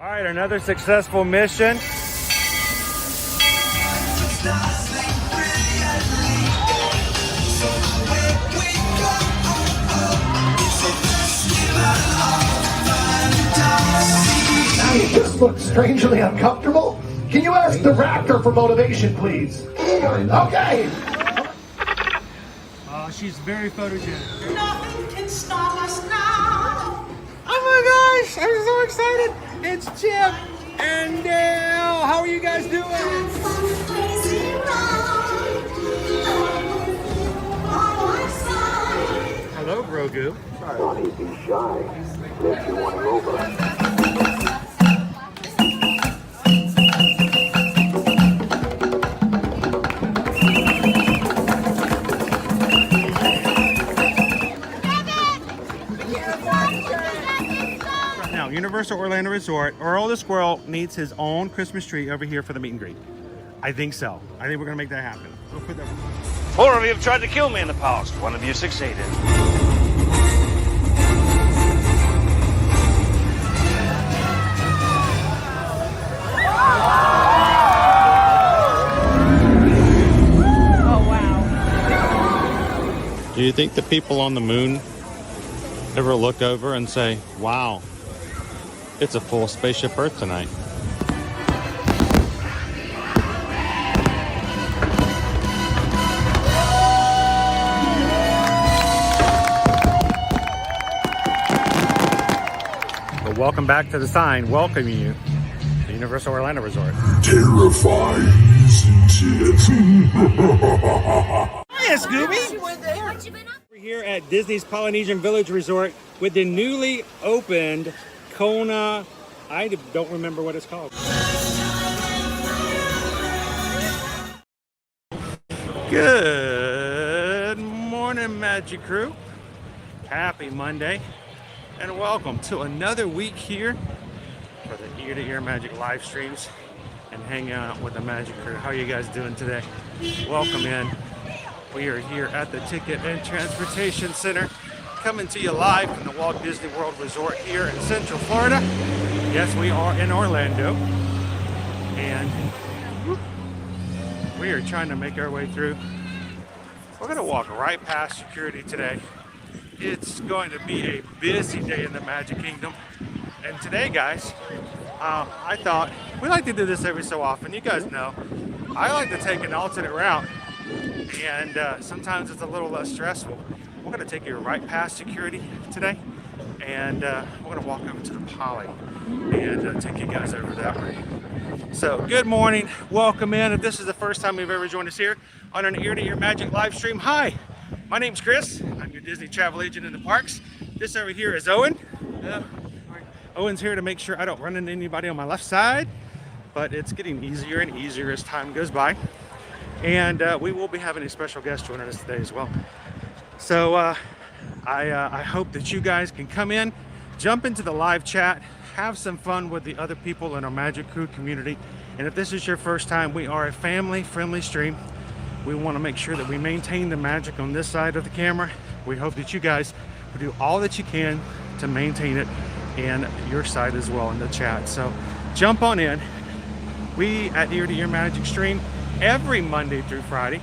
All right, another successful mission. You just look strangely uncomfortable. Can you ask the raptor for motivation, please? Okay. She's very photogenic. Nothing can stop us now. Oh my gosh, I'm so excited. It's Chip and Dale. How are you guys doing? Hello, Grogu. Don't be shy. Let you want over. Universal Orlando Resort, Earl the Squirrel needs his own Christmas tree over here for the meet and greet. I think so. I think we're gonna make that happen. We'll put that. 4 of you have tried to kill me in the past. 1 of you succeeded. Oh, wow. Do you think the people on the moon ever look over and say, wow, it's a full spaceship Earth tonight? But welcome back to the sign welcoming you to Universal Orlando Resort. Terrifying, isn't it? Hiya, Scooby! We're here at Disney's Polynesian Village Resort with the newly opened Kona, I don't remember what it's called. Good morning, Magic Crew. Happy Monday, and welcome to another week here for the Ear to Ear Magic live streams and hanging out with the Magic Crew. How are you guys doing today? Welcome in. We are here at the Ticket and Transportation Center, coming to you live from the Walt Disney World Resort here in Central Florida. Yes, we are in Orlando, and we are trying to make our way through. We're going to walk right past security today. It's going to be a busy day in the Magic Kingdom, and today, guys, I thought we like to do this every so often. You guys know I like to take an alternate route, and sometimes it's a little less stressful. We're going to take you right past security today, and we're going to walk over to the Poly and take you guys over that way. So good morning, welcome in. If this is the first time you've ever joined us here on an Ear to Ear Magic live stream, hi, my name's Chris. I'm your Disney travel agent in the parks. This over here is Owen. Owen's here to make sure I don't run into anybody on my left side, but it's getting easier and easier as time goes by. And we will be having a special guest joining us today as well. So I hope that you guys can come in, jump into the live chat, have some fun with the other people in our Magic Crew community. And if this is your first time, we are a family-friendly stream. We want to make sure that we maintain the magic on this side of the camera. We hope that you guys will do all that you can to maintain it and your side as well in the chat. So jump on in. We at Ear to Ear Magic stream every Monday through Friday,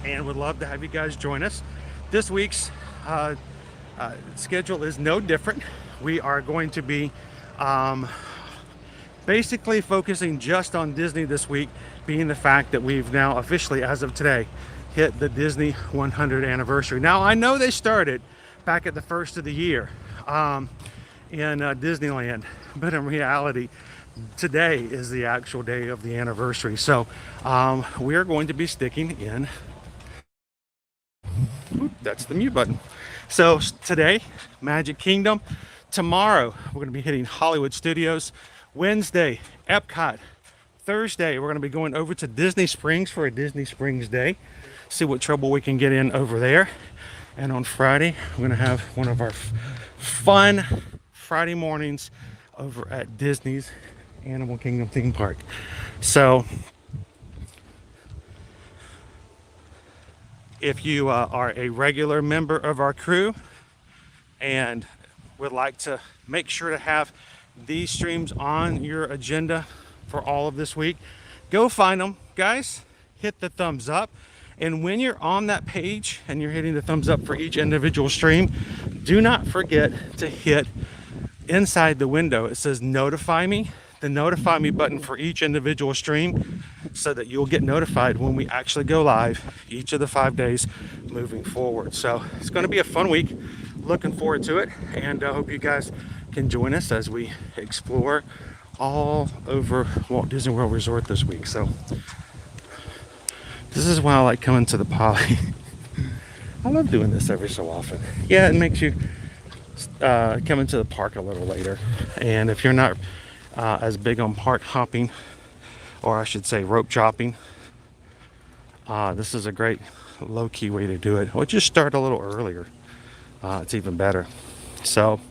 and would love to have you guys join us. This week's schedule is no different. We are going to be basically focusing just on Disney this week, being the fact that we've now officially, as of today, hit the Disney 100th anniversary. Now, I know they started back at the first of the year in Disneyland, but in reality, today is the actual day of the anniversary. So we are going to be sticking in, that's the mute button. So today, Magic Kingdom. Tomorrow, we're going to be hitting Hollywood Studios. Wednesday, Epcot. Thursday, we're going to be going over to Disney Springs for a Disney Springs day. See what trouble we can get in over there. And on Friday, we're going to have one of our fun Friday mornings over at Disney's Animal Kingdom theme park. So if you are a regular member of our crew and would like to make sure to have these streams on your agenda for all of this week, go find them, guys. Hit the thumbs up. And when you're on that page and you're hitting the thumbs up for each individual stream, do not forget to hit inside the window. It says notify me, the notify me button for each individual stream, so that you'll get notified when we actually go live each of the 5 days moving forward. So it's going to be a fun week. Looking forward to it. And I hope you guys can join us as we explore all over Walt Disney World Resort this week. So this is why I like coming to the Poly. I love doing this every so often. Yeah, it makes you come into the park a little later. And if you're not as big on park hopping, or I should say rope chopping, this is a great low-key way to do it. Or just start a little earlier. It's even better. So,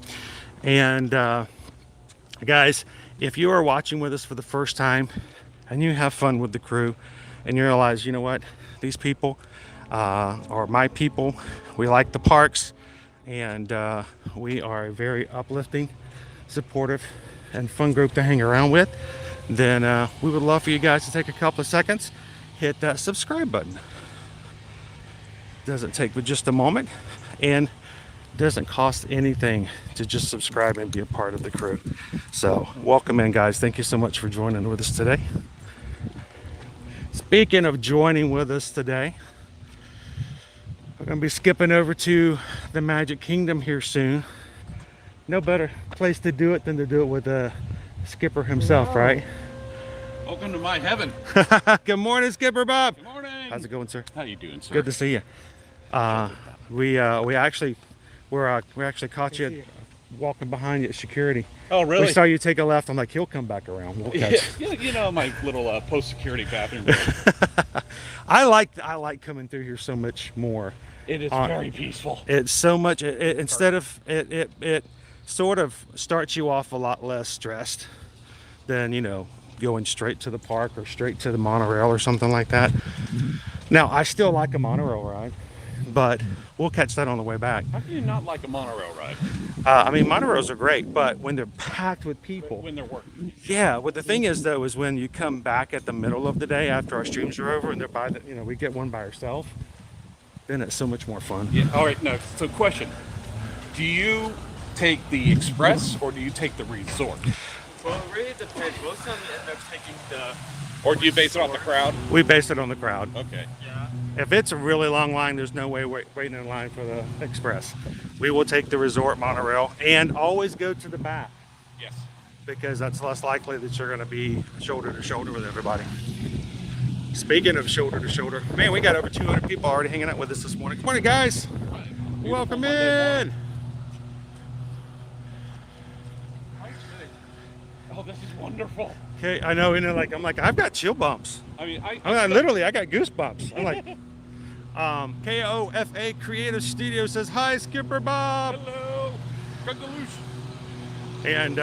and guys, if you are watching with us for the first time and you have fun with the crew and you realize, you know what, these people are my people, we like the parks, and we are a very uplifting, supportive, and fun group to hang around with, then we would love for you guys to take a couple of seconds, hit that subscribe button. Doesn't take but just a moment, and doesn't cost anything to just subscribe and be a part of the crew. So welcome in, guys. Thank you so much for joining with us today. Speaking of joining with us today, we're going to be skipping over to the Magic Kingdom here soon. No better place to do it than to do it with Skipper himself, right? Welcome to my heaven. Good morning, Skipper Bob. Good morning. How's it going, sir? How you doing, sir? Good to see you. We actually caught you walking behind you at security. Oh, really? We saw you take a left. I'm like, he'll come back around. We'll catch. Yeah, you know, my little post-security bathroom. I like coming through here so much more. It is very peaceful. It's so much. Instead of it sort of starts you off a lot less stressed than, you know, going straight to the park or straight to the monorail or something like that. Now, I still like a monorail ride, but we'll catch that on the way back. How can you not like a monorail ride? I mean, monorails are great, but when they're packed with people. When they're working. Yeah, what the thing is, though, is when you come back at the middle of the day after our streams are over and they're by the, you know, we get one by ourselves, then it's so much more fun. Yeah. All right. No. So, question: do you take the express or do you take the resort? Well, it really depends. Most of them end up taking the... Or do you base it off the crowd? We base it on the crowd. Okay. Yeah. If it's a really long line, there's no way waiting in line for the express. We will take the resort monorail and always go to the back, Yes. because that's less likely that you're going to be shoulder to shoulder with everybody. Speaking of shoulder to shoulder, man, we got over 200 people already hanging out with us this morning. Good morning, guys. Welcome in. Oh, this is wonderful. Okay, I know, and I'm like, I've got chill bumps. I mean, I got goosebumps. I'm like, KOFA Creative Studio says, hi, Skipper Bob. Hello. Congratulations. And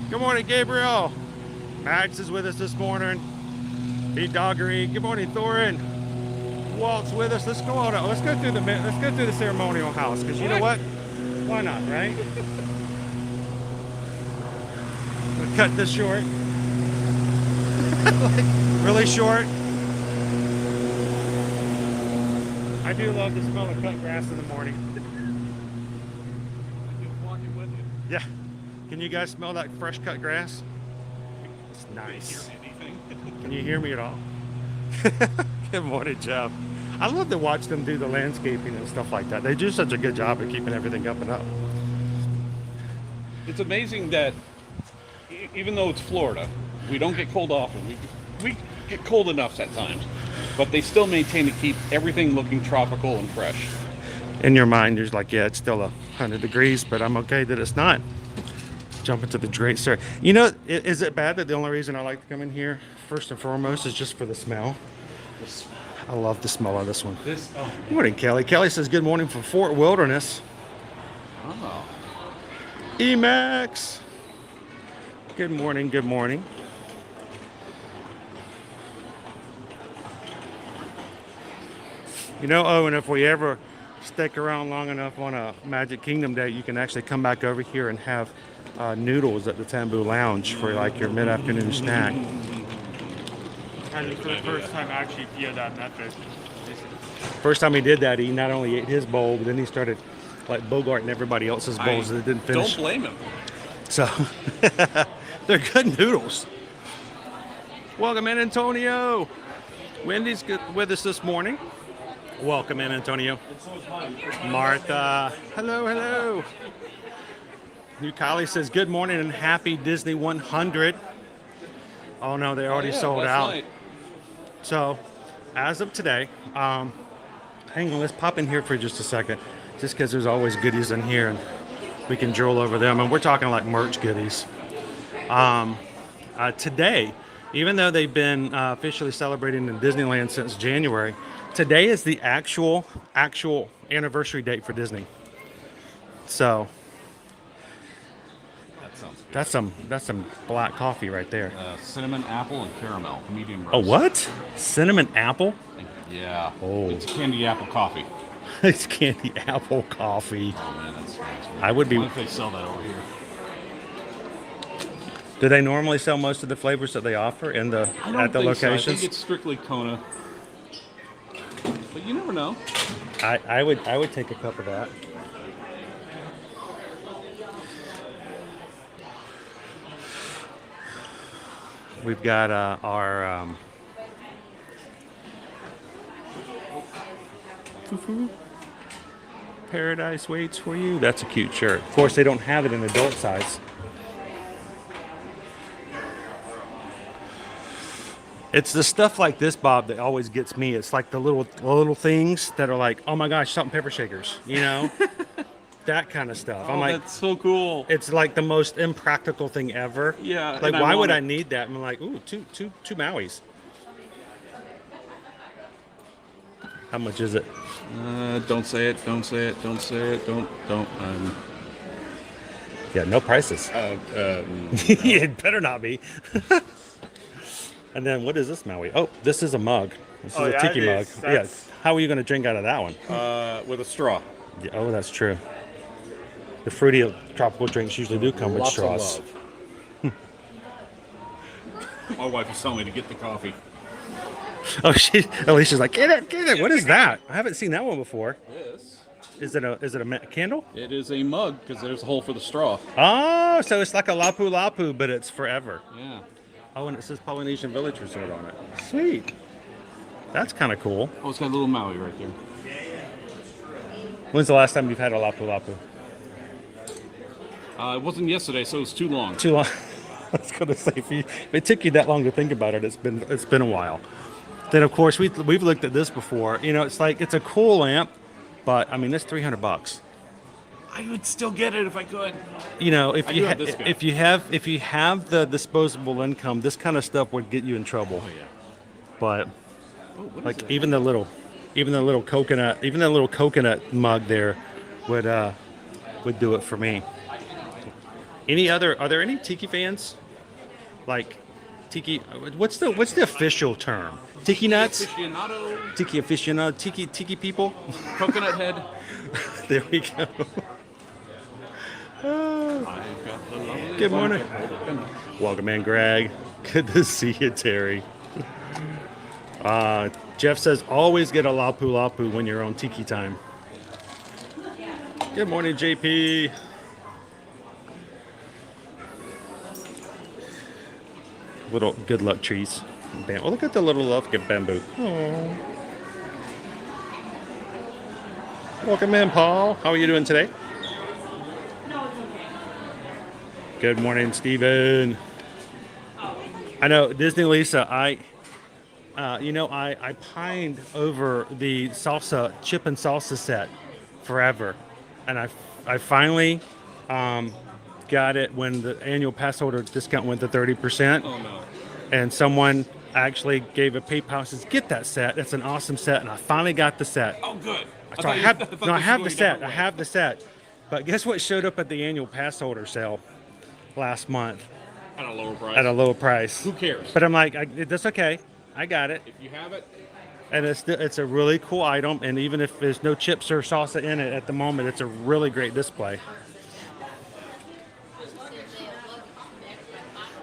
good morning, Gabriel. Max is with us this morning. Pete Doggery. Good morning, Thorin. Walt's with us. Let's go through the ceremonial house, because you know what? Why not, right? We'll cut this short. Like, really short. I do love the smell of cut grass in the morning. Yeah. Can you guys smell that fresh cut grass? It's nice. Can you hear me at all? Good morning, Jeff. I love to watch them do the landscaping and stuff like that. They do such a good job of keeping everything up and up. It's amazing that even though it's Florida, we don't get cold often. We get cold enough at times, but they still maintain to keep everything looking tropical and fresh. In your mind, you're like, yeah, it's still 100 degrees, but I'm okay that it's not. Jump into the great sir. You know, is it bad that the only reason I like to come in here, first and foremost, is just for the smell? I love the smell of this one. Good morning, Kelly. Kelly says, good morning from Fort Wilderness. Oh. Emax. Good morning, good morning. You know, Owen, if we ever stick around long enough on a Magic Kingdom day, you can actually come back over here and have noodles at the Tamboo Lounge for like your mid-afternoon snack. And for the first time, actually via that method. First time he did that, he not only ate his bowl, but then he started like bogarting everybody else's bowls that didn't finish. Don't blame him. So they're good noodles. Welcome in, Antonio. Wendy's with us this morning. Welcome in, Antonio. Martha, hello, hello. New Kylie says good morning and happy Disney 100. Oh no, they already sold out. Night. So as of today, hang on, let's pop in here for just a second, just because there's always goodies in here and we can drool over them. And we're talking like merch goodies. Today, even though they've been officially celebrating in Disneyland since January, today is the actual anniversary date for Disney. So that's some black coffee right there. Cinnamon, apple, and caramel, medium roast. Oh, what? Cinnamon apple? Yeah. Oh. It's candy apple coffee. It's candy apple coffee. Oh man, that's nice. I would be. What if they sell that over here? Do they normally sell most of the flavors that they offer in the at the locations? So. I think it's strictly Kona. But you never know. I would take a cup of that. We've got our Paradise waits for you. That's a cute shirt. Of course, they don't have it in adult size. It's the stuff like this, Bob, that always gets me. It's like the little things that are like, oh my gosh, salt and pepper shakers, you know? That kind of stuff. I'm like, that's so cool. it's like the most impractical thing ever. Yeah. Like, why would I need that? I'm like, ooh, two Mauis. How much is it? Don't say it. Don't say it. Don't say it. Don't. Yeah, no prices. It better not be. And then what is this Maui? Oh, this is a mug. This is a tiki mug. Yeah. How are you going to drink out of that one? With a straw. Yeah, oh, that's true. The fruity tropical drinks usually do come with straws. Of love. My wife was telling me to get the coffee. Oh, Alicia's like, get it. What is that? I haven't seen that one before. This. Is it a candle? It is a mug because there's a hole for the straw. Oh, so it's like a Lapu Lapu, but it's forever. Yeah. Oh, and it says Polynesian Village Resort on it. Sweet. That's kind of cool. Oh, it's got a little Maui right there. When's the last time you've had a Lapu Lapu? It wasn't yesterday, so it was too long. Too long. I was gonna say, if it took you that long to think about it, it's been a while. Then of course we've looked at this before. You know, it's like it's a cool lamp, but I mean it's $300. I would still get it if I could. You know, if you have have the disposable income, this kind of stuff would get you in trouble. Oh yeah. But like even the little coconut mug there would do it for me. Are there any tiki fans? Like tiki, what's the official term? Tiki nuts? Aficionado. Tiki aficionado, tiki people? Coconut head. There we go. Good morning. Welcome in, Greg. Good to see you, Terry. Jeff says, always get a Lapu Lapu when you're on Tiki time. Good morning, JP. Little good luck trees. Oh, look at the little love gift bamboo. Aww. Welcome in, Paul. How are you doing today? Good morning, Steven. I know, Disney Lisa, I pined over the chip and salsa set forever. And I finally got it when the annual pass holder discount went to 30%. Oh no. And someone actually gave a PayPal, says, get that set. It's an awesome set. And I finally got the set. Oh, good. So I have the set. I have the set. But guess what showed up at the annual pass holder sale last month? At a lower price. At a lower price. Who cares? But I'm like, that's okay. I got it. If you have it. And it's a really cool item. And even if there's no chips or salsa in it at the moment, it's a really great display.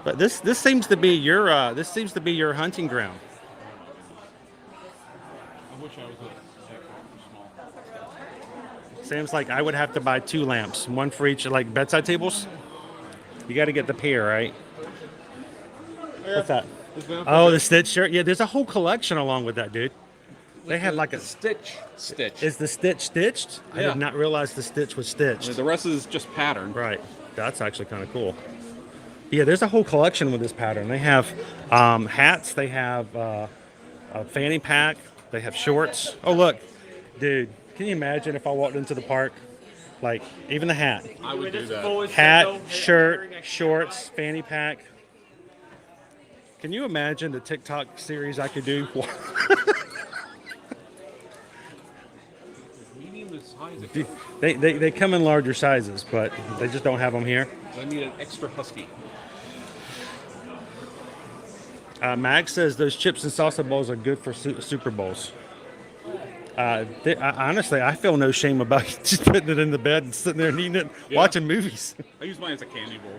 But this seems to be your hunting ground. I wish I was small. Seems like I would have to buy 2 lamps, one for each like bedside tables. You got to get the pair, right? What's that? Oh, the Stitch shirt. Yeah, there's a whole collection along with that, dude. They have like a stitch. Is the Stitch stitched? I Yeah. did not realize the Stitch was stitched. The rest is just pattern. Right. That's actually kind of cool. Yeah, there's a whole collection with this pattern. They have hats. They have a fanny pack. They have shorts. Oh, look. Dude, can you imagine if I walked into the park? Like, even the hat. I would do that. Hat, shirt, shorts, fanny pack. Can you imagine the TikTok series I could do? Medium is size. They come in larger sizes, but they just don't have them here. I need an extra husky. Mag says those chips and salsa bowls are good for Super Bowls. Honestly, I feel no shame about just putting it in the bed and sitting there and eating it, watching movies. I use mine as a candy bowl.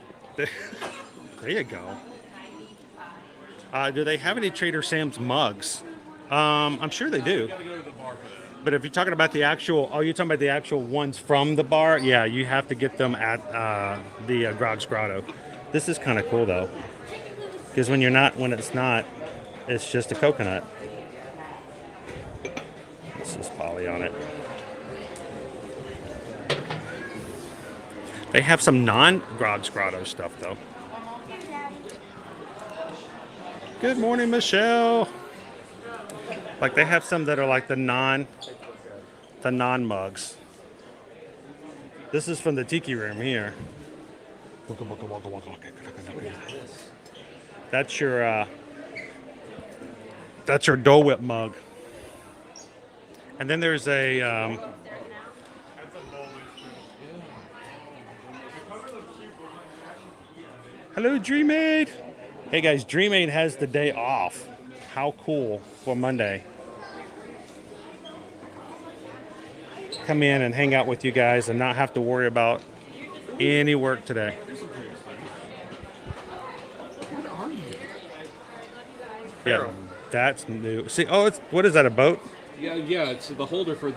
There you go. Do they have any Trader Sam's mugs? I'm sure they do. But if you're talking about the actual, you're talking about the actual ones from the bar? Yeah, you have to get them at the Grog's Grotto. This is kind of cool though, because when it's not, it's just a coconut. This is poly on it. They have some non-Grog's Grotto stuff though. Good morning, Michelle. Like they have some that are like the non mugs. This is from the Tiki Room here. That's your Dole Whip mug. And then there's a hello, Dreamaid. Hey guys, Dreamaid has the day off. How cool for Monday. Come in and hang out with you guys and not have to worry about any work today. Yeah, that's new. See, what is that, a boat? Yeah, it's the holder for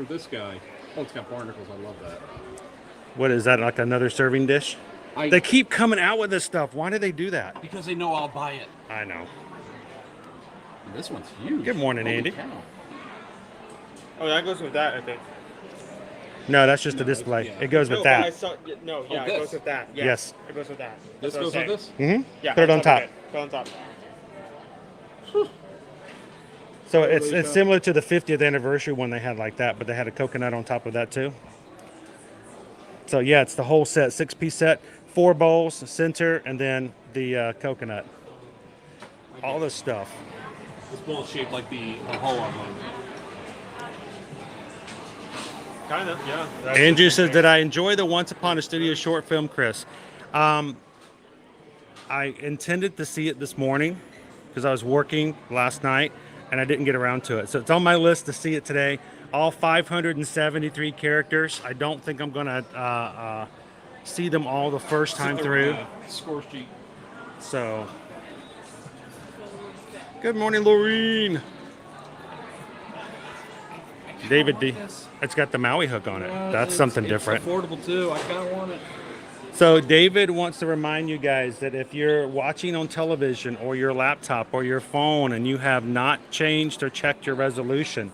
this guy. Oh, it's got barnacles. I love that. What is that, like another serving dish? They keep coming out with this stuff. Why do they do that? Because they know I'll buy it. I know. This one's huge. Good morning, Holy Andy. cow. Oh, that goes with that, I think. No, that's just a display. yeah. It goes with No, that. it this. goes with that. Yeah, Yes. It goes with that. This That's goes what with I'm this? Mm-hmm. Yeah, Put it on top. Put it on top. So it's similar to the 50th anniversary one they had like that, but they had a coconut on top of that too. So yeah, it's the whole set, 6-piece set, 4 bowls, center, and then the coconut. All this stuff. This bowl is shaped like the hull on one. Kind of, yeah. Andrew says, did I enjoy the Once Upon a Studio short film, Chris? I intended to see it this morning because I was working last night and I didn't get around to it. So it's on my list to see it today. All 573 characters. I don't think I'm going to see them all the first time through. Score sheet. So, good morning, Laureen. David D. It's got the Maui hook on it. That's something different. It's affordable too. I kind of want it. So David wants to remind you guys that if you're watching on television or your laptop or your phone and you have not changed or checked your resolution,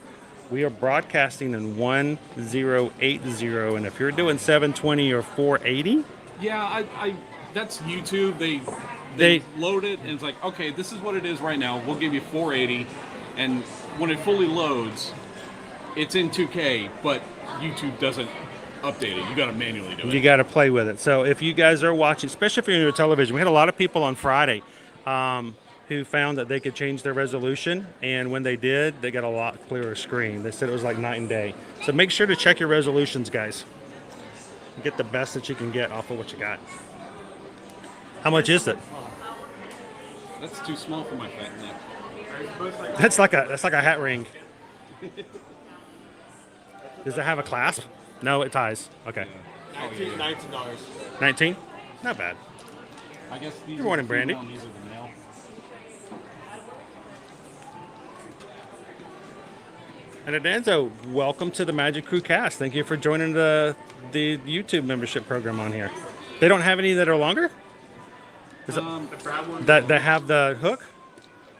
we are broadcasting in 1080, and if you're doing 720 or 480, Yeah, I that's YouTube. They load it and it's like, okay, this is what it is right now. We'll give you 480, and when it fully loads, it's in 2K, but YouTube doesn't update it. You got to manually do it. you got to play with it. So if you guys are watching, especially if you're on your television, we had a lot of people on Friday who found that they could change their resolution, and when they did, they got a lot clearer screen. They said it was like night and day. So make sure to check your resolutions, guys. Get the best that you can get off of what you got. How much is it? That's too small for my fat neck. That's like a hat ring. Does it have a clasp? No, it ties. Okay. $19. 19? Not bad. I guess these Good morning, are the female Brandy. and these are the male. And Adanzo, welcome to the Magic Crew cast. Thank you for joining the YouTube membership program on here. They don't have any that are longer? Is it, that have the hook?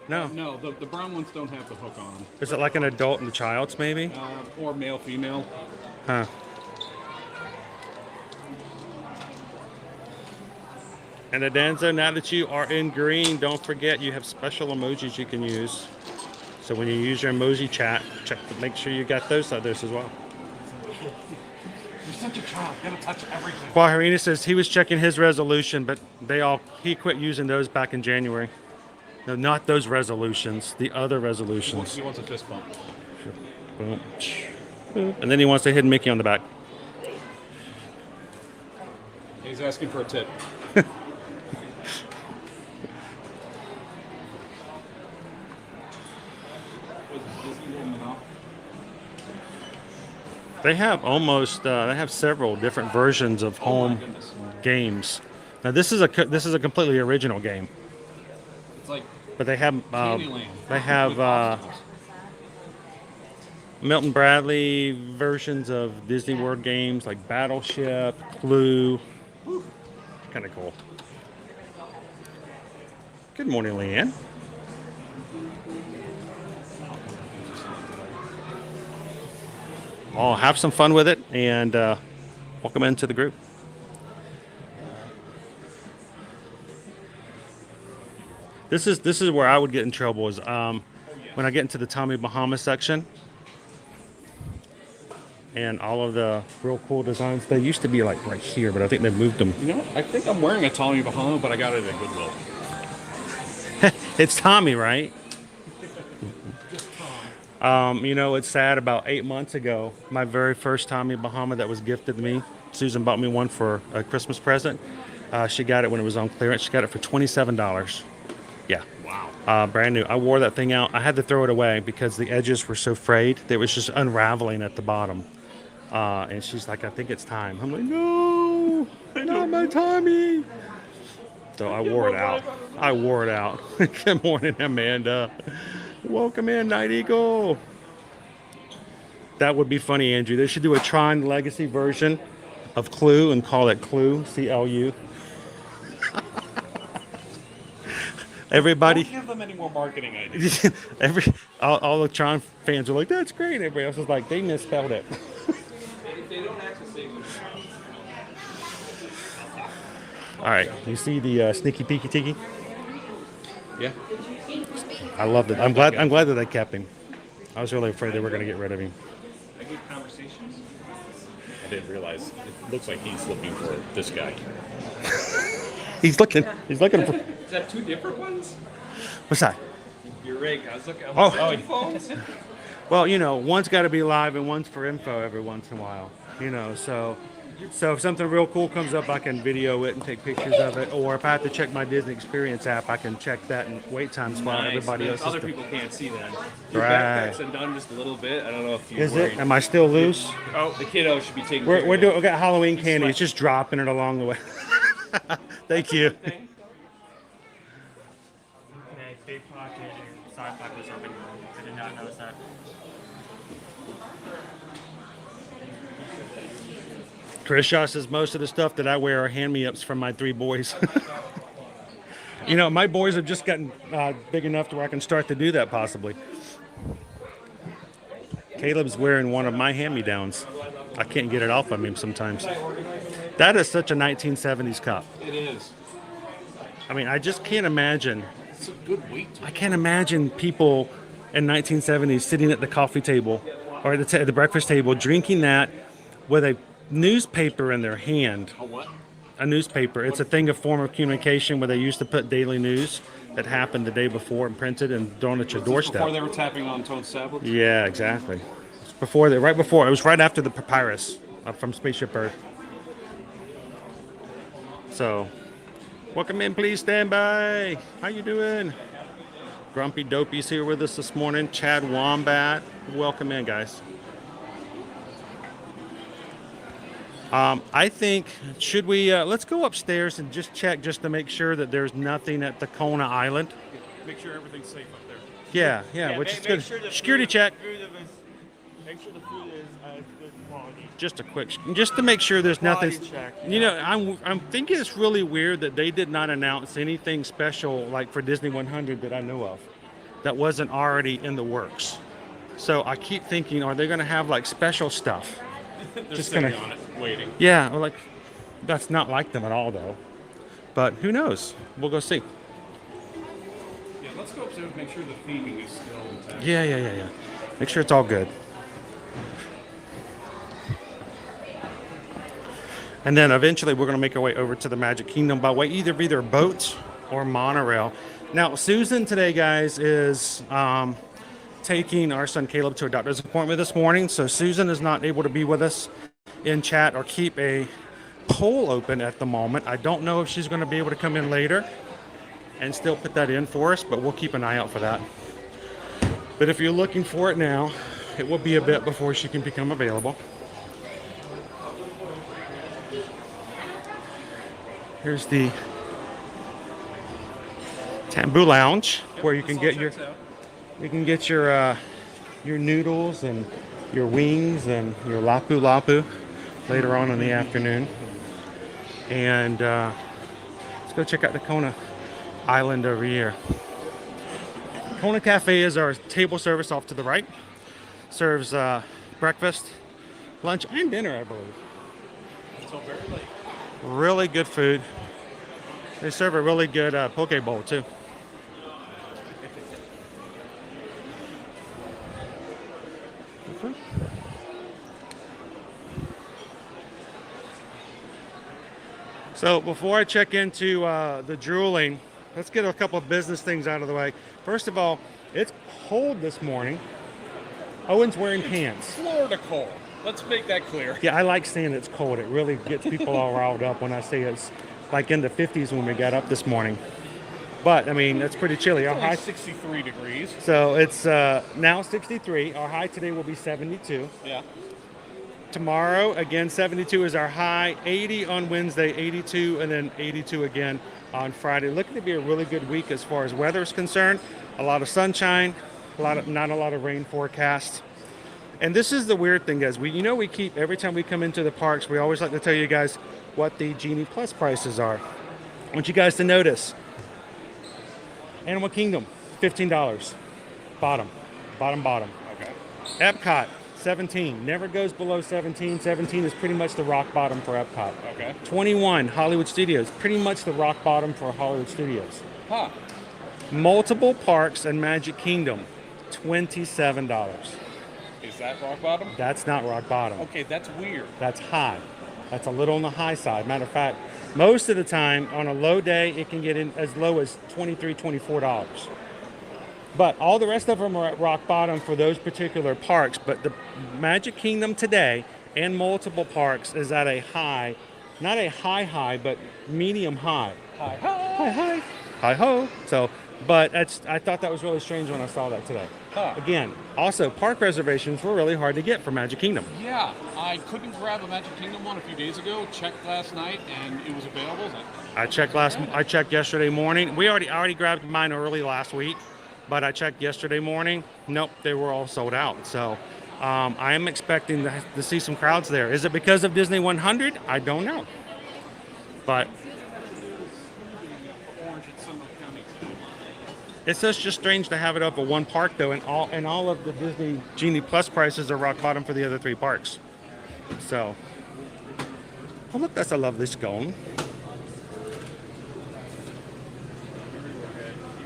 No. No, the brown ones don't have the hook on them. Is it like an adult and a child's maybe? Or male, female. Huh. And Adanzo, now that you are in green, don't forget you have special emojis you can use. So when you use your emoji chat, make sure you got those others as well. You're such a child. You gotta touch everything. Quaharina says he was checking his resolution, but he quit using those back in January. No, not those resolutions, the other resolutions. He wants a fist bump. Boom. And then he wants a hidden Mickey on the back. He's asking for a tip. They have they have several different versions of home games. Now this is a completely original game. It's like But they have Candyland. they have Milton Bradley versions of Disney World games like Battleship, Clue. Kind of cool. Good morning, Leanne. Oh, have some fun with it and welcome into the group. This is where I would get in trouble is when I get into the Tommy Bahama section and all of the real cool designs. They used to be like right here, but I think they've moved them. You know, I think I'm wearing a Tommy Bahama, but I got it at Goodwill. It's Tommy, right? You know, it's sad. About 8 months ago, my very first Tommy Bahama that was gifted to me, Susan bought me one for a Christmas present. She got it when it was on clearance. She got it for $27. Yeah. Wow. Brand new. I wore that thing out. I had to throw it away because the edges were so frayed. It was just unraveling at the bottom. And she's like, I think it's time. I'm like, no, not my Tommy. So I wore it out. I wore it out. Good morning, Amanda. Welcome in, Night Eagle. That would be funny, Andrew. They should do a Tron Legacy version of Clue and call it Clue, C-L-U. Everybody. Don't give them any more marketing ideas. all the Tron fans are like, that's great. Everybody else is like, they misspelled it. They don't actually say All right, you see the sneaky peeky tiki? Yeah. I loved it. I'm glad that they kept him. I was really afraid they were going to get rid of him. I get conversations. I didn't realize it looks like he's looking for this guy. He's looking for. Is that two different ones? What's that? You're right. I was looking. Oh. Phones. Well, you know, one's got to be live and one's for info every once in a while. You know, so if something real cool comes up, I can video it and take pictures of it. Or if I have to check my Disney Experience app, I can check that in wait times while everybody else is. Other people can't see that. Your Right. backpack's undone just a little bit. I don't know if you're Is it? wearing... Am I still loose? Oh, the kiddo should be taking We care of it. got Halloween candy. It's just dropping it along the way. Thank you. Okay, big pocket and side pocket is open. I did not notice that. Chris Shaw says most of the stuff that I wear are hand-me-ups from my three boys. You know, my boys have just gotten big enough to where I can start to do that possibly. Caleb's wearing one of my hand-me-downs. I can't get it off of him sometimes. That is such a 1970s cup. It is. I mean, I just can't imagine. It's a good weight. I can't imagine people in 1970s sitting at the coffee table or at the breakfast table drinking that with a newspaper in their hand. A what? A newspaper. It's a thing of form of communication where they used to put daily news that happened the day before and printed and thrown at your doorstep. Before they were tapping on Toad's tablets? Yeah, exactly. It was right after the papyrus from Spaceship Earth. So, welcome in, please stand by. How you doing? Grumpy Dopey's here with us this morning. Chad Wombat, welcome in, guys. I think, should we, let's go upstairs and just check just to make sure that there's nothing at the Kona Island. Make sure everything's safe up there. Yeah, which is good. Security check. Make sure the food is good quality. Just a quick, just to make sure there's nothing. Quality check, You know, I'm thinking it's really weird that they did not announce anything special like for Disney 100 that I know of, that wasn't already in the works. So I keep thinking, are they going to have like special stuff? They're Just sitting gonna- on it, waiting. Yeah, well, like that's not like them at all though. But who knows? We'll go see. Yeah, let's go upstairs and make sure the theming is still intact. Yeah. Make sure it's all good. And then eventually we're going to make our way over to the Magic Kingdom by way either boats or monorail. Now, Susan today, guys, is taking our son Caleb to a doctor's appointment this morning. So Susan is not able to be with us in chat or keep a poll open at the moment. I don't know if she's going to be able to come in later and still put that in for us, but we'll keep an eye out for that. But if you're looking for it now, it will be a bit before she can become available. Here's the Tambu Lounge, where you can get your noodles and your wings and your lapu lapu later on in the afternoon. And let's go check out the Kona Island over here. Kona Cafe is our table service off to the right. Serves breakfast, lunch, and dinner, I believe. So very late. Really good food. They serve a really good poke bowl too. So before I check into the drooling, let's get a couple of business things out of the way. First of all, it's cold this morning. Owen's wearing pants. Florida cold. Let's make that clear. Yeah, I like saying it's cold. It really gets people all riled up when I say it's like in the 50s when we got up this morning. But I mean, it's pretty chilly. Our It's high, only 63 degrees. so it's now 63. Our high today will be 72. Yeah. Tomorrow, again, 72 is our high. 80 on Wednesday, 82, and then 82 again on Friday. Looking to be a really good week as far as weather is concerned. A lot of sunshine, not a lot of rain forecast. And this is the weird thing, guys. We keep, every time we come into the parks, we always like to tell you guys what the Genie Plus prices are. I want you guys to notice. Animal Kingdom, $15. Bottom. Okay. Epcot, $17. Never goes below $17. $17 is pretty much the rock bottom for Epcot. Okay. $21, Hollywood Studios, pretty much the rock bottom for Hollywood Studios. Huh. Multiple parks and Magic Kingdom, $27. Is that rock bottom? That's not rock bottom. Okay, that's weird. That's high. That's a little on the high side. Matter of fact, most of the time on a low day, it can get in as low as $23, $24. But all the rest of them are at rock bottom for those particular parks. But the Magic Kingdom today and multiple parks is at a high, not a high, but medium high. Hi ho. So, but I thought that was really strange when I saw that today. Huh. Again, also park reservations were really hard to get for Magic Kingdom. Yeah, I couldn't grab a Magic Kingdom one a few days ago. Checked last night, and it was available. I checked yesterday morning. I already grabbed mine early last week, but I checked yesterday morning. Nope, they were all sold out. So I am expecting to see some crowds there. Is it because of Disney 100? I don't know. But it's just strange to have it up at one park though, and all of the Disney Genie Plus prices are rock bottom for the other three parks. So, oh look, that's a lovely scone.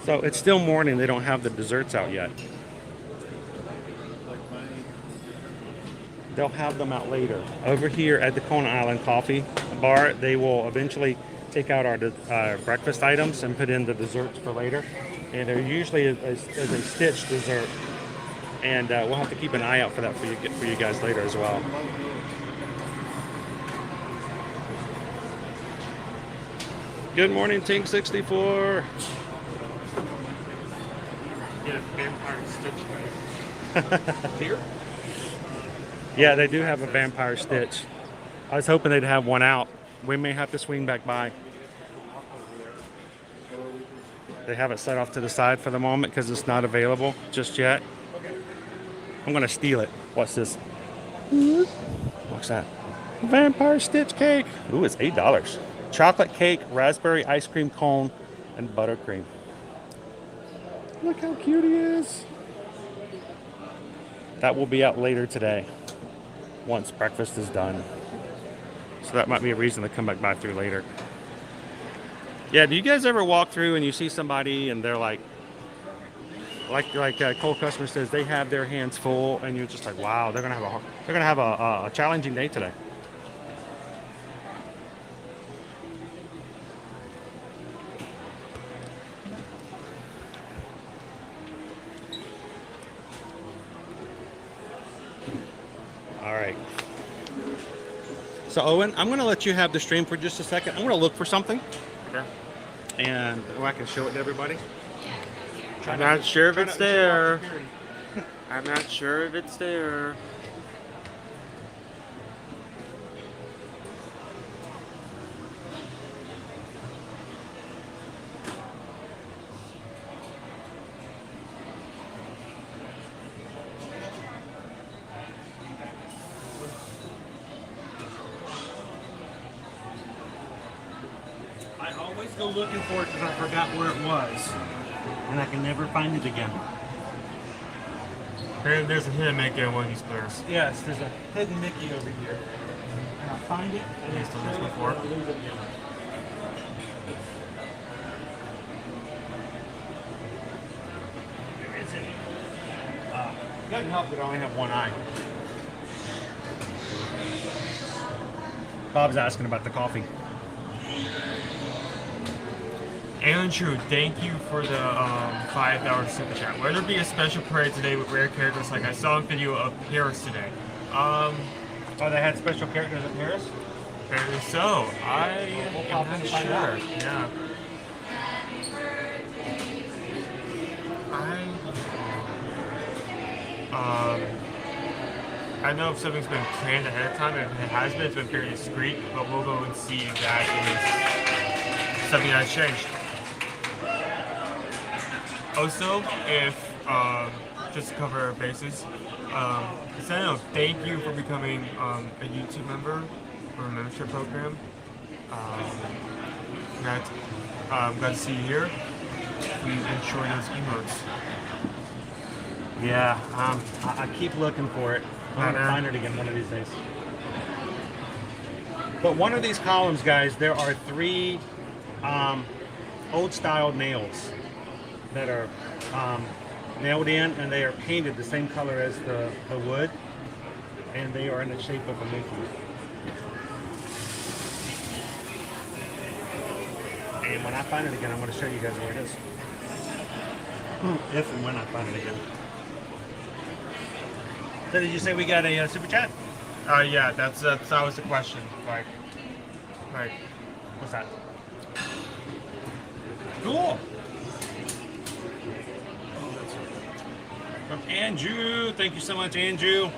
So it's still morning. They don't have the desserts out yet. They'll have them out later. Over here at the Kona Island Coffee Bar, they will eventually take out our breakfast items and put in the desserts for later. And they're usually as a stitched dessert. And we'll have to keep an eye out for that for you guys later as well. Good morning, Tink 64. Get a vampire stitch. Here? Yeah, they do have a vampire stitch. I was hoping they'd have one out. We may have to swing back by. They have it set off to the side for the moment because it's not available just yet. I'm going to steal it. What's this? What's that? Vampire Stitch Cake. Ooh, it's $8. Chocolate cake, raspberry ice cream cone, and buttercream. Look how cute he is. That will be out later today once breakfast is done. So that might be a reason to come back by through later. Yeah, do you guys ever walk through and you see somebody and they're like Cole Customer says, they have their hands full, and you're just like, wow, they're gonna have a challenging day today. All right. So Owen, I'm gonna let you have the stream for just a second. I'm gonna look for something. Okay. And I can show it to everybody. I'm not sure if it's there. I'm not sure if it's there. I always go looking for it because I forgot where it was. And I can never find it again. There's a hidden Mickey in one of these players. Yes, there's a hidden Mickey over here. And I'll find it. And He's done this before. I'll lose it again. Where is it? It doesn't help that I only have one eye. Bob's asking about the coffee. Andrew, thank you for the $5 super chat. Will there be a special parade today with rare characters like I saw a video of Paris today? Oh, they had special characters in Paris? Apparently so. I am not find sure. out. Yeah. I know if something's been planned ahead of time, and if it has been, it's been fairly discreet, but we'll go and see if that is something that's changed. Also, if, just to cover our bases, Sano, thank you for becoming a YouTube member or a membership program. I'm glad to see you here. Please ensure those emotes. Yeah, I keep looking for it. I'm gonna find it again one of these days. But one of these columns, guys, there are 3 old-style nails that are nailed in, and they are painted the same color as the wood, and they are in the shape of a Mickey. And when I find it again, I'm going to show you guys where it is. If and when I find it again. So did you say we got a super chat? Yeah, that was the question. Like, what's that? Cool. From Andrew. Thank you so much, Andrew.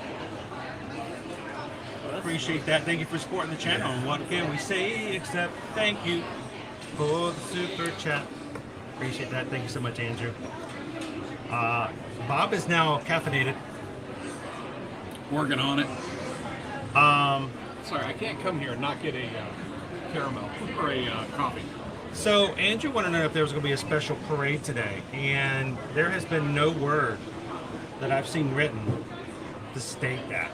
Appreciate that. Thank you for supporting the channel. And what can we say except thank you for the super chat. Appreciate that. Thank you so much, Andrew. Bob is now caffeinated. Working on it. Sorry, I can't come here and not get a caramel or a coffee. So Andrew wanted to know if there was going to be a special parade today, and there has been no word that I've seen written to state that.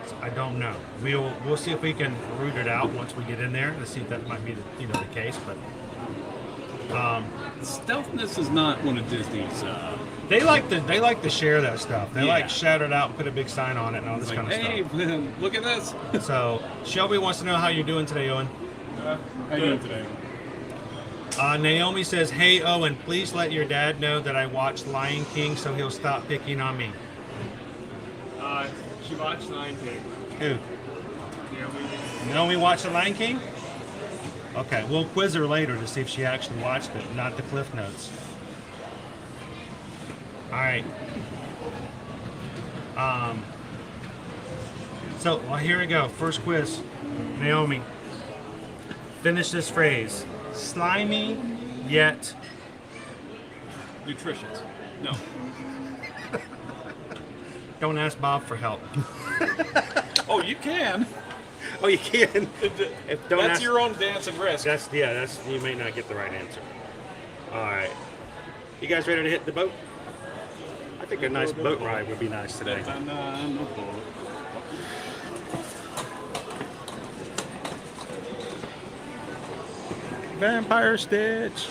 So I don't know. We'll see if we can root it out once we get in there to see if that might be the case. But stealthness is not one of Disney's. They like to share that stuff. They like shout it out and put a big sign on it and all this kind of stuff. Hey, look at this. So Shelby wants to know how you're doing today, Owen. How you doing today? Naomi says, "Hey Owen, please let your dad know that I watched Lion King so he'll stop picking on me." She watched Lion King. Who? Naomi watched the Lion King? Okay, we'll quiz her later to see if she actually watched it, not the Cliff Notes. All right. So, well, here we go. First quiz. Naomi, finish this phrase. Slimy, yet... Nutritious. No. Don't ask Bob for help. Oh, you can. Oh, you can? That's your own dance and risk. That's you may not get the right answer. All right. You guys ready to hit the boat? I think a nice boat ride would be nice today. Vampire Stitch.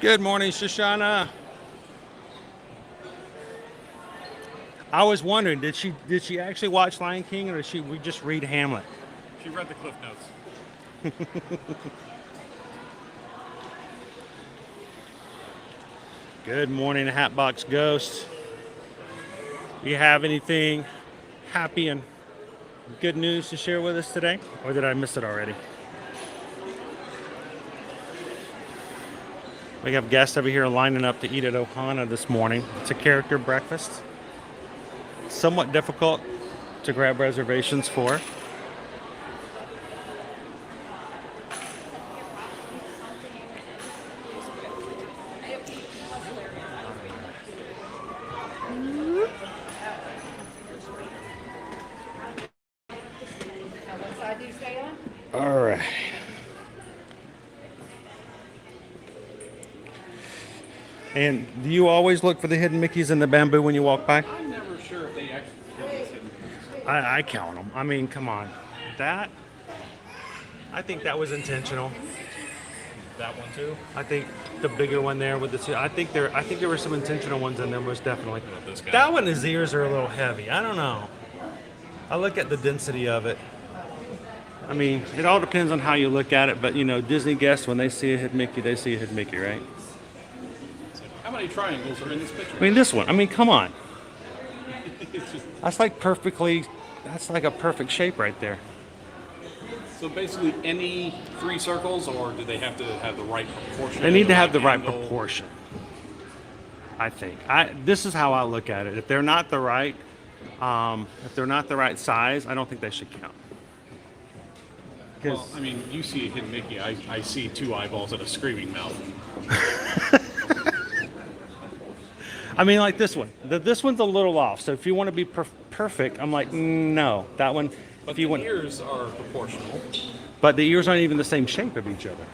Good morning, Shoshana. I was wondering, did she actually watch Lion King, or did we just read Hamlet? She read the Cliff Notes. Good morning, Hatbox Ghost. Do you have anything happy and good news to share with us today, or did I miss it already? We have guests over here lining up to eat at Ohana this morning. It's a character breakfast. Somewhat difficult to grab reservations for. All right. And do you always look for the hidden Mickeys in the bamboo when you walk by? I'm never sure if they actually kill these hidden Mickeys. I count them. I mean, come on. I think that was intentional. That one too? I think the bigger one there with the two. I think there were some intentional ones in there, most definitely. This guy. That one, his ears are a little heavy. I don't know. I look at the density of it. I mean, it all depends on how you look at it, but you know, Disney guests, when they see a hidden Mickey, they see a hidden Mickey, right? How many triangles are in this picture? I mean, this one. I mean, come on. That's like a perfect shape right there. So basically, any 3 circles, or do they have to have the right proportion? They need to have the right proportion, I think. This is how I look at it. If they're not the right size, I don't think they should count. Well, I mean, you see a hidden Mickey. I see 2 eyeballs and a screaming mouth. I mean, like this one. This one's a little off. So if you want to be perfect, I'm like, no, that one. But the ears are proportional. But the ears aren't even the same shape of each other.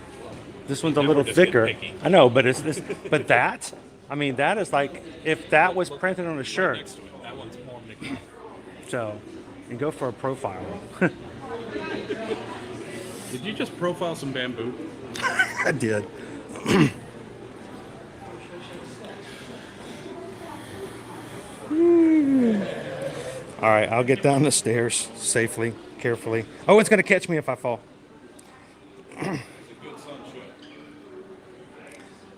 This one's a Now little we're just thicker. nitpicking. I know, but it's this. But that, I mean, that is like if that was printed on a shirt. Next to it. That one's more Mickey. So, and go for a profile. Did you just profile some bamboo? I did. All right, I'll get down the stairs safely, carefully. Oh, it's going to catch me if I fall.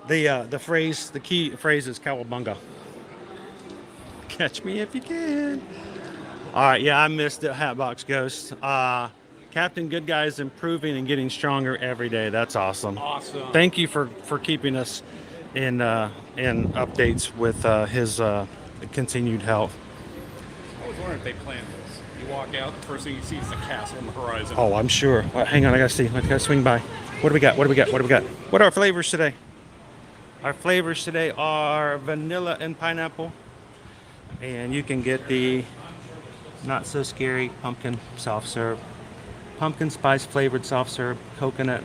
The key phrase is cowabunga. Catch me if you can. All right, yeah, I missed the Hatbox Ghost. Captain Good Guy is improving and getting stronger every day. That's awesome. Awesome. Thank you for keeping us in updates with his continued health. I was wondering if they planned this. You walk out, the first thing you see is the castle on the horizon. Oh, I'm sure. Hang on, I gotta see. I gotta swing by. What do we got? What are our flavors today? Our flavors today are vanilla and pineapple. And you can get the not so scary pumpkin soft serve. Pumpkin spice flavored soft serve, coconut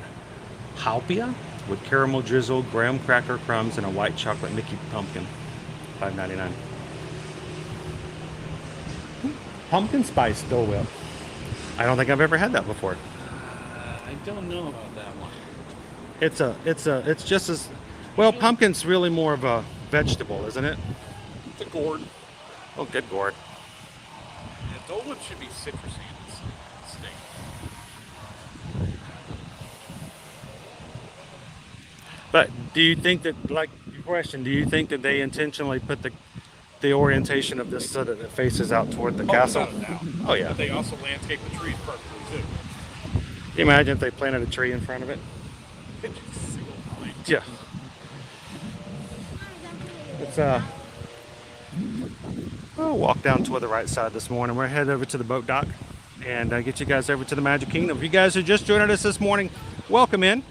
halpia with caramel drizzle, graham cracker crumbs, and a white chocolate Mickey pumpkin. $5.99. Pumpkin spice Dole Whip. I don't think I've ever had that before. I don't know about that one. It's just as well. Pumpkin's really more of a vegetable, isn't it? It's a gourd. Oh, good gourd. Yeah, Dole Whip should be citrusy in its state. But do you think that, like your question, do you think that they intentionally put the orientation of this so that it faces out toward the castle? Without a doubt. Oh yeah. But they also landscape the trees perfectly too. Can you imagine if they planted a tree in front of it? Yeah. Let's we'll walk down toward the right side this morning. We're headed over to the boat dock and get you guys over to the Magic Kingdom. If you guys are just joining us this morning, welcome in.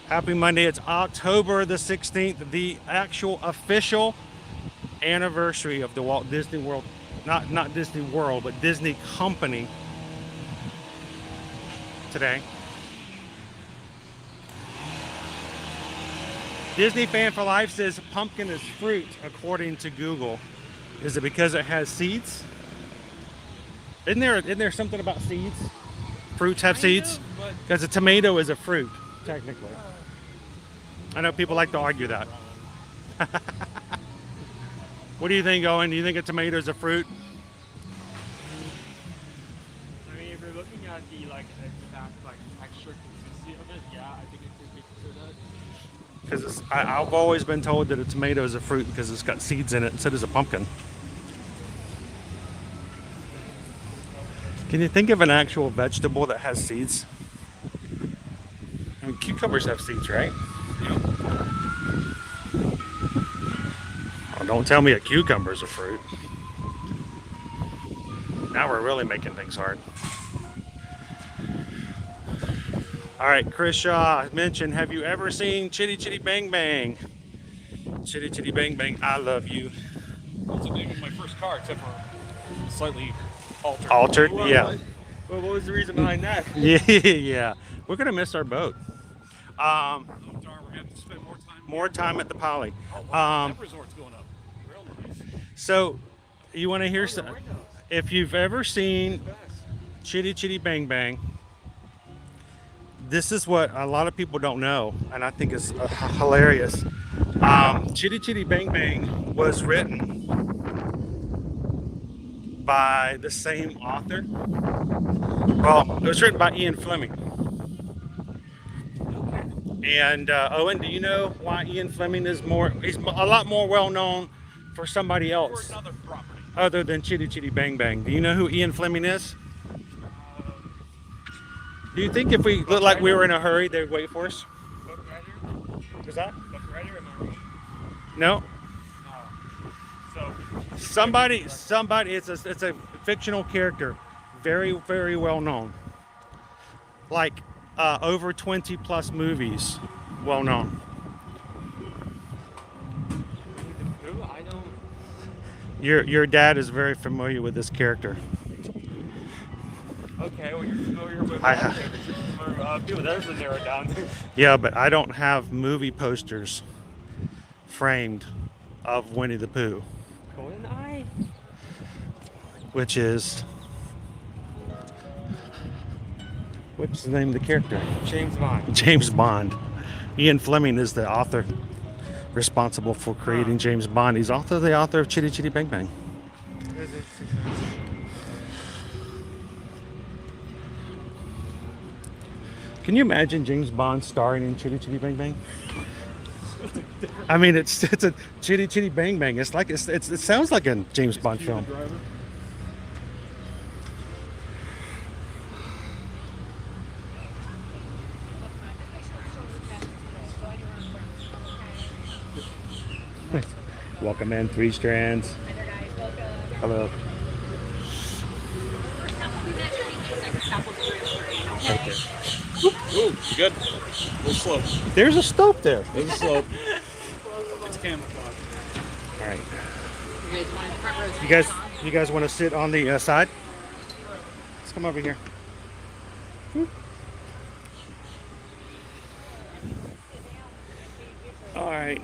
Happy Monday. It's October the 16th, the actual official anniversary of the Walt Disney World, not Disney World, but Disney Company today. Disney Fan for Life says pumpkin is fruit according to Google. Is it because it has seeds? Isn't there something about seeds? Fruits have seeds? Because a tomato is a fruit, technically. I know people like to argue that. What do you think, Owen? Do you think a tomato is a fruit? I mean, if you're looking at the exact texture consistency of it, yeah, I think it could be considered that. Because I've always been told that a tomato is a fruit because it's got seeds in it, and so does a pumpkin. Can you think of an actual vegetable that has seeds? I mean, cucumbers have seeds, right? Oh, don't tell me a cucumber is a fruit. Now we're really making things hard. All right, Chris Shaw mentioned, have you ever seen Chitty Chitty Bang Bang? Chitty Chitty Bang Bang, I love you. That's the name of my first car, except for slightly altered. Altered, yeah. Well, what was the reason behind that? Yeah. We're gonna miss our boat. Oh, darn, we're gonna have to spend More time at the Poly. That resort's going up. Real nice. So, you want to hear some? If you've ever seen Chitty Chitty Bang Bang, this is what a lot of people don't know, and I think is hilarious. Chitty Chitty Bang Bang was written by the same author. Well, it was written by Ian Fleming. And Owen, do you know why Ian Fleming is he's a lot more well known for somebody else other than Chitty Chitty Bang Bang? Do you know who Ian Fleming is? Do you think if we looked like we were in a hurry, they'd wait for us? Was that? No. Somebody. It's a fictional character, very, very well known. Like over 20 plus movies, well known. I don't. Your dad is very familiar with this character. Okay, well, you're familiar with people. There's a narrow down. Yeah, but I don't have movie posters framed of Winnie the Pooh, Golden Eye. which is what's the name of the character? James Bond. James Bond. Ian Fleming is the author responsible for creating James Bond. He's also the author of Chitty Chitty Bang Bang. Can you imagine James Bond starring in Chitty Chitty Bang Bang? I mean, it's a Chitty Chitty Bang Bang. It's like it sounds like a James Bond film. Welcome in, Three Strands. Hello. Okay. Ooh, good. A little slope. There's a slope there. There's a slope. It's camouflage. All right. You guys want to sit on the side? Let's come over here. All right.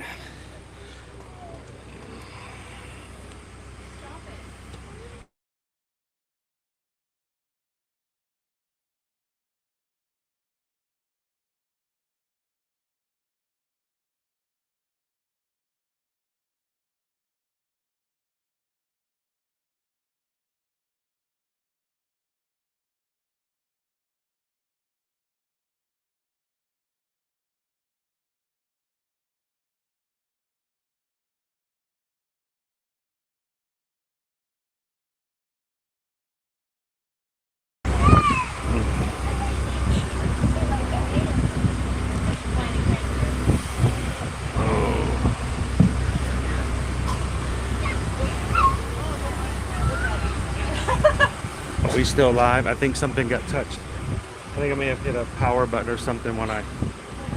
we still live? I think something got touched. I think I may have hit a power button or something when I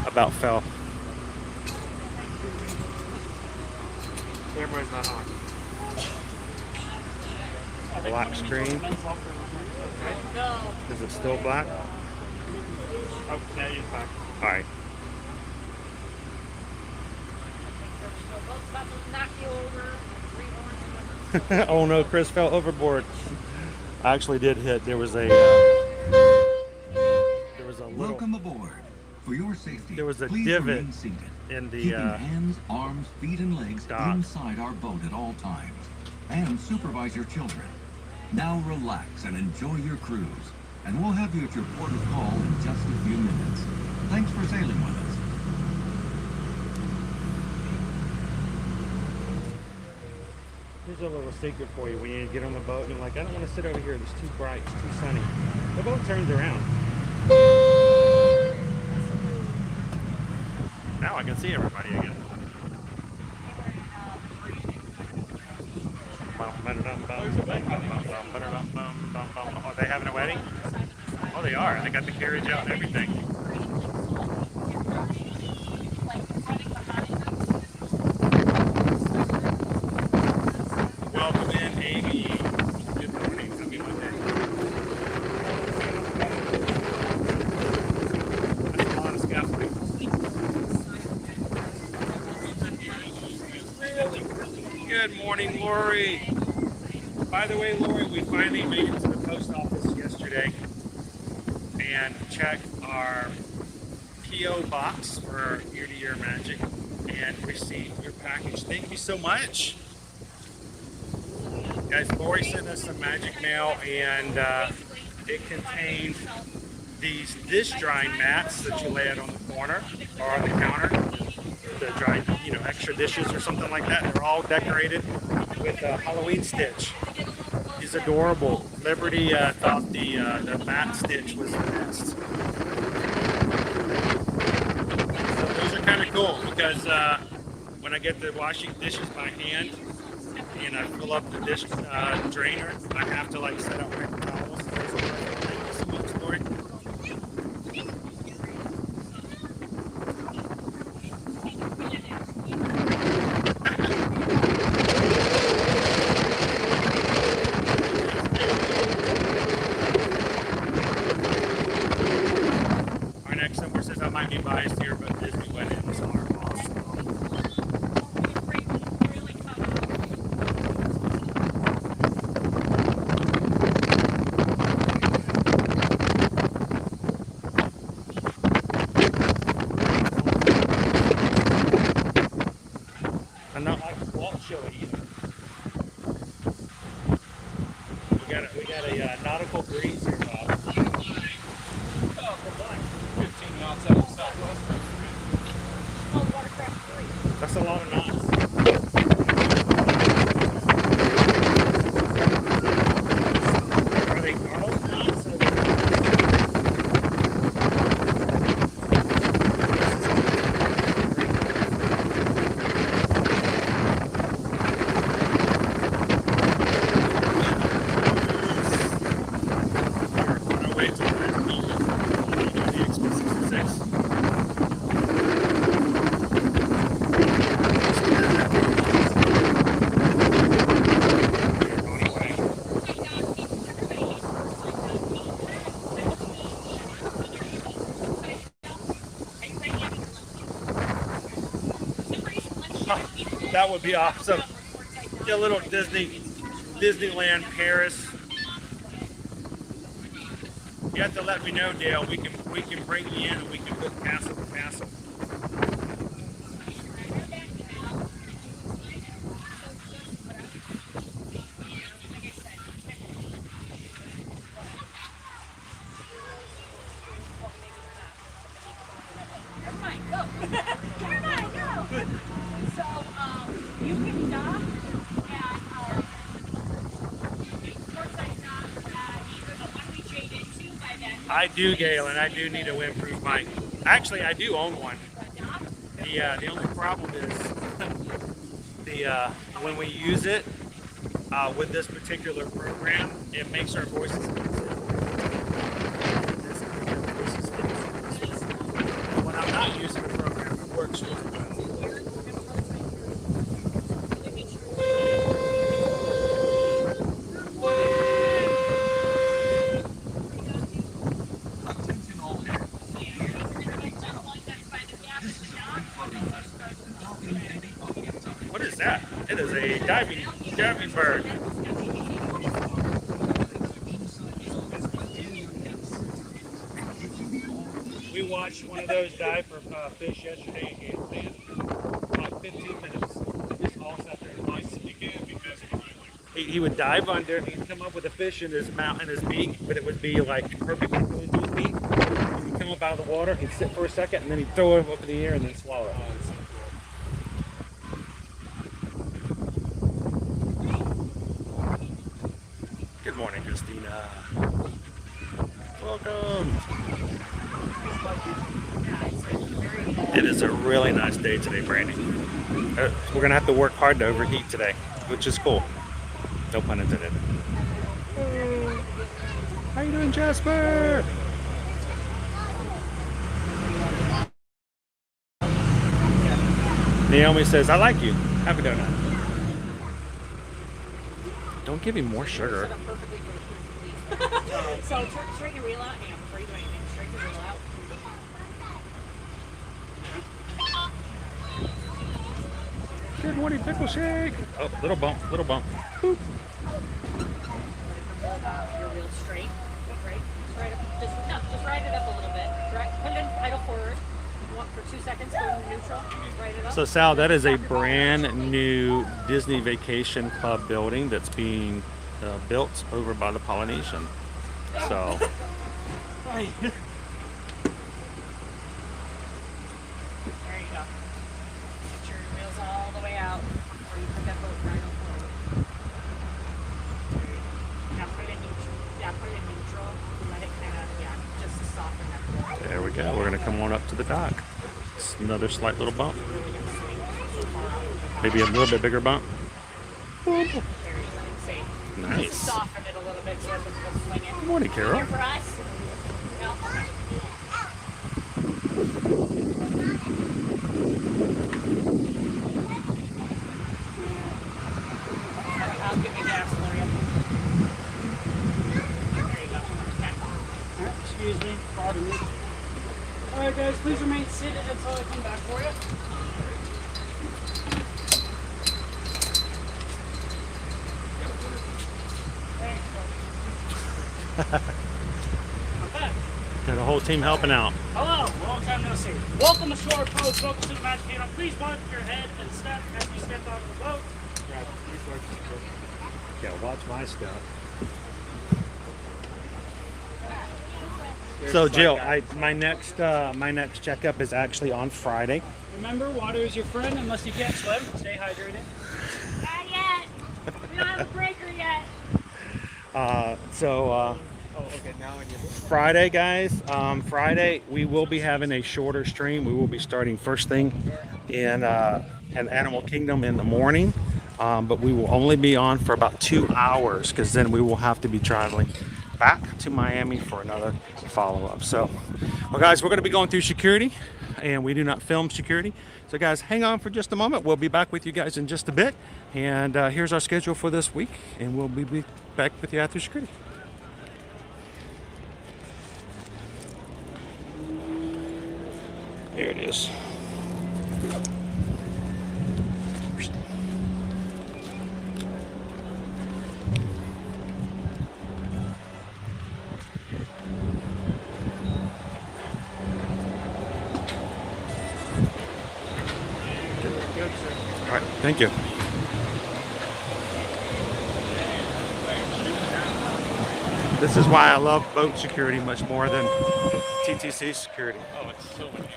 about fell. Camera's not on. Black screen. Is it still black? Oh, now you're fine. All right. Oh no, Chris fell overboard. I actually did hit. There was a little. Welcome aboard. For your safety, There was a please divot remain seated. in the Keeping hands, arms, feet, and legs dock. inside our boat at all times. And supervise your children. Now relax and enjoy your cruise. And we'll have you at your port of call in just a few minutes. Thanks for sailing with us. Here's a little secret for you. When you get on the boat and you're like, I don't want to sit over here. It's too bright. It's too sunny. The boat turns around. Now I can see everybody again. Are they having a wedding? Oh, they are. They got the carriage out and everything. Welcome in, Amy. Good morning. Happy Monday. That's a lot of scaffolding. Good morning, Lori. By the way, Lori, we finally made it to the post office yesterday and checked our P.O. box for our year-to-year magic and received your package. Thank you so much. Guys, Lori sent us some magic mail, and it contained these dish drying mats that you lay out on the corner or on the counter to dry, extra dishes or something like that. They're all decorated with a Halloween stitch. He's adorable. Liberty thought the mat stitch was the best. So those are kind of cool because when I get the washing dishes by hand and I fill up the dish drainer, I have to set out paper towels. Thank you so much, Lori. Our next number says I might be biased here, but Disney weddings are awesome. I'm not like a walk show either. We got a nautical breeze here, Bob. 15 knots out of southwest. That's a lot of knots. Are they garlic knots? That would be awesome. A little Disneyland Paris. You have to let me know, Dale. We can bring you in and we can book castle to castle. I do, Galen. I do need a windproof mic. Actually, I do own one. The only problem is when we use it with this particular program, it makes our voices What is that? It is a diving bird. We watched one of those dive for fish yesterday, and man, about 15 minutes. Just all sat there and watched. He would dive under, and he'd come up with a fish in his mouth and his beak, but it would be like perfectly into his beak. He'd come up out of the water, he'd sit for a second, and then he'd throw it up in the air and then swallow it. Good morning, Christina. Welcome. It is a really nice day today, Brandy. We're gonna have to work hard to overheat today, which is cool. No pun intended. How you doing, Jasper? Naomi says, I like you. Have a donut. Don't give me more sugar. So straight your reel out, and before you do anything, straight your reel out. Good morning, pickle shake. Oh, little bump, little bump. Boop. Your reel straight, right? Just ride it up a little bit. Put it in idle forward. For 2 seconds, go into neutral. Ride it up. So Sal, that is a brand new Disney Vacation Club building that's being built over by the Polynesian. So. There you go. Make sure your reel's all the way out before you put that boat right on forward. Now put it in neutral. Yeah, put it in neutral. Let it kind of, just to soften that. There we go. We're going to come on up to the dock. It's another slight little bump. Maybe a little bit bigger bump. Nice. Soften it a little bit so it doesn't swing it. Good morning, Carol. Here for us? No. I'll give you gas for you. There you go. Okay. Excuse me. Pardon me. All right, guys, please remain seated until I come back for you. Got a whole team helping out. Hello, long time no see. Welcome ashore, folks. Welcome to the Magic Kingdom. Please wipe your head and step as you step onto the boat. Yeah, watch my stuff. So Jill, my next checkup is actually on Friday. Remember, water is your friend unless you can't swim. Stay hydrated. Not yet. We don't have a breaker yet. Friday, guys. Friday we will be having a shorter stream. We will be starting first thing in Animal Kingdom in the morning, but we will only be on for about 2 hours because then we will have to be traveling back to Miami for another follow-up. So, well, guys, we're going to be going through security, and we do not film security. So, guys, hang on for just a moment. We'll be back with you guys in just a bit, and here's our schedule for this week, and we'll be back with you after security. There it is. All right, thank you. This is why I love boat security much more than TTC security. Oh, it's so much.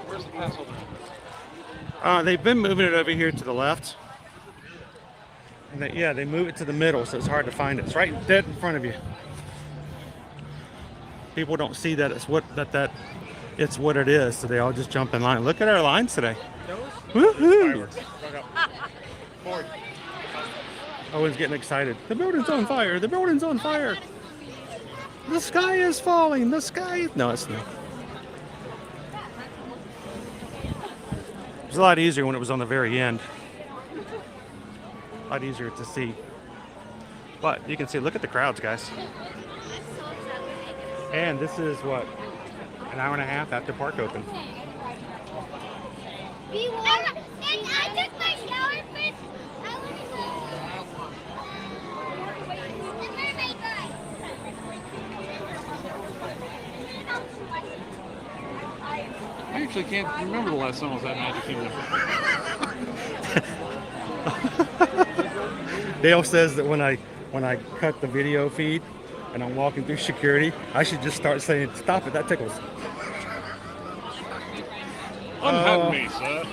Where's the pass holder? They've been moving it over here to the left. And they move it to the middle, so it's hard to find it. It's right dead in front of you. People don't see that it's what it is, so they all just jump in line. Look at our lines today. Woohoo! Owen's getting excited. The building's on fire. The building's on fire. The sky is falling. The sky. No, it's not. It was a lot easier when it was on the very end. A lot easier to see. But you can see, look at the crowds, guys. And this is what, an hour and a half after park opened. And I took my shower first. I actually can't remember the last time I was at Magic Kingdom. Dale says that when I cut the video feed and I'm walking through security, I should just start saying, "Stop it, that tickles." Unhand me, sir.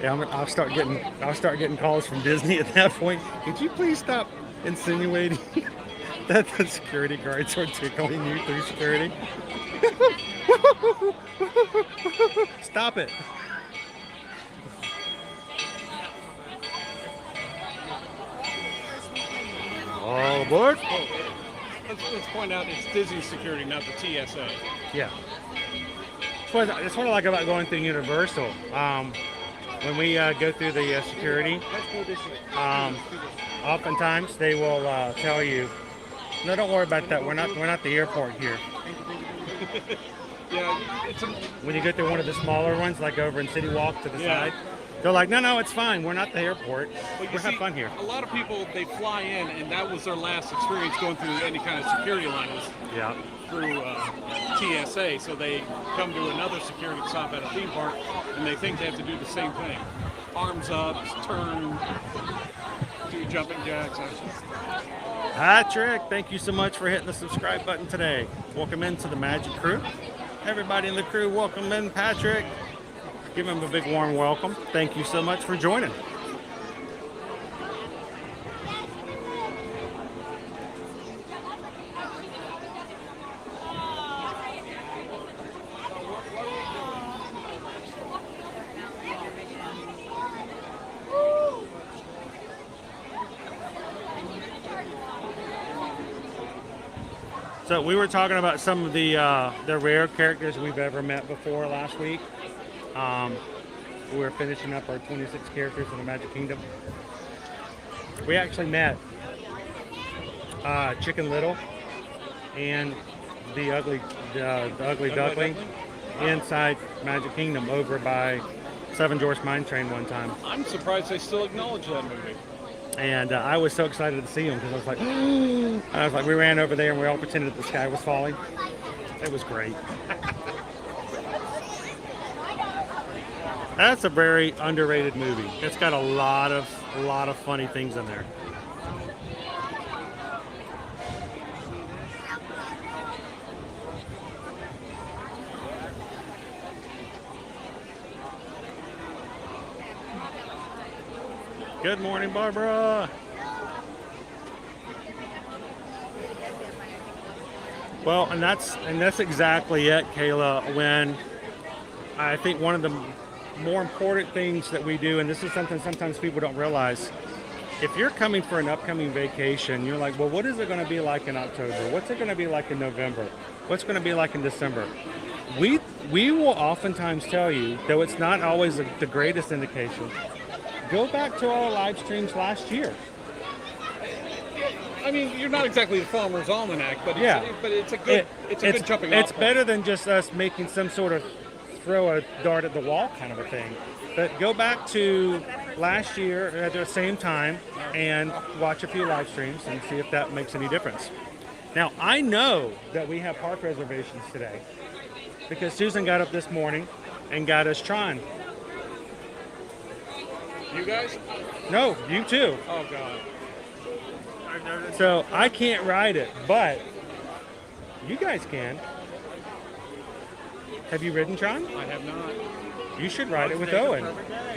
Yeah, I'll start getting calls from Disney at that point. Could you please stop insinuating that the security guards are tickling you through security? Stop it. All aboard. Let's point out it's Disney security, not the TSA. Yeah. It's what I like about going through Universal. When we go through the security, oftentimes they will tell you, "No, don't worry about that. We're not the airport here." Yeah, when you go through one of the smaller ones, like over in City Walk to the side, they're like, "No, it's fine. We're not the airport. We're having fun here." A lot of people, they fly in, and that was their last experience going through any kind of security line was through TSA. So they come to another security stop at a theme park, and they think they have to do the same thing: arms up, turn, do jumping jacks. Patrick, thank you so much for hitting the subscribe button today. Welcome into the Magic Crew. Everybody in the crew, welcome in Patrick. Give him a big warm welcome. Thank you so much for joining. So we were talking about some of the rare characters we've ever met before last week. We were finishing up our 26 characters in the Magic Kingdom. We actually met Chicken Little and the ugly duckling inside Magic Kingdom over by Seven Dwarfs Mine Train one time. I'm surprised they still acknowledge that movie. And I was so excited to see him because I was like, we ran over there and we all pretended that the sky was falling. It was great. That's a very underrated movie. It's got a lot of funny things in there. Good morning, Barbara. Well, and that's exactly it, Kayla. When I think one of the more important things that we do, and this is something sometimes people don't realize, if you're coming for an upcoming vacation, you're like, well, what is it going to be like in October? What's it going to be like in November? What's going to be like in December? We will oftentimes tell you, though it's not always the greatest indication, go back to our live streams last year. I mean, you're not exactly the Farmer's Almanac, but it's a good jumping off. It's better than just us making some sort of throw a dart at the wall kind of a thing. But go back to last year at the same time and watch a few live streams and see if that makes any difference. Now, I know that we have park reservations today because Susan got up this morning and got us Tron. You guys? No, you too. Oh, God. So I can't ride it, but you guys can. Have you ridden Tron? I have not. You should ride it with Owen.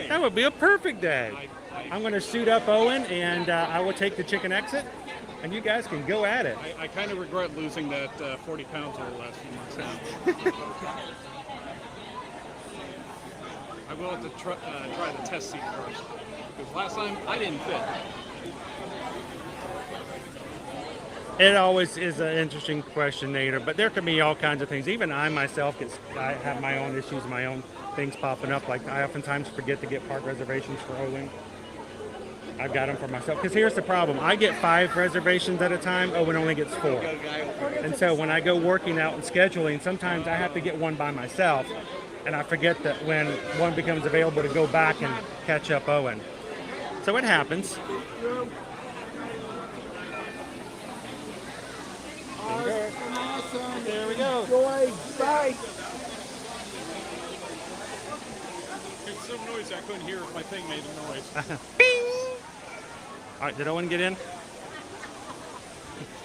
That would be a perfect day. I'm going to suit up Owen, and I will take the chicken exit, and you guys can go at it. I kind of regret losing that 40 pounds over the last few months. I will have to try the test seat first, because last time I didn't fit. It always is an interesting question, Nader, but there can be all kinds of things. Even I myself, I have my own issues, my own things popping up. Like I oftentimes forget to get park reservations for Owen. I've got them for myself. Because here's the problem. I get 5 reservations at a time. Owen only gets 4. And so when I go working out and scheduling, sometimes I have to get one by myself. And I forget that when one becomes available to go back and catch up Owen. So it happens. Awesome. There we go. Enjoy. Bye. It's so noisy I couldn't hear if my thing made a noise. All right, did Owen get in?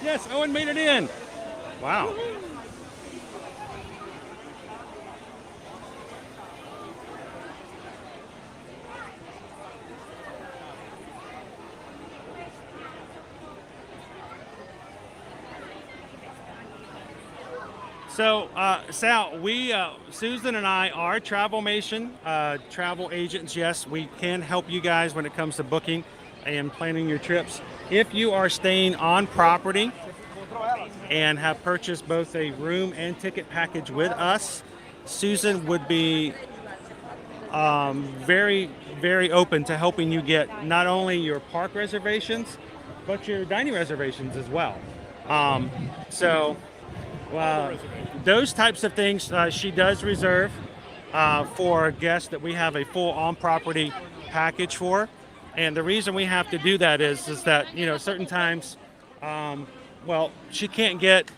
Yes, Owen made it in. Wow. So, Sal, Susan and I are Travelmation, travel agents. Yes, we can help you guys when it comes to booking and planning your trips. If you are staying on property and have purchased both a room and ticket package with us, Susan would be very, very open to helping you get not only your park reservations, but your dining reservations as well. Those types of things she does reserve for guests that we have a full on-property package for. And the reason we have to do that is that, you know, certain times, she can't get,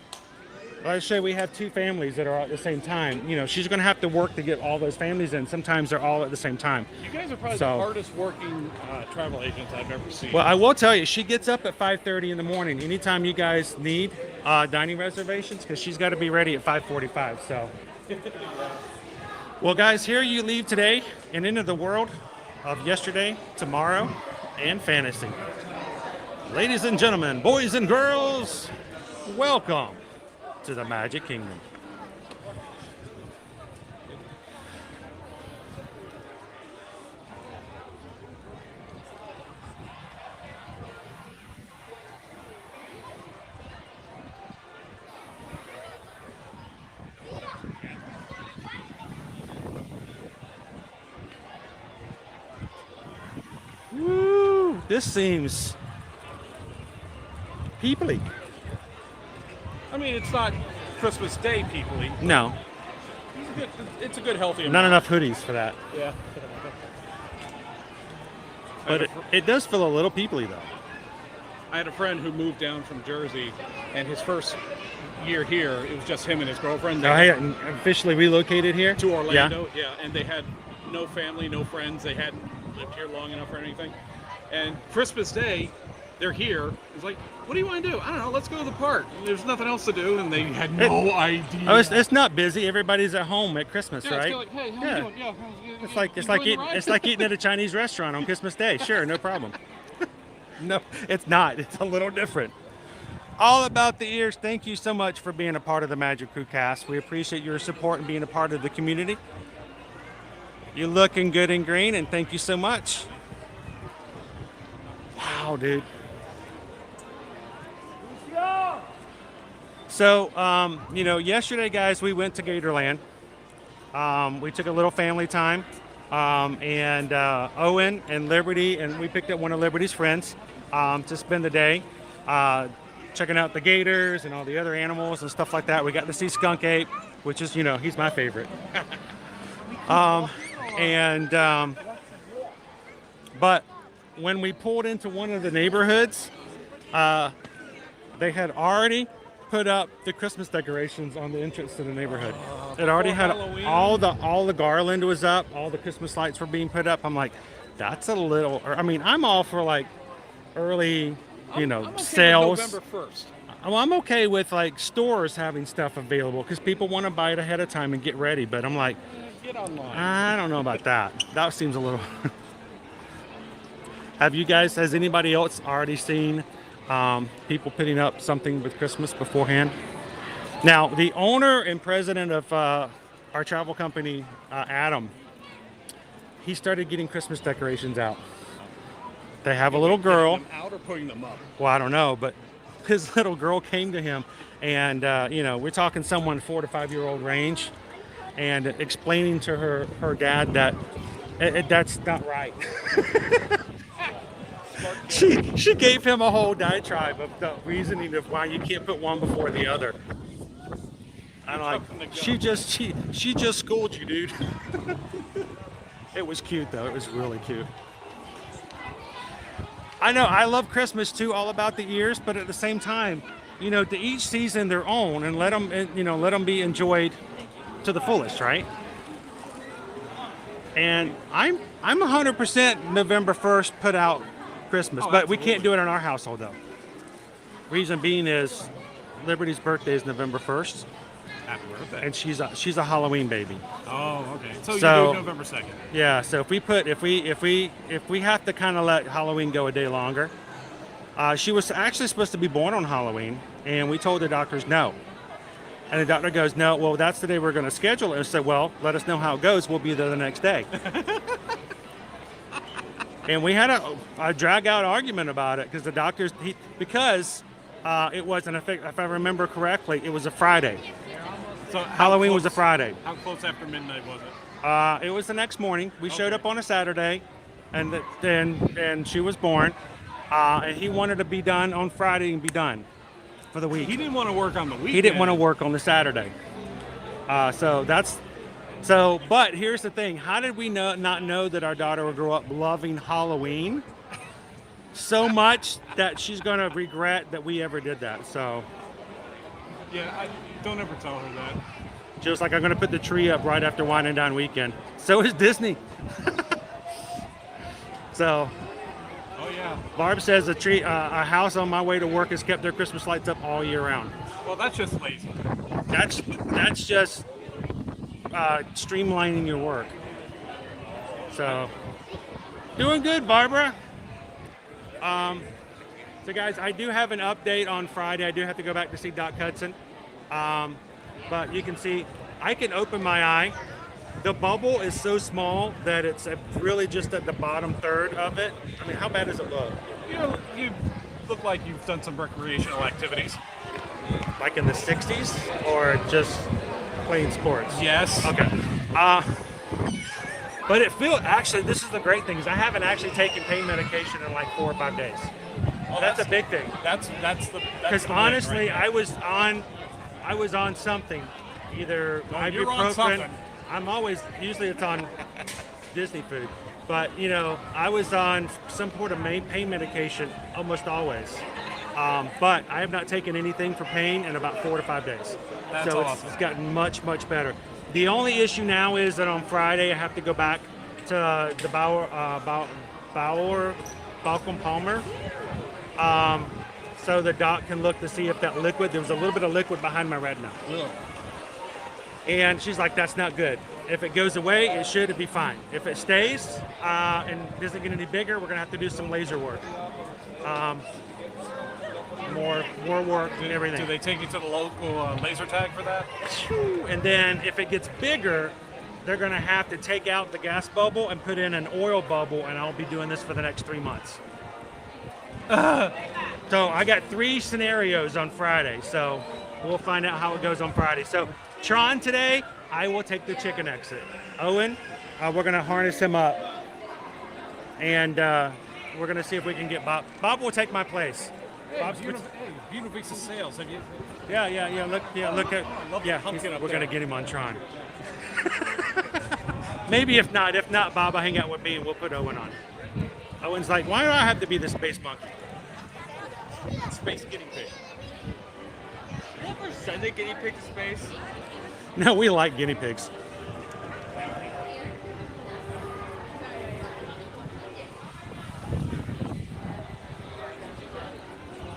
let's say we have 2 families that are at the same time. You know, she's going to have to work to get all those families in. Sometimes they're all at the same time. You guys are probably the hardest working travel agents I've ever seen. Well, I will tell you, she gets up at 5:30 in the morning. Anytime you guys need dining reservations, because she's got to be ready at 5:45. So, well, guys, here you leave today and into the world of yesterday, tomorrow, and fantasy. Ladies and gentlemen, boys and girls, welcome to the Magic Kingdom. Woo! This seems peoply. I mean, it's not Christmas Day peoply. No. It's a good healthy Not amount. enough hoodies for that. Yeah. But it does feel a little peoply, though. I had a friend who moved down from Jersey, and his first year here, it was just him and his girlfriend. Now, hey, officially relocated here? To Orlando, yeah. And they had no family, no friends. They hadn't lived here long enough or anything. And Christmas Day, they're here. It's like, what do you want to do? I don't know. Let's go to the park. There's nothing else to do, and they had no idea. Oh, it's not busy. Everybody's at home at Christmas, Yeah, right? it's like, hey, how you doing? Yeah, It's like eating at a Chinese restaurant on Christmas Day. Sure, no problem. No, it's not. It's a little different. All about the ears. Thank you so much for being a part of the Magic Crew cast. We appreciate your support and being a part of the community. You're looking good and green, and thank you so much. Wow, dude. So, yesterday, guys, we went to Gatorland. We took a little family time, and Owen and Liberty, and we picked up one of Liberty's friends to spend the day checking out the gators and all the other animals and stuff like that. We got to see Skunk Ape, which is, he's my favorite. But when we pulled into one of the neighborhoods, they had already put up the Christmas decorations on the entrance to the neighborhood. It already had all the garland was up, all the Christmas lights were being put up. I'm like, that's a little. I'm all for like early, I'm okay sales. with November 1st. Well, I'm okay with like stores having stuff available because people want to buy it ahead of time and get ready. But I'm like, Get online. I don't know about that. That seems a little. Has anybody else already seen people putting up something with Christmas beforehand? Now, the owner and president of our travel company, Adam, he started getting Christmas decorations out. They have a little girl. Getting them out or putting them up? Well, I don't know, but his little girl came to him, and you know, we're talking someone 4 to 5 year old range, and explaining to her dad that that's not right. She gave him a whole diatribe of the reasoning of why you can't put one before the other. I'm like, she just schooled you, dude. It was cute though. It was really cute. I know I love Christmas too, all about the ears, but at the same time, you know, to each season their own, and let them be enjoyed to the fullest, right? And I'm 100% November 1st put out Christmas, but we can't do it in our household though. Reason being is Liberty's birthday is November 1st. Happy birthday. And she's a Halloween baby. Oh, okay. So you do November 2nd. Yeah. So if we have to kind of let Halloween go a day longer, she was actually supposed to be born on Halloween, and we told the doctors no. And the doctor goes, no. Well, that's the day we're going to schedule it. And I said, well, let us know how it goes. We'll be there the next day. And we had a drag out argument about it because the doctors because it wasn't if I remember correctly, it was a Friday. So Halloween was a Friday. How close after midnight was it? It was the next morning. We showed up on a Saturday, and then she was born. And he wanted to be done on Friday and be done for the week. He didn't want to work on the weekend. He didn't want to work on the Saturday. But here's the thing. How did we not know that our daughter would grow up loving Halloween so much that she's going to regret that we ever did that? So. Yeah, don't ever tell her that. Just like I'm going to put the tree up right after Wine and Dine weekend. So is Disney. So. Oh yeah. Barb says a house on my way to work has kept their Christmas lights up all year round. Well, that's just lazy. That's just streamlining your work. So, doing good, Barbara. So guys, I do have an update on Friday. I do have to go back to see Doc Hudson. But you can see, I can open my eye. The bubble is so small that it's really just at the bottom third of it. I mean, how bad does it look? You look like you've done some recreational activities. Like in the 60s or just playing sports? Yes. Okay. But actually, this is the great thing, is I haven't actually taken pain medication in like 4 or 5 days. Oh, that's a big thing. Because honestly, right, I was on something, either ibuprofen. Usually it's on Disney food, but you know, I was on some sort of pain medication almost always. But I have not taken anything for pain in about 4 to 5 days. That's so awesome. It's gotten much, much better. The only issue now is that on Friday I have to go back to the Balcom Palmer. So the doc can look to see if that liquid, there was a little bit of liquid behind my retina. Ugh. And she's like, that's not good. If it goes away, it should be fine. If it stays and doesn't get any bigger, we're gonna have to do some laser work. More work and everything. Do they take you to the local laser tag for that? And then if it gets bigger, they're gonna have to take out the gas bubble and put in an oil bubble, and I'll be doing this for the next 3 months. So I got 3 scenarios on Friday, so we'll find out how it goes on Friday. So Tron today, I will take the chicken exit. Owen, we're gonna harness him up, and we're gonna see if we can get Bob. Bob will take my place. Bob's Beautiful sales. Have you? Yeah. Look at. We're gonna get him on Tron. Maybe if not, Bob will hang out with me and we'll put Owen on. Owen's like, why do I have to be the space monkey? Space guinea pig. Never send a guinea pig to space. No, we like guinea pigs.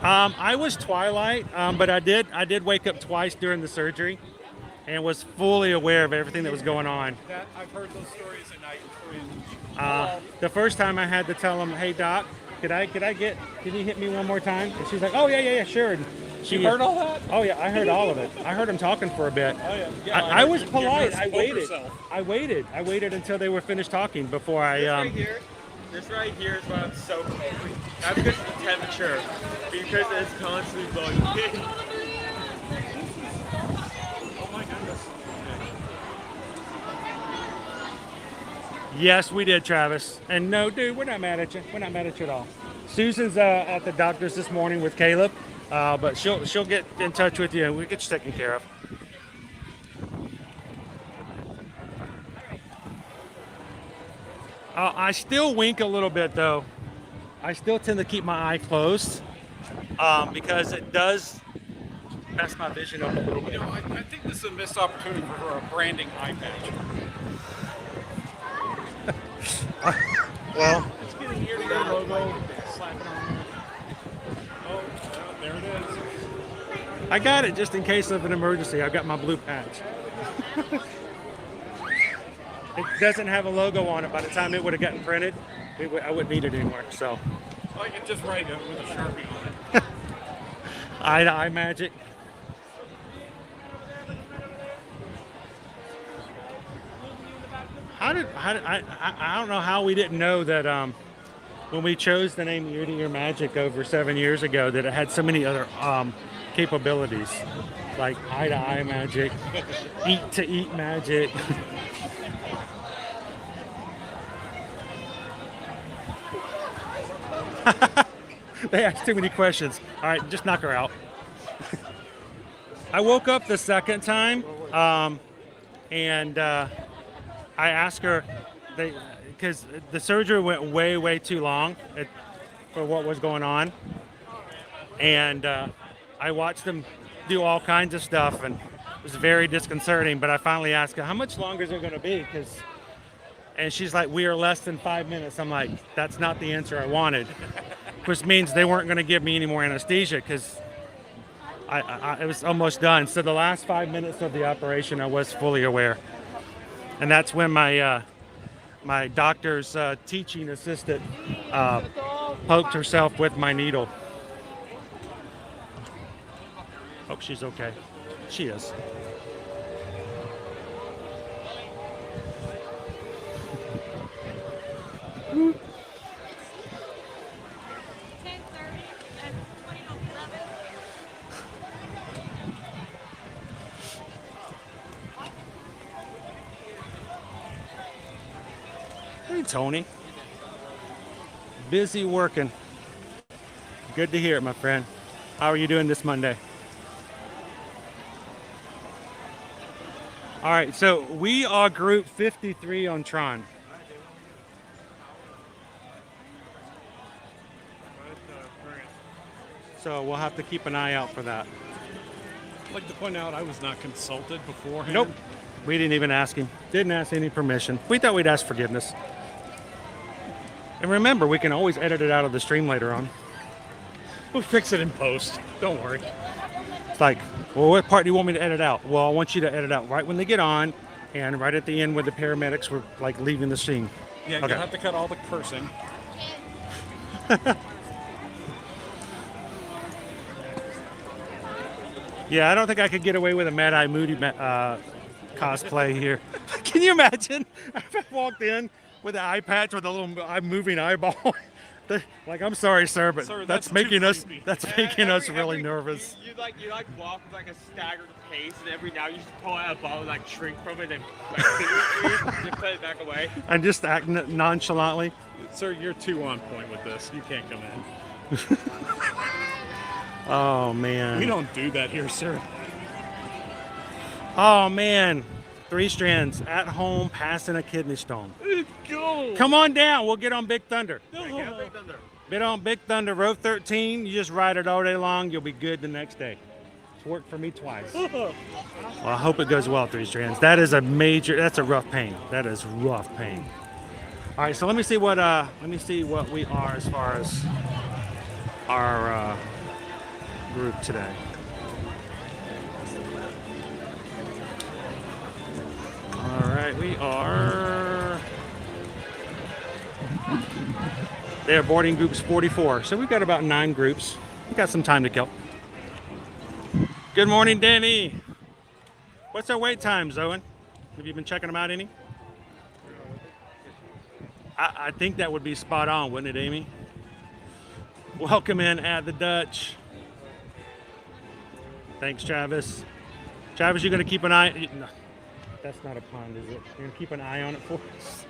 I was Twilight, but I did wake up twice during the surgery, and was fully aware of everything that was going on. I've heard those stories, and I cringe. The first time I had to tell him, "Hey doc, can you hit me one more time?" And she's like, "Oh yeah, sure." And she heard all that? Oh yeah, I heard all of it. I heard him talking for a bit. Oh yeah. I was polite. I waited until they were finished talking before I. This right here is why I'm so cold. Not because of the temperature, because it's constantly blowing. Oh my goodness. Yes, we did, Travis. And no, dude, we're not mad at you. We're not mad at you at all. Susan's at the doctor's this morning with Caleb, but she'll get in touch with you and we'll get you taken care of. I still wink a little bit though. I still tend to keep my eye closed because it does mess my vision up a little bit. You know, I think this is a missed opportunity for a branding eye patch. Well, Let's get an ear-to-ear logo, slap it on. Oh, there it is. I got it just in case of an emergency. I've got my blue patch. It doesn't have a logo on it. By the time it would have gotten printed, I wouldn't need it anymore. So I can just write it with a Sharpie on it. eye to eye magic. I don't know how we didn't know that when we chose the name Ear to Ear Magic over 7 years ago that it had so many other capabilities, like eye to eye magic, eat to eat magic. They asked too many questions. All right, just knock her out. I woke up the second time, and I asked her, because the surgery went way too long for what was going on, and I watched them do all kinds of stuff, and it was very disconcerting. But I finally asked her, how much longer is it going to be? And she's like, we are less than 5 minutes. I'm like, that's not the answer I wanted, which means they weren't going to give me any more anesthesia because it was almost done. So the last 5 minutes of the operation, I was fully aware. And that's when my my doctor's teaching assistant poked herself with my needle. Hope she's okay. She is. Hey, Tony. Busy working. Good to hear it, my friend. How are you doing this Monday? All right, so we are group 53 on Tron. So we'll have to keep an eye out for that. I'd like to point out I was not consulted beforehand. Nope. We didn't even ask him. Didn't ask any permission. We thought we'd ask forgiveness. And remember, we can always edit it out of the stream later on. We'll fix it in post. Don't worry. It's like, well, what part do you want me to edit out? Well, I want you to edit out right when they get on and right at the end when the paramedics were like leaving the scene. Yeah, okay. You'll have to cut all the cursing. Yeah, I don't think I could get away with a Mad Eye Moody cosplay here. Can you imagine? I walked in with an eye patch with a little moving eyeball. Like, I'm sorry, sir, but Sir, that's that's making us creepy. really nervous. You walk with like a staggered pace, and every now you just pull out a ball and like shrink from it and like just put it back away. And just act nonchalantly. Sir, you're too on point with this. You can't come in. Oh man. We don't do that here, sir. Oh man. 3 strands at home passing a kidney stone. Go. Come on down. We'll get on Big Thunder. Big Thunder. Get on Big Thunder, row 13. You just ride it all day long. You'll be good the next day. It's worked for me twice. Well, I hope it goes well, 3 strands. That is that's a rough pain. That is rough pain. All right, so let me see what we are as far as our group today. All right, we are there. Boarding groups 44. So we've got about 9 groups. We've got some time to kill. Good morning, Danny. What's our wait times, Owen? Have you been checking them out any? I think that would be spot on, wouldn't it, Amy? Welcome in at the Dutch. Thanks, Travis. Travis, you're going to keep an eye... No, that's not a pond, is it? You're going to keep an eye on it for us?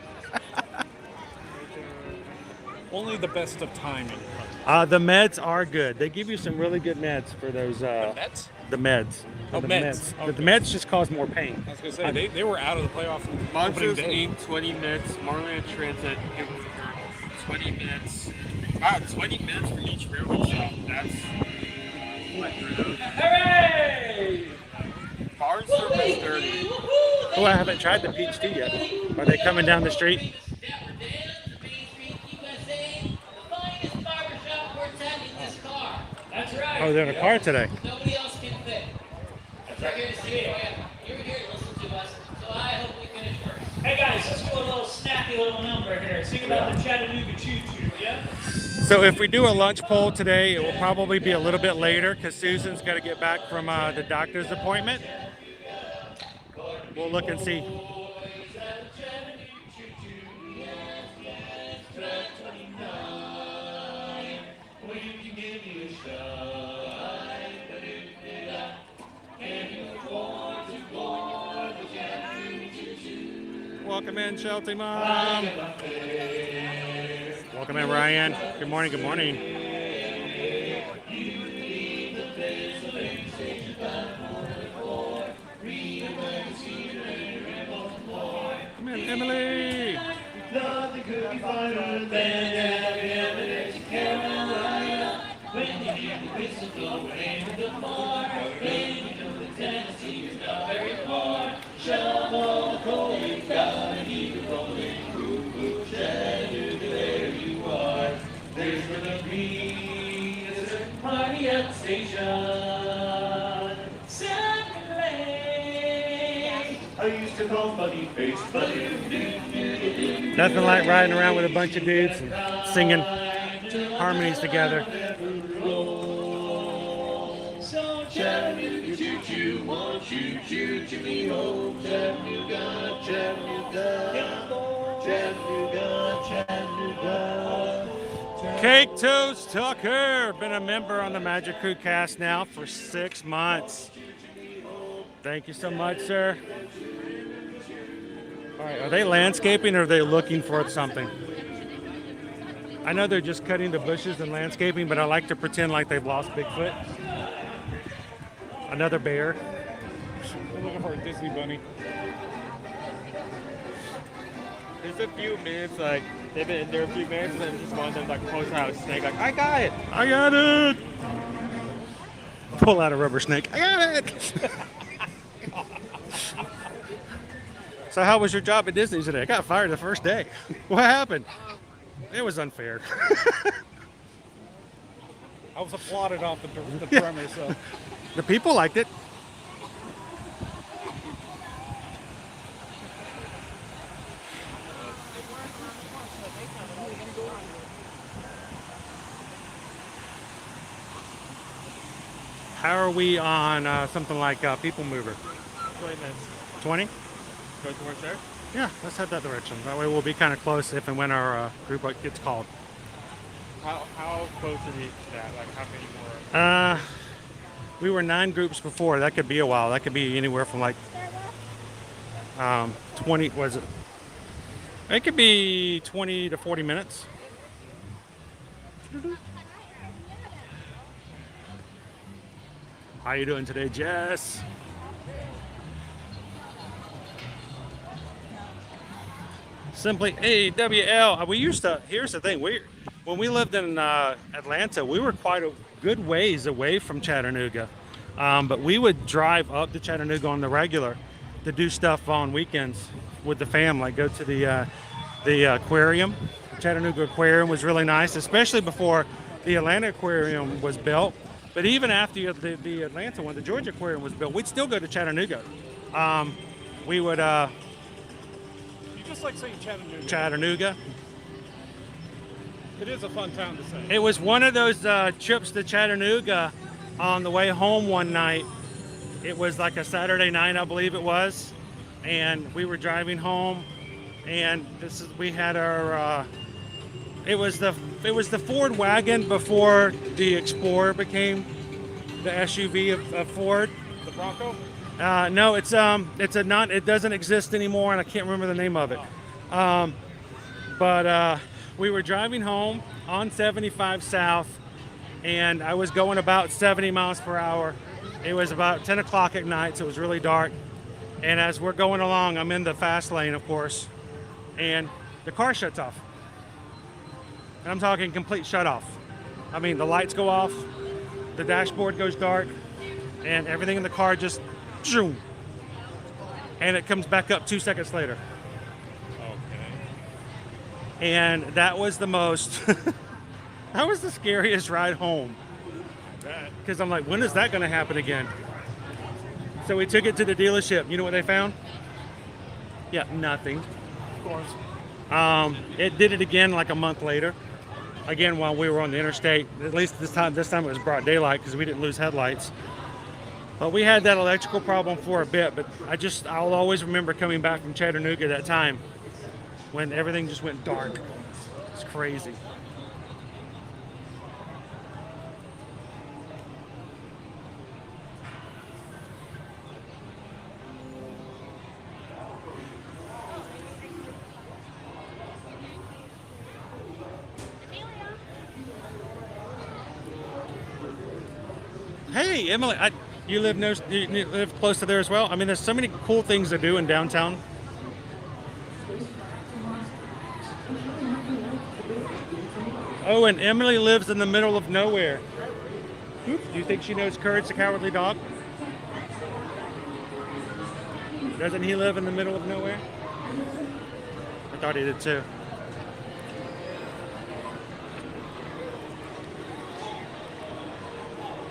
Only the best of timing. The meds are good. They give you some really good meds for those... the meds? The meds. Oh, the meds. But the meds just cause more pain. I was going to say, they were out of the playoff opening Monsters day. need 20 minutes. Marlin Transit, it was 20 minutes. Wow, 20 minutes for each railroad stop. That's Hooray! Bar service 30. Oh, I haven't tried the peach tea yet. Are they coming down the street? That's right. Oh, they're in a car today. Nobody else can fit. That's right. Here to see it. You were here to listen to us, so I hope we finish first. Hey guys, let's do a little snappy little number here. Sing about the Chattanooga Choo Choo, yeah? So if we do a lunch poll today, it will probably be a little bit later because Susan's got to get back from the doctor's appointment. We'll look and see. Welcome in, Shelty Mom. Welcome in, Ryan. Good morning, good morning. Come in, Emily. Nothing could be finer than having Carolina. When you hear the whistle blow and the bar, then you know the Tennessee is not very far. Shovel the coal, you've got to keep it rolling. Move, move, Chattanooga, there you are. There's where the green is a party at the station. Saturday, I used to call funny face, but Nothing like riding around with a bunch of dudes and singing harmonies together. So Chattanooga choo-choo, won't you choo-choo me home? Chattanooga, Chattanooga, Chattanooga, Chattanooga. Cake Toast Tucker, been a member on the Magic Crew cast now for 6 months. Thank you so much, sir. All right, are they landscaping or are they looking for something? I know they're just cutting the bushes and landscaping, but I like to pretend like they've lost Bigfoot. Another bear. We're looking for a Disney bunny. There's a few minutes, like, they've been in there a few minutes, and then just one of them, like, pulls out a snake, like, I got it! I got it! Pull out a rubber snake. I got it! So how was your job at Disney today? I got fired the first day. What happened? It was unfair. I was applauded off the premise. So. The people liked it. How are we on something like People Mover? 20 minutes. 20? Go towards there? Yeah, let's head that direction. That way we'll be kind of close if and when our group gets called. How close are we to that? Like, how many more? We were 9 groups before. That could be a while. That could be anywhere from like 20, was it? It could be 20 to 40 minutes. How you doing today, Jess? Simply AWL. We used to, here's the thing, when we lived in Atlanta, we were quite a good ways away from Chattanooga. But we would drive up to Chattanooga on the regular to do stuff on weekends with the fam, like go to the aquarium. The Chattanooga Aquarium was really nice, especially before the Atlanta Aquarium was built. But even after the Atlanta one, the Georgia Aquarium was built, we'd still go to Chattanooga. We would... You just like saying Chattanooga. Chattanooga. It is a fun town to say. It was one of those trips to Chattanooga on the way home one night. It was like a Saturday night, I believe it was. And we were driving home And we had our it was the Ford wagon before the Explorer became the SUV of Ford. The Bronco? No, it doesn't exist anymore, and I can't remember the name of it. But we were driving home on 75 South, and I was going about 70 miles per hour. It was about 10 o'clock at night, so it was really dark. And as we're going along, I'm in the fast lane, of course, and the car shuts off. And I'm talking complete shut off. I mean, the lights go off, the dashboard goes dark, and everything in the car just zoom. And it comes back up 2 seconds later. Okay. And that was that was the scariest ride home. Because I'm like, when is that going to happen again? So we took it to the dealership. You know what they found? Yeah, nothing. Of course. It did it again like a month later. Again, while we were on the interstate. At least this time it was broad daylight because we didn't lose headlights. But we had that electrical problem for a bit. But I'll always remember coming back from Chattanooga that time when everything just went dark. It's crazy. Hey, Emily, you live close to there as well? I mean, there's so many cool things to do in downtown. Oh, and Emily lives in the middle of nowhere. Do you think she knows Courage the Cowardly Dog? Doesn't he live in the middle of nowhere? I thought he did too.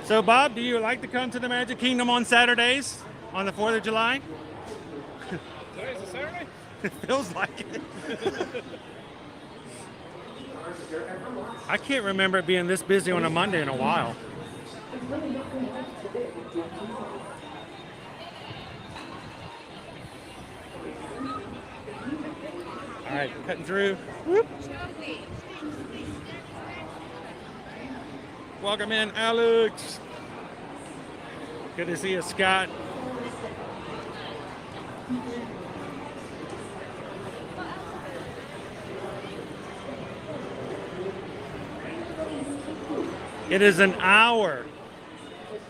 So, Bob, do you like to come to the Magic Kingdom on Saturdays on the 4th of July? Today's a Saturday? It feels like it. I can't remember it being this busy on a Monday in a while. All right, cutting through. Whoop. Welcome in, Alex. Good to see you, Scott. It is an hour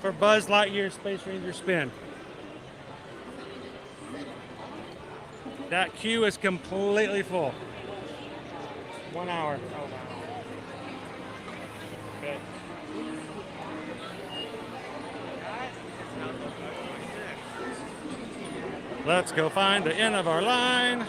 for Buzz Lightyear Space Ranger Spin. That queue is completely full. 1 hour. Oh, wow. Okay. Let's go find the end of our line.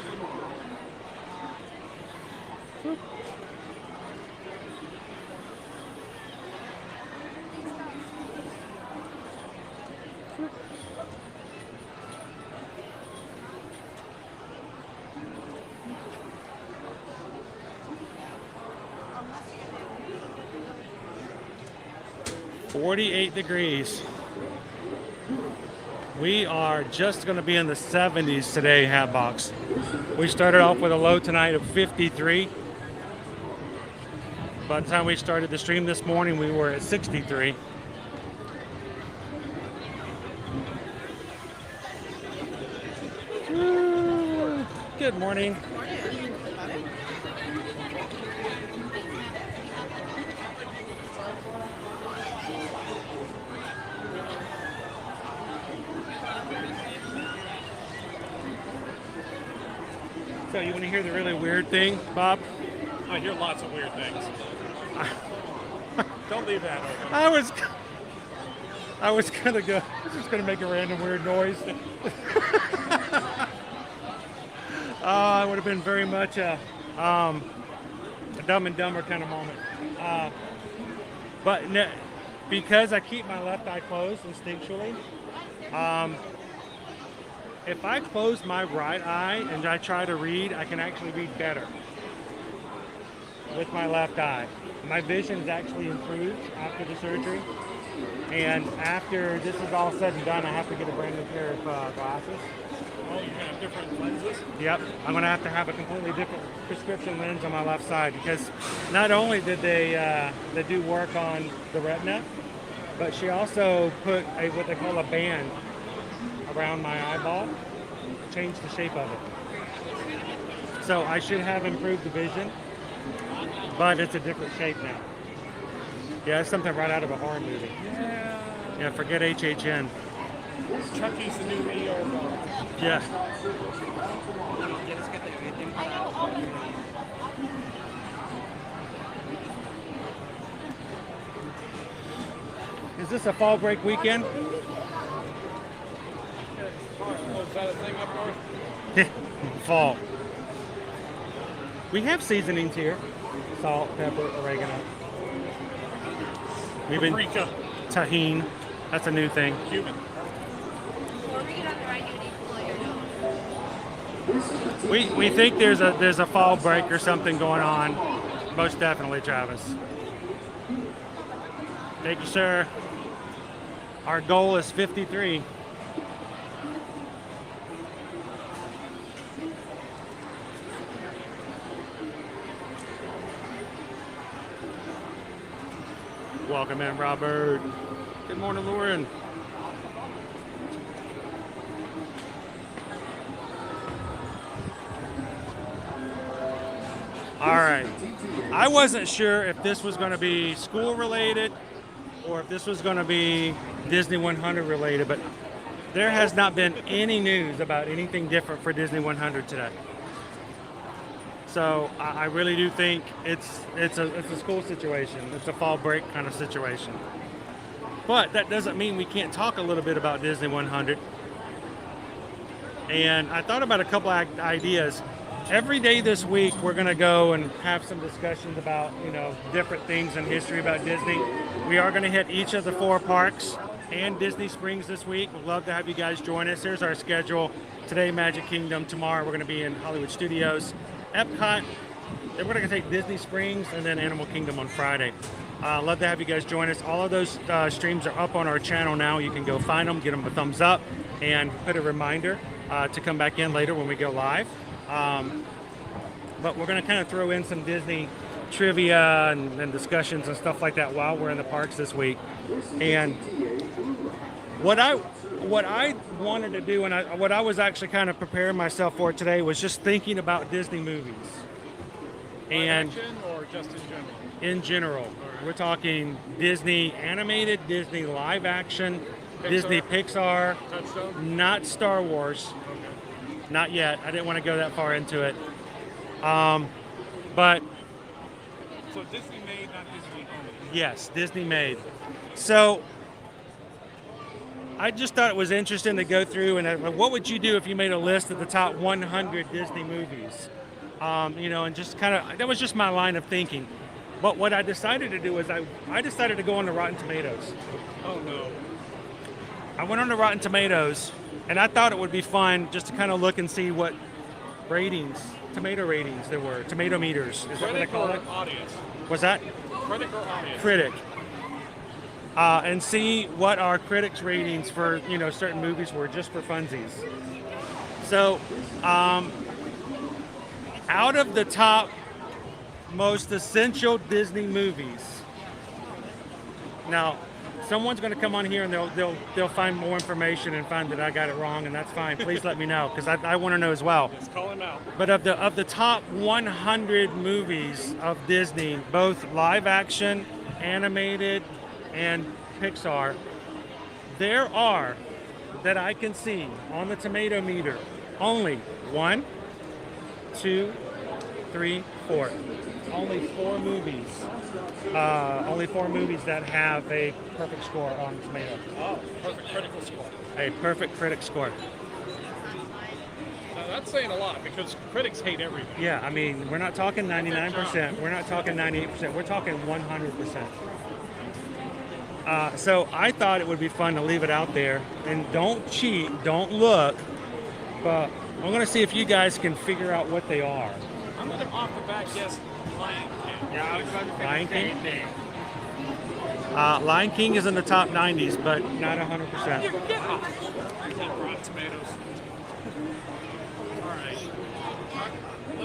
.48 degrees. We are just going to be in the 70s today, Hatbox. We started off with a low tonight of 53. By the time we started the stream this morning, we were at 63. Good morning. So you want to hear the really weird thing, Bob? I hear lots of weird things. Don't leave that open. I was gonna go. I was just gonna make a random weird noise. It would have been very much a Dumb and Dumber kind of moment. But because I keep my left eye closed instinctually, if I close my right eye and I try to read, I can actually read better with my left eye. My vision is actually improved after the surgery. And after this is all said and done, I have to get a brand new pair of glasses. Oh, you're gonna have different lenses? Yep, I'm gonna have to have a completely different prescription lens on my left side because not only did they do work on the retina, but she also put what they call a band around my eyeball, changed the shape of it. So I should have improved the vision, but it's a different shape now. Yeah, it's something right out of a horror movie. Yeah, forget HHN. Chucky's the new ER dog. Yeah. Is this a fall break weekend? Oh, is that a thing up north? Fall. We have seasonings here. Salt, pepper, oregano. Paprika. Tahini. That's a new thing. Cumin. We think there's a fall break or something going on. Most definitely, Travis. Thank you, sir. Our goal is 53. Welcome in, Robert. Good morning, Lauren. All right. I wasn't sure if this was going to be school related or if this was going to be Disney 100 related, but there has not been any news about anything different for Disney 100 today. So I really do think it's a school situation. It's a fall break kind of situation. But that doesn't mean we can't talk a little bit about Disney 100. And I thought about a couple ideas. Every day this week, we're going to go and have some discussions about, different things in history about Disney. We are going to hit each of the 4 parks and Disney Springs this week. We'd love to have you guys join us. Here's our schedule. Today, Magic Kingdom. Tomorrow, we're going to be in Hollywood Studios, Epcot. Then we're going to take Disney Springs and then Animal Kingdom on Friday. Love to have you guys join us. All of those streams are up on our channel now. You can go find them, get them a thumbs up, and put a reminder to come back in later when we go live. But we're going to kind of throw in some Disney trivia and discussions and stuff like that while we're in the parks this week. And what I wanted to do, and what I was actually kind of preparing myself for today, was just thinking about Disney movies. And Live action or just in general? In general, we're talking Disney animated, Disney live action, Pixar? Disney Pixar, Touchstone? not Star Wars. Okay. Not yet. I didn't want to go that far into it. But So Disney made, not Disney owned. yes, Disney made. So I just thought it was interesting to go through and what would you do if you made a list of the top 100 Disney movies? And just kind of, that was just my line of thinking. But what I decided to do is I decided to go on to Rotten Tomatoes. Oh no. I went on to Rotten Tomatoes, and I thought it would be fun just to kind of look and see what tomato ratings there were, tomato meters. Is that what they call it? Audience. Was that? Critic or audience? Critic. And see what our critics' ratings for certain movies were, just for funsies. So, out of the top most essential Disney movies. Now, someone's going to come on here and they'll find more information and find that I got it wrong, and that's fine. Please let me know, because I want to know as well. Let's call him out. But of the top 100 movies of Disney, both live action, animated, and Pixar, there are, that I can see on the tomato meter, only 1, 2, 3, 4. Only 4 movies. Only 4 movies that have a perfect score on Tomato. Oh, perfect critical score. A perfect critic score. Now that's saying a lot because critics hate everything. Yeah, I mean, we're not talking 99%. We're not talking 98%. We're talking 100%. So I thought it would be fun to leave it out there. And don't cheat, don't look. But I'm going to see if you guys can figure out what they are. I'm going to off the bat guess Lion King. Yeah, I was about to say Lion the same King? thing. Lion King is in the top 90s, but not 100%. Get off. I hate Rotten Tomatoes.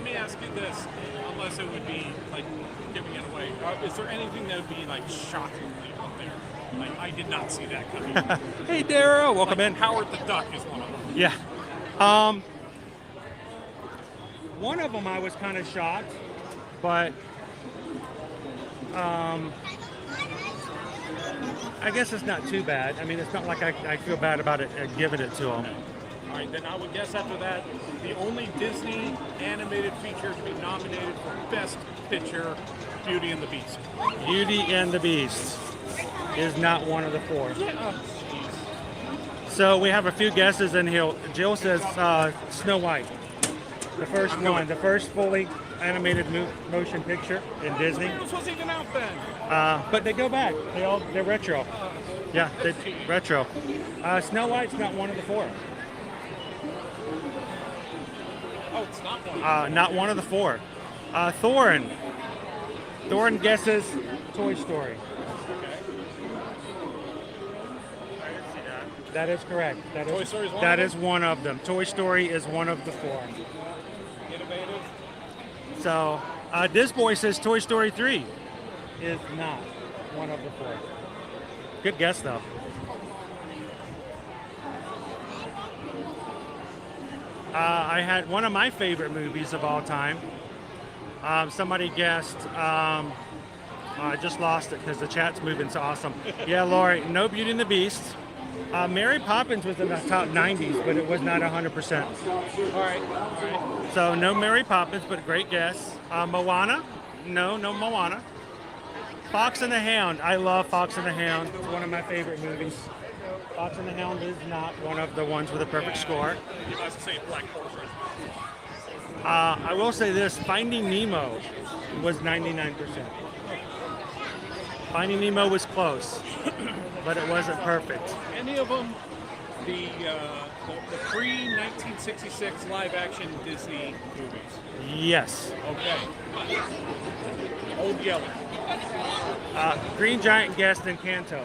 me ask you this, unless it would be like giving it away. Is there anything that would be like shockingly out there? Like I did not see that coming. Hey, Daryl, welcome in. Howard the Duck is one of them. Yeah. One of them I was kind of shocked, but I guess it's not too bad. I mean, it's not like I feel bad about it giving it to them. All right, then I would guess after that, the only Disney animated feature to be nominated for Best Picture, Beauty and the Beast. Beauty and the Beast is not one of the 4. Yeah. So we have a few guesses in here. Jill says Snow White. The first one, the first fully animated motion picture in Disney. This was even out then. But they go back. They're retro. Yeah, they're retro. Snow White's not one of the 4. Oh, it's not one. Not one of the 4. Thorin. Thorin guesses Toy Story. That is correct. Toy Story is one that of is them? one of them. Toy Story is one of the 4. Innovative. So, this boy says Toy Story 3 is not one of the 4. Good guess, though. I had one of my favorite movies of all time. Somebody guessed, I just lost it because the chat's moving so awesome. Yeah, Lori, no Beauty and the Beast. Mary Poppins was in the top 90s, but it was not 100%. All right. So no Mary Poppins, but great guess. Moana? No Moana. Fox and the Hound. I love Fox and the Hound. It's one of my favorite movies. Fox and the Hound is not one of the ones with a perfect score. You must say Black Horse. I will say this, Finding Nemo was 99%. Finding Nemo was close, but it wasn't perfect. Any of them, the pre-1966 live-action Disney movies? Yes. Okay. Old Yeller. Green Giant guessed Encanto.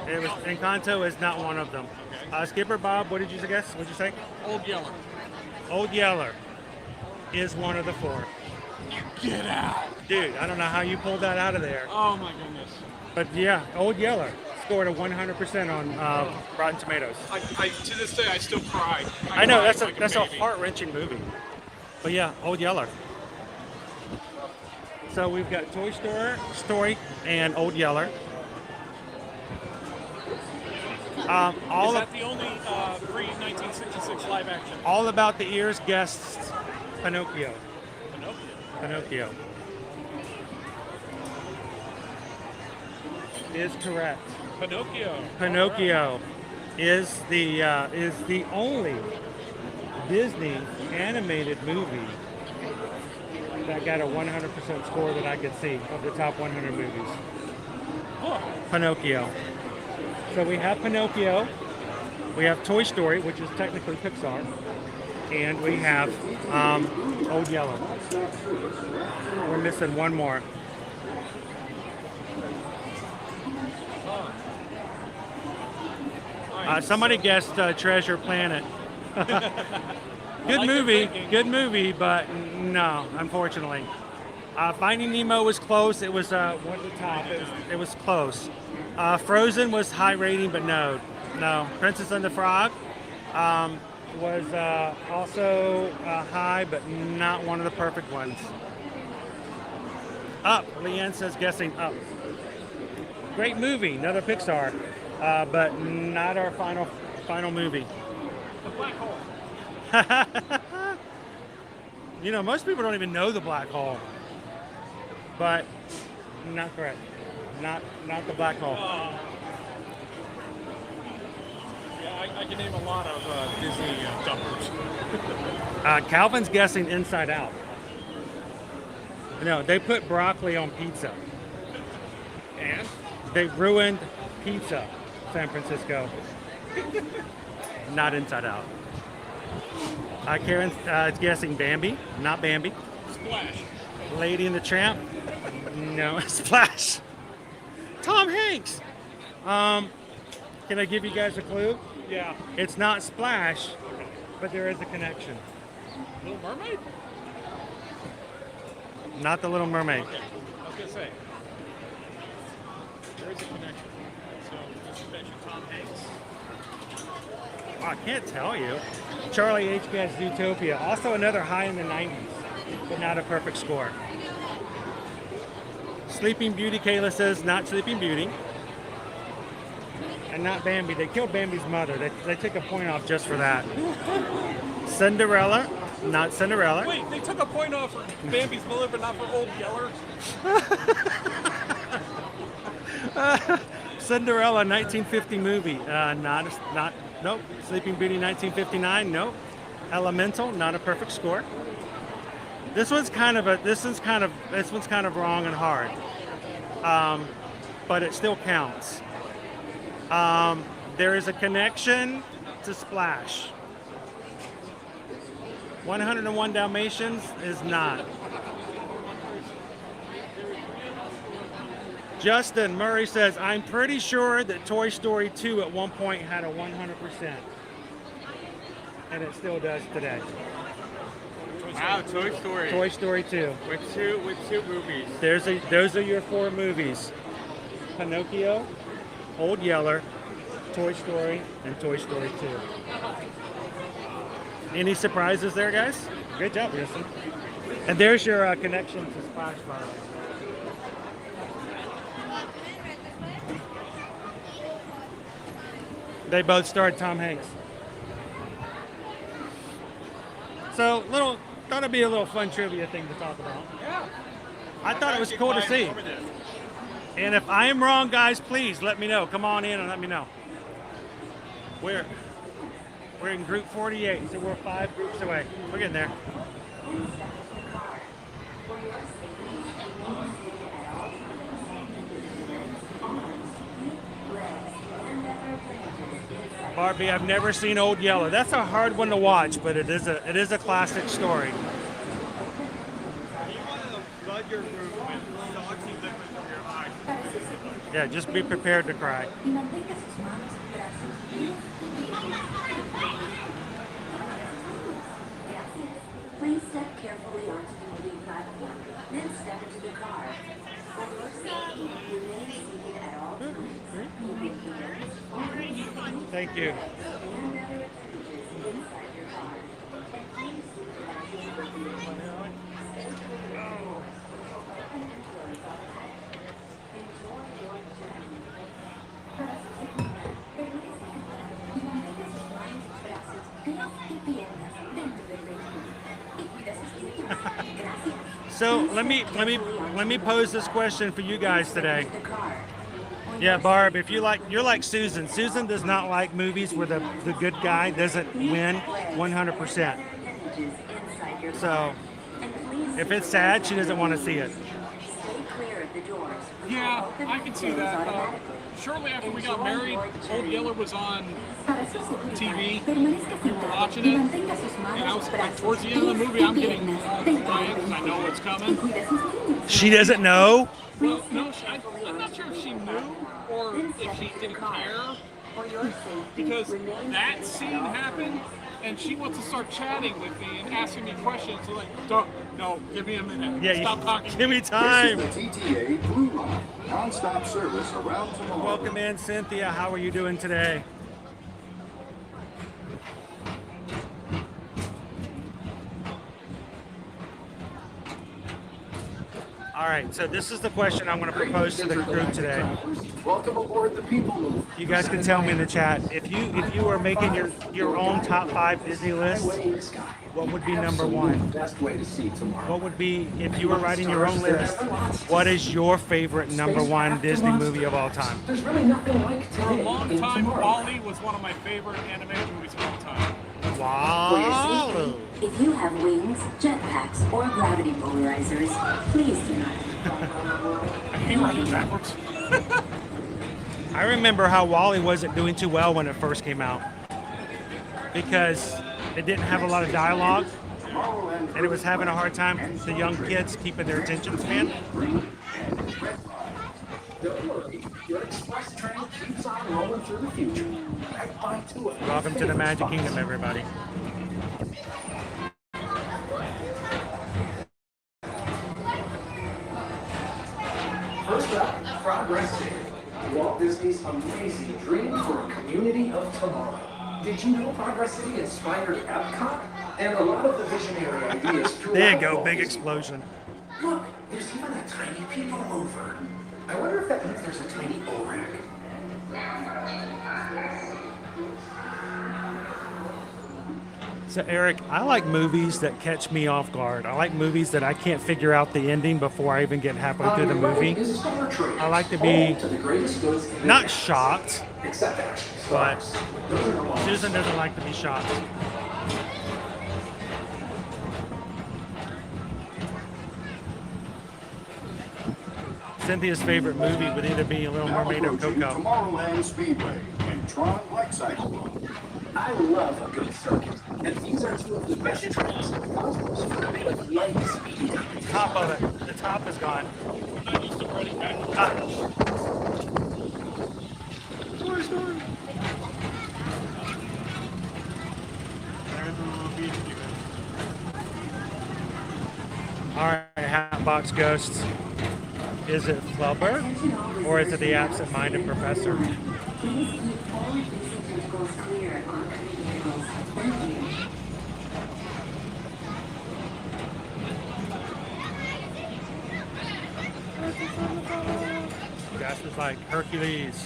It was Encanto is not one of them. Skipper Bob, what did you guess? What did you say? Old Yeller. Old Yeller is one of the 4. Get out. Dude, I don't know how you pulled that out of there. Oh my goodness. But yeah, Old Yeller scored a 100% on Rotten Tomatoes. I to this day I still cry. I know, cried that's like a baby. heart-wrenching movie. But yeah, Old Yeller. So we've got Toy Story and Old Yeller. Is that the only pre-1966 live action? All About the Ears guests Pinocchio. Pinocchio. Is correct. Pinocchio is the only Disney animated movie that got a 100% score that I could see of the top 100 movies. Pinocchio. So we have Pinocchio, we have Toy Story, which is technically Pixar, and we have Old Yeller. We're missing one more. Somebody guessed Treasure Planet. Good movie, but no, unfortunately. Finding Nemo was close. It was one at the top. It was close. Frozen was high rating, but no. Princess and the Frog was also high, but not one of the perfect ones. Up. Leanne says guessing Up. Great movie, another Pixar, but not our final movie. The Black Hole. You know, most people don't even know the Black Hole, but not correct. Not the Black Hole. Yeah, I can name a lot of Disney dumpers. Calvin's guessing Inside Out. No, they put broccoli on pizza. And? They ruined pizza, San Francisco. Not Inside Out. Karen's guessing Bambi, not Bambi. Splash. Lady and the Tramp, no. Splash. Tom Hanks. Can I give you guys a clue? Yeah. It's not Splash, but there is a connection. Little Mermaid? Not the Little Mermaid. Okay. I was gonna say there is a connection. So this is mention Tom Hanks. Oh, I can't tell you. Charlie HBS Zootopia. Also another high in the 90s, but not a perfect score. Sleeping Beauty, Kayla says, not Sleeping Beauty. And not Bambi. They killed Bambi's mother. They took a point off just for that. Cinderella, not Cinderella. Wait, they took a point off for Bambi's mother, but not for Old Yeller? Cinderella, 1950 movie. Nope. Sleeping Beauty, 1959. Nope. Elemental, not a perfect score. This one's kind of wrong and hard, but it still counts. There is a connection to Splash. 101 Dalmatians is not. Justin Murray says, I'm pretty sure that Toy Story 2 at one point had a 100%. And it still does today. Wow, Toy Story. Toy Story 2. With two movies. Those are your 4 movies. Pinocchio, Old Yeller, Toy Story, and Toy Story 2. Any surprises there, guys? Good job, Justin. And there's your connection to Splash, by the way. They both starred Tom Hanks. So, thought it'd be a little fun trivia thing to talk about. Yeah. I thought it was cool to see. And if I am wrong, guys, please let me know. Come on in and let me know. We're in group 48, so we're 5 groups away. We're getting there. Barbie, I've never seen Old Yeller. That's a hard one to watch, but it is a classic story. You want to flood your room with salty liquid from your eyes. Yeah, just be prepared to cry. Please step carefully onto the moving platform, then step into the car. For your safety, remain seated at all times. Thank you. So let me pose this question for you guys today. Yeah, Barb, if you're like Susan. Susan does not like movies where the good guy doesn't win 100%. So if it's sad, she doesn't want to see it. Yeah, I can see that. Shortly after we got married, Old Yeller was on TV. We were watching it, and I was like, towards the end of the movie, I'm getting quiet because I know what's coming. She doesn't know? Well, no, I'm not sure if she knew or if she didn't care. Because that scene happened, and she wants to start chatting with me and asking me questions. So like, no, give me a minute. Yeah, stop talking. Give me time. This is the TTA Blue Line, non-stop service around tomorrow. Welcome in, Cynthia. How are you doing today? All right, so this is the question I'm going to propose to the group today. Welcome aboard the People Move. You guys can tell me in the chat if you were making your own top 5 Disney list, what would be number 1? What would be, if you were writing your own list, what is your favorite number 1 Disney movie of all time? For a long time, WALL-E was one of my favorite animated movies of all time. Wow. If you have wings, jetpacks, or gravity polarizers, please do not. I hate running backwards. I remember how WALL-E wasn't doing too well when it first came out because it didn't have a lot of dialogue and it was having a hard time the young kids keeping their attention span. Don't worry, your express train keeps on rolling through the future. Right by to it. Welcome to the Magic Kingdom, everybody. up, Progress City. Walt Disney's amazing dream for a community of tomorrow. Did you know Progress City inspired Epcot? And a lot of the visionary ideas There you go, big explosion. Look, there's even a tiny people mover. I wonder if that means there's a tiny ORAC. So Eric, I like movies that catch me off guard. I like movies that I can't figure out the ending before I even get halfway through the movie. I like to be not shocked, but Susan doesn't like to be shocked. Cynthia's favorite movie would either be Little Mermaid or Coco. Tomorrowland Speedway and Tron Light Cycle Run. I love a good circuit, and these are two of the best tracks in the cosmos for a bit of light speed. Top of it. The top is gone. All right, Hatbox Ghosts. Is it Flubber or is it the absent-minded professor? Please keep all facing tentacles clear on oncoming vehicles. Thank you. Gas is like Hercules.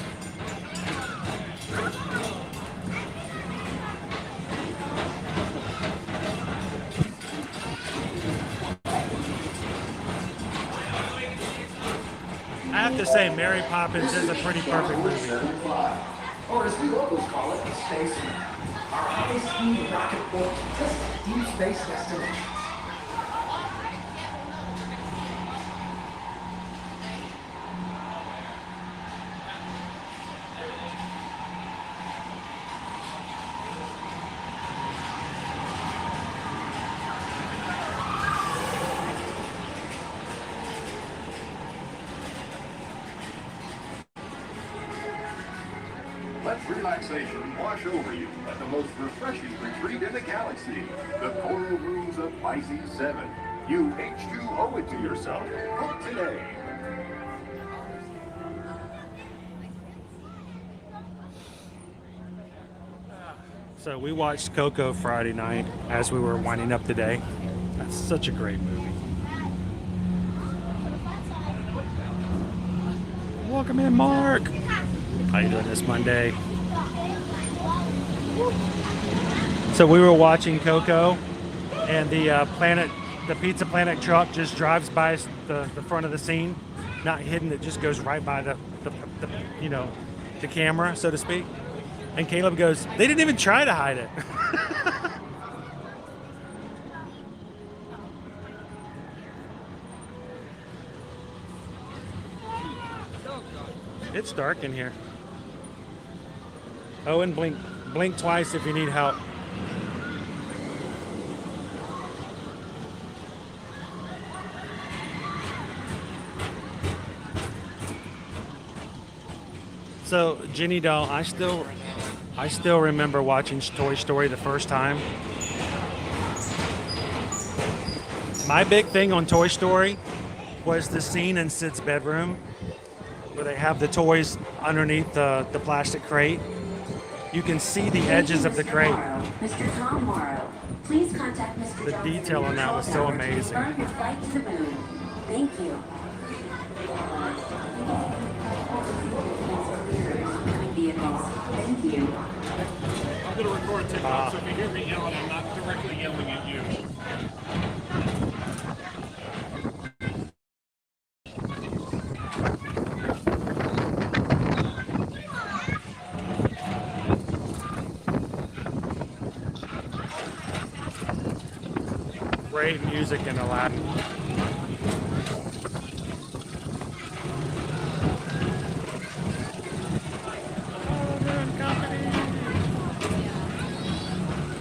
I have to say, Mary Poppins is a pretty perfect movie. Or as we locals call it, the Space Map. Our high-speed rocket boat just deep space destination. Let relaxation wash over you at the most refreshing retreat in the galaxy, the Coral Rooms of Pisces 7. You H2O it to yourself. Book today. So we watched Coco Friday night as we were winding up today. That's such a great movie. Welcome in, Mark. How you doing this Monday? So we were watching Coco, and the Pizza Planet truck just drives by the front of the scene, not hidden. It just goes right by the camera, so to speak. And Caleb goes, "They didn't even try to hide it." It's dark in here. Owen, blink twice if you need help. So Jenny doll, I still remember watching Toy Story the first time. My big thing on Toy Story was the scene in Sid's bedroom where they have the toys underneath the plastic crate. You can see the edges of the crate. Mr. Tom Morrow, please contact Mr. The detail on that was so amazing. Confirm your flight to the moon. Thank you. Vehicles. Thank you. I'm going to record TikTok, so if you hear me yelling, I'm not directly yelling at you. Great music in Aladdin.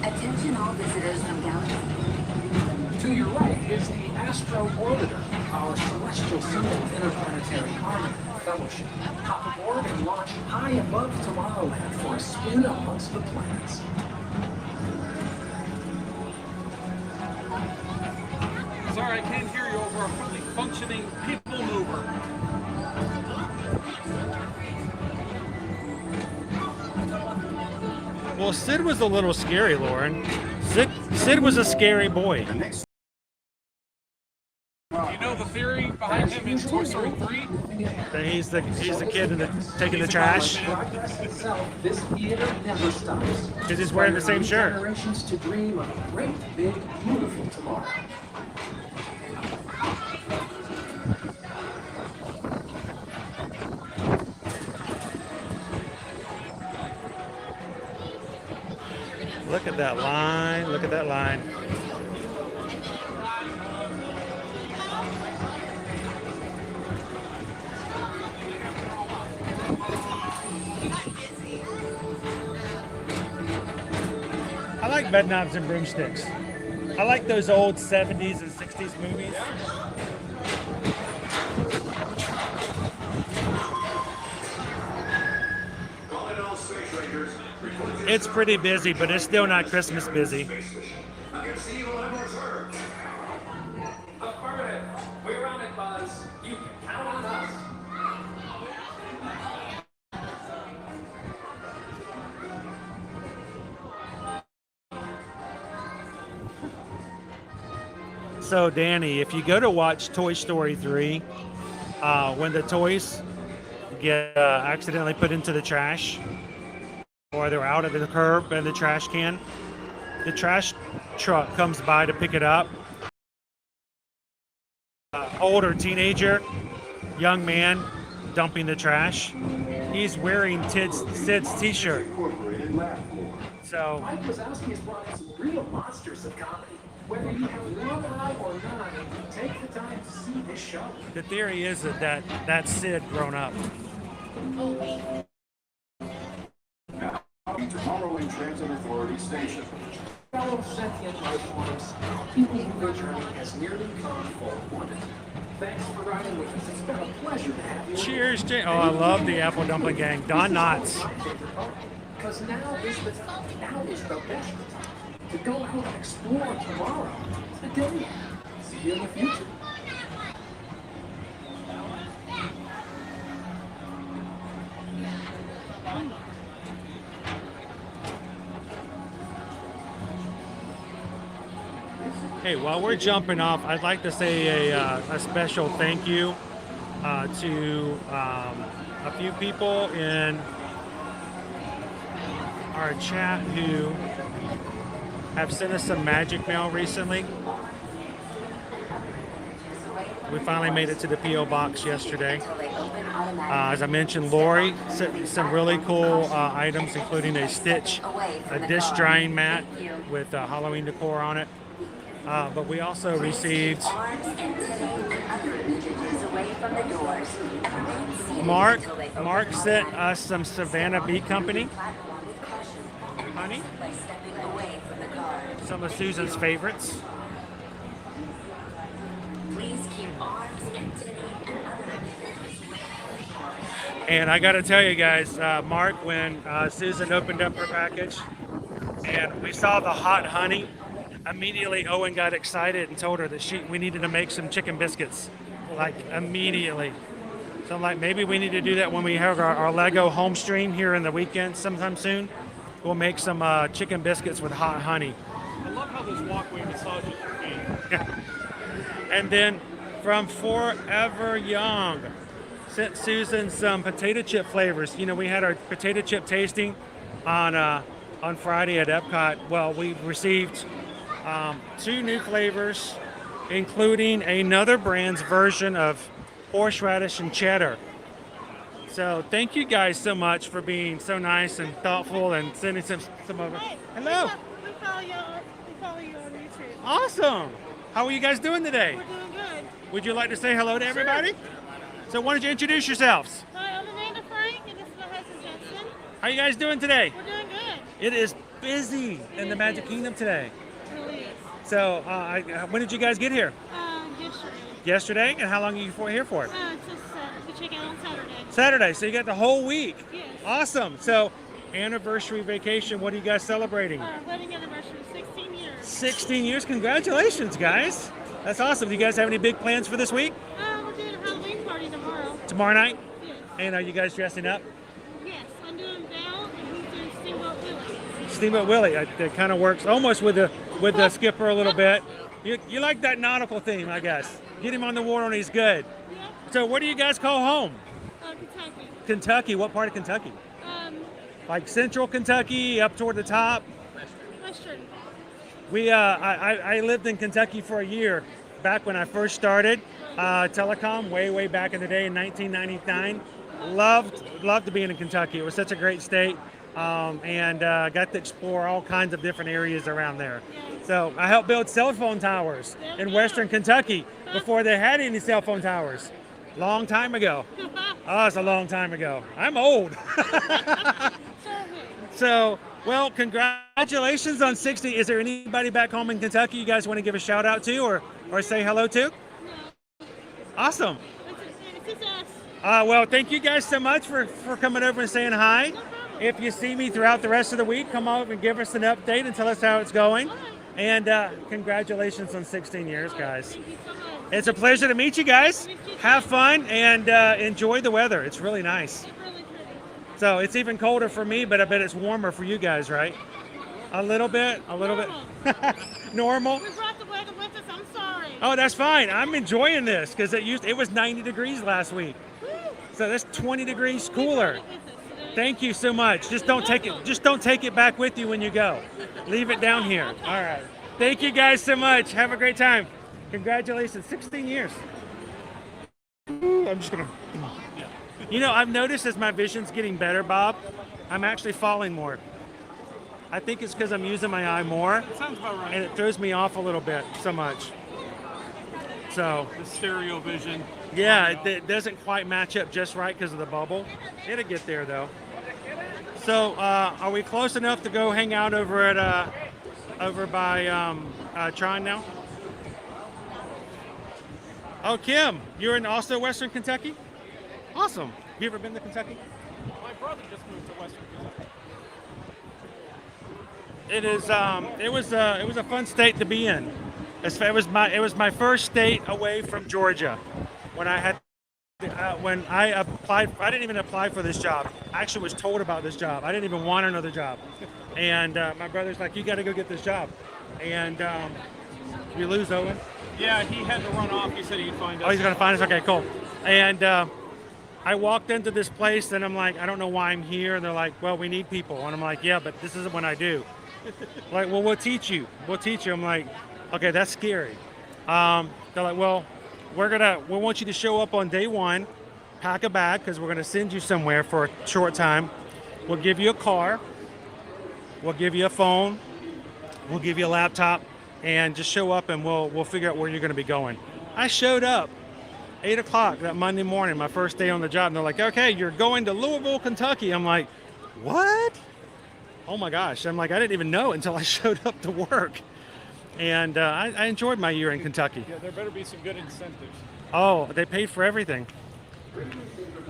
Attention all visitors from Galaxy. To your right is the Astro Orbiter, our celestial symbol of interplanetary harmony and fellowship. Hop aboard and launch high above Tomorrowland for a spin amongst the planets. Sorry, I can't hear you over a fully functioning people mover. Well, Sid was a little scary, Lauren. Sid was a scary boy. You know the theory behind him in Toy Story 3? That he's the kid taking the trash. This theater never stops. Because he's wearing the same shirt. Generations to dream of a great, big, beautiful tomorrow. Look at that line. Look at that line. I like Bedknobs and Broomsticks. I like those old 70s and 60s movies. It's pretty busy, but it's still not Christmas busy. Affirmative. We're on it, Buzz. You can count on us. So, Danny, if you go to watch Toy Story 3, when the toys get accidentally put into the trash, or they're out of the curb and the trash can, the trash truck comes by to pick it up. Older teenager, young man dumping the trash. He's wearing Sid's t-shirt. So Mike Wazowski has brought in some real monsters of comedy. Whether you have one eye or none, take the time to see this show. the theory is that's Sid grown up. Tomorrow Transit Authority Station. Fellow sentient life forms, people who their journey has nearly come full orbit. Thanks for riding with us. It's been a pleasure to have you. Cheers, Jay. Oh, I love the Apple Dumpling Gang. Don Knotts. Because now is the time. Now is the best time to go out and explore tomorrow. Today. See you in the future. Hey, while we're jumping off, I'd like to say a special thank you to a few people in our chat who have sent us some magic mail recently. We finally made it to the P.O. box yesterday. As I mentioned, Lori sent some really cool items, including a Stitch, a dish drying mat with Halloween decor on it. But we also received Mark sent us some Savannah Bee Company honey, some of Susan's favorites. And I got to tell you guys, Mark, when Susan opened up her package and we saw the hot honey, immediately Owen got excited and told her that we needed to make some chicken biscuits, like immediately. So I'm like, maybe we need to do that when we have our Lego home stream here in the weekend sometime soon. We'll make some chicken biscuits with hot honey. I love how this walkway massages your feet. Yeah. And then from Forever Young, sent Susan some potato chip flavors. You know, we had our potato chip tasting on Friday at Epcot. Well, we received 2 new flavors, including another brand's version of horseradish and cheddar. So thank you guys so much for being so nice and thoughtful and sending some over. Hello. We follow you on YouTube. Awesome. How are you guys doing today? We're doing good. Would you like to say hello to everybody? Sure. So why don't you introduce yourselves? Hi, I'm Amanda Frank, and this is my husband Justin. How you guys doing today? We're doing good. It is busy in the Magic Kingdom today. It really is. So when did you guys get here? Yesterday. Yesterday? And how long are you here for? We check out on Saturday. Saturday, so you got the whole week. Yes. Awesome. So anniversary vacation, what are you guys celebrating? Wedding anniversary, 16 years. 16 years, congratulations guys. That's awesome. Do you guys have any big plans for this week? We're doing a Halloween party tomorrow. Tomorrow night? Yes. And are you guys dressing up? Yes, I'm doing Belle and he's doing Steamboat Willie. Steamboat Willie. It kind of works almost with the skipper a little bit. You like that nautical theme, I guess. Get him on the water and he's good. Yeah. So what do you guys call home? Kentucky. Kentucky. What part of Kentucky? Like central Kentucky, up toward the top. Western. I lived in Kentucky for a year back when I first started telecom, way back in the day in 1999. Loved to be in Kentucky. It was such a great state, and got to explore all kinds of different areas around there. So I helped build cell phone towers in Western Kentucky before they had any cell phone towers. Long time ago. Oh, it's a long time ago. I'm old. So, well, congratulations on 60. Is there anybody back home in Kentucky you guys want to give a shout out to or say hello to? No. Awesome. It's us. Well, thank you guys so much for coming over and saying hi. If you see me throughout the rest of the week, come over and give us an update and tell us how it's going. And congratulations on 16 years, guys. It's a pleasure to meet you guys. Have fun and enjoy the weather. It's really nice. So it's even colder for me, but I bet it's warmer for you guys, right? A little bit. Normal. We brought the weather with us. I'm sorry. Oh, that's fine. I'm enjoying this because it was 90 degrees last week. So that's 20 degrees cooler. Thank you so much. Just don't take it back with you when you go. Leave it down here. All right. Thank you guys so much. Have a great time. Congratulations. 16 years. Ooh, I'm just gonna. You know, I've noticed as my vision's getting better, Bob, I'm actually falling more. I think it's because I'm using my eye more. Sounds about right. And it throws me off a little bit so much. So. The stereo vision. Yeah, it doesn't quite match up just right because of the bubble. It'll get there though. So, are we close enough to go hang out over at over by Tron now? Oh, Kim, you're in also Western Kentucky? Awesome. Have you ever been to Kentucky? My brother just moved to Western Kentucky. It was a fun state to be in. It was my first state away from Georgia. When I applied, I didn't even apply for this job. I actually was told about this job. I didn't even want another job. And my brother's like, you got to go get this job. And we lose Owen. Yeah, he had to run off. He said he'd find us. Oh, he's going to find us? Okay, cool. And I walked into this place and I'm like, I don't know why I'm here. And they're like, well, we need people. And I'm like, yeah, but this isn't what I do. Like, well, we'll teach you. I'm like, okay, that's scary. They're like, well, we want you to show up on day one, pack a bag because we're going to send you somewhere for a short time. We'll give you a car. We'll give you a phone. We'll give you a laptop. And just show up and we'll figure out where you're going to be going. I showed up 8 o'clock that Monday morning, my first day on the job. And they're like, okay, you're going to Louisville, Kentucky. I'm like, what? Oh my gosh. I'm like, I didn't even know until I showed up to work. And I enjoyed my year in Kentucky. Yeah, there better be some good incentives. Oh, they paid for everything.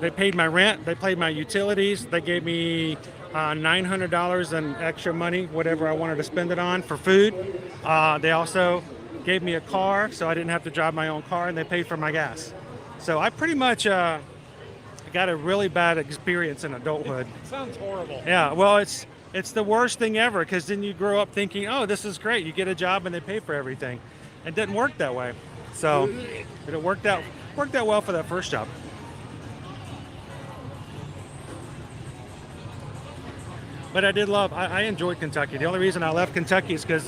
They paid my rent. They paid my utilities. They gave me $900 in extra money, whatever I wanted to spend it on for food. They also gave me a car, so I didn't have to drive my own car, and they paid for my gas. So I pretty much got a really bad experience in adulthood. It sounds horrible. Yeah, well, it's the worst thing ever because then you grow up thinking, oh, this is great. You get a job and they pay for everything. It didn't work that way. So it worked out well for that first job. But I did I enjoyed Kentucky. The only reason I left Kentucky is because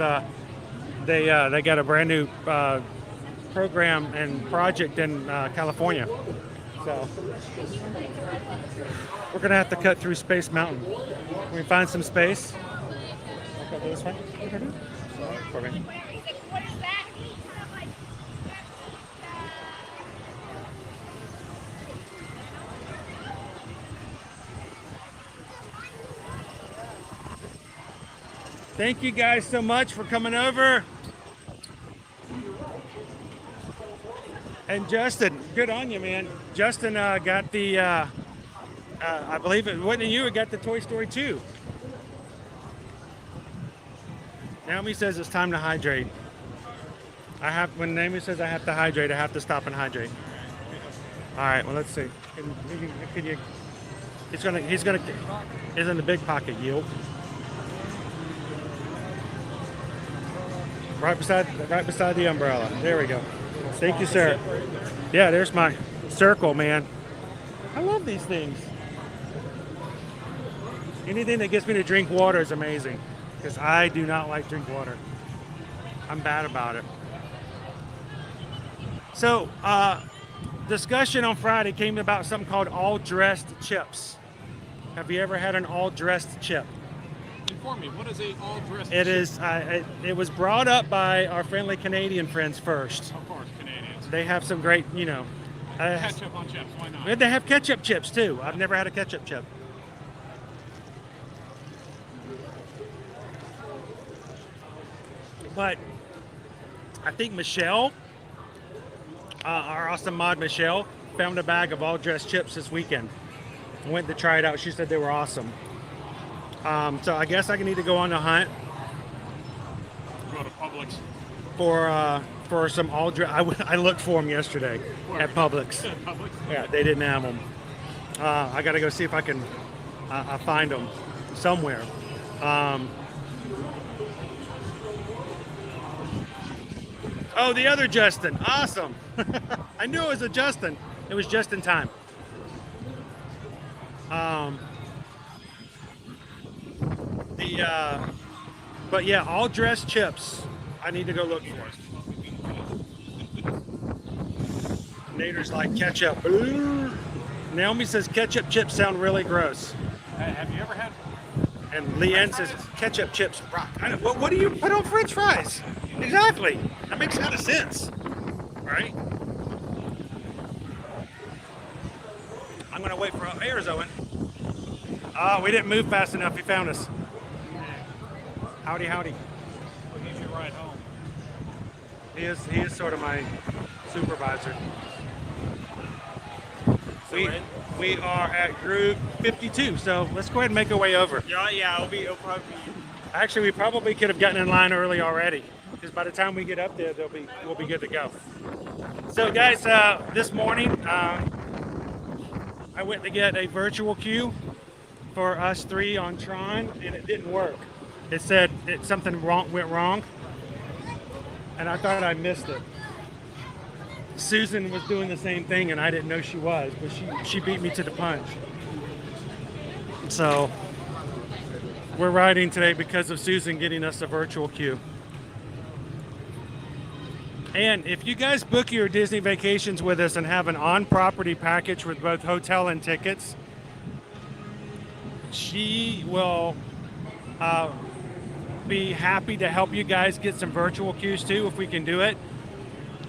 they got a brand new program and project in California. So we're gonna have to cut through Space Mountain. Can we find some space? Okay, this way. For me. Thank you guys so much for coming over. And Justin, good on you, man. Justin got the, I believe it wasn't you who got the Toy Story 2. Naomi says it's time to hydrate. When Naomi says I have to hydrate, I have to stop and hydrate. All right, well, let's see. Can you, he's in the big pocket, yield. Right beside the umbrella. There we go. Thank you, sir. Yeah, there's my circle, man. I love these things. Anything that gets me to drink water is amazing, because I do not like drink water. I'm bad about it. So, discussion on Friday came about something called all-dressed chips. Have you ever had an all-dressed chip? Inform me, what is a all-dressed It chip? is. It was brought up by our friendly Canadian friends first. Of course, Canadians. They have some great, Ketchup on chips, why not? They have ketchup chips too. I've never had a ketchup chip. But I think Michelle, our awesome mod Michelle, found a bag of all-dressed chips this weekend. I went to try it out. She said they were awesome. So I guess I need to go on the hunt. Go to Publix. For some all-dressed. I looked for them yesterday at Publix. Publix? Yeah, they didn't have them. I got to go see if I can find them somewhere. Oh, the other Justin. Awesome. I knew it was a Justin. It was just in time. But yeah, all dressed chips. I need to go look for it. Nader's like ketchup. Ooh. Naomi says ketchup chips sound really gross. Have you ever had? And Leanne says ketchup chips rock. What do you put on French fries? Exactly. That makes a lot of sense, right? I'm gonna wait for Ayers, Owen. Oh, we didn't move fast enough. He found us. Howdy, howdy. We'll give you a ride home. He is sort of my supervisor. We are at group 52, so let's go ahead and make our way over. Yeah, it'll probably be. Actually, we probably could have gotten in line early already, because by the time we get up there, we'll be good to go. So, guys, this morning I went to get a virtual queue for us three on Tron, and it didn't work. It said something went wrong, and I thought I missed it. Susan was doing the same thing, and I didn't know she was, but she beat me to the punch. So we're riding today because of Susan getting us a virtual queue. And if you guys book your Disney vacations with us and have an on-property package with both hotel and tickets, she will be happy to help you guys get some virtual queues too, if we can do it.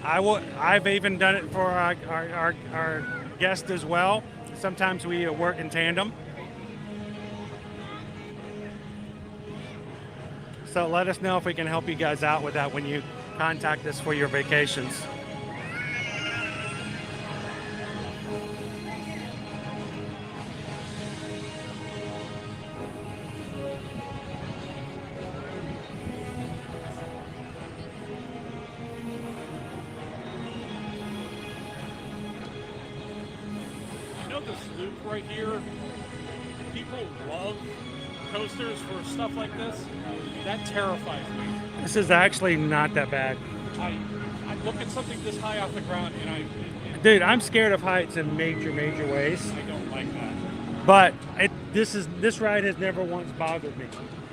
I've even done it for our guests as well. Sometimes we work in tandem. So let us know if we can help you guys out with that when you contact us for your vacations. This loop right here, people love coasters for stuff like this. That terrifies me. This is actually not that bad. I look at something this high off the ground and Dude, I'm scared of heights in major ways. I don't like that. But this ride has never once bothered me,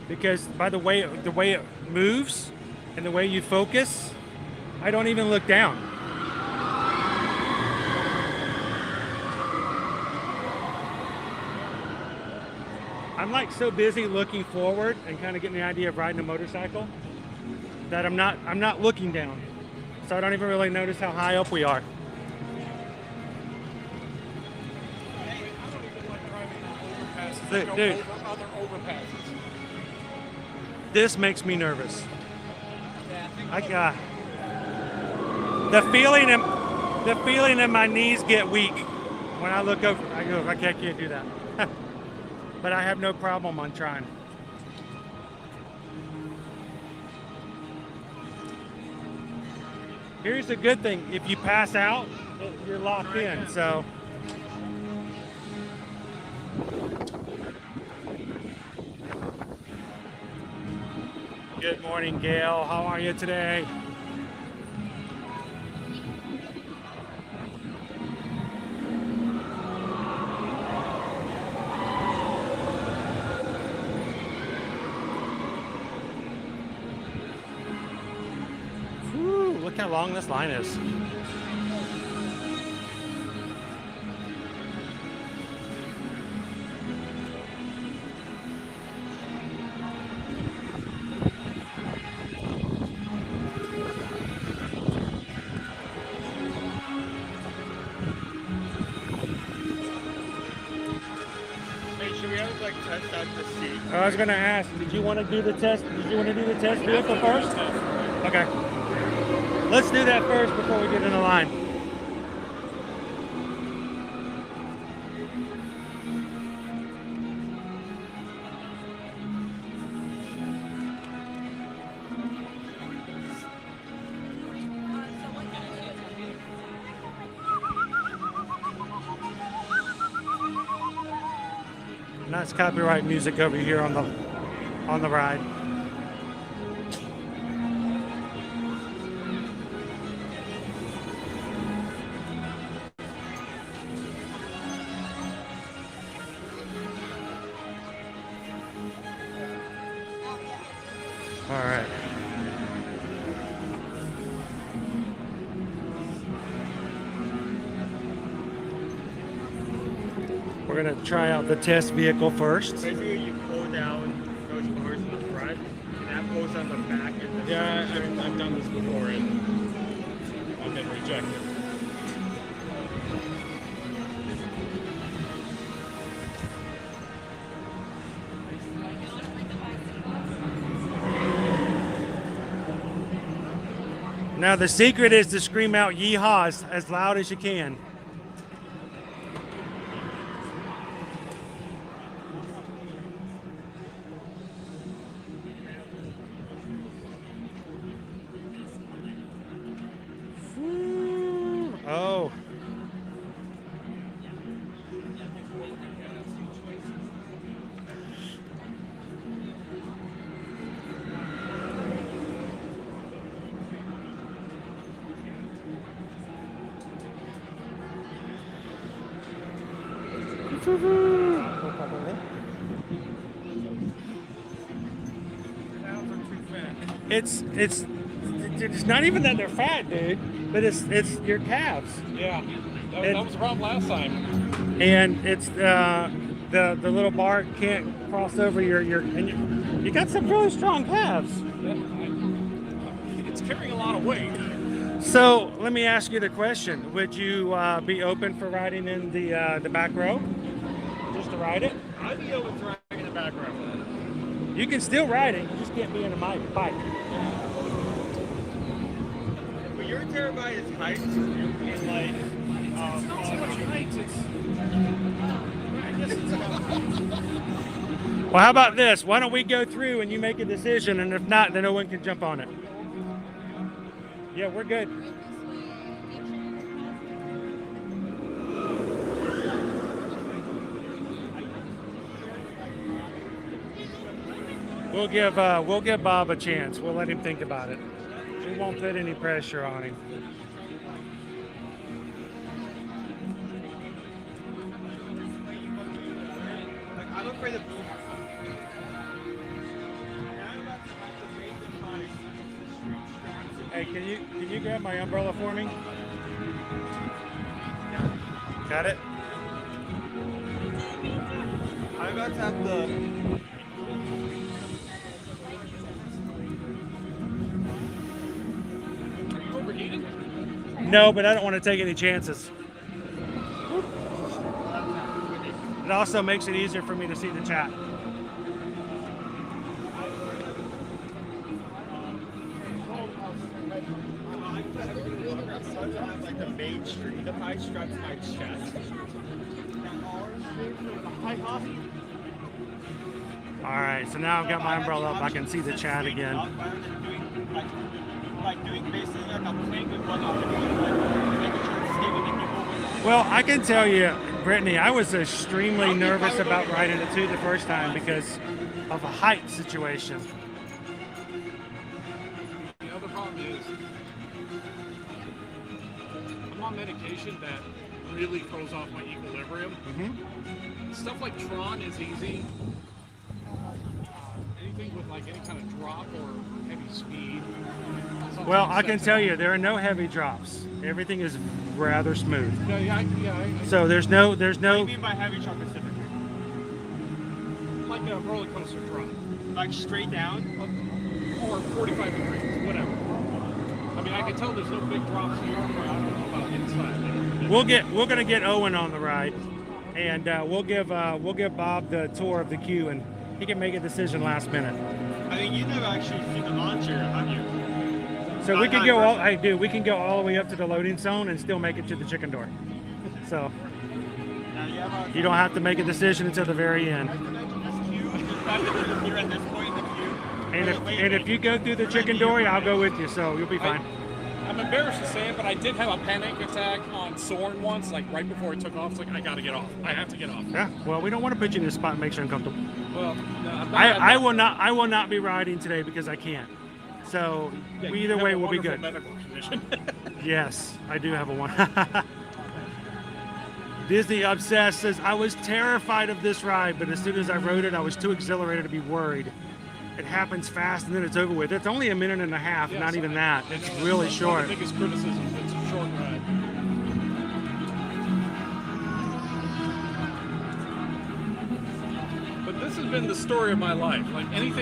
because by the way it moves and the way you focus, I don't even look down. I'm like so busy looking forward and kind of getting the idea of riding a motorcycle that I'm not looking down. So I don't even really notice how high up we are. Dude, this makes me nervous. The feeling in my knees get weak when I look over. I go, I can't do that. But I have no problem on trying. Here's the good thing: if you pass out, you're locked in. So. Good morning, Gail. How are you today? Whew, look how long this line is. Test out the seat. I was gonna ask, did you want to do the test? Did you want to do the test vehicle first? Okay. Let's do that first before we get in the line. Nice copyright music over here on the ride. All right. We're gonna try out the test vehicle first. Basically, you pull down those bars in the front, and that pulls on the back. And the I've done this before, and I've been rejected. Now the secret is to scream out yeehaws as loud as you can. Oh. It's not even that they're fat, dude, but it's your calves. Yeah, that was the problem last time. And it's the little bar can't cross over and you got some really strong calves. It's carrying a lot of weight. So let me ask you the question: would you be open for riding in the back row, just to ride it? I'd be open to riding in the back row. You can still ride it. You just can't be in a bike. But you're terrified of heights and like. It's not so much heights. Well, how about this? Why don't we go through and you make a decision, and if not, then Owen can jump on it. Yeah, we're good. We'll give Bob a chance. We'll let him think about it. We won't put any pressure on him. I'm afraid of. Hey, can you grab my umbrella for me? Got it? I'm about to have the. No, but I don't want to take any chances. It also makes it easier for me to see the chat. Like the main street, the pie straps my chest. All right, so now I've got my umbrella up. I can see the chat again. like doing basically like a plank with one arm, like making sure it's stable to people. Well, I can tell you, Brittany, I was extremely nervous about riding it too the first time because of a height situation. The other problem is I'm on medication that really throws off my equilibrium. Stuff like Tron is easy. Anything with like any kind of drop or heavy speed. Well, I can tell you, there are no heavy drops. Everything is rather smooth. So there's no. What do you mean by heavy drop specifically? Like a roller coaster drop. Like straight down? Or 45 degrees, whatever. I mean, I can tell there's no big drops here, but I don't know about inside. We're gonna get Owen on the ride, and we'll give Bob the tour of the queue, and he can make a decision last minute. I think you've never actually seen the launcher, have you? So we can go all. I do. We can go all the way up to the loading zone and still make it to the chicken door. So you don't have to make a decision until the very end. You're at this point in the queue. And if you go through the chicken door, I'll go with you. So you'll be fine. I'm embarrassed to say it, but I did have a panic attack on Soren once, like right before it took off. It's like, I gotta get off. I have to get off. Yeah. Well, we don't want to put you in a spot and make you uncomfortable. Well, no, I will not be riding today because I can't. So Yeah, either way, we'll be good. Medical condition. Yes, I do have a one. Disney Obsessed says, I was terrified of this ride, but as soon as I rode it, I was too exhilarated to be worried. It happens fast and then it's over with. It's only a minute and a half, not even that. It's really short. The biggest criticism, it's a short ride. But this has been the story of my life. Like any of the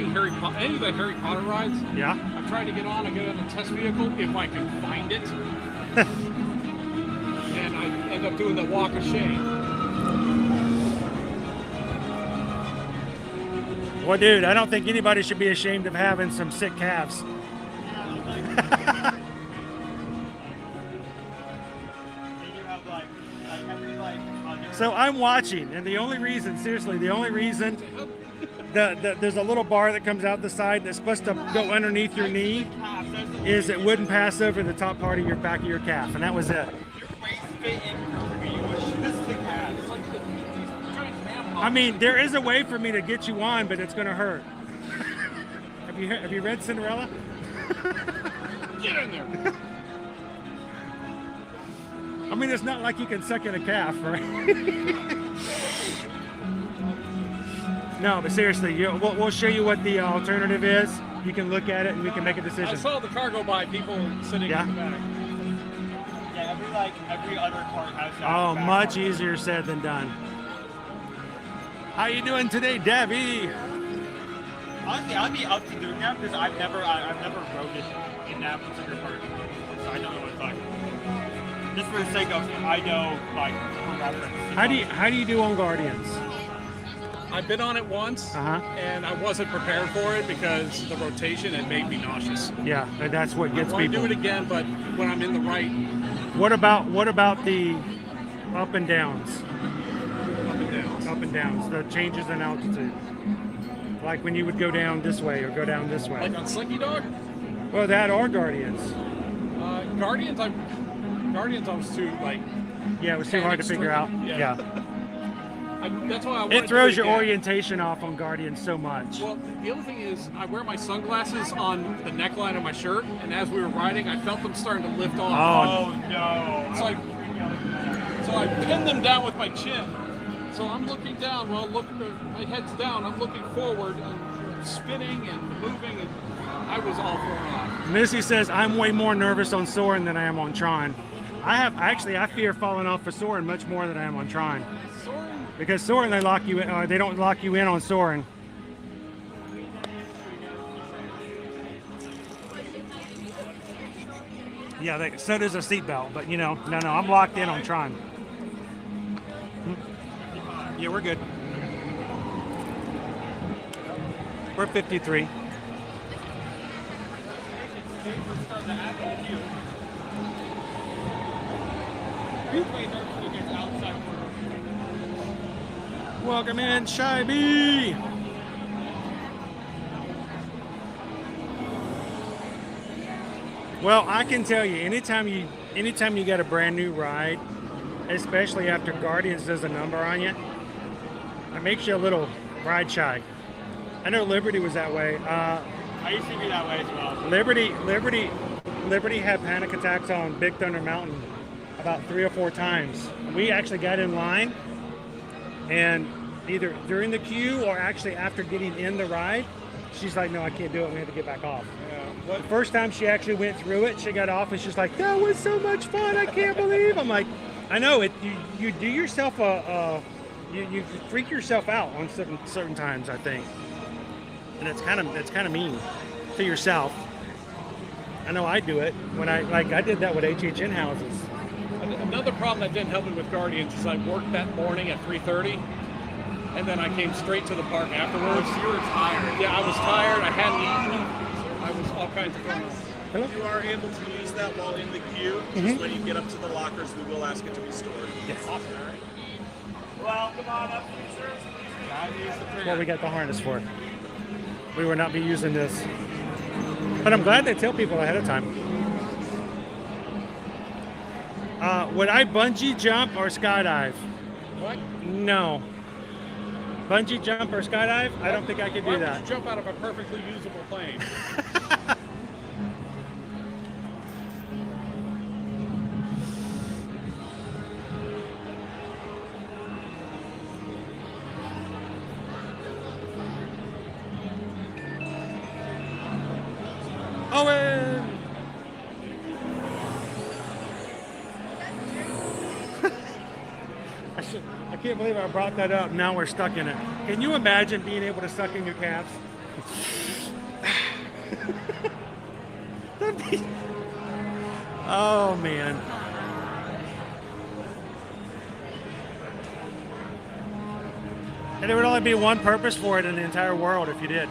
Harry Potter rides, yeah, I'm trying to get on. I get on a test vehicle if I can find it, and I end up doing the walk of shame. Well, dude, I don't think anybody should be ashamed of having some sick calves. So I'm watching, and the only reason, seriously, the only reason there's a little bar that comes out the side that's supposed to go underneath your knee is it wouldn't pass over the top part of your back of your calf, and that was it. I mean, there is a way for me to get you on, but it's going to hurt. Have you read Cinderella? Get in there. I mean, it's not like you can suck in a calf, right? No, but seriously, we'll show you what the alternative is. You can look at it and we can make a decision. I saw the car go by, people sitting in the back. Yeah, every other car has that. Oh, much easier said than done. How you doing today, Debbie? Honestly, I'd be up to doing that because I've never rode it in that particular part, so I don't know what it's like. Just for the sake of, I know, like, for reference. How do you do on Guardians? I've been on it once, and I wasn't prepared for it because the rotation had made me nauseous. Yeah, and that's what gets I want people. to do it again, but when I'm in the right. What about the up and downs? Up and downs, the changes in altitude. Like when you would go down this way or go down this way. Like on Slinky Dog? Well, that or Guardians. Guardians, I was too, like... Yeah, it was too hard to figure out. Yeah. That's why I it throws your orientation off on Guardians so much. Well, the other thing is, I wear my sunglasses on the neckline of my shirt, and as we were riding, I felt them starting to lift off. Oh, no. So I pinned them down with my chin. So I'm looking down, my head's down, I'm looking forward, and spinning and moving, and I was all thrown off. Missy says, I'm way more nervous on Soren than I am on Tron. I fear falling off for Soren much more than I am on Tron. Because Soren, they lock you in, they don't lock you in on Soren. Yeah, so does a seatbelt, but no, I'm locked in on Tron. Yeah, we're good. We're 53. Welcome in, Shy B. Well, I can tell you, anytime you get a brand new ride, especially after Guardians does a number on you, it makes you a little ride shy. I know Liberty was that way. I used to be that way as well. Liberty had panic attacks on Big Thunder Mountain about 3 or 4 times. We actually got in line, and either during the queue or actually after getting in the ride, she's like, no, I can't do it. We had to get back off. The first time she actually went through it, she got off and she's like, that was so much fun. I can't believe. I'm like, I know it. You do yourself you freak yourself out on certain times, I think, and it's kind of mean to yourself. I know I do it when I did that with HHN houses. Another problem that didn't help me with Guardians is I worked that morning at 3:30, and then I came straight to the park afterwards. You were tired. Yeah, I was tired. I hadn't eaten. I was all kinds of fun. You are able to use that while in the queue. Just when you get up to the lockers, we will ask it to be stored. Yes. Awesome. All right. Well, come on up, users. That's what we got the harness for. We will not be using this. But I'm glad they tell people ahead of time. Would I bungee jump or skydive? What? No. Bungee jump or skydive? I don't think I could do Why that. would you jump out of a perfectly usable plane? Owen! I can't believe I brought that up. Now we're stuck in it. Can you imagine being able to suck in your calves? Oh, man. And there would only be one purpose for it in the entire world if you did.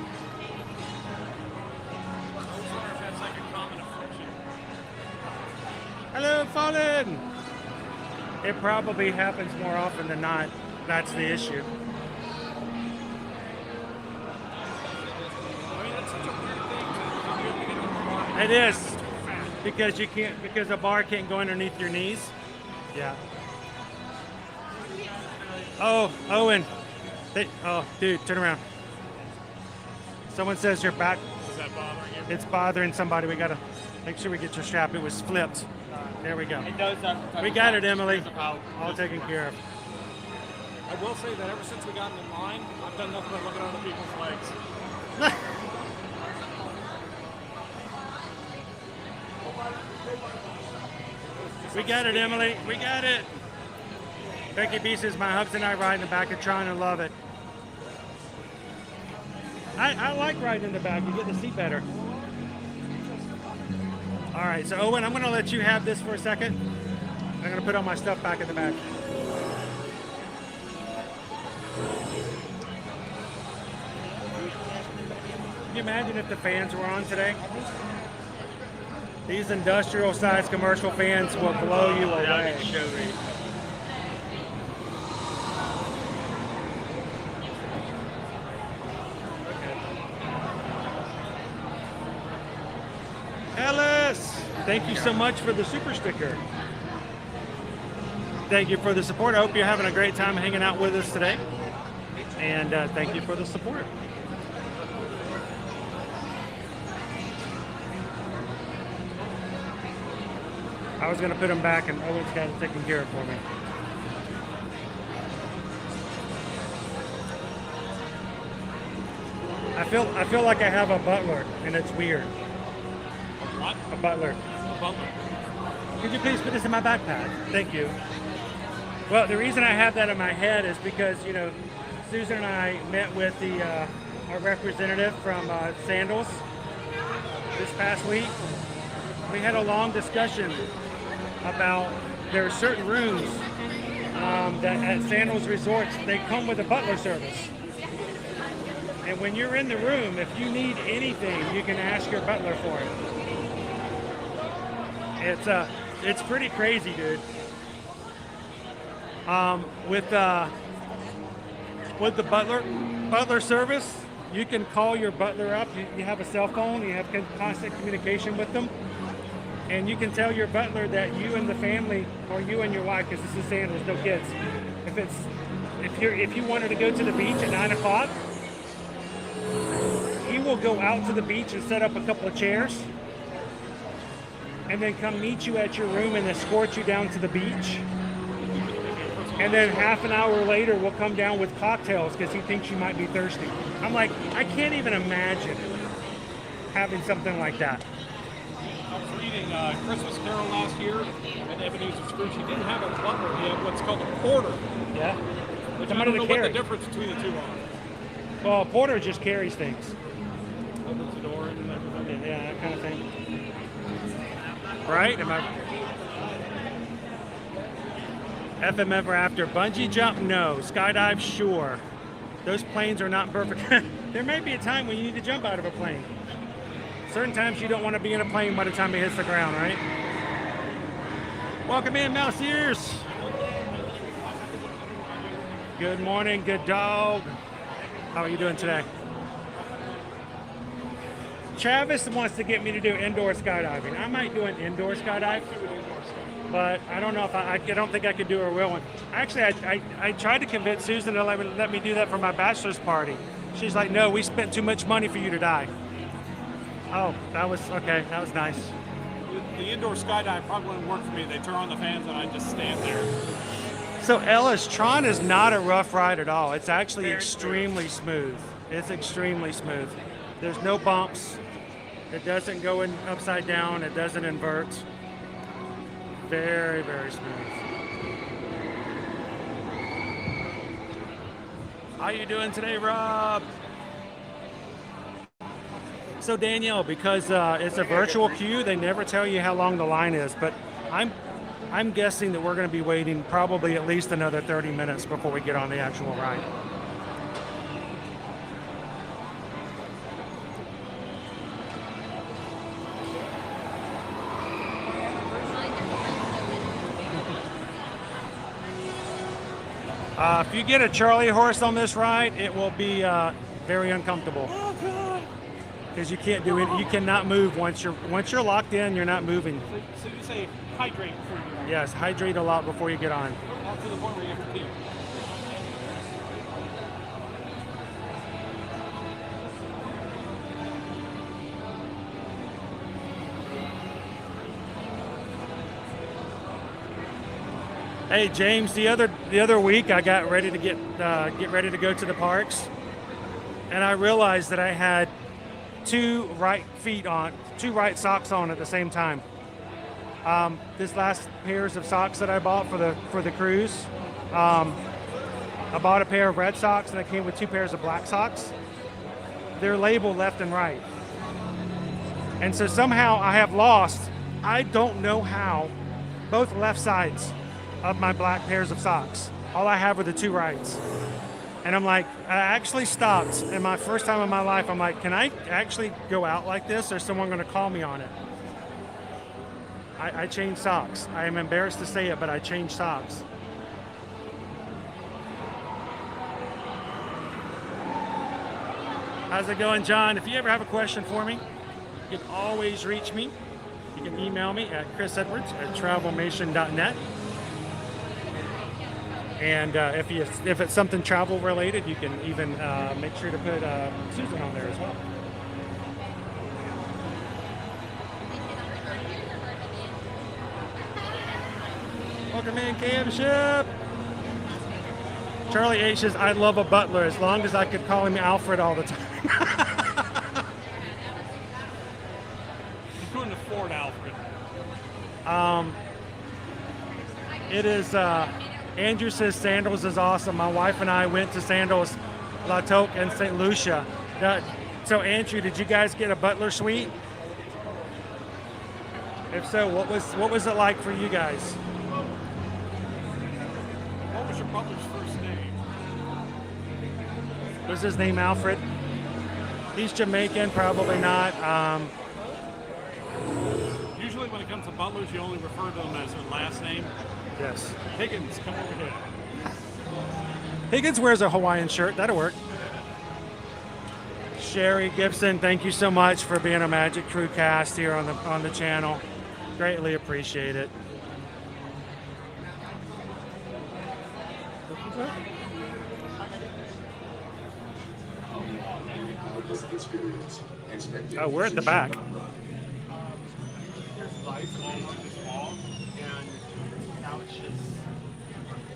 Hello, Fallen! It probably happens more often than not. That's the issue. It is. Because the bar can't go underneath your knees. Yeah. Oh, Owen. Oh, dude, turn around. Someone says your back. Is that bothering you? It's bothering somebody. We gotta make sure we get your strap. It was flipped. There we go. It does that. We got it, Emily. All taken care of. I will say that ever since we got in line, I've done nothing but look at other people's legs. We got it, Emily. We got it. Becky B says, my hubs and I ride in the back of Tron and love it. I like riding in the back. You get to see better. All right, so Owen, I'm going to let you have this for a second. I'm going to put all my stuff back in the back. Can you imagine if the fans were on today? These industrial-sized commercial fans will blow you away. Ellis, thank you so much for the super sticker. Thank you for the support. I hope you're having a great time hanging out with us today. And thank you for the support. I was going to put them back, and Owen's got it taken care of for me. I feel like I have a butler, and it's weird. What? A butler. A butler. Could you please put this in my backpack? Thank you. Well, the reason I have that in my head is because, you know, Susan and I met with our representative from Sandals this past week. We had a long discussion about there are certain rooms that at Sandals Resorts, they come with a butler service. And when you're in the room, if you need anything, you can ask your butler for it. It's pretty crazy, dude. With the butler service, you can call your butler up. You have a cell phone. You have constant communication with them. And you can tell your butler that you and the family, or you and your wife, because this is Sandals, no kids. If you wanted to go to the beach at 9 o'clock, he will go out to the beach and set up a couple of chairs, and then come meet you at your room and escort you down to the beach. And then half an hour later, we'll come down with cocktails because he thinks you might be thirsty. I'm like, I can't even imagine having something like that. I was reading Christmas Carol last year at Ebenezer Scrooge. He didn't have a butler. He had what's called a porter. Yeah. Which I don't know what the difference between the two are. Well, a porter just carries things. Opens the door and everything. Yeah, that kind of thing. Right? Am I? FM Ever After. Bungee jump? No. Skydive? Sure. Those planes are not perfect. There may be a time when you need to jump out of a plane. Certain times you don't want to be in a plane by the time it hits the ground, right? Welcome in, Mouse Ears. Good morning, good dog. How are you doing today? Travis wants to get me to do indoor skydiving. I might do an indoor skydive, but I don't know if I don't think I could do a real one. Actually, I tried to convince Susan to let me do that for my bachelor's party. She's like, no, we spent too much money for you to die. Oh, that was okay. That was nice. The indoor skydive probably wouldn't work for me. They turn on the fans and I just stand there. So Ellis, Tron is not a rough ride at all. It's actually extremely smooth. It's extremely smooth. There's no bumps. It doesn't go in upside down. It doesn't invert. Very, very smooth. How you doing today, Rob? So Danielle, because it's a virtual queue, they never tell you how long the line is, but I'm guessing that we're going to be waiting probably at least another 30 minutes before we get on the actual ride. If you get a Charlie horse on this ride, it will be very uncomfortable. Because you can't do it. You cannot move once you're locked in. You're not moving. So you say hydrate before you get on. Yes, hydrate a lot before you get on. Not to the point where you have to pee. Hey James, the other week I got ready to get ready to go to the parks, and I realized that I had two right socks on at the same time. This last pairs of socks that I bought for the cruise, I bought a pair of red socks and it came with two pairs of black socks. They're labeled left and right, and so somehow I have lost, I don't know how, both left sides of my black pairs of socks. All I have are the two rights. And I'm like, I actually stopped, and my first time in my life, I'm like, can I actually go out like this, or is someone going to call me on it? I changed socks. I am embarrassed to say it, but I changed socks. How's it going, John? If you ever have a question for me, you can always reach me. You can email me at chrisedwards@travelmation.net. And if it's something travel related, you can even make sure to put Susan on there as well. Welcome in, KM Ship. Charlie H says, I love a butler as long as I could call him Alfred all the time. You couldn't afford Alfred. It is. Andrew says Sandals is awesome. My wife and I went to Sandals, La Toque, and St. Lucia. So Andrew, did you guys get a butler suite? If so, what was it like for you guys? What was your butler's first name? Was his name Alfred? He's Jamaican, probably not. Usually when it comes to butlers, you only refer to them as their last name. Yes. Higgins, come over here. Higgins wears a Hawaiian shirt. That'll work. Sherry Gibson, thank you so much for being a Magic Crew cast here on the channel. Greatly appreciate it. Oh, we're at the back.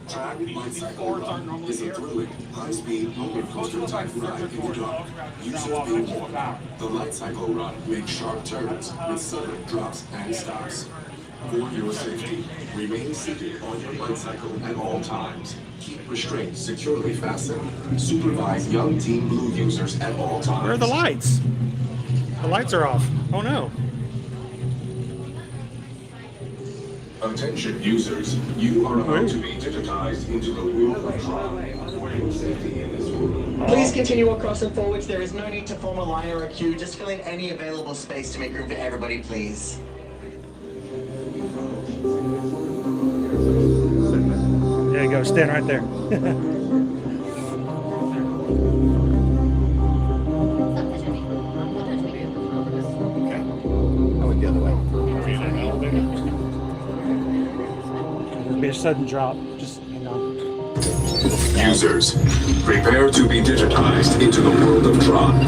Dragon Light Cycle Run is a thrilling, high-speed roller coaster type ride in the dark. Users be warned. The Light Cycle Run makes sharp turns with sudden drops and stops. For your safety, remain seated on your light cycle at all times. Keep restraints securely fastened. Supervise young Team Blue users at all times. Where are the lights? The lights are off. Oh no. Attention users, you are about to be digitized into the world of Tron. For your safety in this room. Please continue across and forwards. There is no need to form a line or a queue. Just fill in any available space to make room for everybody, please. There you go, stand right there. I went the other way. There'll be a sudden drop. Just hang on. Users, prepare to be digitized into the world of Tron.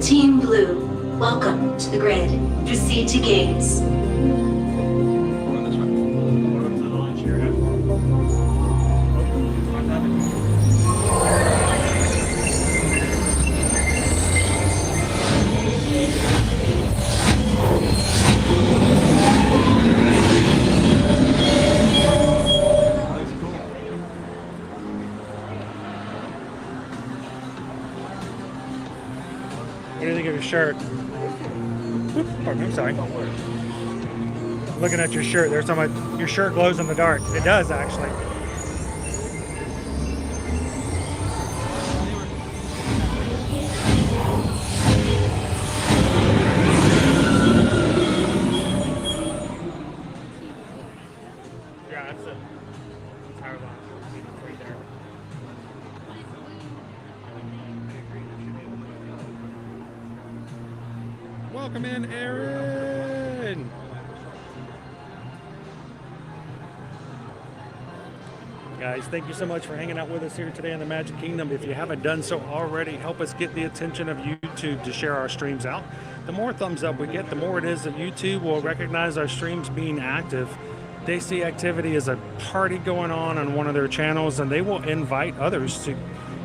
Team Blue, welcome to the grid. Proceed to gates. What do you think of your shirt? Oop, pardon me, I'm sorry. Looking at your shirt, there's some of your shirt glows in the dark. It does actually. Yeah, that's it. Power line. Right there. Welcome in, Aaron. Guys, thank you so much for hanging out with us here today in the Magic Kingdom. If you haven't done so already, help us get the attention of YouTube to share our streams out. The more thumbs up we get, the more it is that YouTube will recognize our streams being active. They see activity as a party going on one of their channels, and they will invite others to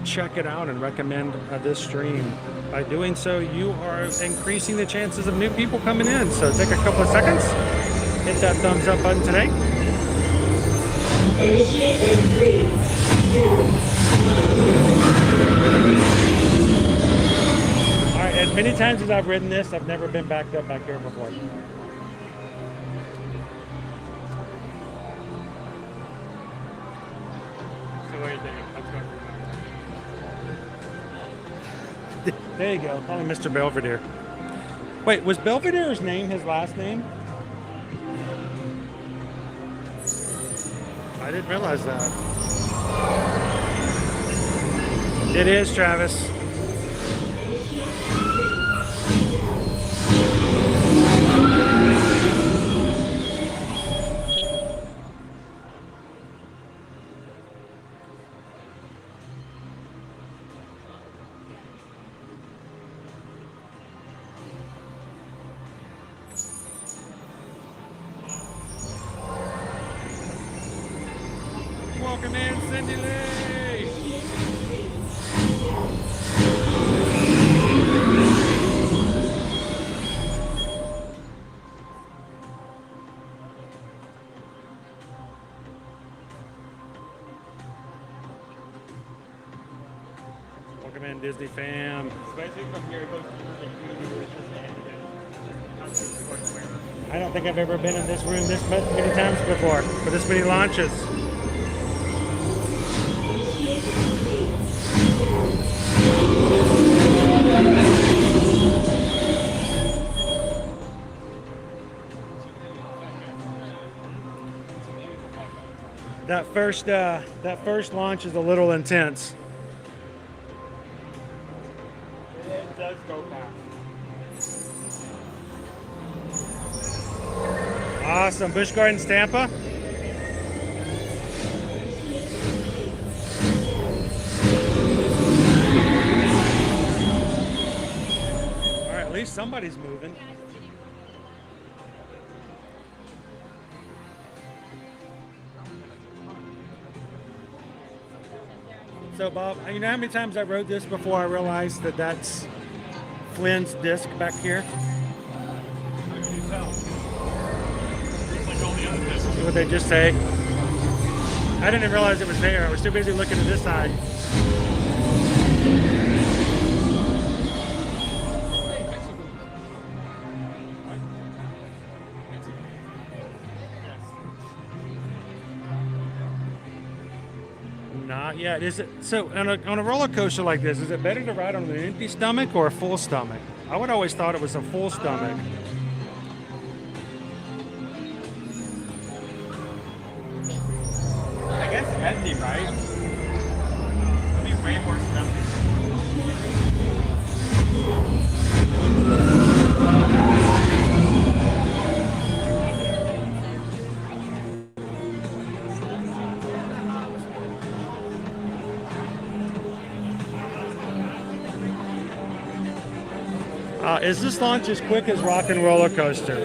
check it out and recommend this stream. By doing so, you are increasing the chances of new people coming in. So take a couple of seconds, hit that thumbs up button today. Initiate in 3, 2, 1. All right, as many times as I've ridden this, I've never been backed up back here before. So what do you think? Let's go. There you go, call him Mr. Belvedere. Wait, was Belvedere's name his last name? I didn't realize that. It is, Travis. Welcome in, Cindy Lee. Welcome in, Disney fam. Especially from here, it goes to I don't think I've ever been in this room this many times before, for this many launches. that first launch is a little intense. It does go fast. Awesome. Busch Gardens, Tampa. All right, at least somebody's moving. So Bob, you know how many times I wrote this before I realized that that's Flynn's disc back here? See what they just say? I didn't realize it was there. I was too busy looking at this side. Not yet. Is it so on a roller coaster like this? Is it better to ride on an empty stomach or a full stomach? I would always thought it was a full stomach. I guess empty, right? It'd be way more expensive. Is this launch as quick as Rock and Roller Coaster?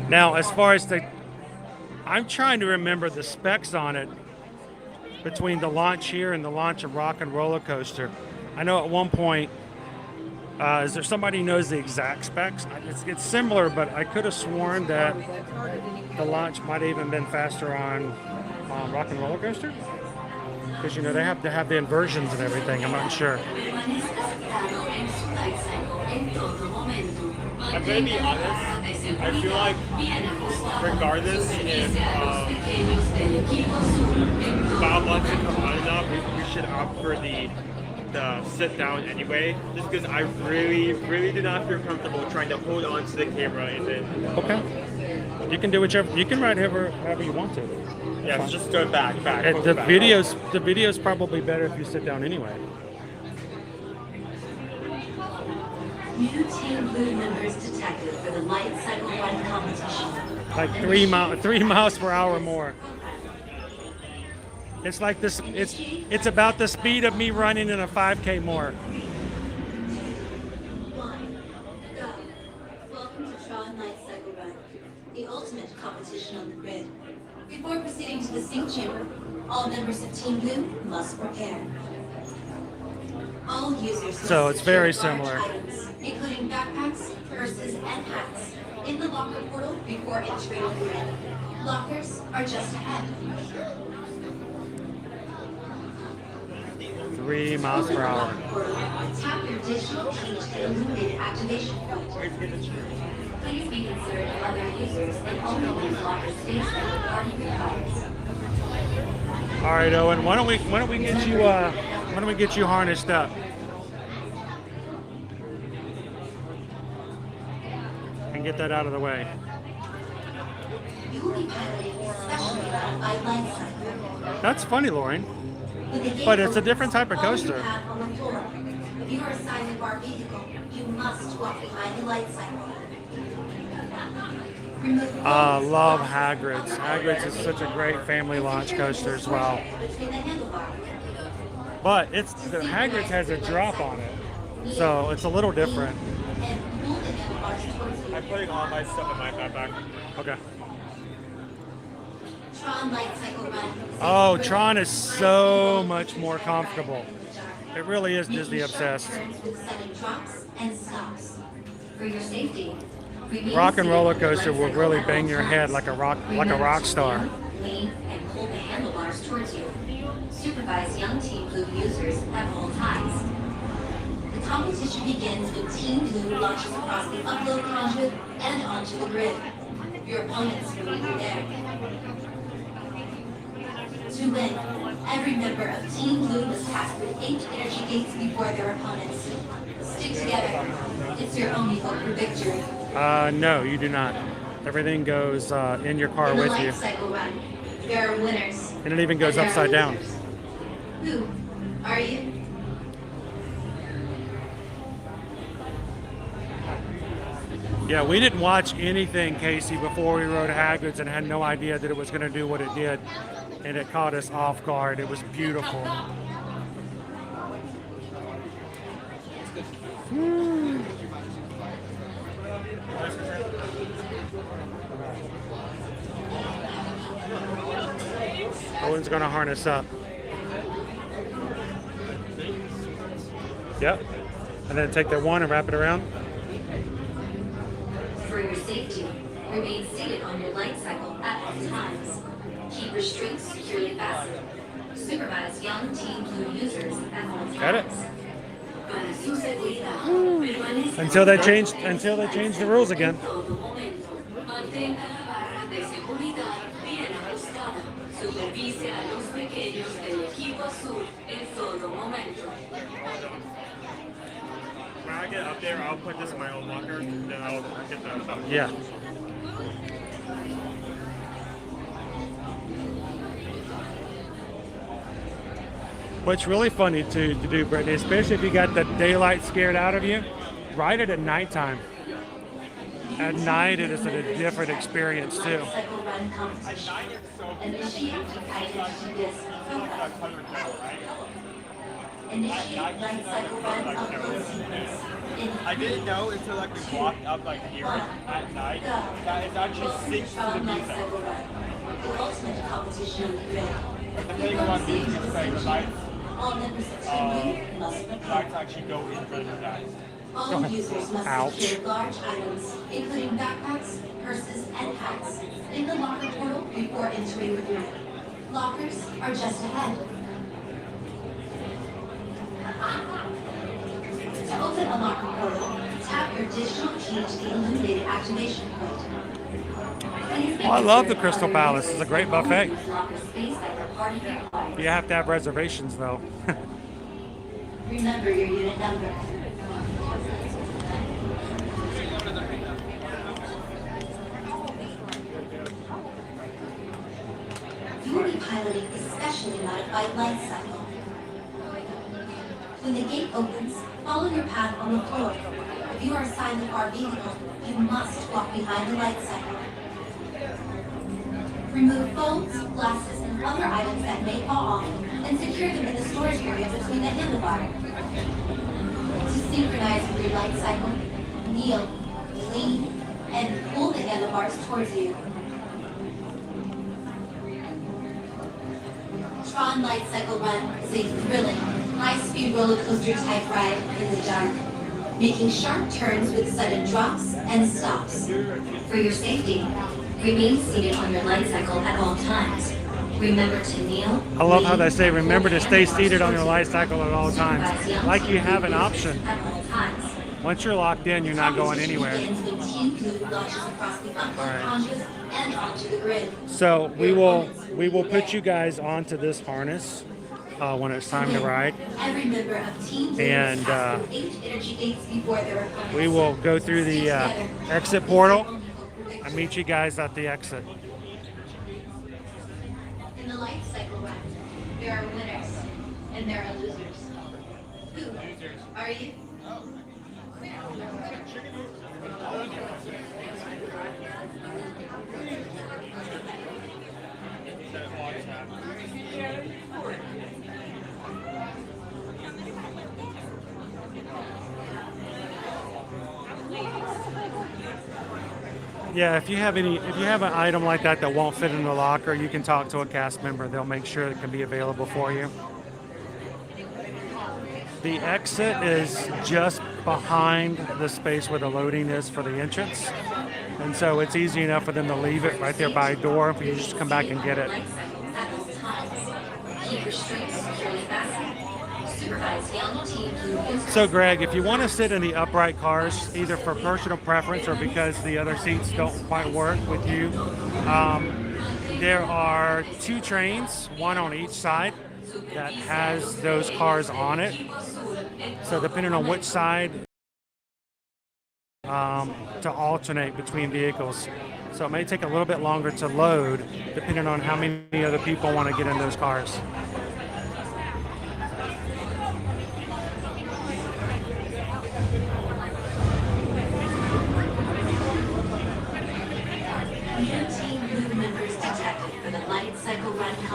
Now, as far as I'm trying to remember the specs on it between the launch here and the launch of Rock and Roller Coaster. I know at one point, is there somebody who knows the exact specs? It's similar, but I could have sworn that the launch might have even been faster on Rock and Roller Coaster. Because, you know, they have to have the inversions and everything. I'm not sure. I'm going to be honest, I feel like regardless if Bob wants to come on enough, we should opt for the sit down anyway, just because I really do not feel comfortable trying to hold on to the camera and then... Okay. You can do whichever, you can ride however you want to. Yeah, it's just go back. The video's probably better if you sit down anyway. New Team Blue members detected for the light cycle run competition. Like 3 miles per hour more. It's like this. It's about the speed of me running in a 5K more. Welcome to Tron Light Cycle Run, the ultimate competition on the grid. Before proceeding to the sync chamber, all members of Team Blue must prepare. All users So it's very similar. items, including backpacks, purses, and hats, in the locker portal before entering the grid. Lockers are just ahead. 3 miles per hour. Tap your digital key to illuminated activation point. Please be considerate of other users and only use locker space that the party requires. All right, Owen. Why don't we get you harnessed up? And get that out of the way. You will be piloting a specially modified light cycle. That's funny, Lauren. But it's a different type of coaster. On the floor. If you are assigned a bar vehicle, you must walk behind the light cycle. Love Hagrid's. Hagrid's is such a great family launch coaster as well. But the Hagrid's has a drop on it, so it's a little different. I'm putting all my stuff in my backpack. Okay. Tron Light Cycle Run. Oh, Tron is so much more comfortable. It really is Disney obsessed. For your safety, Rock and Roller Coaster will really bang your head like a rock star. lean and pull the handlebars towards you. Supervise young Team Blue users at all times. The competition begins when Team Blue launches across the upload conduit and onto the grid. Your opponents will meet you there. To win, every member of Team Blue must pass through 8 energy gates before their opponents. Stick together. It's your only hope for victory. No, you do not. Everything goes in your car In the with life you. cycle run, there are winners. And it even goes and there are upside down. losers. Who are you? Yeah, we didn't watch anything, Casey, before we rode Hagrid's and had no idea that it was going to do what it did. And it caught us off guard. It was beautiful. Woo. Owen's going to harness up. Yep. And then take that one and wrap it around. For your safety, remain seated on your light cycle at all times. Keep your strings securely fastened. Supervise young Team Blue users at all times. Got it. Para su seguridad, permanezca Until they change the rules again. Mantenga la barra de seguridad bien ajustada. Supervise a los pequeños del equipo azul en todo momento. When I get up there, I'll put this in my own locker, then I'll get that. Yeah. What's really funny to do, Brittany, especially if you got the daylight scared out of you, ride it at nighttime. At night, it is a different experience too. Cycle run competition. Initiate identity disc profile. Initiate light cycle run upload sequence. I didn't know until like we walked up like here at night that it's actually synced to the music. The ultimate competition of the grid. Depending on what music is playing, the lights, All members of Team Blue must lights actually go in for the guys. All users must Ouch. secure large items, including backpacks, purses, and hats, in the locker portal before entering the grid. Lockers are just ahead. To open a locker portal, tap your digital key to the illuminated activation code. Well, I love the Crystal Palace. It's a great buffet. Locker space at your party requires. You have to have reservations though. Remember your unit number. You will be piloting a specially modified light cycle. When the gate opens, follow your path on the floor. If you are assigned the car vehicle, you must walk behind the light cycle. Remove phones, glasses, and other items that may fall off, and secure them in the storage area between the handlebar. To synchronize with your light cycle, kneel, lean, and pull the handlebars towards you. Tron Light Cycle Run is a thrilling, high-speed roller coaster type ride in the dark, making sharp turns with sudden drops and stops. For your safety, remain seated on your light cycle at all times. Remember to kneel. I love how they say, remember to stay seated on your light cycle at all times. Like you have an option. At all times. Once you're locked in, you're not going anywhere. Begins when Team Blue launches across the upload conduit and onto the grid. So we will put you guys onto this harness when it's time to ride. Every member of Team Blue And, must pass through 8 energy gates before their opponents. We will go through the exit portal and meet you guys at the exit. In the light cycle run, there are winners and there are losers. Who are you? Yeah, if you have an item like that that won't fit in the locker, you can talk to a cast member. They'll make sure it can be available for you. The exit is just behind the space where the loading is for the entrance. And so it's easy enough for them to leave it right there by the door if you just come back and get it. Keep your strings securely fastened. Supervise young Team Blue users. So Greg, if you want to sit in the upright cars, either for personal preference or because the other seats don't quite work with you, there are 2 trains, one on each side, that has those cars on it. So depending on which side, to alternate between vehicles. So it may take a little bit longer to load, depending on how many other people want to get in those cars.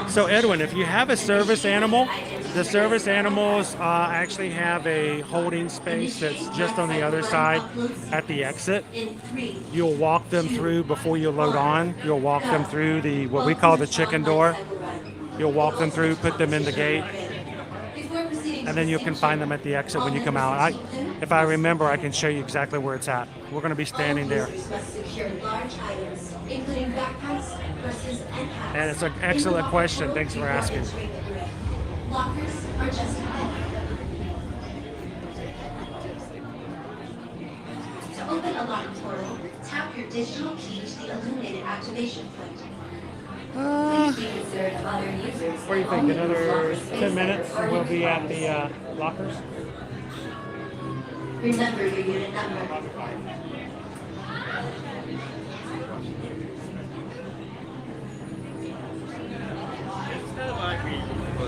So Edwin, if you have a service animal, the service animals actually have a holding space that's just on the other side at the exit. You'll walk them through before you load on. You'll walk them through the what we call the chicken door. You'll walk them through, put them in the gate, and then you can find them at the exit when you come out. If I remember, I can show you exactly where it's at. We're going to be standing there. And it's an excellent question. Thanks for asking. Lockers are just ahead. To open a locker portal, tap your digital key to the illuminated activation point. Please be considerate of other users. What do you think? Another 10 minutes we'll be at the lockers? Remember your unit number.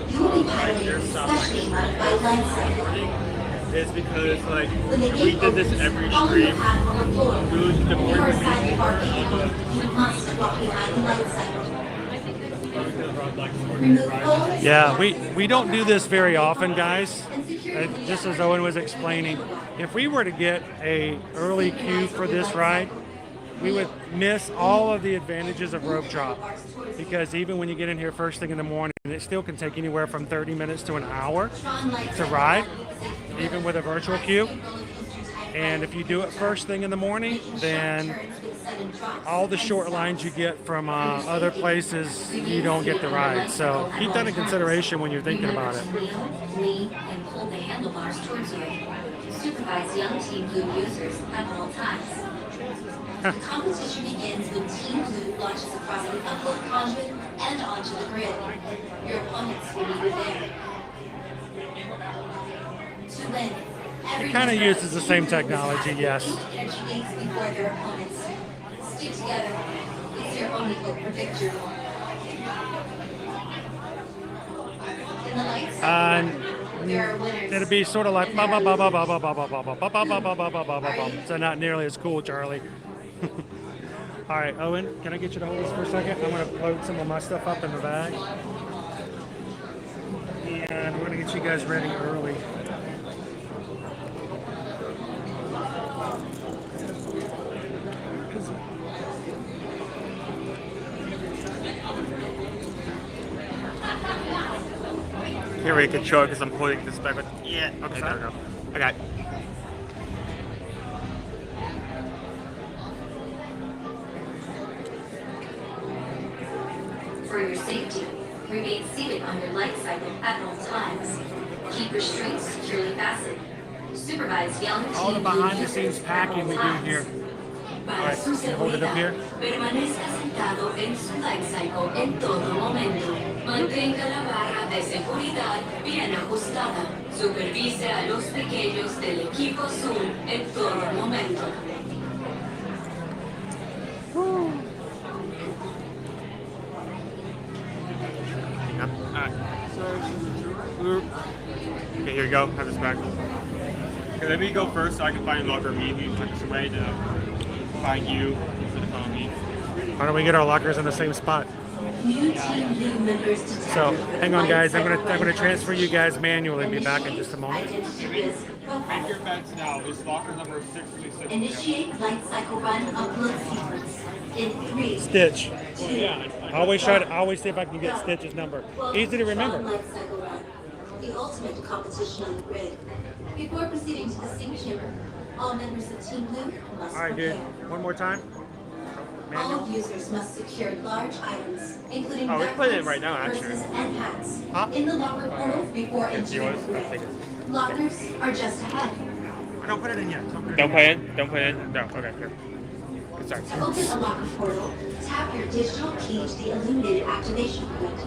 You will be piloting a specially modified light cycle. It's because like we did this every stream. The more you must walk behind the light cycle. Yeah, we don't do this very often, guys. Just as Owen was explaining, if we were to get a early queue for this ride, we would miss all of the advantages of rope drop, because even when you get in here first thing in the morning, it still can take anywhere from 30 minutes to an hour to ride, even with a virtual queue. And if you do it first thing in the morning, then all the short lines you get from other places, you don't get the ride. So keep that in consideration when you're thinking about it. Lean and pull the handlebars towards you. Supervise young Team Blue users at all times. The competition begins when Team Blue launches across the upload conduit and onto the grid. Your opponents will meet you there. To win, It kind of uses the same technology, yes. energy gates before their opponents. Stick together. It's your only hope for victory. In the lights, there are winners. It'll be sort of like so not nearly as cool, Charlie. All right, Owen, can I get you to hold this for a second? I'm going to load some of my stuff up in the bag. And we're going to get you guys ready early. Can't really control it because I'm holding this back. But yeah, okay, there we go. Okay. For your safety, remain seated on your light cycle at all times. Keep your strings securely fastened. Supervise young All the Team behind the Blue scenes users packing at we all do times. here. All Para right, su can you hold it up seguridad, here? permanezca sentado en su light cycle en todo momento. Mantenga la barra de seguridad bien ajustada. Supervise a los pequeños del equipo azul en todo momento. Okay, here you go. Have this back. Okay, let me go first so I can find locker me. You took this away to find you for the phone me. Why don't we get our lockers in the same spot? New Team Blue members to So hang on, guys. I'm gonna transfer you guys manually. Be back in just a moment. Make your beds now. This locker number 636. Initiate light cycle run upload sequence in 3. Stitch. 2, Always see if I can get Stitch's number. Easy to remember. Light cycle run, the ultimate competition on the grid. Before proceeding to the sync chamber, all members of Team Blue must All right, dude. prepare. One more time. All users must secure large items, including Oh, we can play it backpacks, right now, actually. purses, and hats, Huh? in the locker portal before It's entering yours. the I grid. think it's- Lockers are just ahead. Don't put it in yet. Don't put it in. Don't put it in. No. Okay. Here. sorry. To open a locker portal, tap your digital key to the illuminated activation point.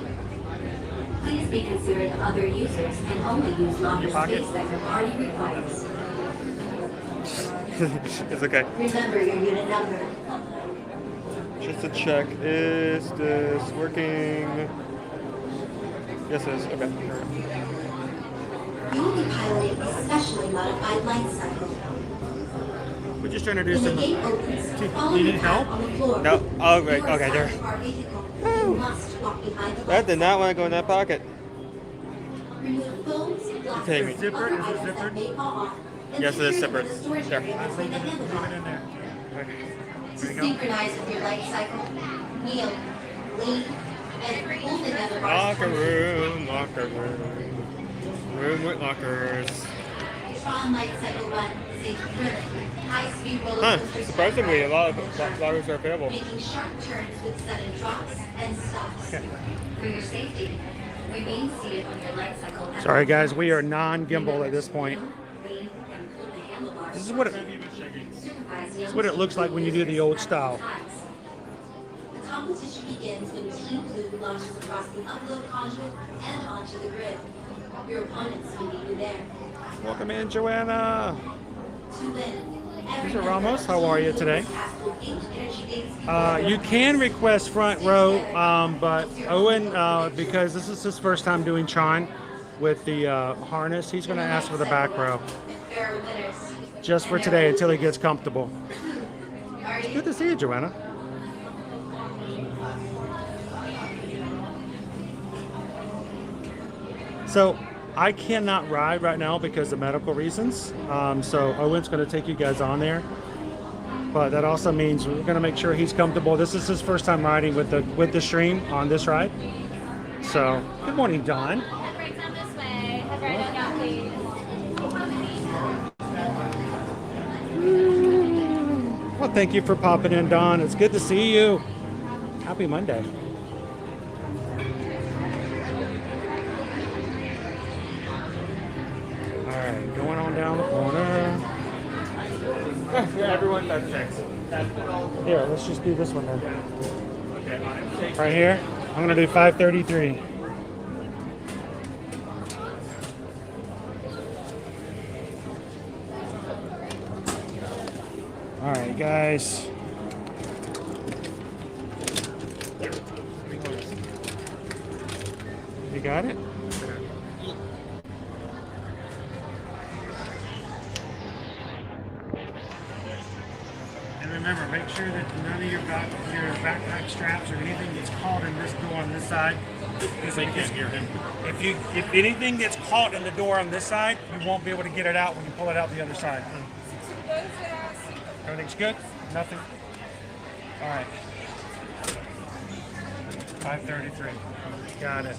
Please be considerate of other users and only use locker space that your party requires. It's okay. Remember your unit number. Just to check, is this working? Yes, it is. Okay. You will be piloting a specially modified light cycle. We're just trying to do When the some. gate opens, follow You the need path help? on the floor. No. Oh, great. You are Okay, there. assigned to our vehicle. You must walk behind the That did not want to go in that pocket. remove phones, glasses, Okay, me. and other items that may fall off, and Yes, it is secure them zippered. to the storage There. area between the handlebars. To synchronize with your light cycle, kneel, lean, and pull the handlebars. Locker room, locker room. Room with lockers. Tron light cycle run is a thrilling, high-speed roller Huh, coaster surprisingly, a lot of lockers are available. making sharp turns with sudden drops and stops. For your safety, remain seated on your light cycle. at Sorry all guys, times. we are non-gimbal at this point. Lean and pull the handlebars. This is what it, Supervise this is what it looks like when you do the old style. The competition begins when Team Blue launches across the upload conduit and onto the grid. Your opponents will meet you there. Welcome in, Joanna. To win, Mr. Ramos, how are you today? You can request front row, but Owen, because this is his first time doing Tron with the harness, he's going to ask for the back row there are winners. just for today until he gets comfortable. It's good to see you, Joanna. So I cannot ride right now because of medical reasons. So Owen's going to take you guys on there. But that also means we're going to make sure he's comfortable. This is his first time riding with the stream on this ride. So good morning, Don. Head right down this way. Head right on down, please. Well, thank you for popping in, Don. It's good to see you. Happy Monday. All right, going on down the corner. Yeah, everyone does six. Here, let's just do this one then. Right here, I'm gonna do 533. All right, guys. You got it? And remember, make sure that none of your backpack straps or anything gets caught in this door on this side. Because they can't hear him. If anything gets caught in the door on this side, you won't be able to get it out when you pull it out the other side. Everything's good? Nothing? All right. 533. Got it.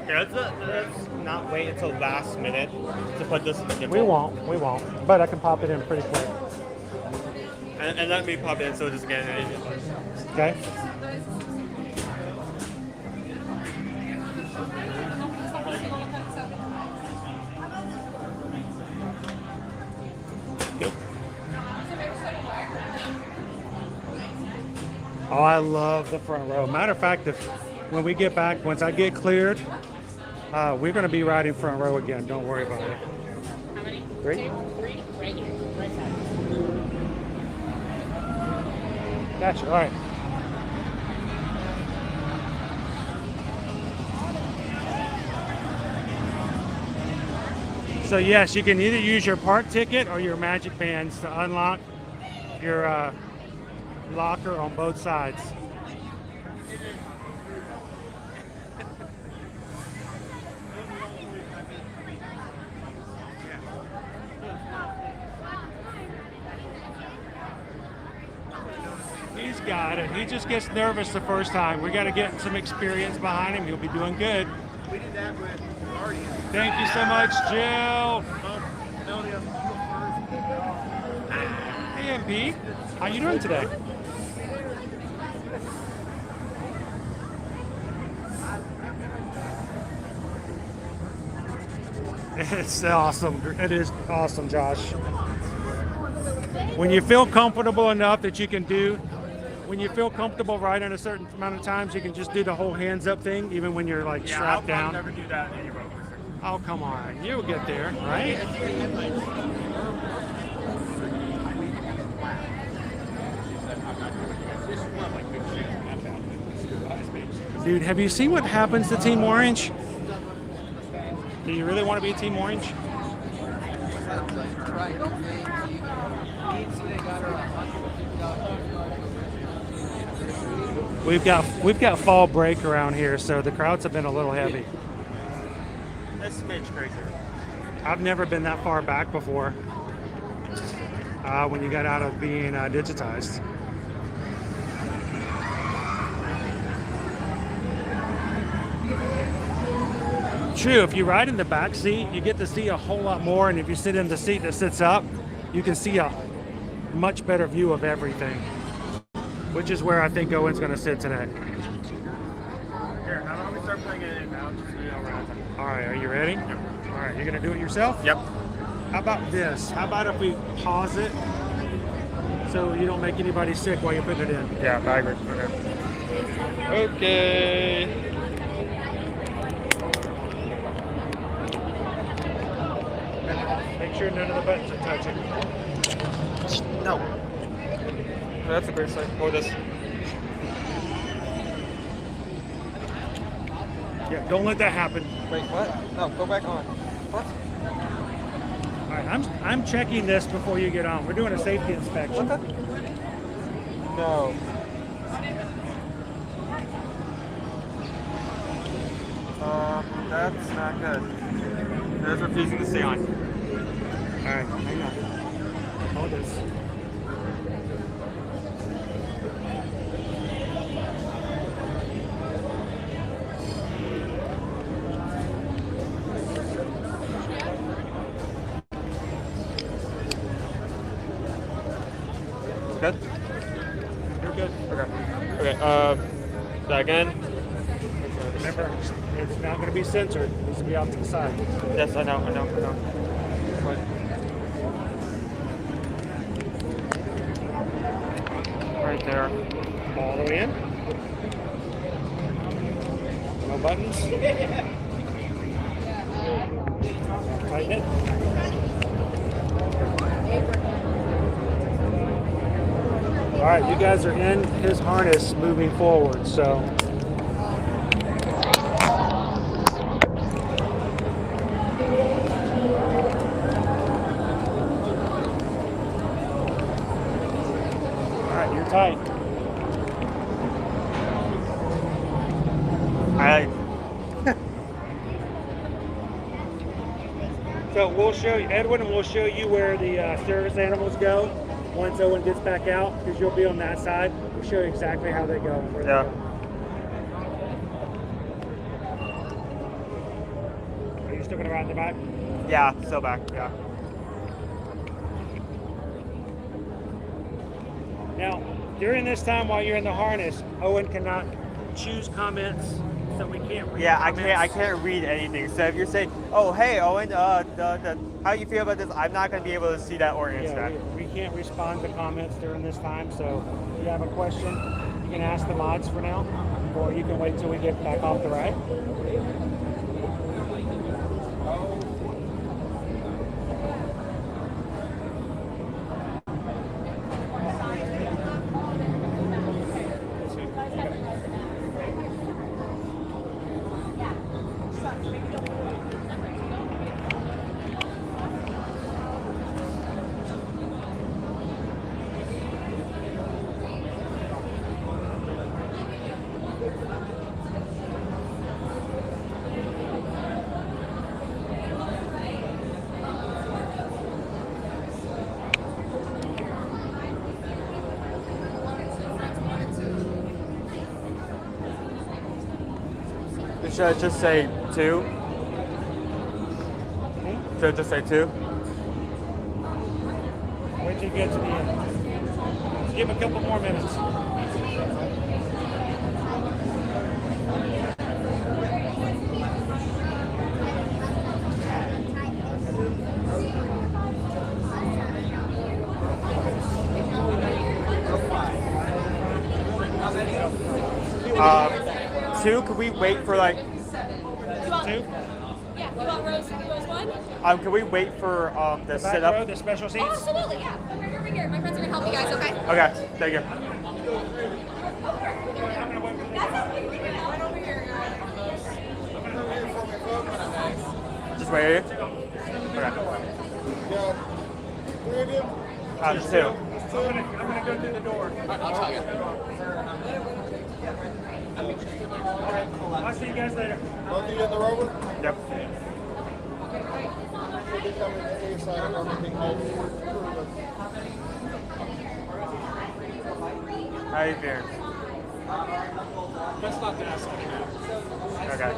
Yeah, let's not wait until last minute to put this in the gimbal. We won't. But I can pop it in pretty quick. And let me pop in so just get it. Okay? Oh, I love the front row. Matter of fact, when we get back, once I get cleared, we're going to be riding front row again. Don't worry about it. How many? 3? 2, 3, right here. Right side. Gotcha. All right. So yes, you can either use your park ticket or your magic bands to unlock your locker on both sides. He's got it. He just gets nervous the first time. We got to get some experience behind him. He'll be doing good. We did that with Guardian. Thank you so much, Jill. Hey, MP. How you doing today? It's awesome. It is awesome, Josh. when you feel comfortable enough that you can do, when you feel comfortable riding a certain amount of times, you can just do the whole hands up thing, even when you're like strapped I'll down. never do that in your boat. Oh, come on. You'll get there, right? Dude, have you seen what happens to Team Orange? Do you really want to be Team Orange? We've got fall break around here, so the crowds have been a little heavy. That's smidge crazy. I've never been that far back before. When you got out of being digitized. True, if you ride in the back seat, you get to see a whole lot more, and if you sit in the seat that sits up, you can see a much better view of everything, which is where I think Owen's going to sit today. Here, how about we start playing it in now? All right, are you ready? Yep. All right, you're going to do it yourself? Yep. How about this? How about if we pause it so you don't make anybody sick while you're putting it in? Yeah, I agree. Okay. Make sure none of the buttons are touching. No. That's a great sight. Or this. Yeah, don't let that happen. Wait, what? No, go back on. What? All right, I'm checking this before you get on. We're doing a safety inspection. What the? No. That's not good. There's refusing to stay on. All right, hang on. Hold this. Good? You're good. Okay. Okay, that again? Remember, it's not going to be censored. It needs to be off to the side. Yes, I know. What? Right there. All the way in. No buttons. Tighten it. All right, you guys are in his harness moving forward, so. All right, you're tight. So we'll show you, Edwin, and we'll show you where the service animals go once Owen gets back out, because you'll be on that side. We'll show you exactly how they go. Where they go. Are you still going to ride in the back? Yeah, still back, yeah. Now, during this time while you're in the harness, Owen cannot choose comments, so we can't read comments. I can't read anything. So if you're saying, oh, hey, Owen, how you feel about this? I'm not going to be able to see that or answer that. We can't respond to comments during this time, so if you have a question, you can ask the mods for now, or you can wait till we get back off the ride. Should I just say 2? Should I just say 2? Wait till you get to the end. Give him a couple more minutes. 2. Could we wait for like? 2? Yeah, you want rows 1? Can we wait for the back setup? row, the special seats? Oh, absolutely, yeah. Over here. My friends are gonna help you guys, okay? Okay, thank you. Just wait here. Okay. Just 2. I'm gonna go through the door. I'll tell you. I'll see you guys later. Both of you in the rover? Yep. How you feeling? That's not the ass on it. Okay.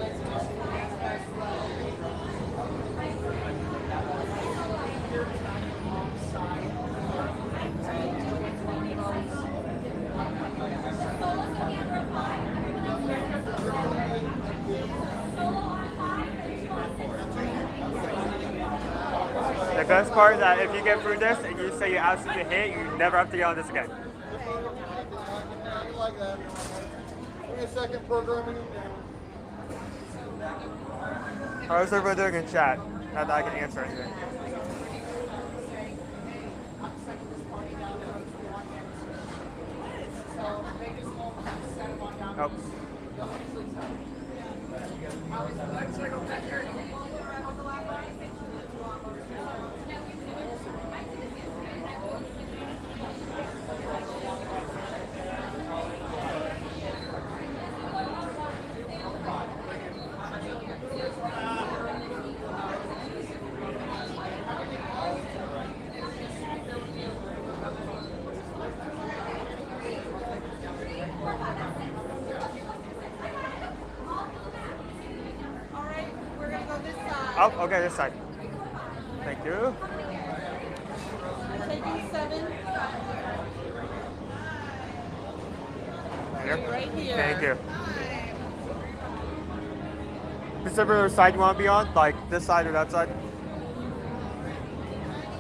The best part is that if you get through this and you say you absolutely hate it, you never have to get on this again. Like that. Give me a second programming. How's everybody doing in chat? Not that I can answer anything. Nope. Oh, okay, this side. Thank you. Taking 7. Here. Right here. Thank you. Whichever side you want to be on, like this side or that side?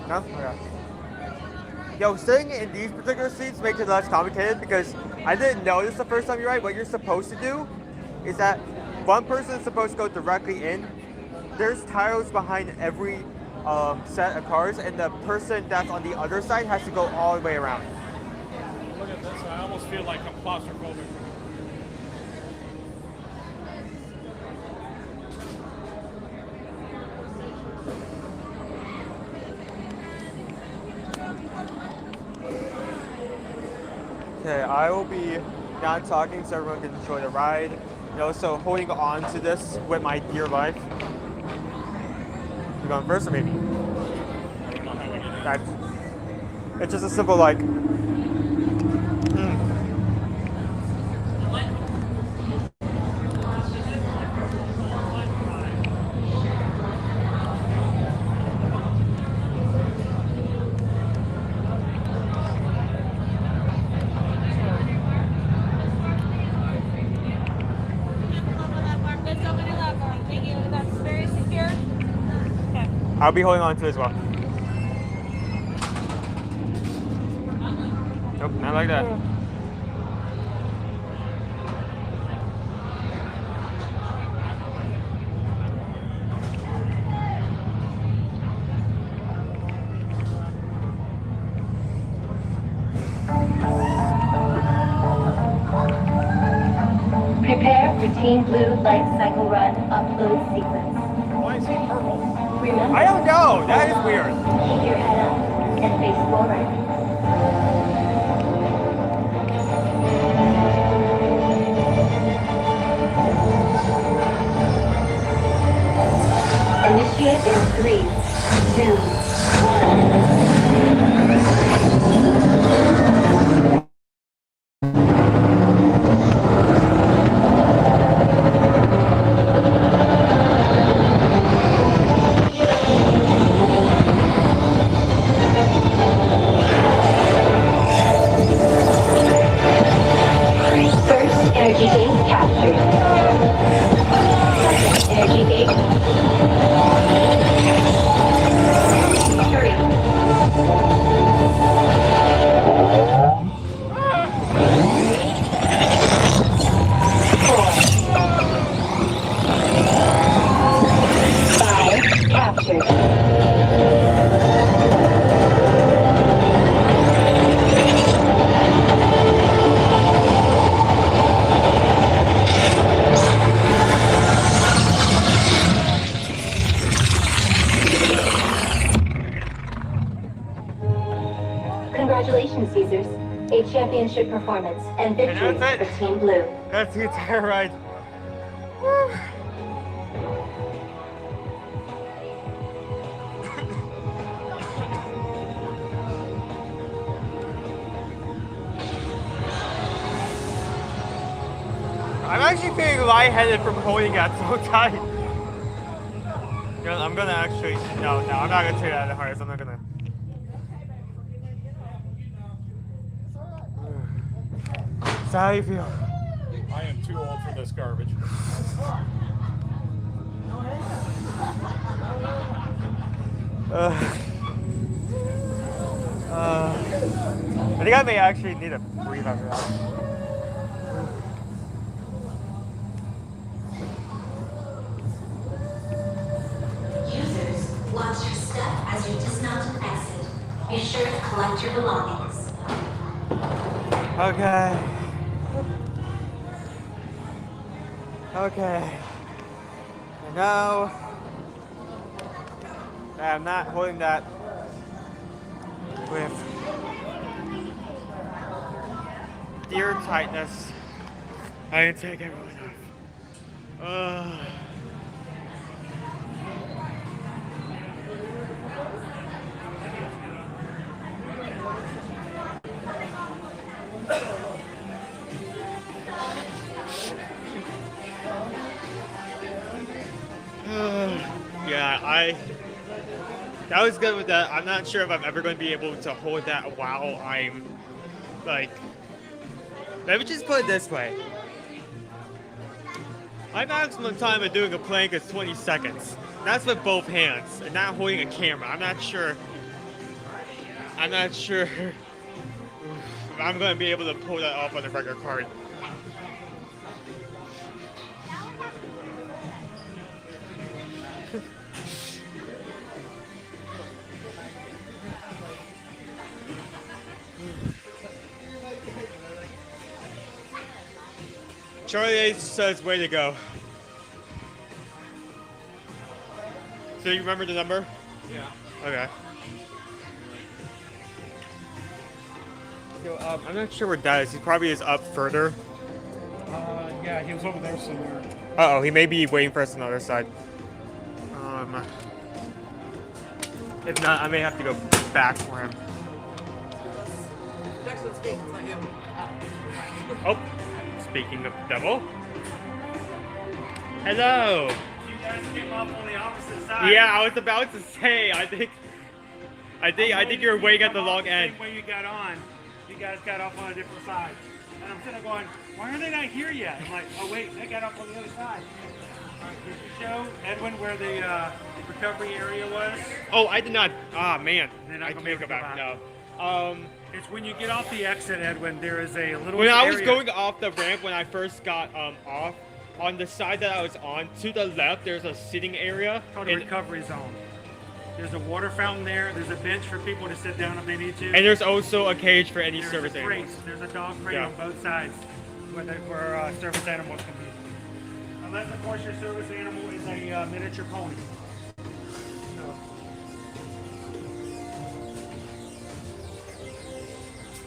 No? Okay. Yo, sitting in these particular seats makes it less complicated because I didn't know this the first time you ride. What you're supposed to do is that one person is supposed to go directly in. There's tiles behind every set of cars, and the person that's on the other side has to go all the way around. Look at this. I almost feel like I'm claustrophobic. Okay, I will be not talking so everyone can enjoy the ride. And also holding on to this with my dear life. You going first or me? That's, it's just a simple like. I'll be holding on to it as well. Nope, not like that. Prepare for Team Blue Light Cycle Run upload sequence. Why is he purple? Remember, I don't know. That is weird. keep your head up and face forward. Initiate in 3, 2, 1. Energy gate captured. Second energy gate. 3, Congratulations, Caesars. A championship performance and victory for Team Blue. That's the entire ride. I'm actually feeling lightheaded from holding that so tight. You know, I'm gonna actually, no, I'm not gonna take that at harness. I'm not gonna. So how do you feel? I am too old for this garbage. I think I may actually need a breathe after that. Users, watch your step as you dismount and exit. Be sure to collect your belongings. Okay. Okay. And now, I'm not holding that with dear tightness. I can take everyone off. Yeah, that was good with that. I'm not sure if I'm ever going to be able to hold that while I'm, like, let me just put it this way. My maximum time of doing a plank is 20 seconds. That's with both hands and not holding a camera. I'm not sure if I'm going to be able to pull that off on a regular card. Charlie H says, way to go. So you remember the number? Yeah. Okay. So, I'm not sure where Dad is. He probably is up further. Yeah, he was over there somewhere. Uh-oh, he may be waiting for us on the other side. If not, I may have to go back for him. Next one's me, it's not him. Oh, speaking of the devil. Hello. You guys came up on the opposite side. Yeah, I was about to say, I think you're waiting at the long end. Same way you got on, you guys got off on a different side. And I'm sitting there going, why are they not here yet? I'm like, oh wait, they got off on the other side. All right, did you show Edwin where the recovery area was? Oh, I did not. Ah, man. Then I can't go back. No. It's when you get off the exit, Edwin, there is a little When I was area. going off the ramp when I first got off, on the side that I was on, to the left, there's a sitting area. Called a recovery zone. There's a water fountain there. There's a bench for people to sit down if they need to. And there's also a cage for any service animals. There's a dog crate on both sides where service animals can be. Unless, of course, your service animal is a miniature pony.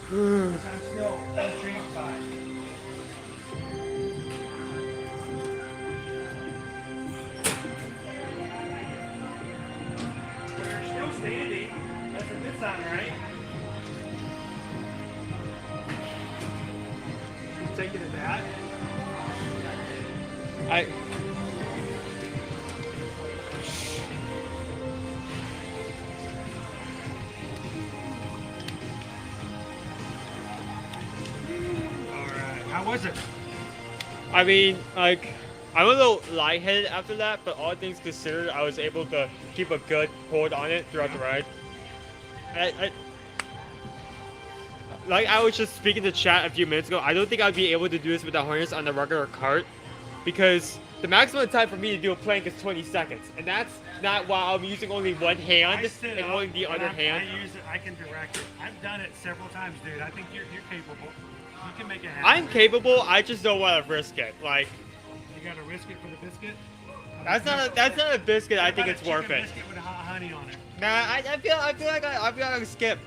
I'm still intrigued by it. You're still standing. That's a good sign, right? You taking it back? How was it? I mean, like, I'm a little lightheaded after that, but all things considered, I was able to keep a good hold on it throughout the ride. Like I was just speaking to chat a few minutes ago, I don't think I'd be able to do this with the harness on the regular cart, because the maximum time for me to do a plank is 20 seconds, and that's not while I'm using only one hand and holding the other hand. I can direct it. I've done it several times, dude. I think you're capable. You can make it happen. I'm capable. I just don't want to risk it. Like, you gotta risk it for the biscuit. That's not a biscuit. I think it's worth it. Biscuit with hot honey on it. Nah, I feel like I skip.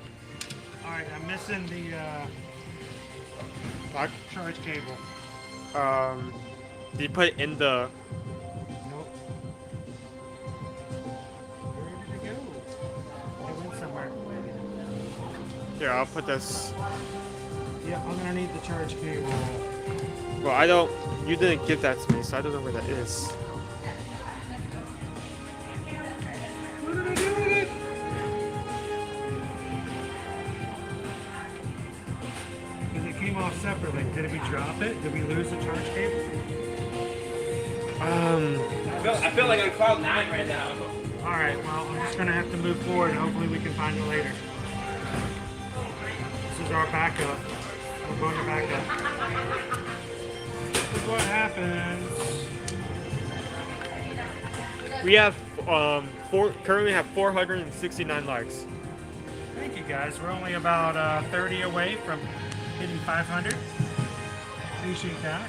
All Alright, I'm missing the charge cable. Did you put it in the... Nope. Where did it go? It went somewhere. Here, I'll put this... Yeah, I'm gonna need the charge cable. Well, I don't... You didn't give that to me, so I don't know where that is. What did I do with it? Because it came off separately. Did we drop it? Did we lose the charge cable? I feel like I'm cloud 9 right now. Alright, well, I'm just gonna have to move forward and hopefully we can find it later. This is our backup. We're going to backup. This is what happens. We have, currently have 469 likes. Thank you guys. We're only about 30 away from hitting 500. Appreciate that.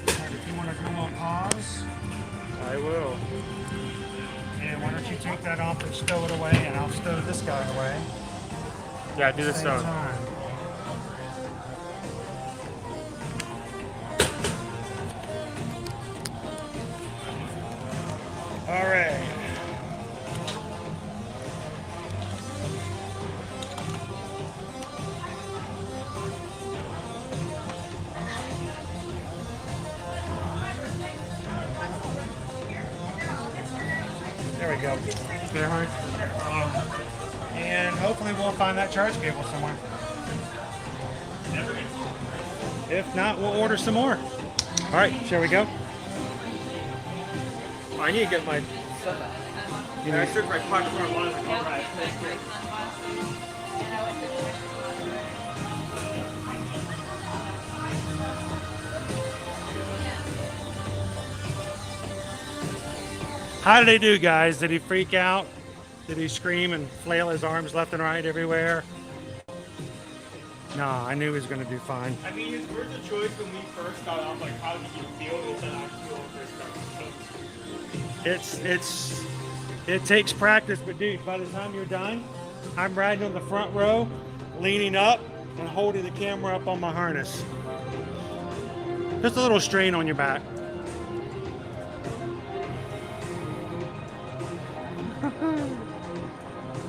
Alright, if you want to go on pause. I will. And why don't you take that off and stow it away, and I'll stow this guy away. Yeah, do the Same stone. time. All right. There we go. There, hard. And hopefully we'll find that charge cable somewhere. If not, we'll order some more. All right, shall we go? I need to get my... I took my pocket for a lot of the car. How did he do, guys? Did he freak out? Did he scream and flail his arms left and right everywhere? No, I knew he was going to do fine. I mean, his words of choice when we first got off, like, how did you feel? It said, I feel first. It takes practice, but dude, by the time you're done, I'm riding on the front row, leaning up and holding the camera up on my harness. Just a little strain on your back.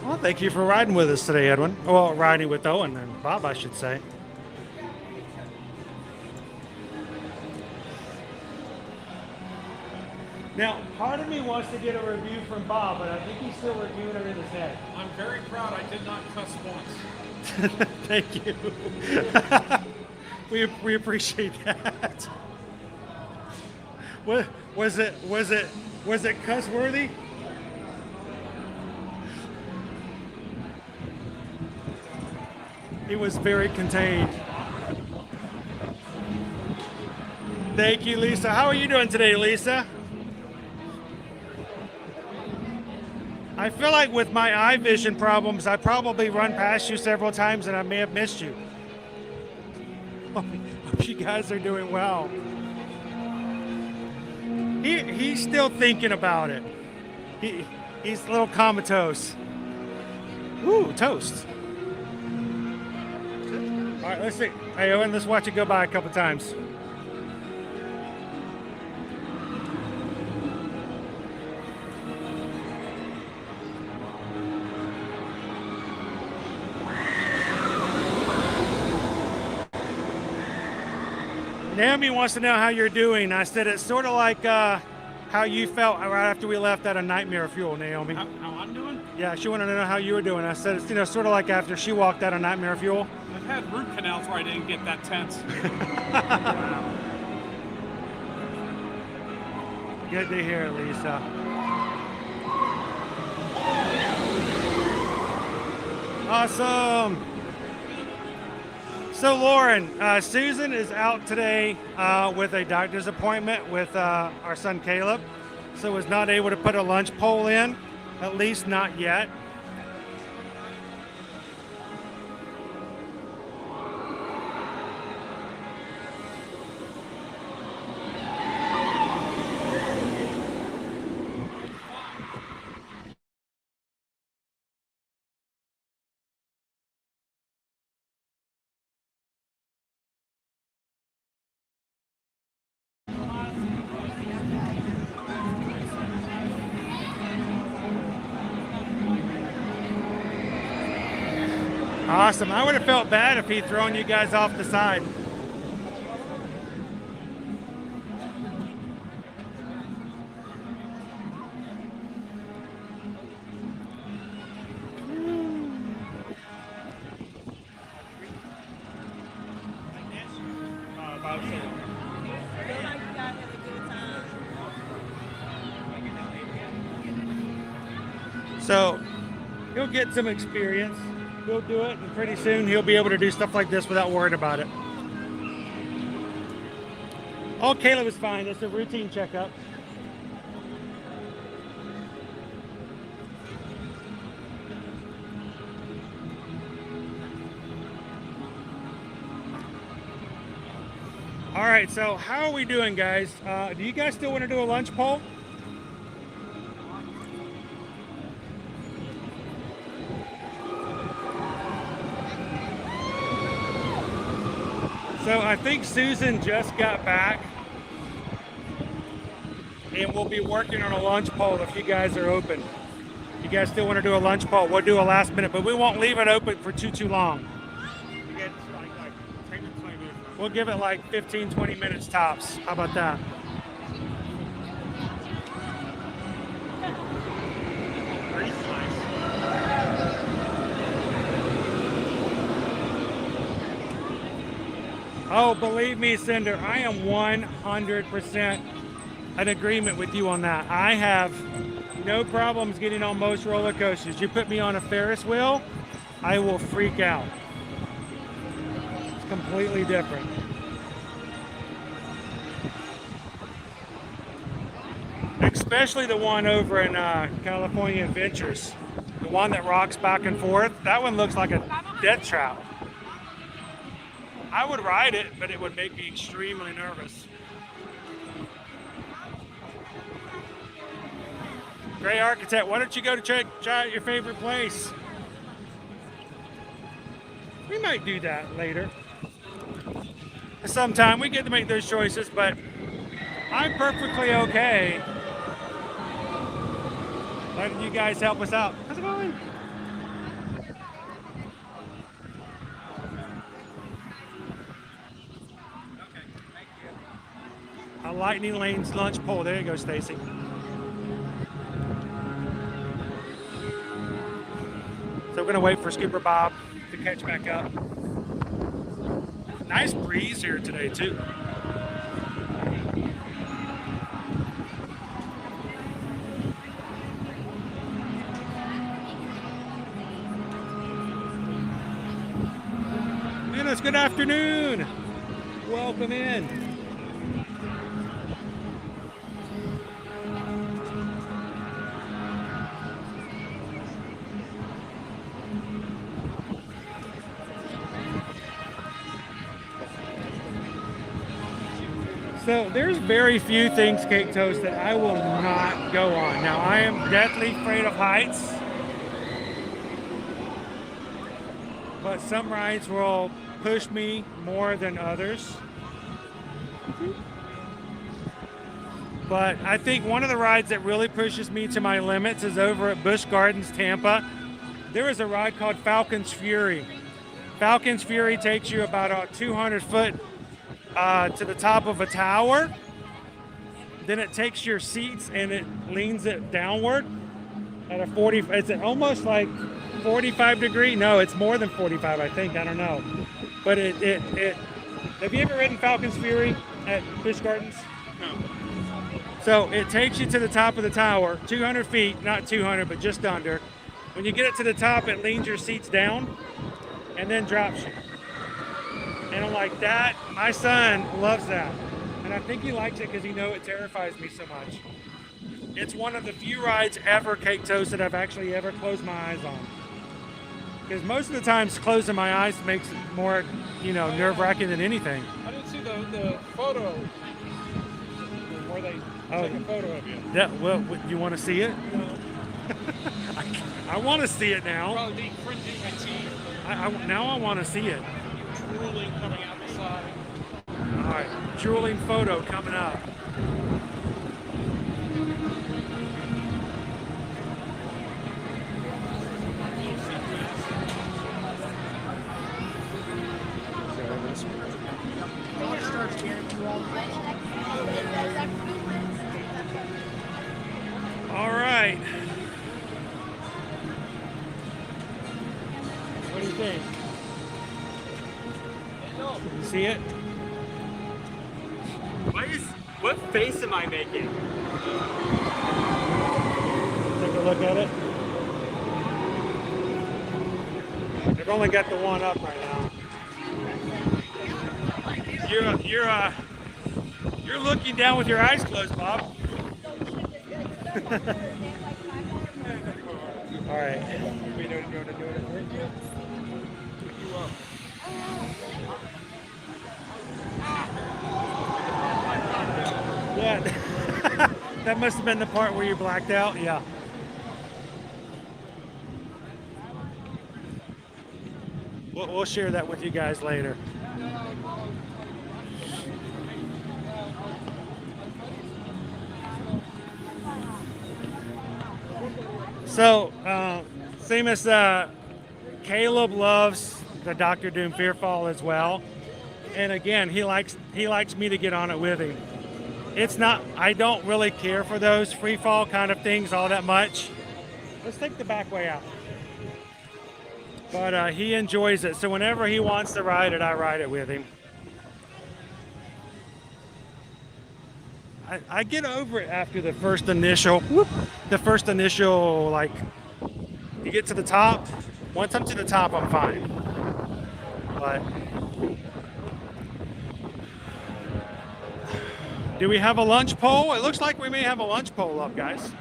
Well, thank you for riding with us today, Edwin. Well, riding with Owen and Bob, I should say. Now, part of me wants to get a review from Bob, but I think he's still reviewing it in his head. I'm very proud I did not cuss once. Thank you. we appreciate that. What was it cuss worthy? It was very contained. Thank you, Lisa. How are you doing today, Lisa? I feel like with my eye vision problems, I probably run past you several times and I may have missed you. Hope you guys are doing well. He's still thinking about it. He's a little comatose. Ooh, toast. All right, let's see. Hey, Owen, let's watch it go by a couple times. Naomi wants to know how you're doing. I said it's sort of like how you felt right after we left out of Nightmare Fuel, Naomi. How I'm doing? Yeah, she wanted to know how you were doing. I said it's sort of like after she walked out of Nightmare Fuel. I've had root canals where I didn't get that tense. Good to hear, Lisa. Awesome. So Lauren, Susan is out today with a doctor's appointment with our son Caleb, so was not able to put a lunch poll in, at least not yet. Awesome. I would have felt bad if he'd thrown you guys off the side. So he'll get some experience. He'll do it, and pretty soon he'll be able to do stuff like this without worrying about it. Oh, Caleb is fine. It's a routine checkup. All right, so how are we doing, guys? Do you guys still want to do a lunch poll? So I think Susan just got back, and we'll be working on a lunch poll if you guys are open. You guys still want to do a lunch poll? We'll do a last minute, but we won't leave it open for too long. We'll give it like 15, 20 minutes tops. How about that? Oh, believe me, Cinder, I am 100% in agreement with you on that. I have no problems getting on most roller coasters. You put me on a Ferris wheel, I will freak out. It's completely different. Especially the one over in California Adventures. The one that rocks back and forth. That one looks like a death trap. I would ride it, but it would make me extremely nervous. Gray Architect, why don't you go to try out your favorite place? We might do that later. Sometime we get to make those choices, but I'm perfectly okay letting you guys help us out. How's it going? A Lightning Lane's lunch poll. There you go, Stacy. So we're gonna wait for Scooper Bob to catch back up. Nice breeze here today too. Dennis, good afternoon. Welcome in. So there's very few things, Cake Toast, that I will not go on. Now, I am deathly afraid of heights, but some rides will push me more than others. But I think one of the rides that really pushes me to my limits is over at Busch Gardens, Tampa. There is a ride called Falcon's Fury. Falcon's Fury takes you about a 200 foot to the top of a tower. Then it takes your seats and it leans it downward at a 40. It's almost like 45 degree. No, it's more than 45, I think. I don't know. But it have you ever ridden Falcon's Fury at Busch Gardens? No. So it takes you to the top of the tower, 200 feet, not 200, but just under. When you get it to the top, it leans your seats down and then drops you. And I'm like, that, my son loves that. And I think he likes it because he knows it terrifies me so much. It's one of the few rides ever, Cake Toast, that I've actually ever closed my eyes on. Because most of the times closing my eyes makes it more, nerve-wracking than anything. I didn't see the photo where they take a photo of you. Yeah, well, you want to see it? No. I want to see it now. Probably be cringing my teeth. Now I want to see it. Drooling coming out the side. All right, drooling photo coming up. right. What do you think? You see it? What face am I making? Take a look at it. They've only got the one up right now. You're looking down with your eyes closed, Bob. All right. Yeah. That must have been the part where you blacked out. Yeah. We'll share that with you guys later. So, same as Caleb loves the Dr. Doom Fearfall as well, and again, he likes me to get on it with him. It's not, I don't really care for those free fall kind of things all that much. Let's take the back way out. But he enjoys it, so whenever he wants to ride it, I ride it with him. I get over it after the first initial, like, you get to the top. Once I'm to the top, I'm fine. But do we have a lunch pole? It looks like we may have a lunch pole up, guys.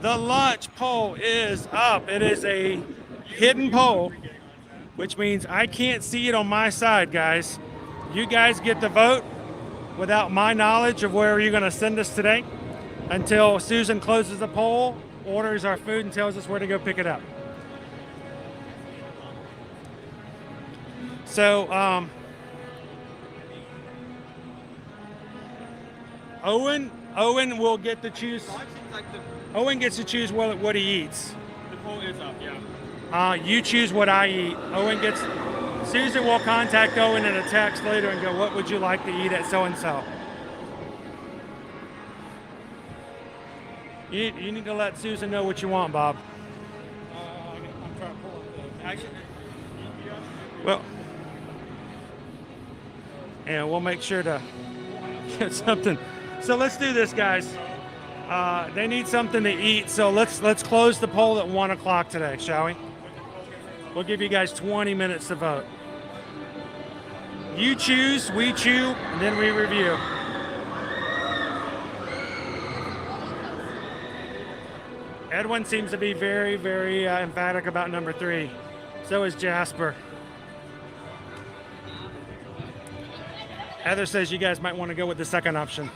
The lunch pole is up. It is a hidden pole, which means I can't see it on my side, guys. You guys get to vote without my knowledge of where you're going to send us today until Susan closes the poll, orders our food, and tells us where to go pick it up. So, Owen will get to choose. Owen gets to choose what he eats. The poll is up, yeah. You choose what I eat. Susan will contact Owen in a text later and go, what would you like to eat at so-and-so? You need to let Susan know what you want, Bob. I'm trying to pull up the action. Well, and we'll make sure to get something. So let's do this, guys. They need something to eat, so let's close the poll at 1 o'clock today, shall we? We'll give you guys 20 minutes to vote. You choose, we chew, and then we review. Edwin seems to be very, very emphatic about number 3. So is Jasper. Heather says you guys might want to go with the second option.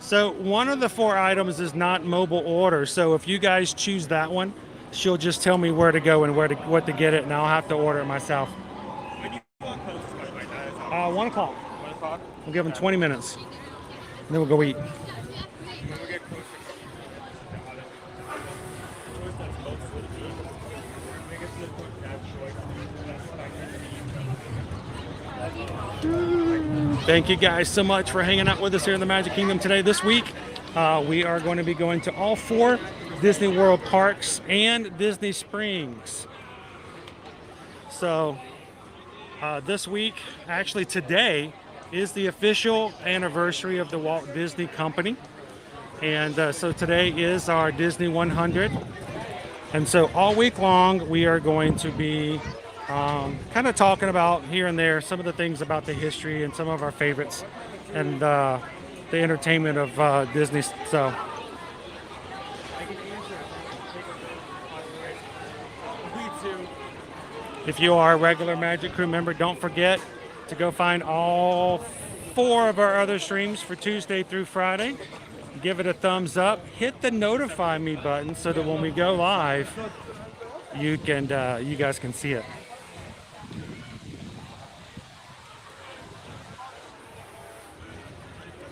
So one of the 4 items is not mobile order. So if you guys choose that one, she'll just tell me where to go and what to get it, and I'll have to order it myself. When you want post, by the way, 1 o'clock. 1 o'clock? We'll give them 20 minutes, and then we'll go eat. Thank you guys so much for hanging out with us here in the Magic Kingdom today. This week, we are going to be going to all 4 Disney World parks and Disney Springs. So this week, actually today, is the official anniversary of the Walt Disney Company. And so today is our Disney 100. And so all week long, we are going to be kind of talking about here and there some of the things about the history and some of our favorites and the entertainment of Disney. So if you are a regular Magic Crew member, don't forget to go find all 4 of our other streams for Tuesday through Friday. Give it a thumbs up, hit the notify me button so that when we go live, you guys can see it.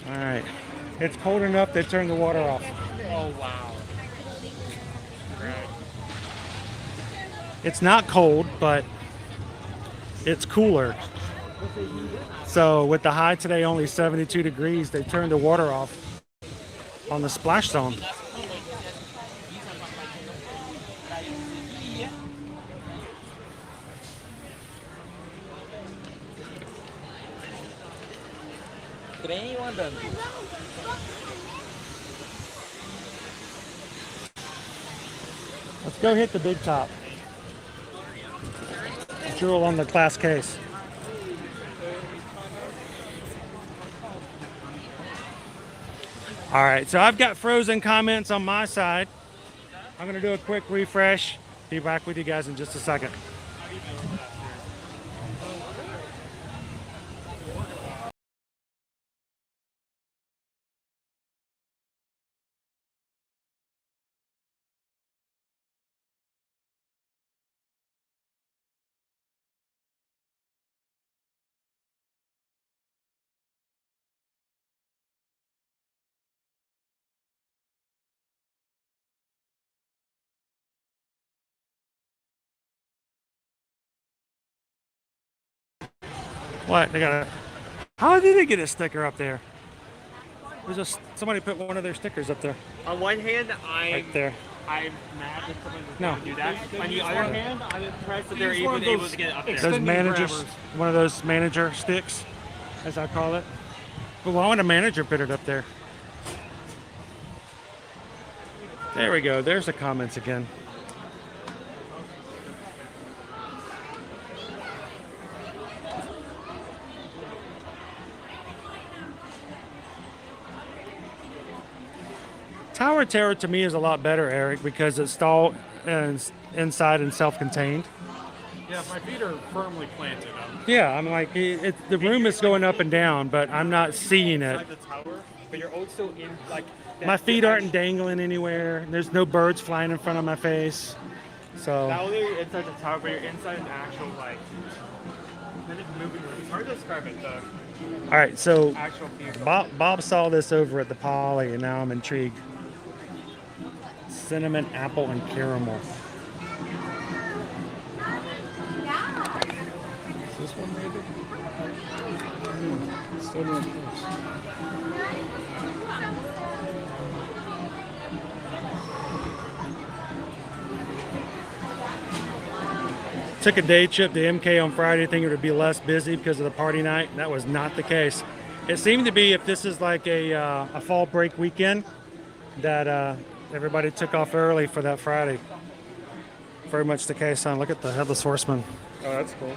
All right, it's cold enough they turned the water off. Oh, wow. It's not cold, but it's cooler. So with the high today only 72 degrees, they turned the water off on the splash zone. Let's go hit the big top. Jewel on the class case. All right, so I've got frozen comments on my side. I'm gonna do a quick refresh. Be back with you guys in just a second. What? They got a... How did they get a sticker up there? There's just somebody put one of their stickers up there. On one hand, Right there. I'm mad that someone No. would do that. On the other hand, I'm impressed that they're even able to get it up there. Those managers, one of those manager sticks, as I call it. But why would a manager put it up there? There we go. There's the comments again. Tower Terror to me is a lot better, Eric, because it's all inside and self-contained. Yeah, my feet are firmly planted. Yeah, I'm like, the room is going up and down, but I'm not seeing it. Inside the tower, but you're also in like. My feet aren't dangling anywhere. There's no birds flying in front of my face. So. Not only are you inside the tower, but you're inside an actual like. Moving room. It's hard to describe it though. All right, so Actual vehicle. Bob saw this over at the Poly, and now I'm intrigued. Cinnamon, apple, and caramel. Is this one maybe? Still doing close. Took a day trip to MK on Friday, thinking it would be less busy because of the party night. That was not the case. It seemed to be, if this is like a fall break weekend, that everybody took off early for that Friday. Very much the case, son. Look at the Headless Horseman. Oh, that's cool.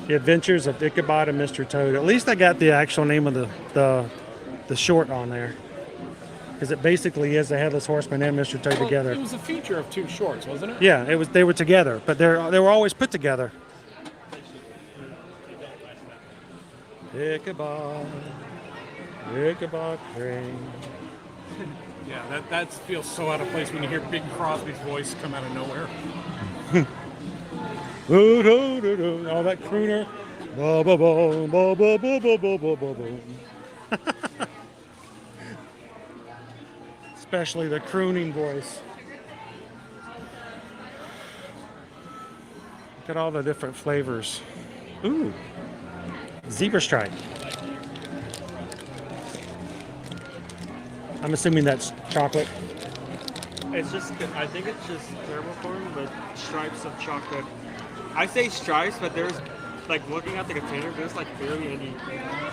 The Adventures of Ichabod and Mr. Toad. At least I got the actual name of the short on there, because it basically is the Headless Horseman and Mr. Toad together. It was a feature of two shorts, wasn't it? Yeah, it was. They were together, but they were always put together. Ichabod, Ichabod Crane. Yeah, that feels so out of place when you hear Bing Crosby's voice come out of nowhere. All that crooner. Ba, ba, ba, ba, ba, ba, ba, ba, ba, ba. Especially the crooning voice. Look at all the different flavors. Ooh, zebra stripe. I'm assuming that's chocolate. It's just, I think it's just thermoform, but stripes of chocolate. I say stripes, but there's, like, looking at the container, there's like barely any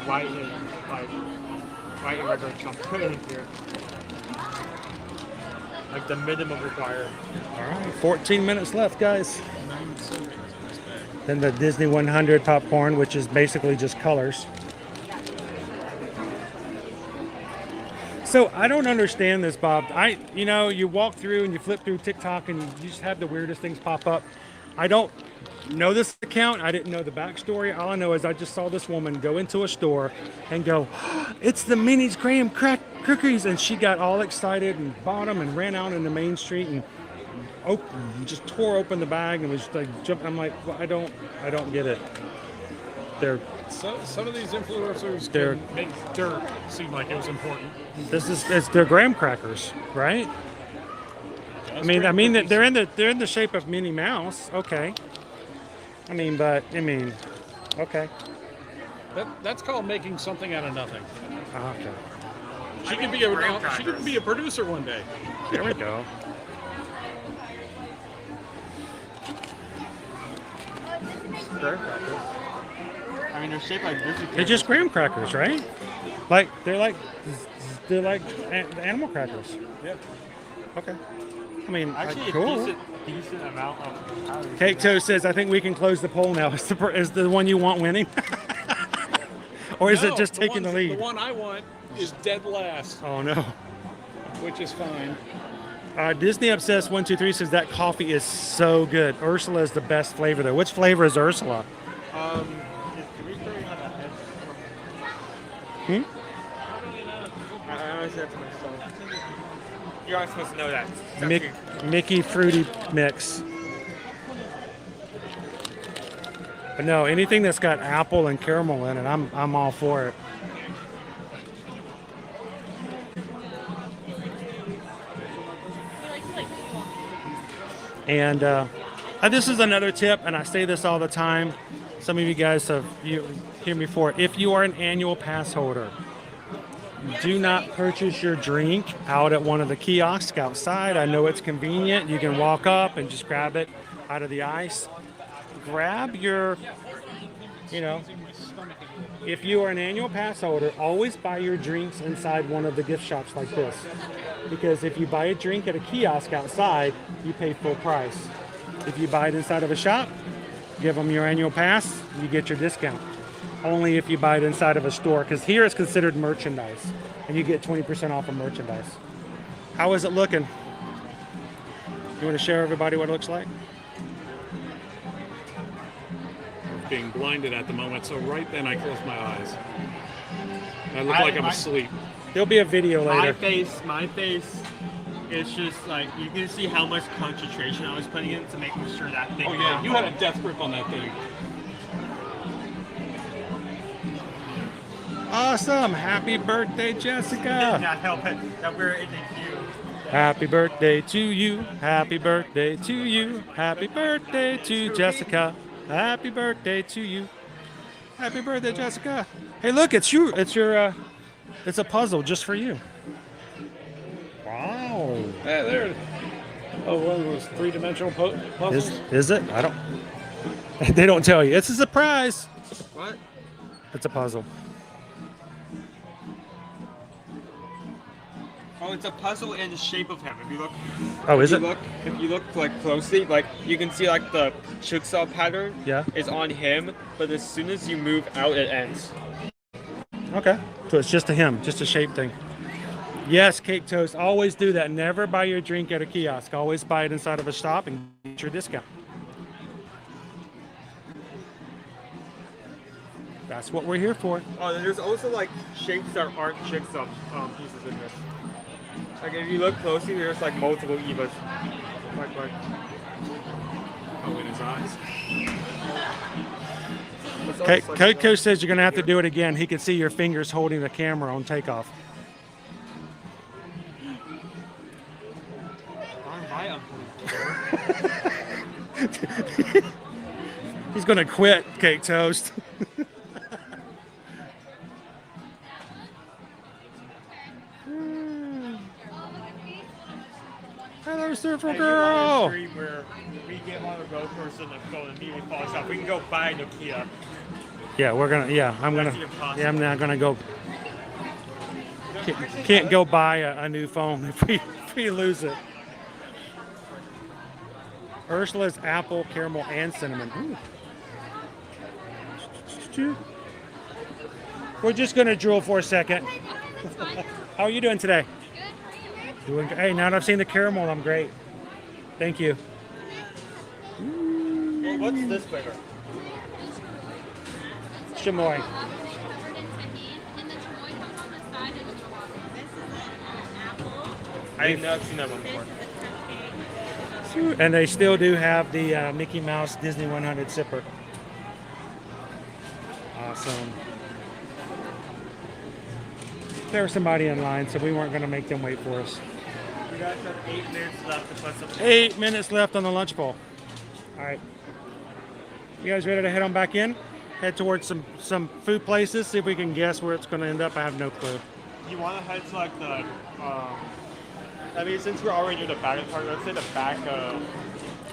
white and regular chocolate in here. Like the minimum required. All right, 14 minutes left, guys. Then the Disney 100 popcorn, which is basically just colors. So I don't understand this, Bob. You walk through and you flip through TikTok and you just have the weirdest things pop up. I don't know this account. I didn't know the backstory. All I know is I just saw this woman go into a store and go, oh, "It's the Minnie's Graham cookies," and she got all excited and bought them and ran out into Main Street and just tore open the bag and was like jumping. I'm like, well, I don't get it. Some of these influencers can make dirt seem like it was important. It's their graham crackers, right? I mean that they're in the shape of Minnie Mouse. Okay. Okay. That's called making something out of nothing. Okay. She could be a producer one day. There we go. I mean, they're shaped like Disney. They're just graham crackers, right? They're like animal crackers. Yeah. Okay. I mean, Actually, cool. a decent amount of calories. Cake Toast says, I think we can close the poll now. Is the one you want winning? Or is it just taking the lead? The one I want is dead last. Oh, no. Which is fine. Disney Obsessed 123 says that coffee is so good. Ursula is the best flavor there. Which flavor is Ursula? I honestly have to myself. You aren't supposed to know that. Mickey Fruity Mix. But no, anything that's got apple and caramel in it, I'm all for it. And this is another tip, and I say this all the time. Some of you guys have hear me for it. If you are an annual pass holder, do not purchase your drink out at one of the kiosks outside. I know it's convenient. You can walk up and just grab it out of the ice. Grab your, if you are an annual pass holder, always buy your drinks inside one of the gift shops like this. Because if you buy a drink at a kiosk outside, you pay full price. If you buy it inside of a shop, give them your annual pass, you get your discount. Only if you buy it inside of a store, because here it's considered merchandise, and you get 20% off of merchandise. How is it looking? You want to share everybody what it looks like? Being blinded at the moment, so right then I close my eyes. I look like I'm asleep. There'll be a video later. My face, it's just like, you can see how much concentration I was putting in to making sure that thing. Oh yeah, you had a death grip on that thing. Awesome! Happy birthday, Jessica! Did not help it that we're in the queue. Happy birthday to you! Happy birthday to you! Happy birthday to Jessica! Happy birthday to you! Happy birthday, Jessica! Hey, look, it's you! It's your, it's a puzzle just for you. Wow! Yeah, there. Oh, one of those three-dimensional puzzles. Is it? I don't. They don't tell you. It's a surprise. What? It's a puzzle. Oh, it's a puzzle in the shape of him. If you look. Oh, is it? If you look like closely, like you can see like the jigsaw pattern. Yeah. Is on him, but as soon as you move out, it ends. Okay. So it's just a him, just a shape thing. Yes, Cake Toast. Always do that. Never buy your drink at a kiosk. Always buy it inside of a shop and get your discount. That's what we're here for. Oh, there's also like shapes that aren't jigsaw pieces in this. Like if you look closely, there's like multiple Evas. Like. Oh, in his eyes. Coach says you're going to have to do it again. He can see your fingers holding the camera on takeoff. He's going to quit, Cake Toast. Hello, Surfer Girl. Where we get on a road person and go and immediately falls off. We can go buy Nokia. Yeah, we're gonna. Yeah, I'm gonna. Yeah, I'm not gonna go. Can't go buy a new phone if we lose it. Ursula's apple, caramel, and cinnamon. Ooh. We're just gonna drool for a second. How are you doing today? Doing. Hey, now that I've seen the caramel, I'm great. Thank you. Well, what's this flavor? Chamoy. I've never seen that one before. And they still do have the Mickey Mouse Disney 100 sipper. Awesome. There was somebody in line, so we weren't going to make them wait for us. You guys have 8 minutes left to put something. 8 minutes left on the lunch bowl. All right. You guys ready to head on back in? Head towards some food places, see if we can guess where it's going to end up. I have no clue. You want to head to like the, I mean, since we're already near the back of the park, let's say the back of...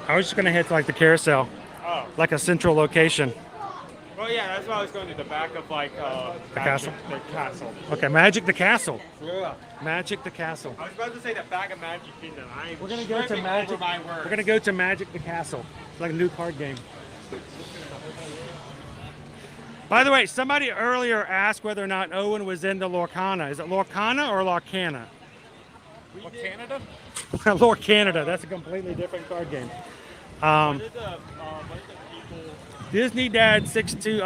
I was just going to head to like the carousel. Oh. Like a central location. Well, yeah, that's why I was going to the back of like... the castle? The castle. Okay, Magic the Castle. Yeah. Magic the Castle. I was about to say the back of Magic Kingdom. We're going to go to Magic. We're going to go to Magic the Castle. It's like a new card game. By the way, somebody earlier asked whether or not Owen was into Lorcana. Is it Lorcana or Lorcana? Canada? Lorcana. That's a completely different card game. Disney Dad 62. Disney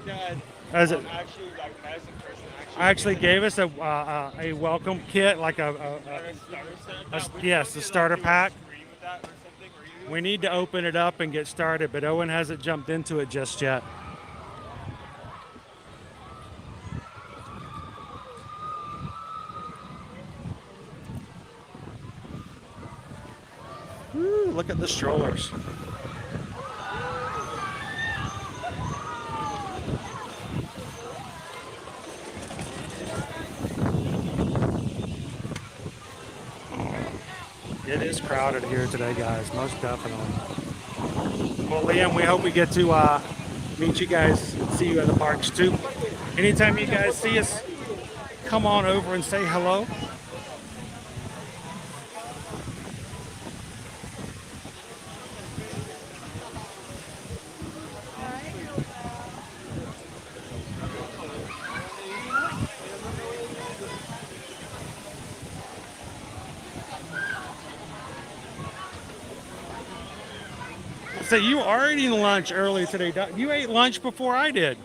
Dad As it, actually, like, medicine person actually gave us a welcome kit, like yes, the starter pack. We need to open it up and get started, but Owen hasn't jumped into it just yet. Woo, look at the strollers. It is crowded here today, guys, most definitely. Well, Liam, we hope we get to meet you guys and see you at the parks too. Anytime you guys see us, come on over and say hello. So you are eating lunch early today. You ate lunch before I did.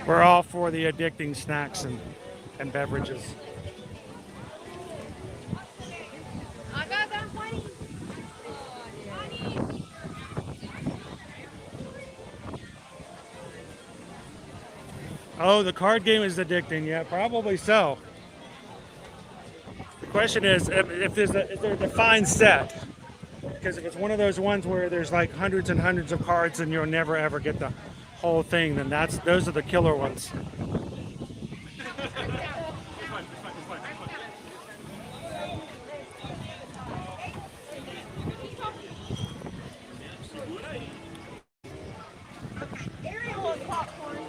We're all for the addicting snacks and beverages. Oh, the card game is addicting. Yeah, probably so. The question is, if is there a defined set? Because if it's one of those ones where there's like hundreds and hundreds of cards and you'll never ever get the whole thing, then those are the killer ones.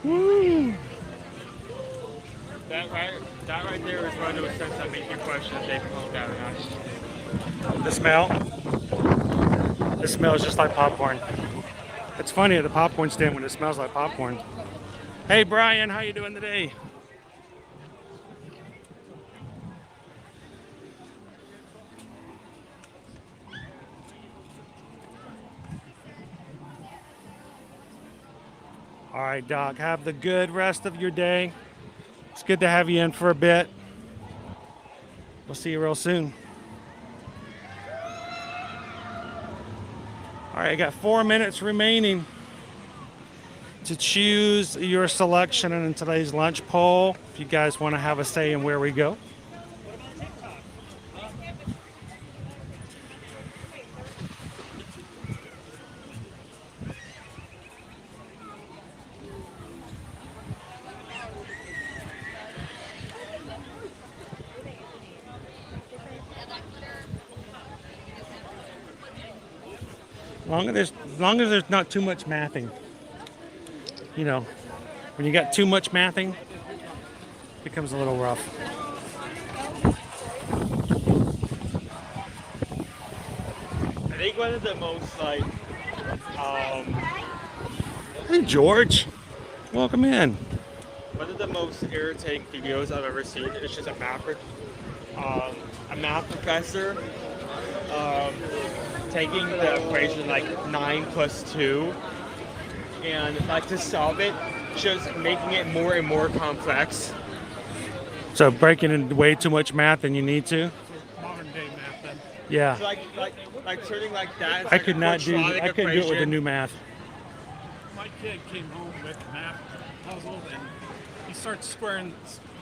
Woo! That right there is one of those things that make you question if they pulled out or not. The smell? It smells just like popcorn. It's funny at the popcorn stand when it smells like popcorn. Hey Brian, how you doing today? All right, Doc, have the good rest of your day. It's good to have you in for a bit. We'll see you real soon. All right, I got 4 minutes remaining to choose your selection in today's lunch poll. If you guys want to have a say in where we go. As long as there's not too much mathing. You know, when you got too much mathing, it becomes a little rough. I think one of the most like, Hey George, welcome in. one of the most irritating videos I've ever seen is just a math professor taking the equation like 9 plus 2 and like to solve it, just making it more and more complex. So breaking in way too much math than you need to. Modern day math then. Yeah. So like turning like that. I couldn't do it with the new math. My kid came home with math puzzle and he starts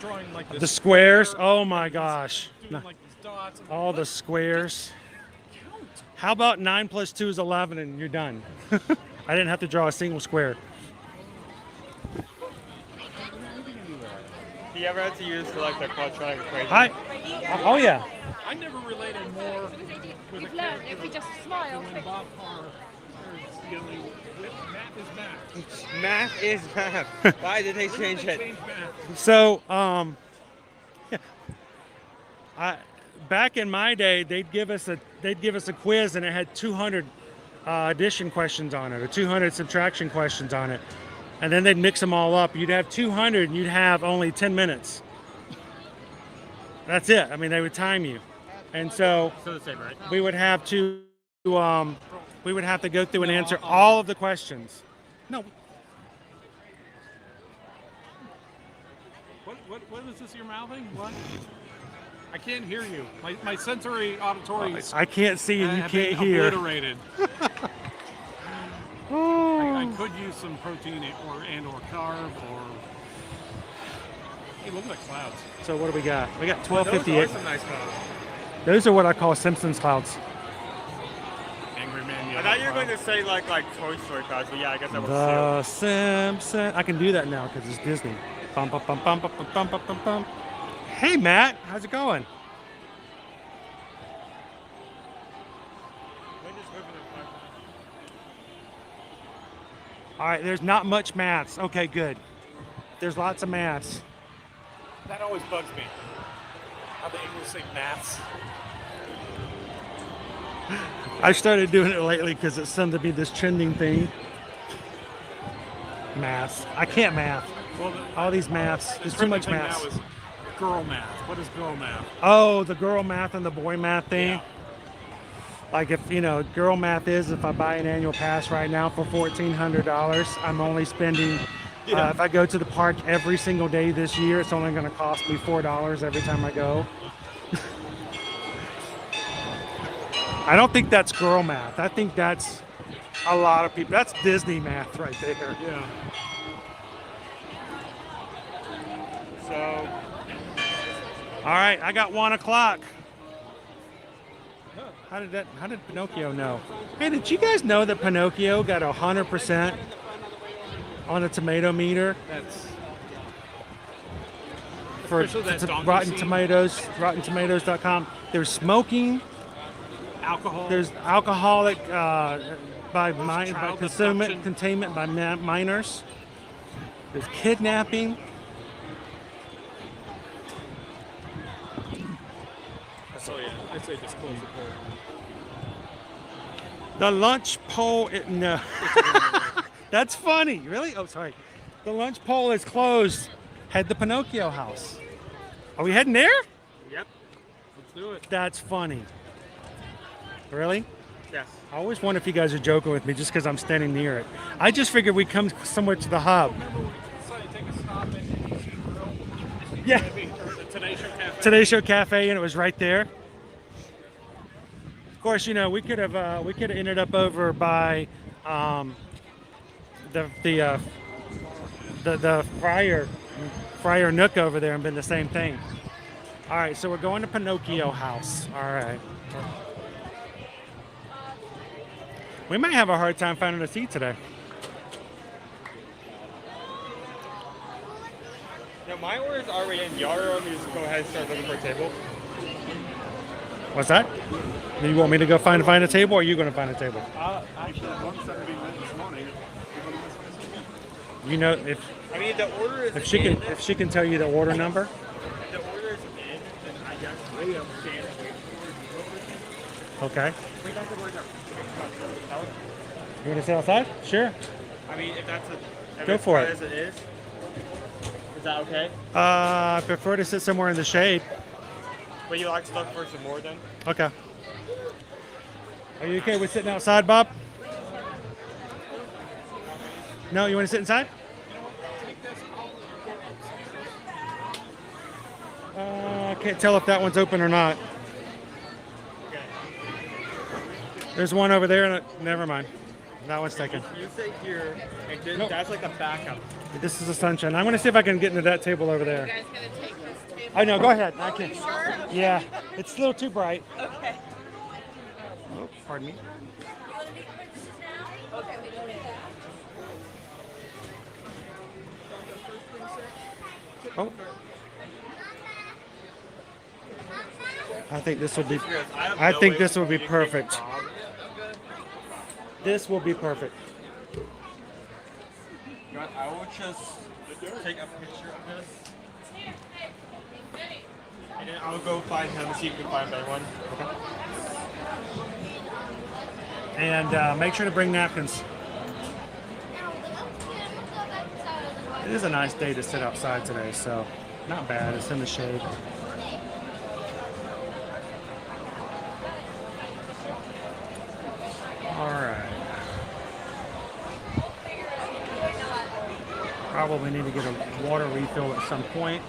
drawing like The squares. Oh my gosh. doing like these dots. And All the squares. How about 9 plus 2 is 11 and you're done? I didn't have to draw a single square. Do you ever have to use like the quadratic equation? Oh yeah. I never related more with a We've learned character if we just smile. than when Bob Carr is yelling, math is math. Math is math. Why did they When change did they it? change math? So, back in my day, they'd give us a quiz and it had 200 addition questions on it or 200 subtraction questions on it, and then they'd mix them all up. You'd have 200 and you'd have only 10 minutes. That's it. I mean, they would time you, and so Still the same, right? we would have to go through and answer all of the questions. No. What is this you're mouthing? What? I can't hear you. My sensory auditory. I can't see and you have can't been hear. Obliterated. I could use some protein or carb or. Hey, look at the clouds. So what do we got? We got Those 1258. are some nice clouds. Those are what I call Simpsons clouds. Angry Man. I thought you were going to say like Toy Story clouds, but yeah, I guess that was The Simpsons. I can do that now because it's Disney. Bum, bum, bum, bum, bum, bum, bum, bum, bum. Hey Matt, how's it going? All right, there's not much maths. Okay, good. There's lots of maths. That always bugs me. How the English say maths. I started doing it lately because it seemed to be this trending thing. Maths. I can't math. Well, All these maths. There's too much thing maths. now is girl math. What is girl math? Oh, the girl math and the boy math thing. Yeah. Like if girl math is if I buy an annual pass right now for $1,400, I'm only spending. If I go to the park every single day this year, it's only going to cost me $4 every time I go. I don't think that's girl math. I think that's a lot of people. That's Disney math right there. Yeah. So, all right, I got 1 o'clock. How did Pinocchio know? Hey, did you guys know that Pinocchio got 100% on the tomato meter That's for especially that donkey Rotten scene. Tomatoes, RottenTomatoes.com? There's smoking. Alcohol. There's alcoholic by Child containment by minors. There's kidnapping. So yeah, I'd say just close the poll. The lunch poll, no. That's funny. Really? Oh, sorry. The lunch poll is closed. Head to Pinocchio house. Are we heading there? Yep. Let's do it. That's funny. Really? Yes. I always wonder if you guys are joking with me just because I'm standing near it. I just figured we'd come somewhere to the hub. Take a stop at Yeah. the Today Show Cafe. Today Show Cafe, and it was right there. Of course, we could have ended up over by the Friar Nook over there and been the same thing. All right, so we're going to Pinocchio house. All right. We might have a hard time finding a seat today. No, my order's already in. Y'all are just go ahead and start looking for a table. What's that? Do you want me to go find a table, or are you going to find a table? Actually, 170 this morning. You know, if I mean, the order is if she can tell you the order number. The order is in, then I guess we understand. Okay. We got the order. You want to sit outside? Sure. I mean, if that's Go for it. as it is that okay? I prefer to sit somewhere in the shade. But you like to look for some more then? Okay. Are you okay with sitting outside, Bob? No, you want to sit inside? I can't tell if that one's open or not. There's one over there. Never mind. That one's taken. You sit here, and then Nope. that's like a backup. This is the sunshine. I'm going to see if I can get into that table over there. I know. Go ahead. I can. Yeah, it's a little too bright. Okay. Oh, pardon me. Oh. I think this will be. I think this will be perfect. This will be perfect. I will just take a picture of this. And then I'll go find him and see if we can find a better one. Okay. And make sure to bring napkins. It is a nice day to sit outside today, so not bad. It's in the shade. All right. Probably need to get a water refill at some point.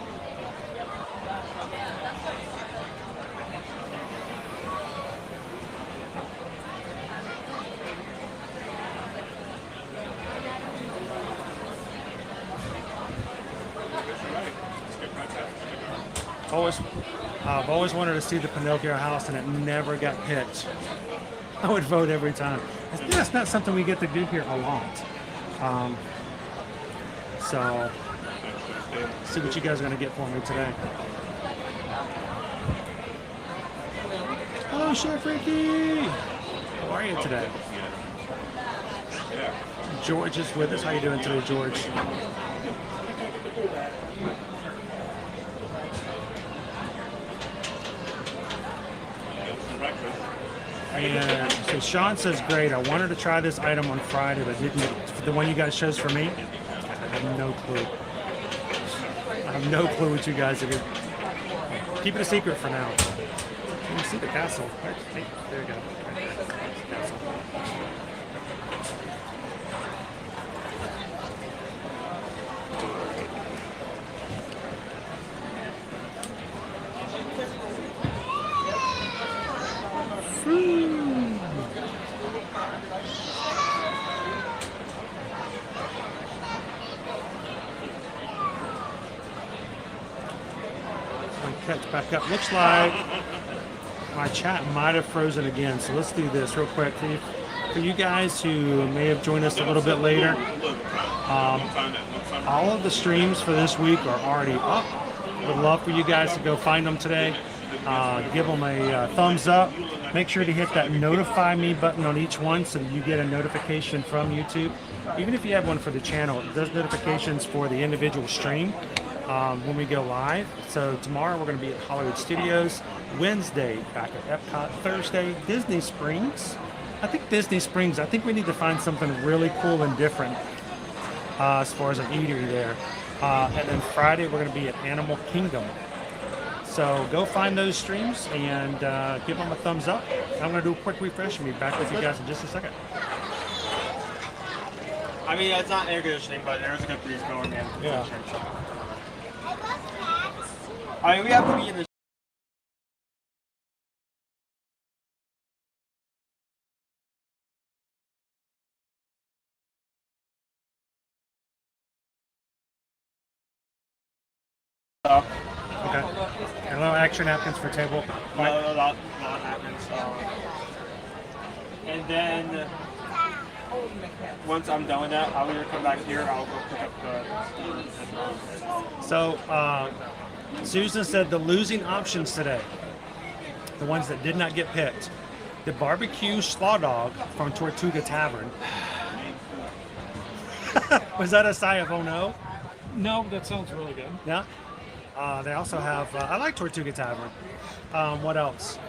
I've always wanted to see the Pinocchio house, and it never got picked. I would vote every time. That's not something we get to do here a lot. So, see what you guys are going to get for me today. Hello, Chef Ricky. How are you today? George is with us. How you doing today, George? And so Sean says, great. I wanted to try this item on Friday, but didn't. The one you guys chose for me, I have no clue. I have no clue what you guys are doing. Keep it a secret for now. Can you see the castle? Hey, there you go. Castle. Catch back up. Looks like my chat might have frozen again, so let's do this real quick. For you guys who may have joined us a little bit later, all of the streams for this week are already up. Would love for you guys to go find them today. Give them a thumbs up. Make sure to hit that notify me button on each one so that you get a notification from YouTube. Even if you have one for the channel, it does notifications for the individual stream when we go live. So tomorrow we're going to be at Hollywood Studios. Wednesday back at Epcot. Thursday, Disney Springs. I think we need to find something really cool and different as far as an eatery there. And then Friday we're going to be at Animal Kingdom. So go find those streams and give them a thumbs up. I'm going to do a quick refresh and be back with you guys in just a second. I mean, it's not air conditioning, but there's a good breeze going in. Yeah. I mean, we have to be in the Okay. And a little extra napkins for table. a lot happens. And then once I'm done with that, I'll either come back here or I'll go pick up the. So Susan said the losing options today, the ones that did not get picked, the barbecue slaw dog from Tortuga Tavern. Was that a sigh of oh no? No, that sounds really good. Yeah. They also have, I like Tortuga Tavern. What else?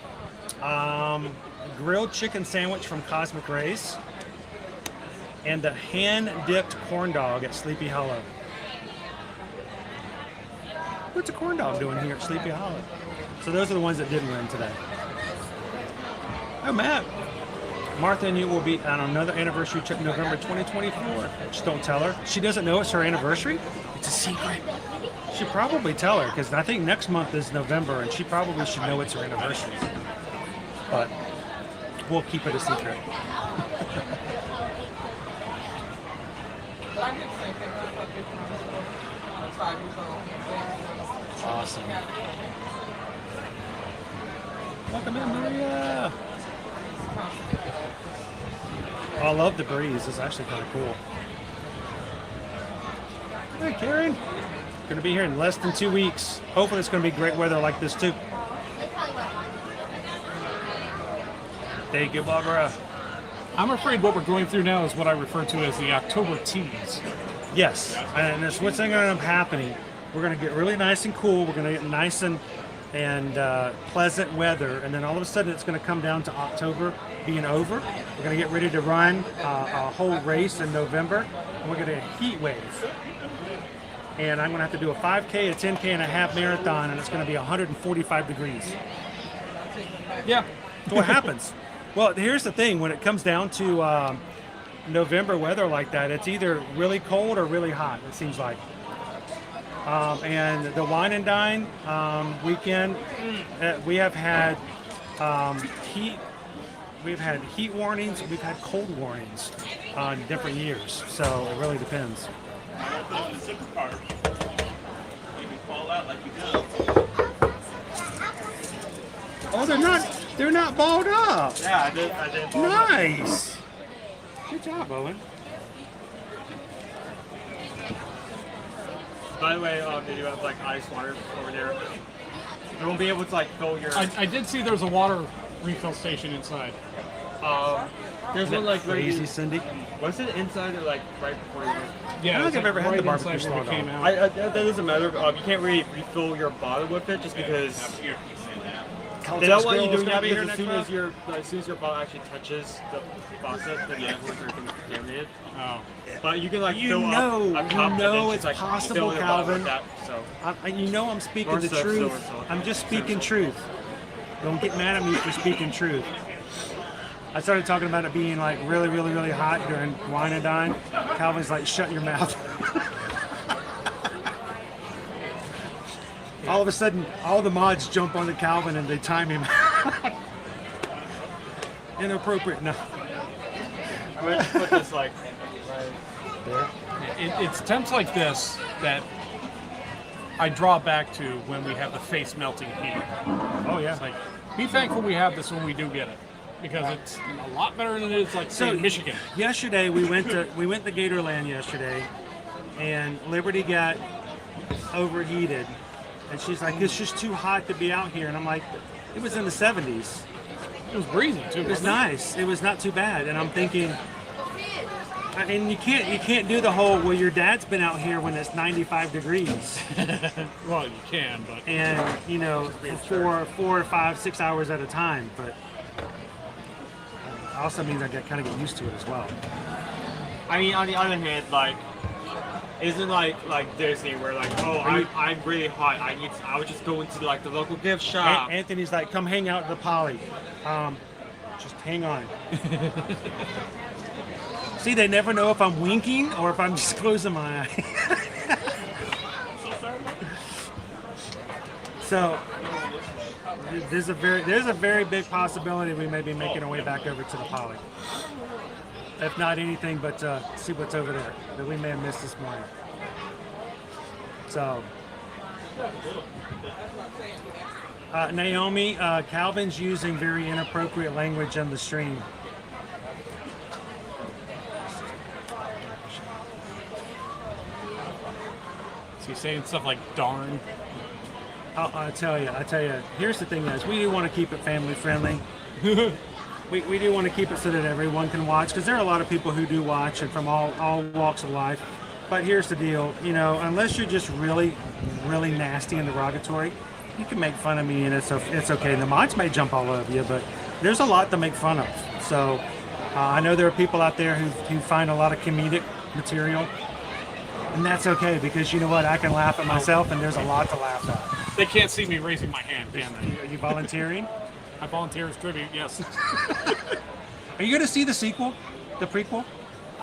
Grilled chicken sandwich from Cosmic Rays. And the hand-dipped corn dog at Sleepy Hollow. What's a corn dog doing here at Sleepy Hollow? So those are the ones that didn't win today. Oh, Matt. Martha and you will be on another anniversary trip November 2024. Just don't tell her. She doesn't know it's her anniversary. It's a secret. Should probably tell her because I think next month is November and she probably should know it's her anniversary. But we'll keep it a secret. Awesome. Welcome in, Maria. Oh, I love the breeze. It's actually kind of cool. Hey, Karen. Going to be here in less than 2 weeks. Hopefully it's going to be great weather like this too. Thank you, Barbara. I'm afraid what we're going through now is what I refer to as the October tease. Yes, and that's what's going to end up happening. We're going to get really nice and cool. We're going to get nice and pleasant weather, and then all of a sudden it's going to come down to October being over. We're going to get ready to run a whole race in November, and we're going to get a heat wave. And I'm going to have to do a 5K, a 10K, and a half marathon, and it's going to be 145 degrees. Yeah. So what happens? Well, here's the thing. When it comes down to November weather like that, it's either really cold or really hot, it seems like. And the wine and dine weekend, we have had heat. We've had heat warnings. We've had cold warnings on different years. So it really depends. You can fall out like you do. Oh, they're not balled up. Yeah, I did ball up. Nice. Good job, Owen. By the way, they do have like ice water over there. You won't be able to like fill your. I did see there's a water refill station inside. There's one like right Crazy, Cindy. Was it inside or like right before you? Yeah, I don't think I've ever had the right barbecue inside where straw we came dog. out. That doesn't matter. You can't really refill your bottle with it just because. They Caltex don't want you Grill is doing gonna that be here because next as soon as your bottle actually touches the faucet, then the water can contaminate. Oh. But you can like You fill know, up a cup you know and then it's just, like, possible, fill your bottle Calvin. with that, so. You know I'm speaking Or the soap, truth. silver, silver. I'm just speaking truth. Don't get mad at me for speaking truth. I started talking about it being like really, really, really hot during wine and dine. Calvin's like, shut your mouth. All of a sudden, all the mods jump onto Calvin and they time him. Inappropriate. No. I'm going to put this like right there. It's temps like this that I draw back to when we have the face melting heat. Oh yeah. It's like, be thankful we have this when we do get it, because it's a lot better than it is like say in Michigan. Yesterday we went to Gatorland yesterday, and Liberty got overheated, and she's like, "It's just too hot to be out here." And I'm like, "It was in the 70s. It was breezy too. It was nice. It was not too bad." And I'm thinking, and you can't do the whole, well, your dad's been out here when it's 95 degrees. Well, you can, but and you know, for 4 or 5, 6 hours at a time. But also means I kind of get used to it as well. I mean, on the other hand, like, isn't like Disney where like, oh, I'm really hot. I would just go into like the local gift shop. Anthony's like, come hang out at the Poly. Just hang on. See, they never know if I'm winking or if I'm just closing my eye. So there's a very big possibility we may be making our way back over to the Poly. If not anything but see what's over there that we may have missed this morning. So Naomi, Calvin's using very inappropriate language on the stream. So you're saying stuff like darn. I tell you. Here's the thing, guys. We do want to keep it family friendly. we do want to keep it so that everyone can watch, because there are a lot of people who do watch and from all walks of life. But here's the deal, you know, unless you're just really, really nasty and derogatory, you can make fun of me and it's okay. The mods may jump all over you, but there's a lot to make fun of. So I know there are people out there who find a lot of comedic material. And that's okay, because you know what? I can laugh at myself, and there's a lot to laugh at. They can't see me raising my hand, can they? Are you volunteering? I volunteer as tribute, yes. Are you going to see the sequel? The prequel?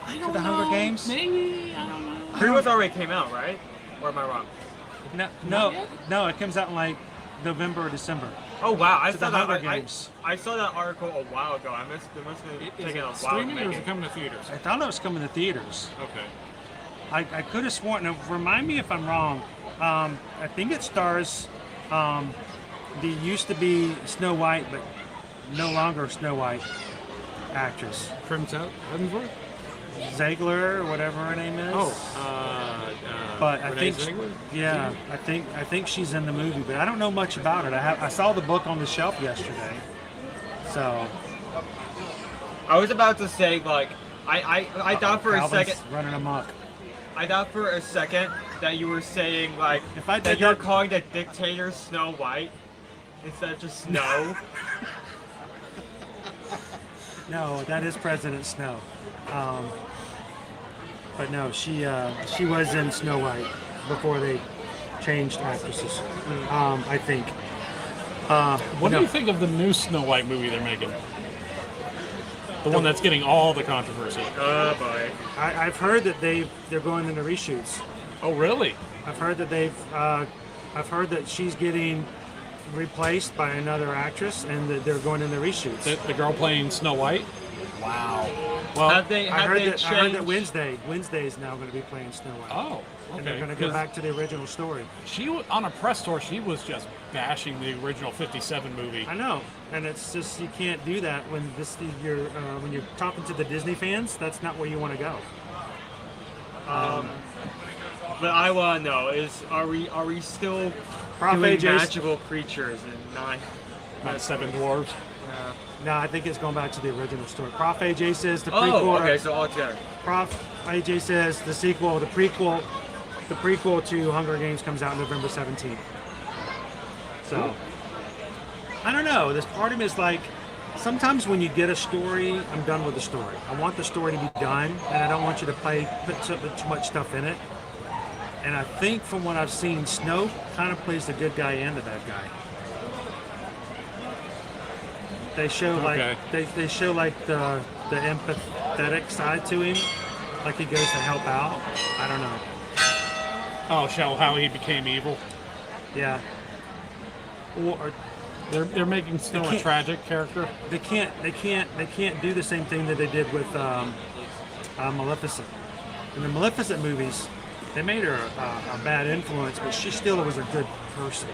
I to the Hunger Games? Maybe, I don't know. Prequels already came out, right? Or am I wrong? No, it comes out in like November or December. Oh wow! I saw that article a while ago. It must have taken a while. Streaming or is it coming to theaters? I thought it was coming to theaters. Okay. I could have sworn. Now, remind me if I'm wrong. I think it stars the used to be Snow White, but no longer Snow White actress. From Davenport? Ziegler, or whatever her name is. But I think, yeah, I think she's in the movie, but I don't know much about it. I saw the book on the shelf yesterday, so. I was about to say, like, I thought for Calvin's a second. running amok. I thought for a second that you were saying, like, if I that did you're that- calling the dictator Snow White instead of just Snow. No, that is President Snow. But no, she was in Snow White before they changed actresses. I think. What do you think of the new Snow White movie they're making? The one that's getting all the controversy. Oh boy! I've heard that they're going into reshoots. Oh really? I've heard that I've heard that she's getting replaced by another actress, and that they're going into reshoots. The girl playing Snow White. Wow. Well, I heard that Wednesday is now going to be playing Snow White. Oh, okay. And they're going to go back to the original story. She on a press tour, she was just bashing the original '57 movie. I know, and it's just you can't do that when when you're talking to the Disney fans. That's not where you want to go. But I want to know are we still Prof. doing AJ's magical creatures and not Seven Dwarves? No, I think it's going back to the original story. Prof. AJ says the prequel. Oh, okay, so all together. Prof. AJ says the prequel to Hunger Games comes out November 17th. So, I don't know. This part of me is like, sometimes when you get a story, I'm done with the story. I want the story to be done, and I don't want you to put too much stuff in it. And I think from what I've seen, Snow kind of plays the good guy and the bad guy. They show they show like the empathetic side to him, like he goes to help out. I don't know. Oh, show how he became evil. Yeah. Or they're making Snow a tragic character. They can't do the same thing that they did with Maleficent. In the Maleficent movies, they made her a bad influence, but she still was a good person.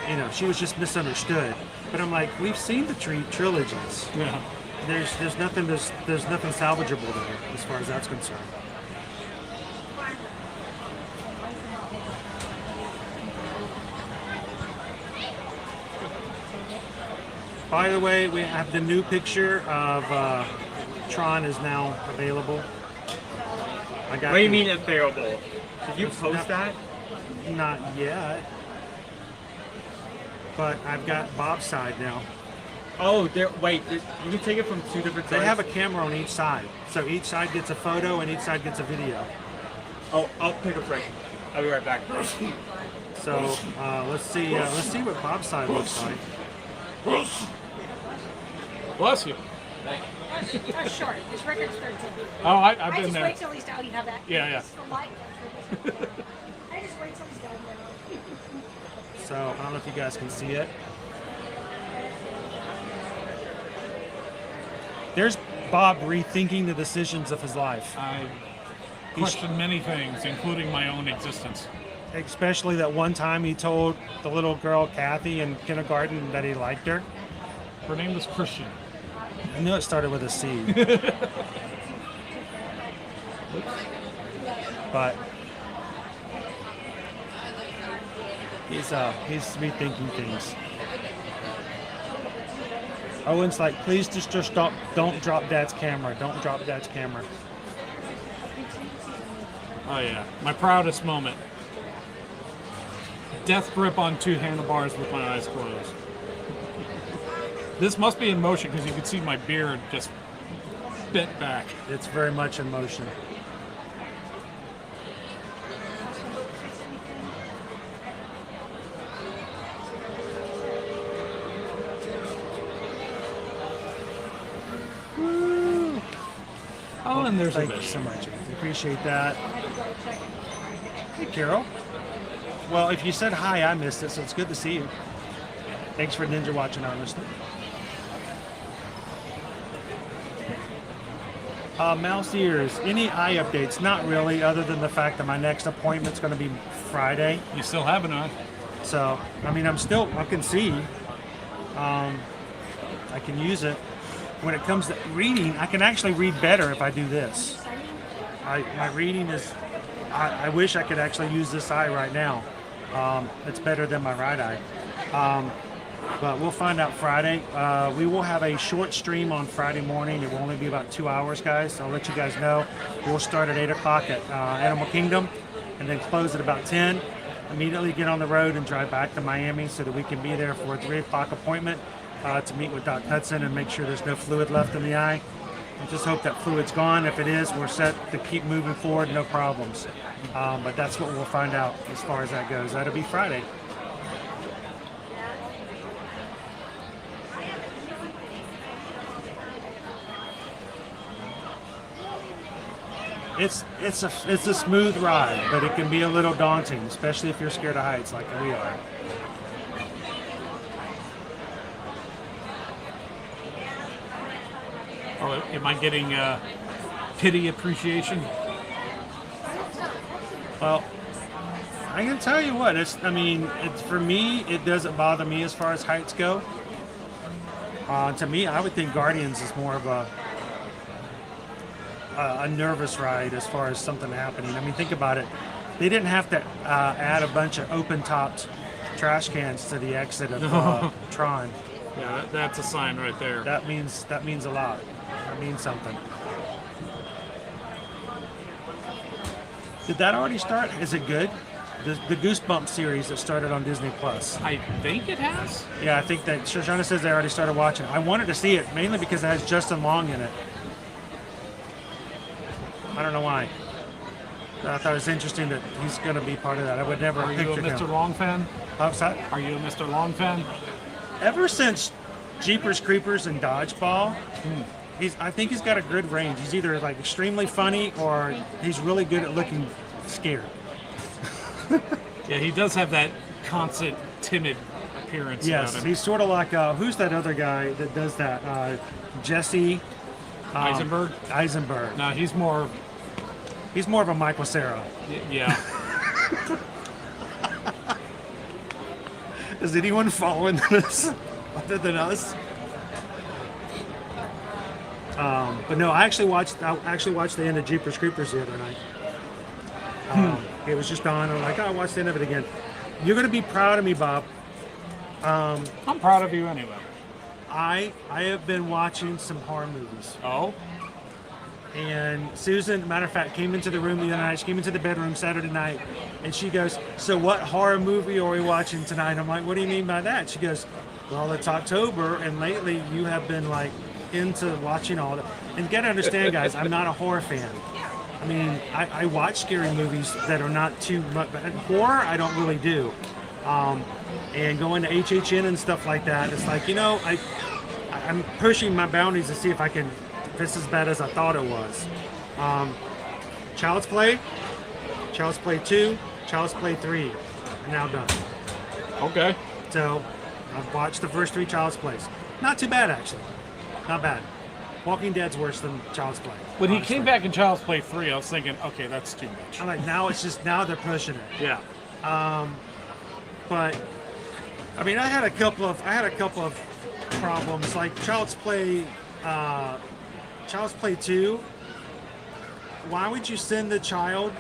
You know, she was just misunderstood. But I'm like, we've seen the trilogies. Yeah. There's nothing salvageable there as far as that's concerned. By the way, we have the new picture of Tron is now available. What do you mean available? Did you post that? Not yet. But I've got Bob's side now. Oh, wait, you can take it from two different sides? They have a camera on each side. So each side gets a photo and each side gets a video. Oh, I'll pick a break. I'll be right back. So let's see what Bob's side looks like. Bless you. That's short. This record's 13. Oh, I've been just there. wait till he's down. You have that. Yeah, yeah. It's for light. I just wait till he's down there. So I don't know if you guys can see it. There's Bob rethinking the decisions of his life. I question many things, including my own existence. Especially that one time he told the little girl Kathy in kindergarten that he liked her. Her name was Christian. I knew it started with a C. But he's rethinking things. Owen's like, please just don't drop Dad's camera. Don't drop Dad's camera. Oh yeah, my proudest moment. Death grip on two handlebars with my eyes closed. This must be in motion because you can see my beard just bent back. It's very much in motion. Woo. Oh, and there's Thank you so much. I appreciate that. Hey, Carol. Well, if you said hi, I missed it, so it's good to see you. Thanks for Ninja watching, honestly. Mouse ears. Any eye updates? Not really, other than the fact that my next appointment's going to be Friday. You still have an eye. So, I mean, I can see. I can use it. When it comes to reading, I can actually read better if I do this. My reading is, I wish I could actually use this eye right now. It's better than my right eye. But we'll find out Friday. We will have a short stream on Friday morning. It will only be about 2 hours, guys. I'll let you guys know. We'll start at 8 o'clock at Animal Kingdom and then close at about 10. Immediately get on the road and drive back to Miami so that we can be there for a 3 o'clock appointment to meet with Doc Hudson and make sure there's no fluid left in the eye. And just hope that fluid's gone. If it is, we're set to keep moving forward, no problems. But that's what we'll find out as far as that goes. That'll be Friday. It's a smooth ride, but it can be a little daunting, especially if you're scared of heights like we are. Oh, am I getting pity appreciation? Well, I can tell you what. For me, it doesn't bother me as far as heights go. To me, I would think Guardians is more of a nervous ride as far as something happening. I mean, think about it. They didn't have to add a bunch of open-topped trash cans to the exit of Tron. Yeah, that's a sign right there. That means a lot. That means something. Did that already start? Is it good? The Goosebumps series that started on Disney Plus. I think it has. Yeah, I think that Shoshana says they already started watching. I wanted to see it mainly because it has Justin Long in it. I don't know why. I thought it was interesting that he's going to be part of that. I would never have pictured him. Are you a Mr. Long fan? What's that? Are you a Mr. Long fan? Ever since Jeepers Creepers and Dodgeball, I think he's got a good range. He's either like extremely funny or he's really good at looking scared. Yeah, he does have that constant timid appearance. Yes, about him. he's sort of like who's that other guy that does that? Jesse Eisenberg. Eisenberg. No, he's more of a Michael Cera. Yeah. Is anyone following this other than us? But no, I actually watched the end of Jeepers Creepers the other night. It was just on. I'm like, I'll watch the end of it again. You're going to be proud of me, Bob. I'm proud of you anyway. I have been watching some horror movies. Oh? And Susan, matter of fact, came into the room the other night. She came into the bedroom Saturday night, and she goes, "So what horror movie are we watching tonight?" I'm like, "What do you mean by that?" She goes, "Well, it's October, and lately you have been like into watching all that." And you gotta understand, guys, I'm not a horror fan. I mean, I watch scary movies that are not too much, but horror I don't really do. And going to HHN and stuff like that, it's like, I'm pushing my boundaries to see if I can. This is as bad as I thought it was. Child's Play 2, Child's Play 3 are now done. Okay. So I've watched the first 3 Child's Plays. Not too bad, actually. Not bad. Walking Dead's worse than Child's Play. When he came back in Child's Play 3, I was thinking, okay, that's too much. I'm like, now they're pushing it. Yeah. But I mean, I had a couple of problems. Like Child's Play 2. Why would you send the child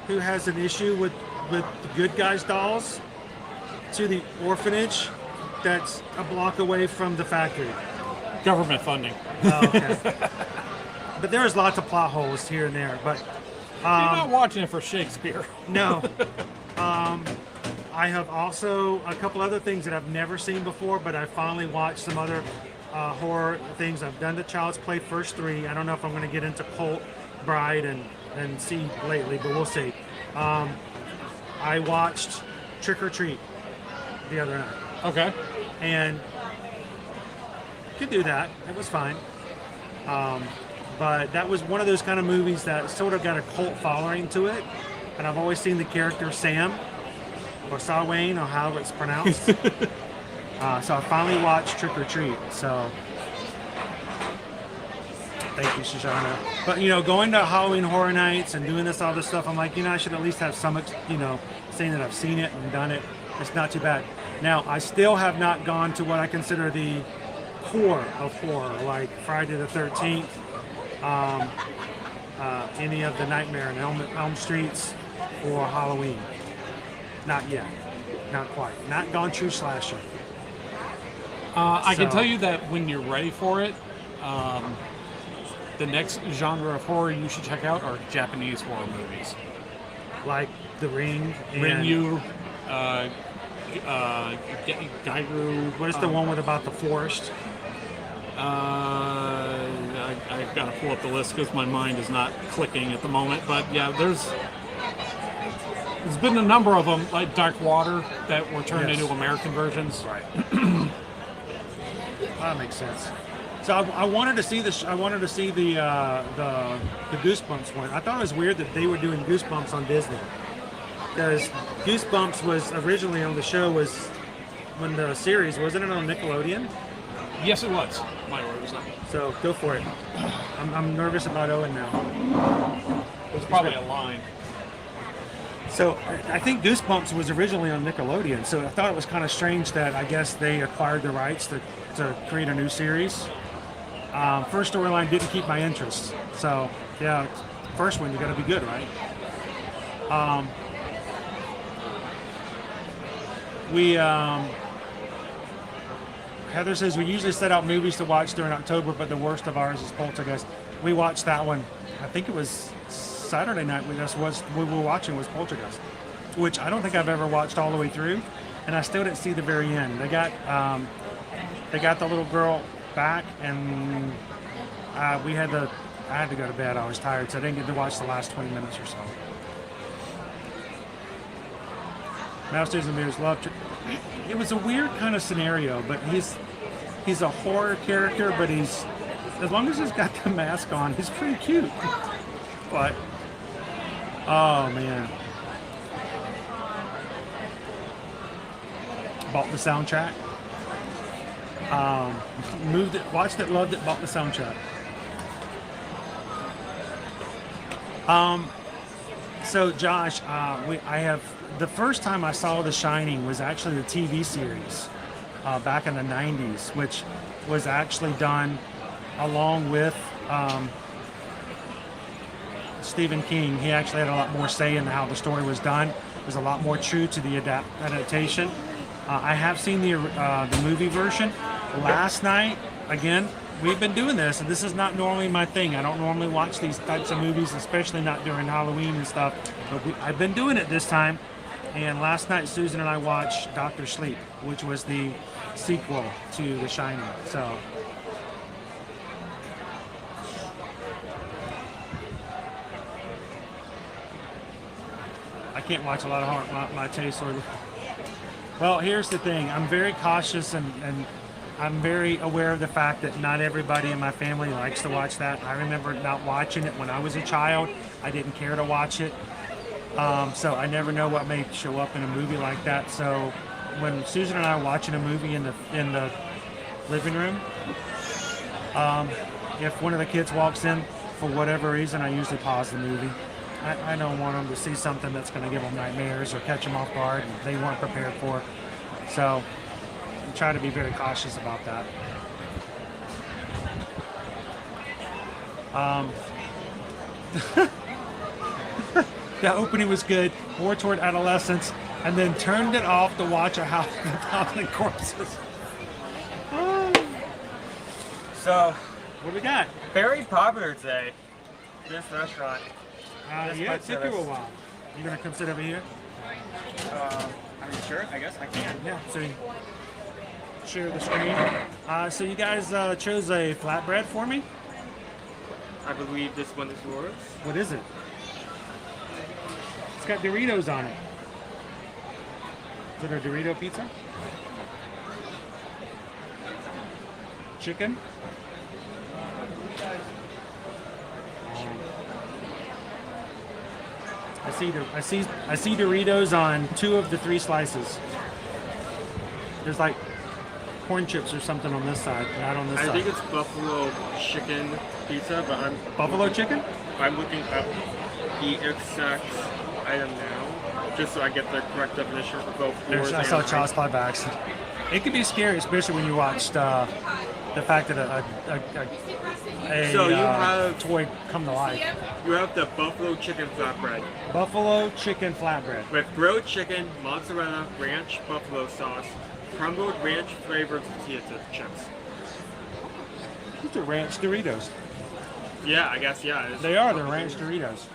who has an issue with the good guys dolls to the orphanage that's a block away from the factory? Government funding. Oh, okay. But there's lots of plot holes here and there. But you're not watching it for Shakespeare. No. I have also a couple other things that I've never seen before, but I finally watched some other horror things. I've done the Child's Play first 3. I don't know if I'm going to get into Cult, Bride, and see lately, but we'll see. I watched Trick or Treat the other night. Okay. And could do that. It was fine. But that was one of those kind of movies that sort of got a cult following to it. And I've always seen the character Sam, or Sawain, or however it's pronounced. So I finally watched Trick or Treat. So Thank you, Shoshana. But going to Halloween Horror Nights and doing all this stuff, I'm like, I should at least have some, saying that I've seen it and done it. It's not too bad. Now, I still have not gone to what I consider the core of horror, like Friday the 13th, any of the Nightmare on Elm Streets, or Halloween. Not yet. Not quite. Not gone true slasher. I can tell you that when you're ready for it, the next genre of horror you should check out are Japanese horror movies. Like The Ring. Ringu, Gairu. What is the one about the forest? I've got to pull up the list because my mind is not clicking at the moment. But yeah, there's been a number of them, like Dark Water, that were turned into American versions. Right. That makes sense. So I wanted to see this. I wanted to see the Goosebumps one. I thought it was weird that they were doing Goosebumps on Disney, because Goosebumps was originally on the show when the series wasn't it on Nickelodeon? Yes, it was. So go for it. I'm nervous about Owen now. It's probably a line. So I think Goosebumps was originally on Nickelodeon. So I thought it was kind of strange that I guess they acquired the rights to create a new series. First storyline didn't keep my interest. So yeah, first one you got to be good, right? Heather says we usually set out movies to watch during October, but the worst of ours is Poltergeist. We watched that one. I think it was Saturday night. We were watching was Poltergeist, which I don't think I've ever watched all the way through, and I still didn't see the very end. They got the little girl back, and I had to go to bed. I was tired, so I didn't get to watch the last 20 minutes or so. Masters and Mirrors loved it. It was a weird kind of scenario, but he's a horror character, but as long as he's got the mask on, he's pretty cute. But oh man, bought the soundtrack. Moved it, watched it, loved it, bought the soundtrack. So Josh, I have the first time I saw The Shining was actually the TV series back in the 90s, which was actually done along with Stephen King. He actually had a lot more say in how the story was done. It was a lot more true to the adaptation. I have seen the movie version. Last night, again, we've been doing this, and this is not normally my thing. I don't normally watch these types of movies, especially not during Halloween and stuff. But I've been doing it this time. And last night, Susan and I watched Dr. Sleep, which was the sequel to The Shining. So I can't watch a lot of horror. My taste sort of. Well, here's the thing. I'm very cautious and I'm very aware of the fact that not everybody in my family likes to watch that. I remember not watching it when I was a child. I didn't care to watch it. So I never know what may show up in a movie like that. So when Susan and I are watching a movie in the living room, if one of the kids walks in for whatever reason, I usually pause the movie. I don't want them to see something that's going to give them nightmares or catch them off guard and they weren't prepared for. So I try to be very cautious about that. The opening was good, more toward adolescence, and then turned it off to watch a House of a Thousand Corpses. So, what do we got? Very popular today. This restaurant. Yeah, it took you a while. You gonna come sit over here? Are you sure? I guess I can. Yeah. So you share the screen. So you guys chose a flatbread for me? I believe this one is yours. What is it? It's got Doritos on it. Is it a Dorito pizza? Chicken? I see Doritos on 2 of the 3 slices. There's like corn chips or something on this side, not on this side. I think it's buffalo chicken pizza, but Buffalo chicken? I'm looking up the exact item now, just so I get the correct definition for both yours I and saw mine. Child's Play by accident. It can be scary, especially when you watched the fact that a toy come to life. You have the buffalo chicken flatbread. Buffalo chicken flatbread. With grilled chicken, mozzarella, ranch, buffalo sauce, crumbled ranch flavored tortilla chips. These are ranch Doritos. Yeah, I guess, yeah. They are, they're ranch Doritos.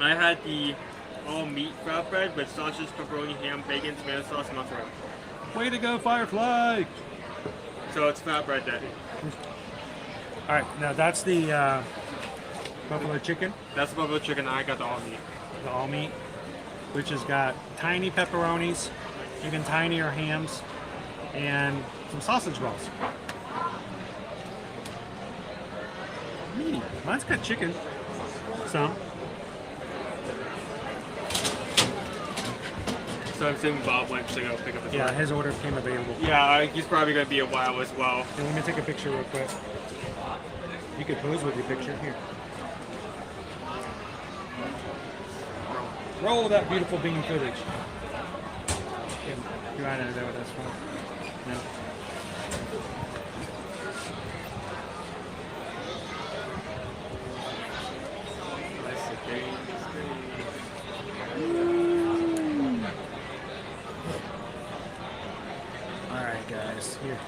I had the all meat flatbread with sausage, pepperoni, ham, bacon, tomato sauce, and mozzarella. Way to go, Firefly! So it's flatbread day. Alright, now that's the buffalo chicken. That's the buffalo chicken. I got the all meat. The all meat, which has got tiny pepperonis, even tinier hams, and some sausage rolls. Meaty. Mine's got chicken. Some. So I'm assuming Bob went to go pick up his Yeah, order. his order came available. Yeah, he's probably going to be a while as well. Here, let me take a picture real quick. You could pose with your picture here. Roll that beautiful bean footage. You right there with us from? No. Alright guys, here.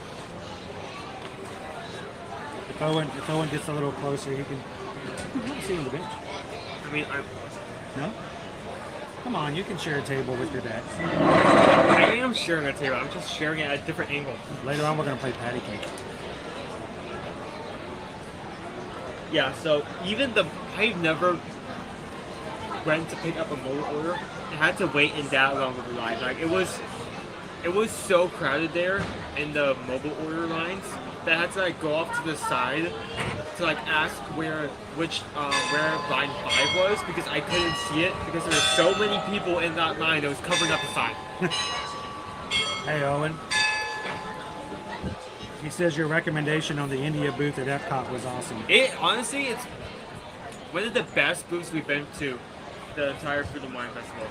If Owen gets a little closer, he can see him the bench. I mean, No? Come on, you can share a table with your dad. I am sharing a table. I'm just sharing it at a different angle. Later on, we're going to play patty cake. Yeah, so even I never went to pick up a mobile order. I had to wait in that long of a line. Like it was so crowded there in the mobile order lines that I had to like go off to the side to like ask where line 5 was because I couldn't see it because there were so many people in that line that was covering up the sign. Hey Owen. He says your recommendation on the India booth at Epcot was awesome. Honestly, it's one of the best booths we've been to the entire Food and Wine Festival.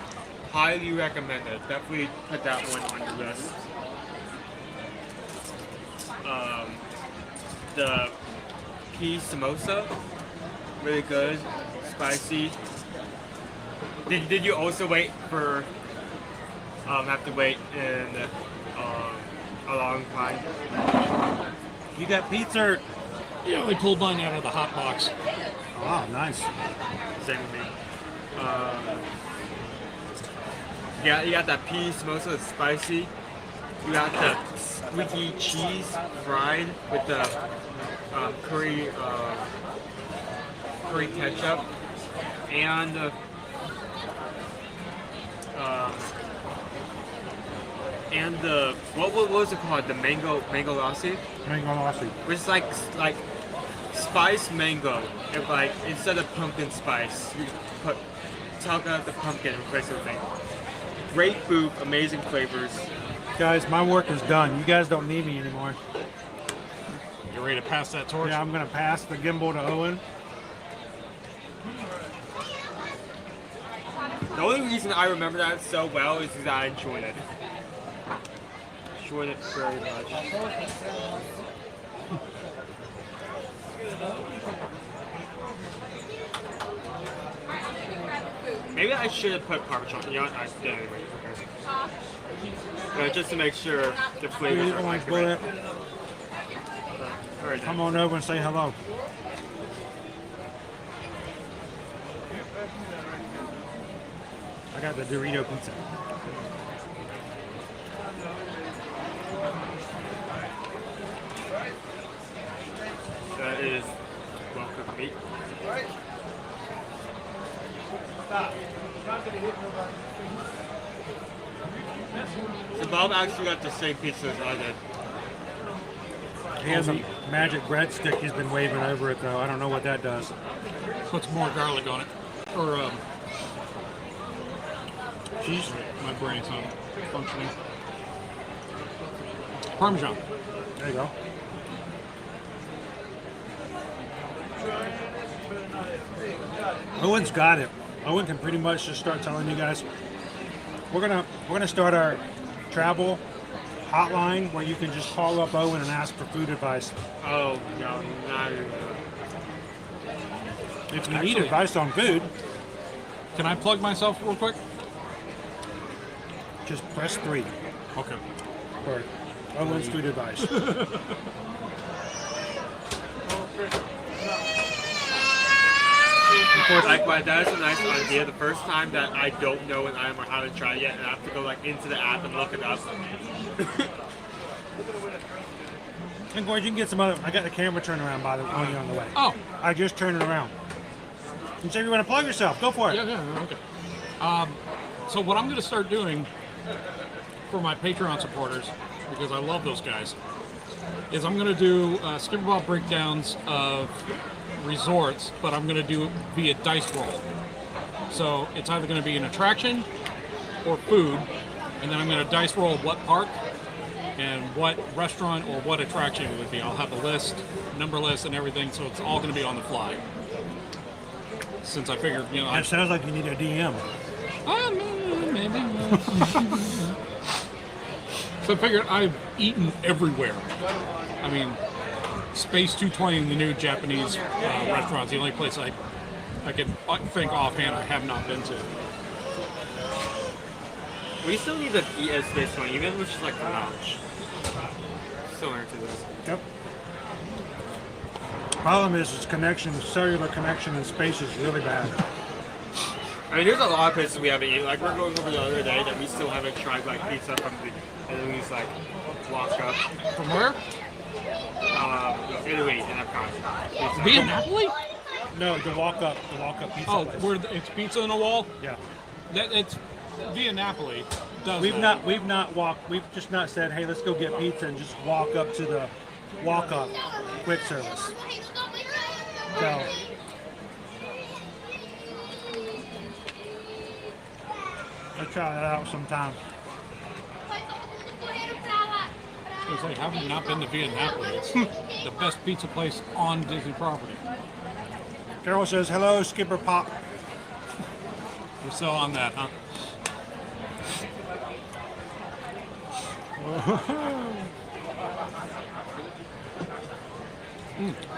Highly recommended. Definitely put that one on your list. The pea samosa, really good, spicy. Did you also wait for have to wait in a long time? You got pizza? Yeah, they pulled mine out of the hot box. Oh, nice. Same with me. Yeah, you got that pea samosa, it's spicy. You got the squeaky cheese fried with the curry ketchup, and the what was it called? The mango lassi. Mango lassi. Which is like spiced mango. If like instead of pumpkin spice, you talk out the pumpkin and replace with thing. Great food, amazing flavors. Guys, my work is done. You guys don't need me anymore. You ready to pass that torch? Yeah, I'm going to pass the gimbal to Owen. The only reason I remember that so well is because I enjoyed it. Enjoyed it very much. Maybe I should have put Parmesan. You know what? I did anyway. Just to make sure the flavors are accurate. Right, come on over and say hello. I got the Dorito pizza. That is well cooked meat. So Bob actually got the same pizza as I did. He has a magic breadstick he's been waving over it though. I don't know what that does. Puts more garlic on it. Or cheese. My brain's not functioning. Parmesan. There you go. Owen's got it. Owen can pretty much just start telling you guys. We're gonna start our travel hotline where you can just call up Owen and ask for food advice. Oh no, not even. If you need advice on food, can I plug myself real quick? Just press 3. Okay. For Owen's food advice. Like, that's a nice idea. The first time that I don't know an item or how to try it yet, and I have to go like into the app and look it up. And Gordon, you can get some other. I got the camera turned around by the way on the way. Oh, I just turned it around. You say you want to plug yourself? Go for it. Yeah, okay. So what I'm going to start doing for my Patreon supporters, because I love those guys, is I'm going to do Skipper Bob breakdowns of resorts, but I'm going to do it via dice roll. So it's either going to be an attraction or food, and then I'm going to dice roll what park and what restaurant or what attraction it would be. I'll have a list, number list, and everything, so it's all going to be on the fly. Since I figured, That sounds like you need a DM. Maybe. So I figured I've eaten everywhere. I mean, Space 220 in the new Japanese restaurant's the only place I can think offhand I have not been to. We still need to eat at Space 20, even if it's just like for lunch. Still into this. Yep. Problem is cellular connection in space is really bad. I mean, there's a lot of places we haven't eaten. Like, we're going over the other day that we still haven't tried, like, pizza from the, and then we just, like, walk up. From where? Italy, in Epcot. Via Napoli? No, the walk up pizza place. Where it's pizza on a wall? Yeah. It's via Napoli. We've just not said, hey, let's go get pizza and just walk up to the walk-up quick service. So, let's try that out sometime. It's like, how have you not been to Via Napoli? It's the best pizza place on Disney property. Carol says, hello, Skipper Pop. You're still on that, huh?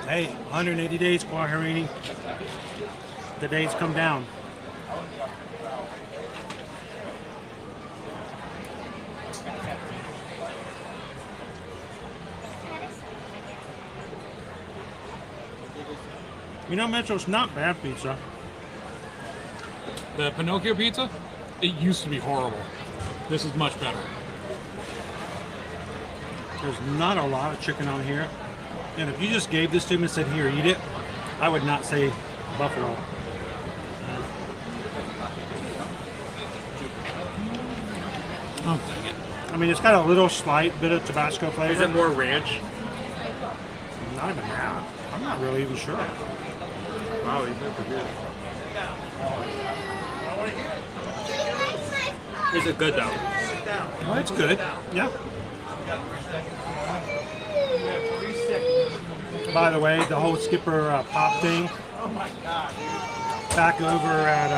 Hey, 180 days, Guajarini. The days come down. You know, Metro, it's not bad pizza. The Pinocchio pizza, it used to be horrible. This is much better. There's not a lot of chicken on here. And if you just gave this to me and said, here, eat it, I would not say buffalo. Oh, I mean, it's got a little slight bit of Tabasco flavor. Is it more ranch? Not even that. I'm not really even sure. Wow, he's never good. Is it good though? Well, it's good. Yeah. By the way, the whole Skipper Pop thing, back over at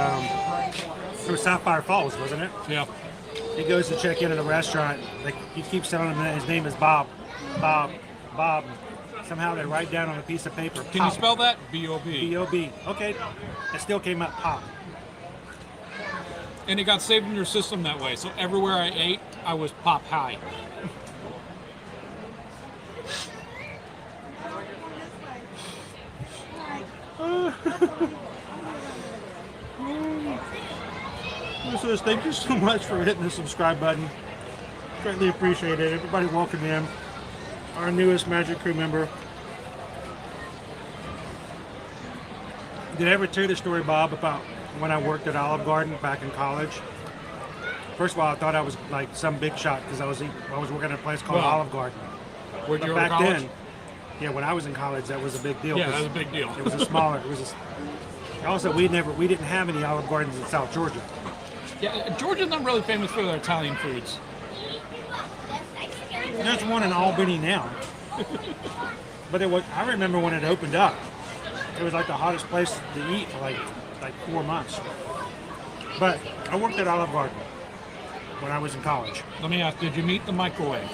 Sapphire Falls, wasn't it? Yeah. He goes to check in at a restaurant. Like, he keeps telling him that his name is Bob. Bob. Somehow they write down on a piece of paper. Can you spell that? B-O-B. B-O-B. Okay. It still came up Pop. And it got saved in your system that way. So everywhere I ate, I was Pop high. Listeners, thank you so much for hitting the subscribe button. Greatly appreciate it. Everybody welcome in. Our newest Magic Crew member. Did I ever tell you the story, Bob, about when I worked at Olive Garden back in college? First of all, I thought I was like some big shot because I was working at a place called Olive Garden. Where'd you go to back college? then, yeah, when I was in college, that was a big deal. Yeah, that was a big deal. It was a smaller. Also, we didn't have any Olive Gardens in South Georgia. Yeah, Georgia's not really famous for their Italian foods. There's one in Albany now. But I remember when it opened up. It was like the hottest place to eat for like 4 months. But I worked at Olive Garden when I was in college. Let me ask, did you meet the microwave?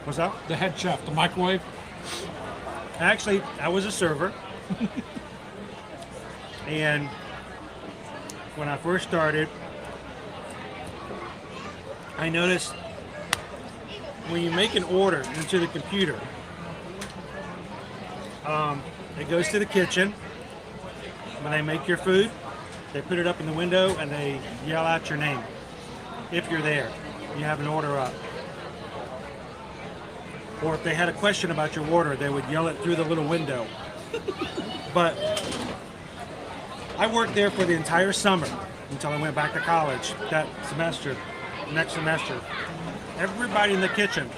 What's that? The head chef, the microwave? Actually, I was a server. And when I first started, I noticed when you make an order into the computer, it goes to the kitchen. When they make your food, they put it up in the window and they yell out your name. If you're there, you have an order up. Or if they had a question about your order, they would yell it through the little window. But I worked there for the entire summer until I went back to college that semester, next semester. Everybody in the kitchen,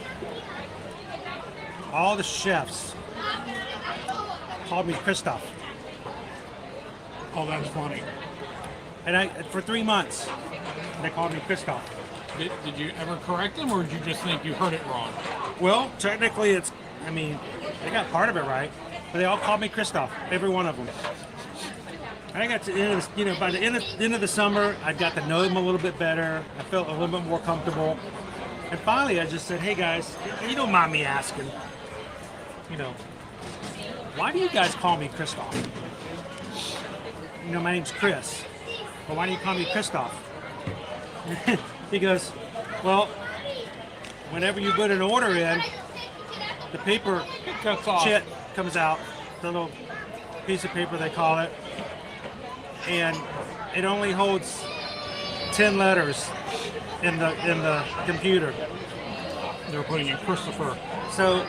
all the chefs, called me Christoph. Oh, that's funny. And for 3 months, they called me Christoph. Did you ever correct them, or did you just think you heard it wrong? Well, technically, they got part of it right, but they all called me Christoph, every one of them. And I got to the end of this, by the end of the summer, I got to know them a little bit better. I felt a little bit more comfortable. And finally, I just said, hey guys, you don't mind me asking, why do you guys call me Christoph? My name's Chris. Well, why do you call me Christoph? He goes, well, whenever you put an order in, the paper chit comes out, the little piece of paper they call it, and it only holds 10 letters in the computer. They're putting in Christopher. So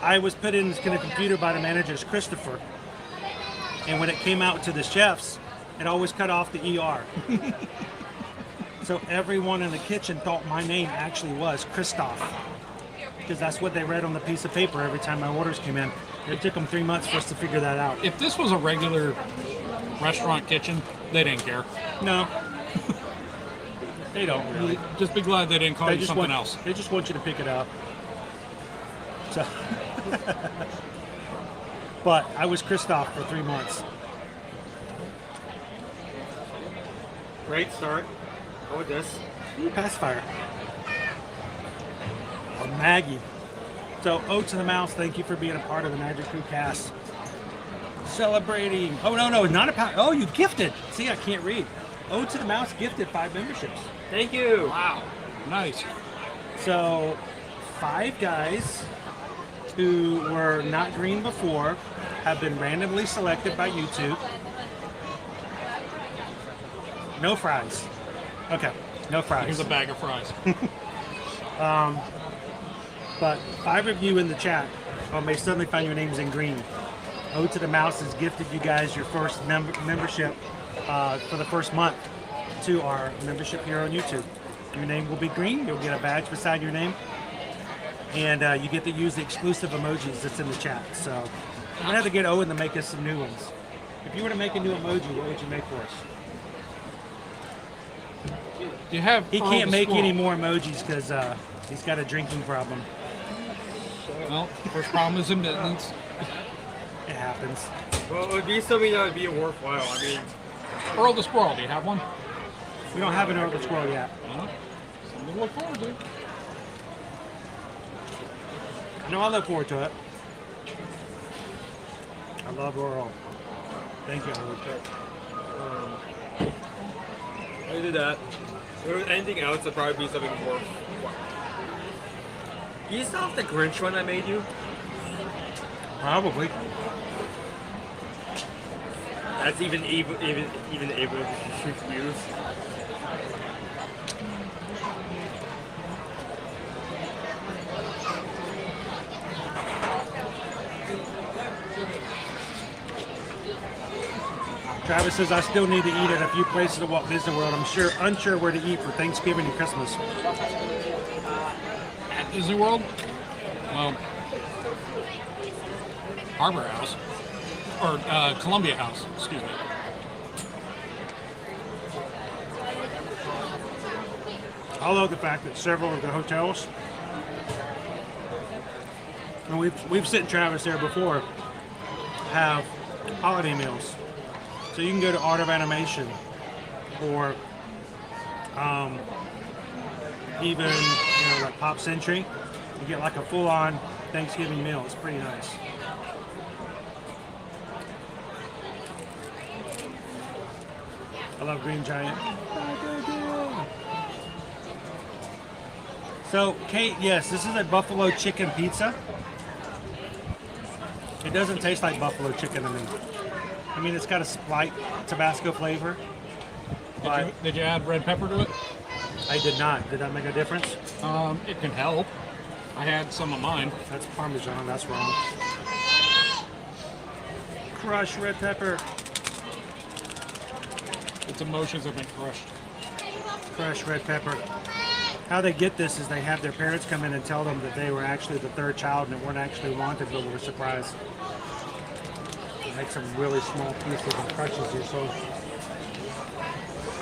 I was put in the computer by the manager as Christopher, and when it came out to the chefs, it always cut off the ER. So everyone in the kitchen thought my name actually was Christoph, because that's what they read on the piece of paper every time my orders came in. It took them 3 months for us to figure that out. If this was a regular restaurant kitchen, they didn't care. No. They don't really. Just be glad they didn't call you something else. They just want you to pick it up. So, but I was Christoph for 3 months. Great start. Go with this. Pacifier. Or Maggie. So, Oats and the Mouse, thank you for being a part of the Magic Crew cast. Celebrating. Oh, no, not a pound. Oh, you gifted. See, I can't read. Oats and the Mouse gifted 5 memberships. Thank you. Wow. Nice. So, 5 guys who were not green before have been randomly selected by YouTube. No fries. Okay, no fries. Here's a bag of fries. But 5 of you in the chat may suddenly find your names in green. Ode to the Mouse has gifted you guys your first membership for the first month to our membership here on YouTube. Your name will be green. You'll get a badge beside your name. And you get to use the exclusive emojis that's in the chat. So I'm going to have to get Owen to make us some new ones. If you were to make a new emoji, what would you make for us? He can't make any more emojis because he's got a drinking problem. Well, first problem is admittance. It happens. Well, it would be something that would be worthwhile. I mean, Earl the Squirrel, do you have one? We don't have an Earl the Squirrel yet. Something to look forward to. No, I look forward to it. I love Earl. Thank you, Earl. I did that. If there was anything else, it'd probably be something more. You still have the Grinch one I made you? Probably. That's even able to use. Travis says, I still need to eat at a few places at Walt Disney World. I'm unsure where to eat for Thanksgiving and Christmas. At Disney World? Well, Harbor House. Or Columbia House, excuse me. I love the fact that several of the hotels and we've sent Travis there before, have holiday meals. So you can go to Art of Animation or even like Pop Century. You get like a full-on Thanksgiving meal. It's pretty nice. I love Green Giant. So, Kate, yes, this is a buffalo chicken pizza. It doesn't taste like buffalo chicken to me. I mean, it's got a slight Tabasco flavor. Did you add red pepper to it? I did not. Did that make a difference? It can help. I had some of mine. That's Parmesan. That's wrong. Crushed red pepper. Its emotions have been crushed. Crushed red pepper. How they get this is they have their parents come in and tell them that they were actually the third child and it weren't actually wanted, but were surprised. It makes some really small pieces and crushes your soul.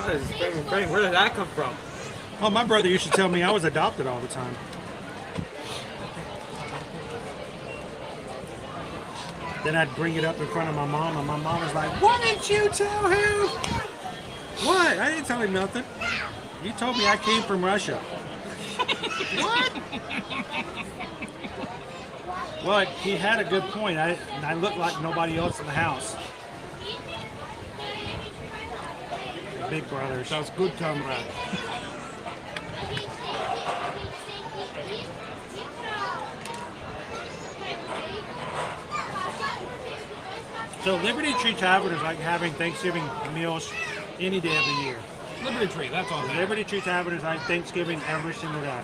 Where did that come from? Oh, my brother used to tell me I was adopted all the time. Then I'd bring it up in front of my mom, and my mom was like, "Why didn't you tell him?" What? I didn't tell him nothing. You told me I came from Russia. What? Well, he had a good point. I looked like nobody else in the house. Big brothers. Sounds good, comrade. So Liberty Tree Tavern is like having Thanksgiving meals any day of the year. Liberty Tree, that's all. Liberty Tree Tavern is like Thanksgiving every single day.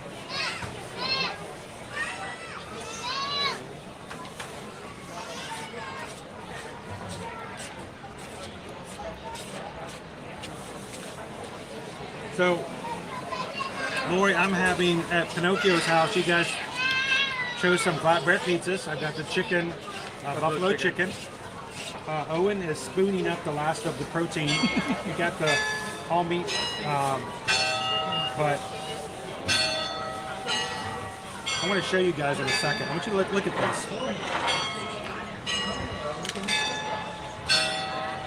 So, Lori, I'm having at Pinocchio's house. You guys chose some flatbread pizzas. I've got the chicken, buffalo chicken. Owen is spooning up the last of the protein. You got the all meat, but I want to show you guys in a second. I want you to look at this.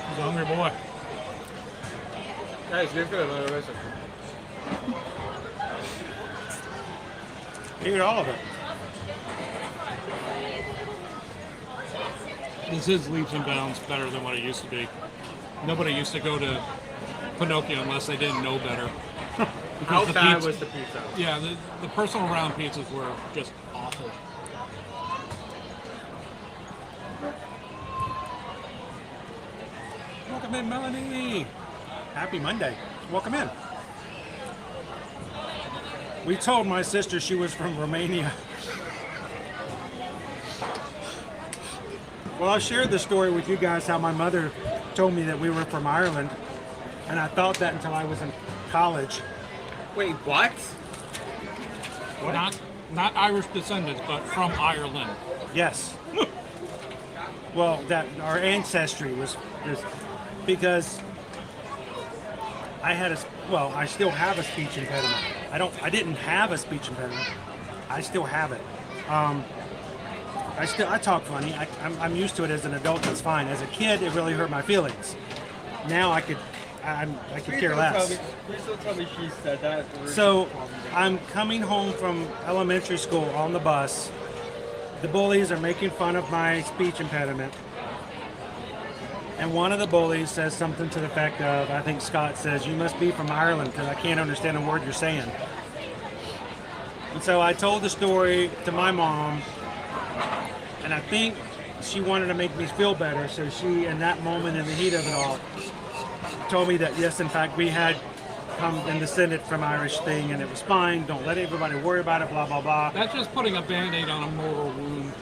He's a hungry boy. That is good for the Eat all of it. This is leaps and bounds better than what it used to be. Nobody used to go to Pinocchio unless they didn't know better. How bad was the pizza? Yeah, the personal round pizzas were just awful. Welcome in, Melanie. Happy Monday. Welcome in. We told my sister she was from Romania. Well, I've shared the story with you guys how my mother told me that we were from Ireland, and I thought that until I was in college. Wait, what? Not Irish descendants, but from Ireland. Yes. Well, that our ancestry was because I had I still have a speech impediment. I didn't have a speech impediment. I still have it. I talk funny. I'm used to it as an adult. That's fine. As a kid, it really hurt my feelings. Now I could care less. Please don't tell me she said that. So I'm coming home from elementary school on the bus. The bullies are making fun of my speech impediment. And one of the bullies says something to the effect of, I think Scott says, "You must be from Ireland because I can't understand a word you're saying." And so I told the story to my mom, and I think she wanted to make me feel better. So she, in that moment, in the heat of it all, told me that yes, in fact, we had come and descended from Irish thing, and it was fine. Don't let everybody worry about it. Blah blah blah. That's just putting a Band-Aid on a mortal wound.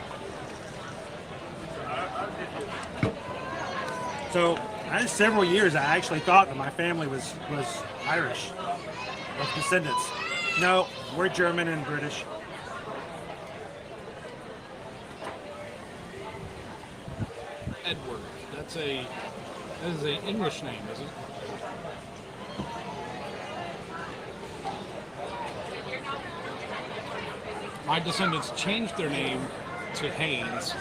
So I had several years I actually thought that my family was Irish, of descendants. No, we're German and British. Edward. That is an English name, is it? My descendants changed their name to Haynes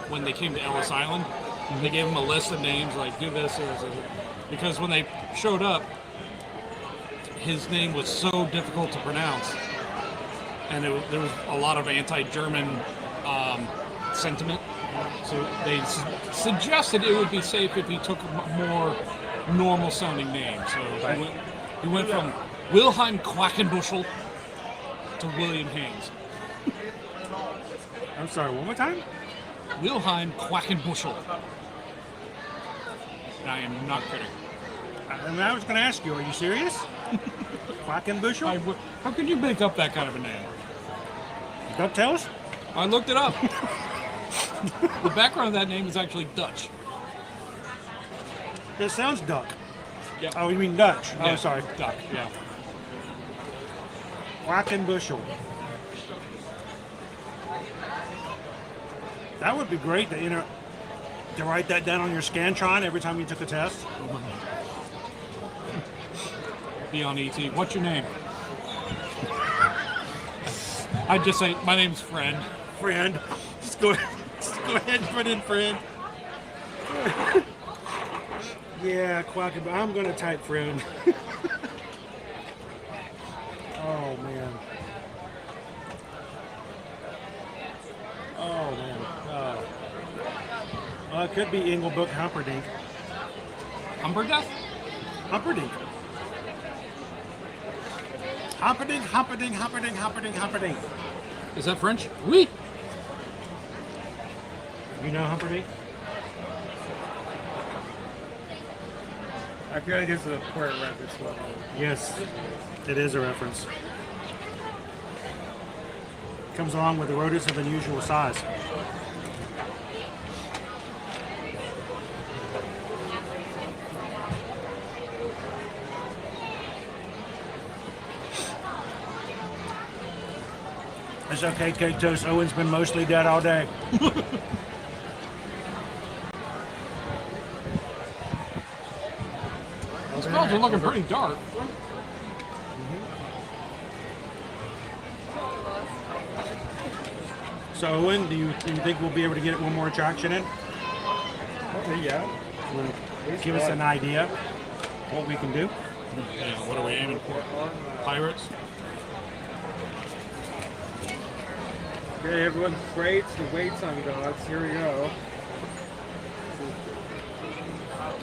when they came to Ellis Island. They gave him a list of names, like do this, because when they showed up, his name was so difficult to pronounce, and there was a lot of anti-German sentiment. So they suggested it would be safe if he took a more normal-sounding name. So he went from Wilhelm Quackenbushel to William Haynes. I'm sorry, one more time? Wilhelm Quackenbushel. I am not kidding. I was going to ask you, are you serious? Quackenbushel? How could you make up that kind of a name? DuckTales? I looked it up. The background of that name is actually Dutch. It sounds duck. Yeah. Oh, you mean Dutch? Yeah, Oh, sorry. Duck, yeah. Quackenbushel. That would be great to write that down on your Scantron every time you took a test. Be on ET. What's your name? I'd just say, my name's Friend. Friend. Just go ahead and put in Friend. Yeah, Quackenbushel. I'm going to type Friend. Oh, man. Oh, man. Oh. Well, it could be Engelbrook Humperdinck. Humperdinck? Humperdinck. Humperdinck, Humperdinck, Humperdinck, Humperdinck, Humperdinck. Is that French? Oui. You know Humperdinck? I feel like this is a port reference. Yes, it is a reference. Comes along with the rodents of unusual size. It's okay, Cake Toast. Owen's been mostly dead all day. Those clouds are looking pretty dark. So, Owen, do you think we'll be able to get one more attraction in? Yeah. Give us an idea what we can do. Yeah, what are we aiming for? Pirates? Okay, everyone, great. The wait time, dogs. Here we go.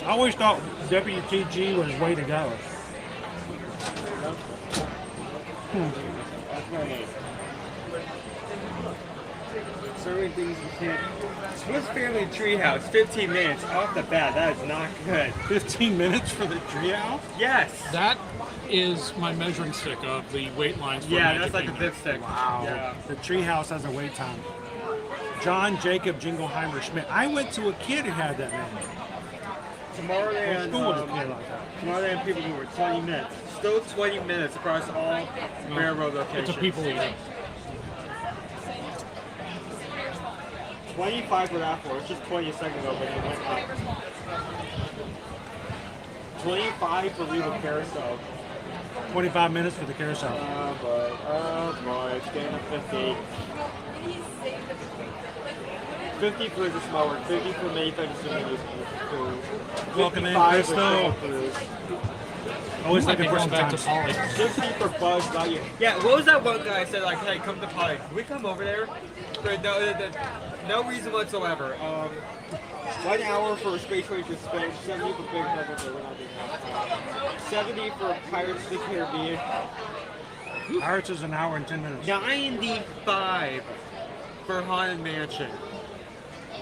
I always thought WTG was way to go. That's my name. So many things you can't. Swiss Family Treehouse, 15 minutes off the bat. That is not good. 15 minutes for the treehouse? Yes. That is my measuring stick of the wait lines for Yeah, Magic that's like a Kingdom. dipstick. Wow. Yeah. The treehouse has a wait time. John Jacob Jingleheimer Schmidt. I went to a kid who had that name. Tomorrowland, School was a kid like that. Tomorrowland people who were 20 minutes. Still 20 minutes across all railroad locations. It's a people eater. 25 for that for. It's just 20 a second ago, but it went up. 25 for Legal Carousel. 25 minutes for the carousel. Oh boy, it's getting up 50. 50 for the small one, 50 for Mayfair Cruise. Welcome in, 55 for Crystal. Channel Cruise. Always looking for some back time. to Polly. 60 for Buzz Lightyear. Yeah, what was that one guy said, like, hey, come to Polly. Can we come over there? For no reason whatsoever. 1 hour for Space Ranger Spin, 70 for Big Brother, but we're not doing that. 70 for Pirates of the Caribbean. Pirates is an hour and 10 minutes. 95 for Haunted Mansion.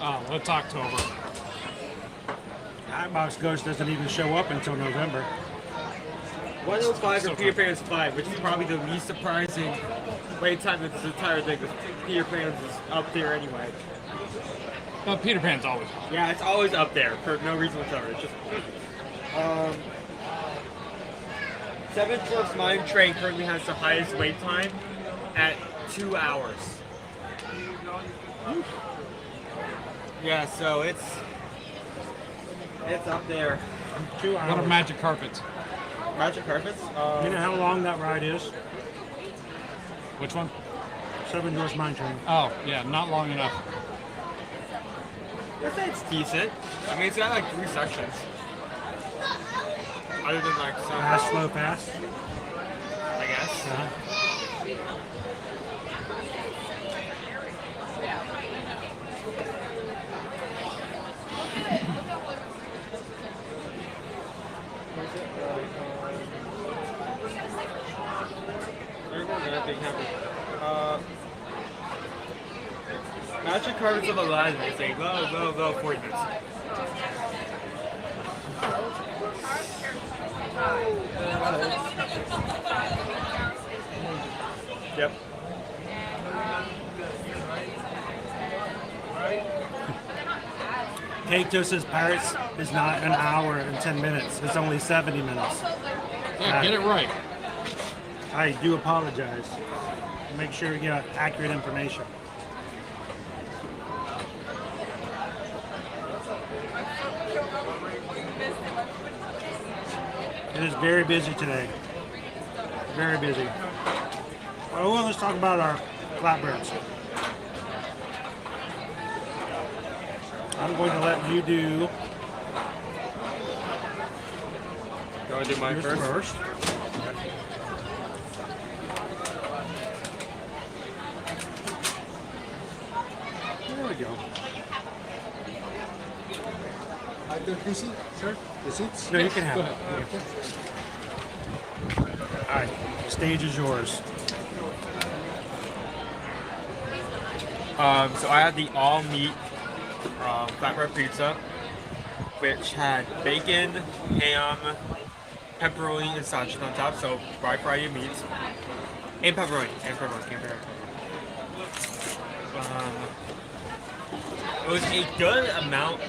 Oh, that's October. Nightbox Ghost doesn't even show up until November. 105 for Peter Pan's 5, which is probably the least surprising wait time of this entire thing, because Peter Pan's is up there anyway. Well, Peter Pan's always on. Yeah, it's always up there for no reason whatsoever. It's just Seven Dwarfs Mine Train currently has the highest wait time at 2 hours. Yeah, so it's up there. 2 hours. What are Magic Carpets? Magic Carpets? You know how long that ride is? Which one? 7 Doors Mine Train. Oh, yeah, not long enough. I'd say it's decent. I mean, it's got like 3 sections. Other than like some. Fast, slow, pass. I guess. Magic cards of Aladdin is a low 40 minutes. Yep. Kato says Pirates is not an hour and 10 minutes. It's only 70 minutes. Yeah, get it right. I do apologize. Make sure we get accurate information. It is very busy today. Very busy. Oh, well, let's talk about our flatbreads. I'm going to let you do. You want to do mine yours first? There we go. The seat, sir? The seats? No, you can have Go it. ahead. All right, the stage is yours. So I had the all meat flatbread pizza, which had bacon, ham, pepperoni, and sausage on top. So wide variety of meats, and pepperoni, it was a good amount.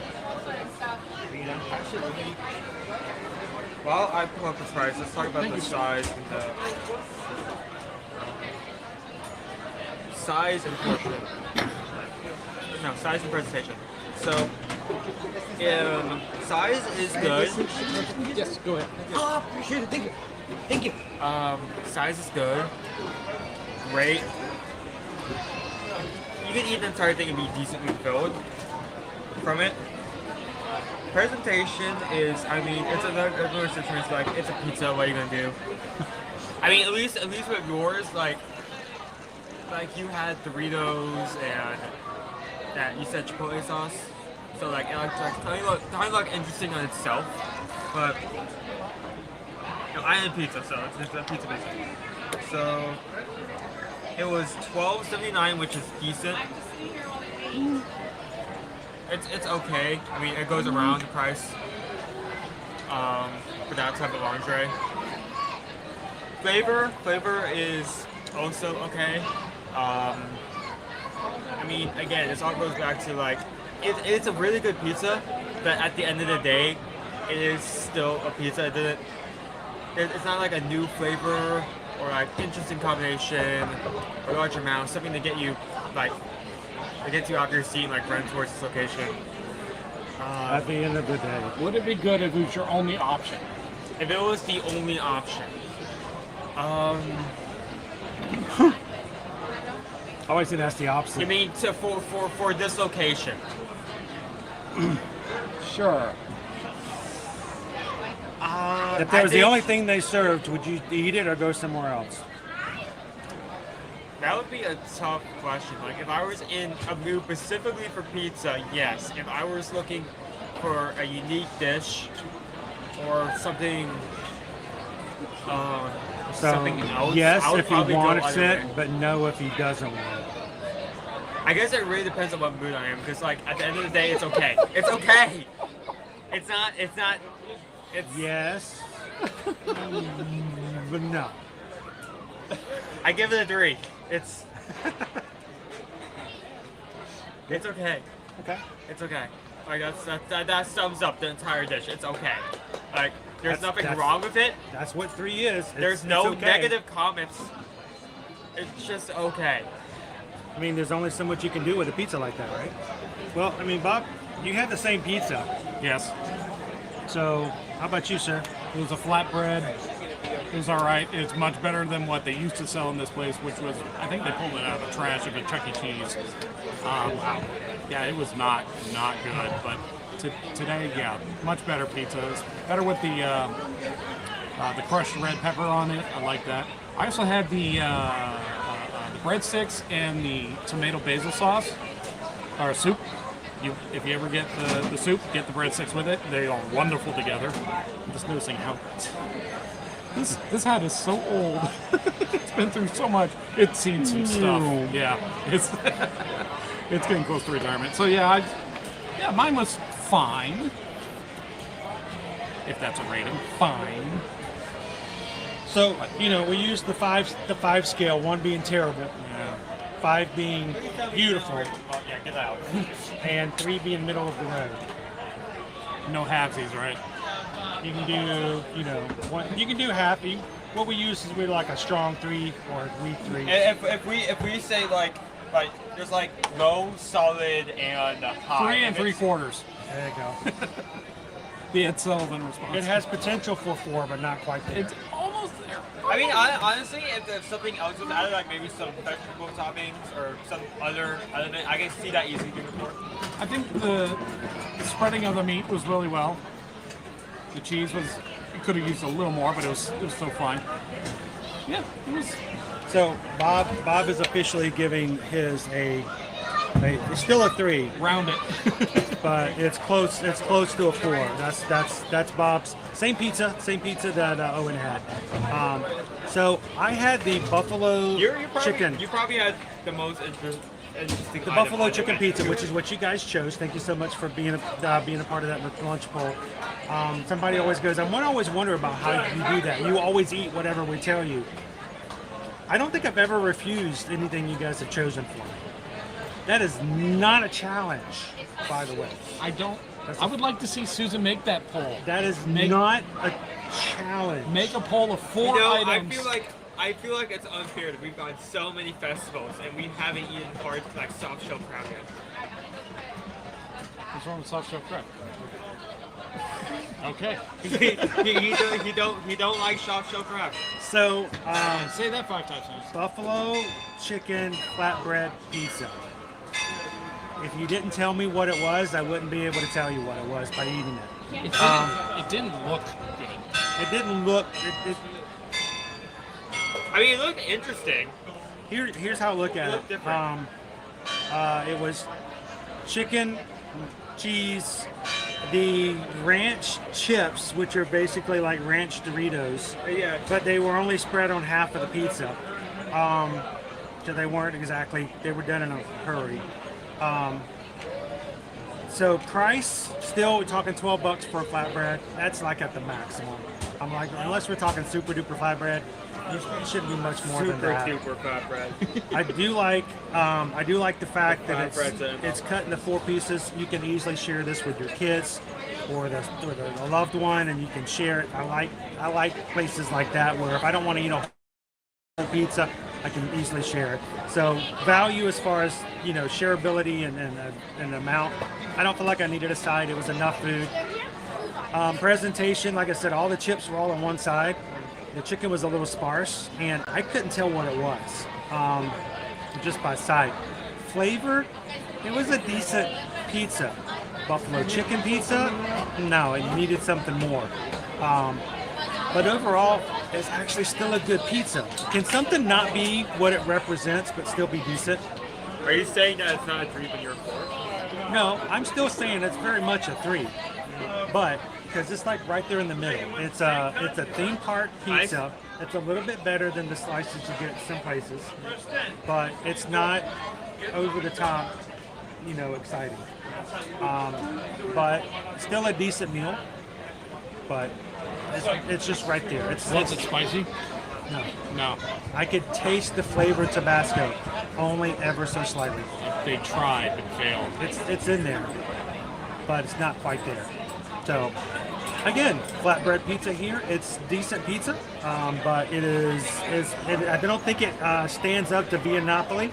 While I pull up the price, let's talk about the size and the size and portion. No, size and presentation. So, size is good. Yes, go ahead. Oh, appreciate it. Thank you. Thank you. Size is good. Great. You can eat the entire thing and be decently filled from it. Presentation is, I mean, it's another situation. Like, it's a pizza. What are you gonna do? I mean, at least with yours, like you had Doritos and that you said Chipotle sauce. So like, kind of look interesting on itself, but you know, I had pizza, so it's a pizza business. So it was $12.79, which is decent. It's okay. I mean, it goes around the price for that type of entree. Flavor is also okay. I mean, again, it all goes back to like, it's a really good pizza, but at the end of the day, it is still a pizza. It's not like a new flavor or like interesting combination or large amount, something to get you like. It gets you off your seat and like run towards this location. At the end of the day. Would it be good if it was your only option? If it was the only option. I always say that's the opposite. You mean for this location? Sure. If that was the only thing they served, would you eat it or go somewhere else? That would be a tough question. Like, if I was in a mood specifically for pizza, yes. If I was looking for a unique dish or something, something else, yes, I would if he probably go wants either it, way. but no if he doesn't want it. I guess it really depends on what mood I am, because like at the end of the day, it's okay. It's okay. It's not. It's. Yes. But no. I give it a 3. It's okay. Okay. It's okay. Like that sums up the entire dish. It's okay. Like there's nothing wrong with it. That's what 3 is. There's no negative comments. It's just okay. I mean, there's only so much you can do with a pizza like that, right? Well, I mean, Bob, you had the same pizza. Yes. So, how about you, sir? It was a flatbread. It was all right. It's much better than what they used to sell in this place, which was, I think they pulled it out of the trash of a Chuck E. Cheese. Wow. Yeah, it was not good. But today, yeah, much better pizza. It's better with the crushed red pepper on it. I like that. I also had the breadsticks and the tomato basil sauce, or soup. If you ever get the soup, get the breadsticks with it. They are wonderful together. I'm just noticing how this hat is so old. It's been through so much. It's seen some stuff. Yeah, it's it's getting close to retirement. So yeah, mine was fine. If that's a rating, fine. So we used the five scale, 1 being terrible, 5 being beautiful, Yeah, get out. and 3 being middle of the road. No halvesies, right? You can do, you can do half. What we use is like a strong 3 or a weak 3. If we say like there's like low, solid, and high. 3 3/4. There you go. The Ed Sullivan response. It has potential for 4, but not quite there. It's almost there. I mean, honestly, if something else was added, like maybe some vegetable toppings or some other element, I can see that easily being 4. I think the spreading of the meat was really well. The cheese was, it could have used a little more, but it was still fine. Yeah, it was. So Bob is officially giving his it's still a 3. Round it. But it's close to a 4. That's Bob's same pizza that Owen had. So I had the buffalo chicken. You probably had the most interesting. The buffalo chicken pizza, which is what you guys chose. Thank you so much for being a part of that lunch bowl. Somebody always goes, I always wonder about how you do that. You always eat whatever we tell you. I don't think I've ever refused anything you guys have chosen for me. That is not a challenge, by the way. I would like to see Susan make that poll. That is not a challenge. Make a poll of 4 items. I feel like it's unfair that we've gone so many festivals and we haven't eaten hard like soft shell crab yet. What's wrong with soft shell crab? Okay. he don't like soft shell crab. So say that 5 times. Buffalo chicken flatbread pizza. If you didn't tell me what it was, I wouldn't be able to tell you what it was by eating it. It didn't look good. It didn't look. I mean, it looked interesting. Here's how I look at it. It was chicken, cheese, the ranch chips, which are basically like ranch Doritos. Yeah. But they were only spread on half of the pizza. So they weren't exactly. They were done in a hurry. So price, still we're talking $12 for a flatbread. That's like at the maximum. I'm like, unless we're talking super duper flatbread, it shouldn't be much more than that. Super flatbread. I do like the fact that it's cut into 4 pieces. You can easily share this with your kids or the loved one, and you can share it. I like places like that where if I don't want to eat a whole pizza, I can easily share it. So value as far as shareability and amount, I don't feel like I needed a side. It was enough food. Presentation, like I said, all the chips were all on one side. The chicken was a little sparse, and I couldn't tell what it was just by sight. Flavor, it was a decent pizza. Buffalo chicken pizza, no, it needed something more. But overall, it's actually still a good pizza. Can something not be what it represents but still be decent? Are you saying that it's not a 3 but you're a 4? No, I'm still saying it's very much a 3. But because it's like right there in the middle. It's a theme park pizza. It's a little bit better than the slices you get at some places, but it's not over the top, exciting. But still a decent meal. But it's just right there. Was it spicy? No. I could taste the flavor of Tabasco, only ever so slightly. They tried but failed. It's in there, but it's not quite there. So, again, flatbread pizza here. It's decent pizza, but I don't think it stands up to Via Napoli.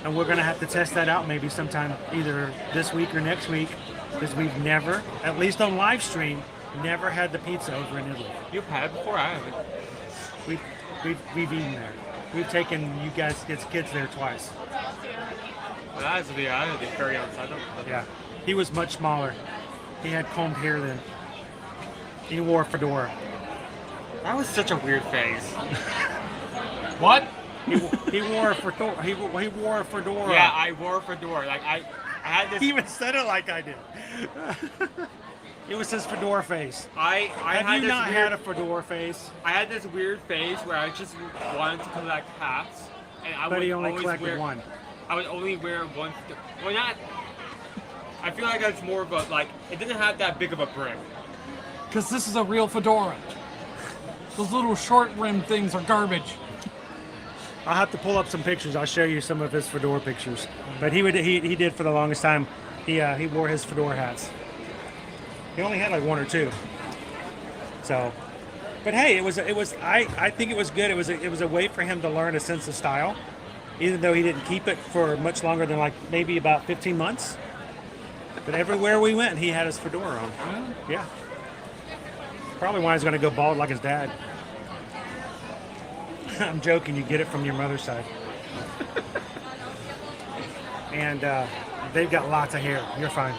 And we're going to have to test that out maybe sometime either this week or next week, because we've never, at least on live stream, Never had the pizza over in Italy. You've had it before? I haven't. We've eaten there. We've taken you guys, kids there twice. Well, that is the very outside. Yeah. He was much smaller. He had combed hair then. He wore a fedora. That was such a weird phase. What? He wore a fedora. He wore a fedora. Yeah, I wore a fedora. Like I had this. He even said it like I did. It was his fedora face. Have had you not had a fedora face? I had this weird phase where I just wanted to collect hats, and I But would he only always collected one. I would only wear one. Well, not. I feel like it's more of a like. It didn't have that big of a brim. Because this is a real fedora. Those little short rim things are garbage. I'll have to pull up some pictures. I'll show you some of his fedora pictures. But he did for the longest time. He wore his fedora hats. He only had like one or two. So, but hey, I think it was good. It was a way for him to learn a sense of style, even though he didn't keep it for much longer than like maybe about 15 months. But everywhere we went, he had his fedora on. Yeah. Probably why he's going to go bald like his dad. I'm joking. You get it from your mother's side. And they've got lots of hair. You're fine.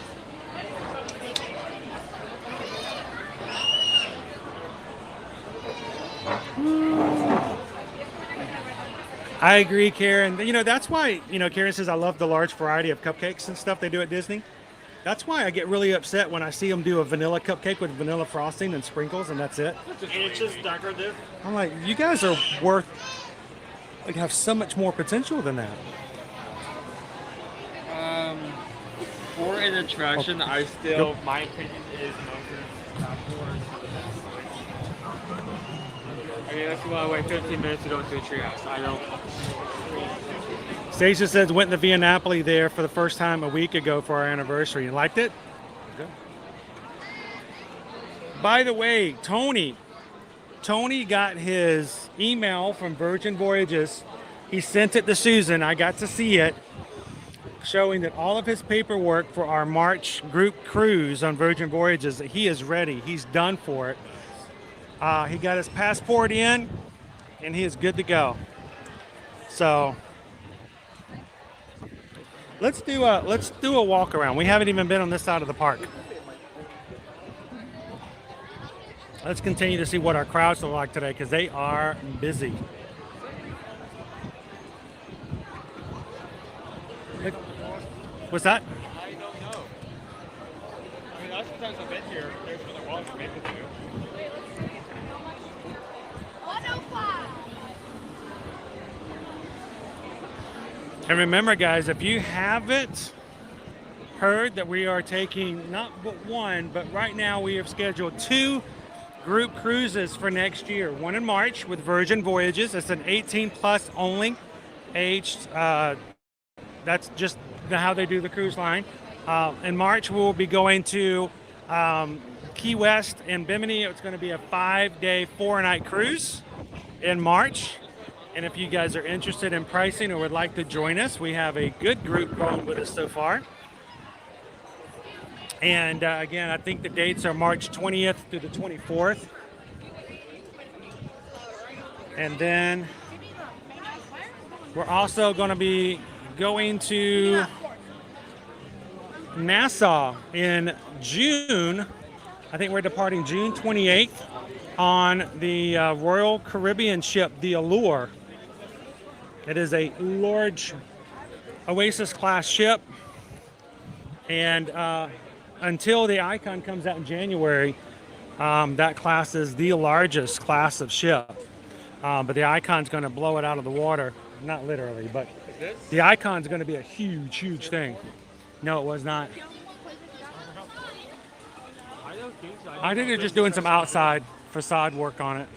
I agree, Karen. You know, that's why, Karen says I love the large variety of cupcakes and stuff they do at Disney. That's why I get really upset when I see them do a vanilla cupcake with vanilla frosting and sprinkles, and that's it. And it's just decorative. I'm like, you guys are have so much more potential than that. For an attraction, my opinion is I mean, if you want to wait 15 minutes to go to a treehouse, I don't. Stacia says went to Via Napoli there for the first time a week ago for our anniversary. You liked it? Good. By the way, Tony got his email from Virgin Voyages. He sent it to Susan. I got to see it, showing that all of his paperwork for our March group cruise on Virgin Voyages, he is ready. He's done for it. He got his passport in, and he is good to go. So let's do a walk around. We haven't even been on this side of the park. Let's continue to see what our crowds look like today, because they are busy. What's that? I don't know. I mean, last times I've been here, there's been a walk for people to do. 105. And remember, guys, if you haven't heard that we are taking not but one, but right now we have scheduled 2 group cruises for next year. One in March with Virgin Voyages. It's an 18 plus only aged. That's just how they do the cruise line. In March, we'll be going to Key West and Bimini. It's going to be a 5-day, 4-night cruise in March. And if you guys are interested in pricing or would like to join us, we have a good group going with us so far. And again, I think the dates are March 20th through the 24th. And then we're also going to be going to Nassau in June. I think we're departing June 28th on the Royal Caribbean ship, the Allure. It is a large Oasis class ship. And until the Icon comes out in January, that class is the largest class of ship. But the Icon's going to blow it out of the water. Not literally, but the Icon's going to be a huge, huge thing. No, it was not. I think they're just doing some outside facade work on it.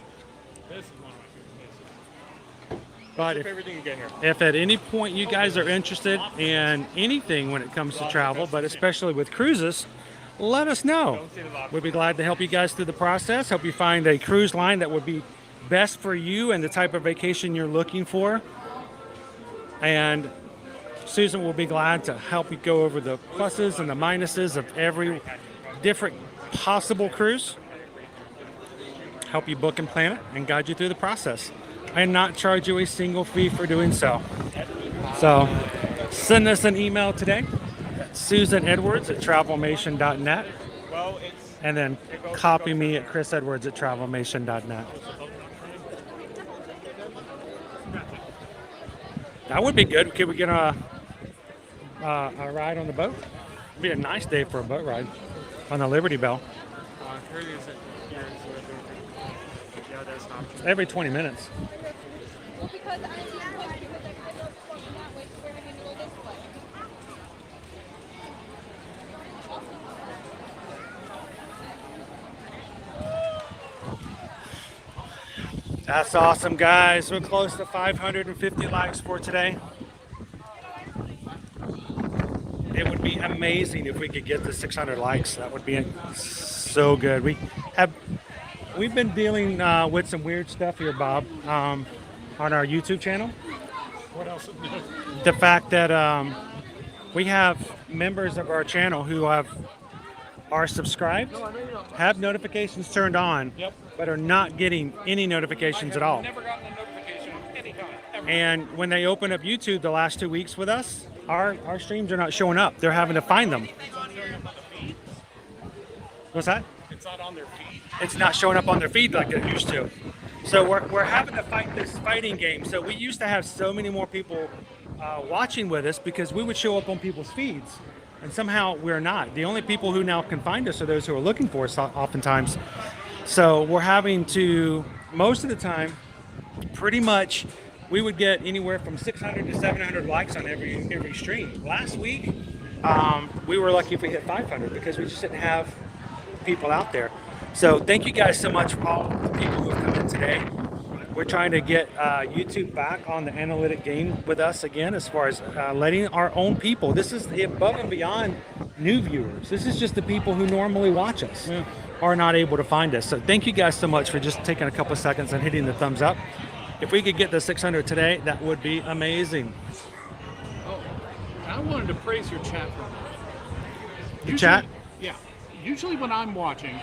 But if at any point you guys are interested in anything when it comes to travel, but especially with cruises, let us know. We'd be glad to help you guys through the process, help you find a cruise line that would be best for you and the type of vacation you're looking for. And Susan will be glad to help you go over the pluses and the minuses of every different possible cruise. help you book and plan it, and guide you through the process, and not charge you a single fee for doing so. So send us an email today at susanedwards@travelmation.net, and then copy me at chrisedwards@travelmation.net. That would be good. Could we get a ride on the boat? It'd be a nice day for a boat ride on the Liberty Bell. Every 20 minutes. That's awesome, guys. We're close to 550 likes for today. It would be amazing if we could get to 600 likes. That would be so good. We've been dealing with some weird stuff here, Bob, on our YouTube channel. What else? The fact that we have members of our channel who are subscribed, have notifications turned on, but are not getting any notifications at all. Never gotten a notification of any kind. Ever. And when they open up YouTube the last 2 weeks with us, our streams are not showing up. They're having to find them. What's that? It's not on their feed. It's not showing up on their feed like it used to. So we're having to fight this fighting game. So we used to have so many more people watching with us because we would show up on people's feeds. And somehow we're not. The only people who now can find us are those who are looking for us oftentimes. So we're having to, most of the time, pretty much, we would get anywhere from 600 to 700 likes on every stream. Last week, we were lucky if we hit 500 because we just didn't have people out there. So thank you guys so much for all the people who have come in today. We're trying to get YouTube back on the analytic game with us again, as far as letting our own people. This is above and beyond new viewers. This is just the people who normally watch us are not able to find us. So thank you guys so much for just taking a couple of seconds and hitting the thumbs up. If we could get to 600 today, that would be amazing. Oh, I wanted to praise your chat for Your chat? Yeah. Usually when I'm watching,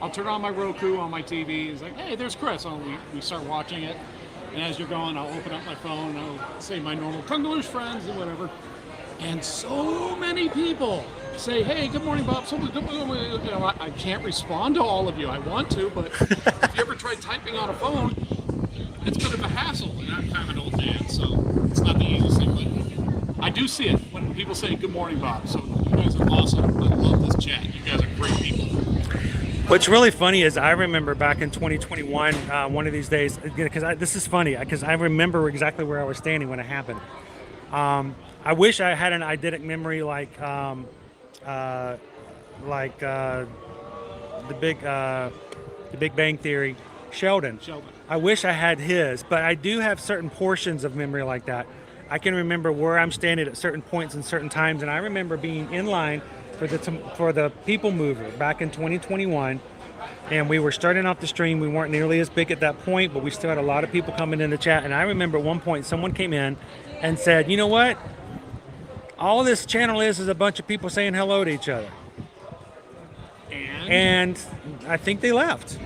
I'll turn on my Roku on my TV. It's like, hey, there's Chris. We start watching it. And as you're going, I'll open up my phone. I'll say my normal Kungaloosh friends and whatever. And so many people say, hey, good morning, Bob. So, good morning. You know, I can't respond to all of you. I want to, but if you ever try typing on a phone, it's a bit of a hassle. And I'm kind of an old man, so it's not the easiest thing. But I do see it when people say, good morning, Bob. So you guys are awesome. I love this chat. You guys are great people. What's really funny is I remember back in 2021, one of these days, because this is funny, because I remember exactly where I was standing when it happened. I wish I had an eidetic memory like the Big Bang Theory, Sheldon. I wish I had his, but I do have certain portions of memory like that. I can remember where I'm standing at certain points and certain times, and I remember being in line for the People Mover back in 2021, and we were starting off the stream. We weren't nearly as big at that point, but we still had a lot of people coming in the chat. And I remember at one point someone came in and said, you know what? All this channel is a bunch of people saying hello to each other. And I think they left.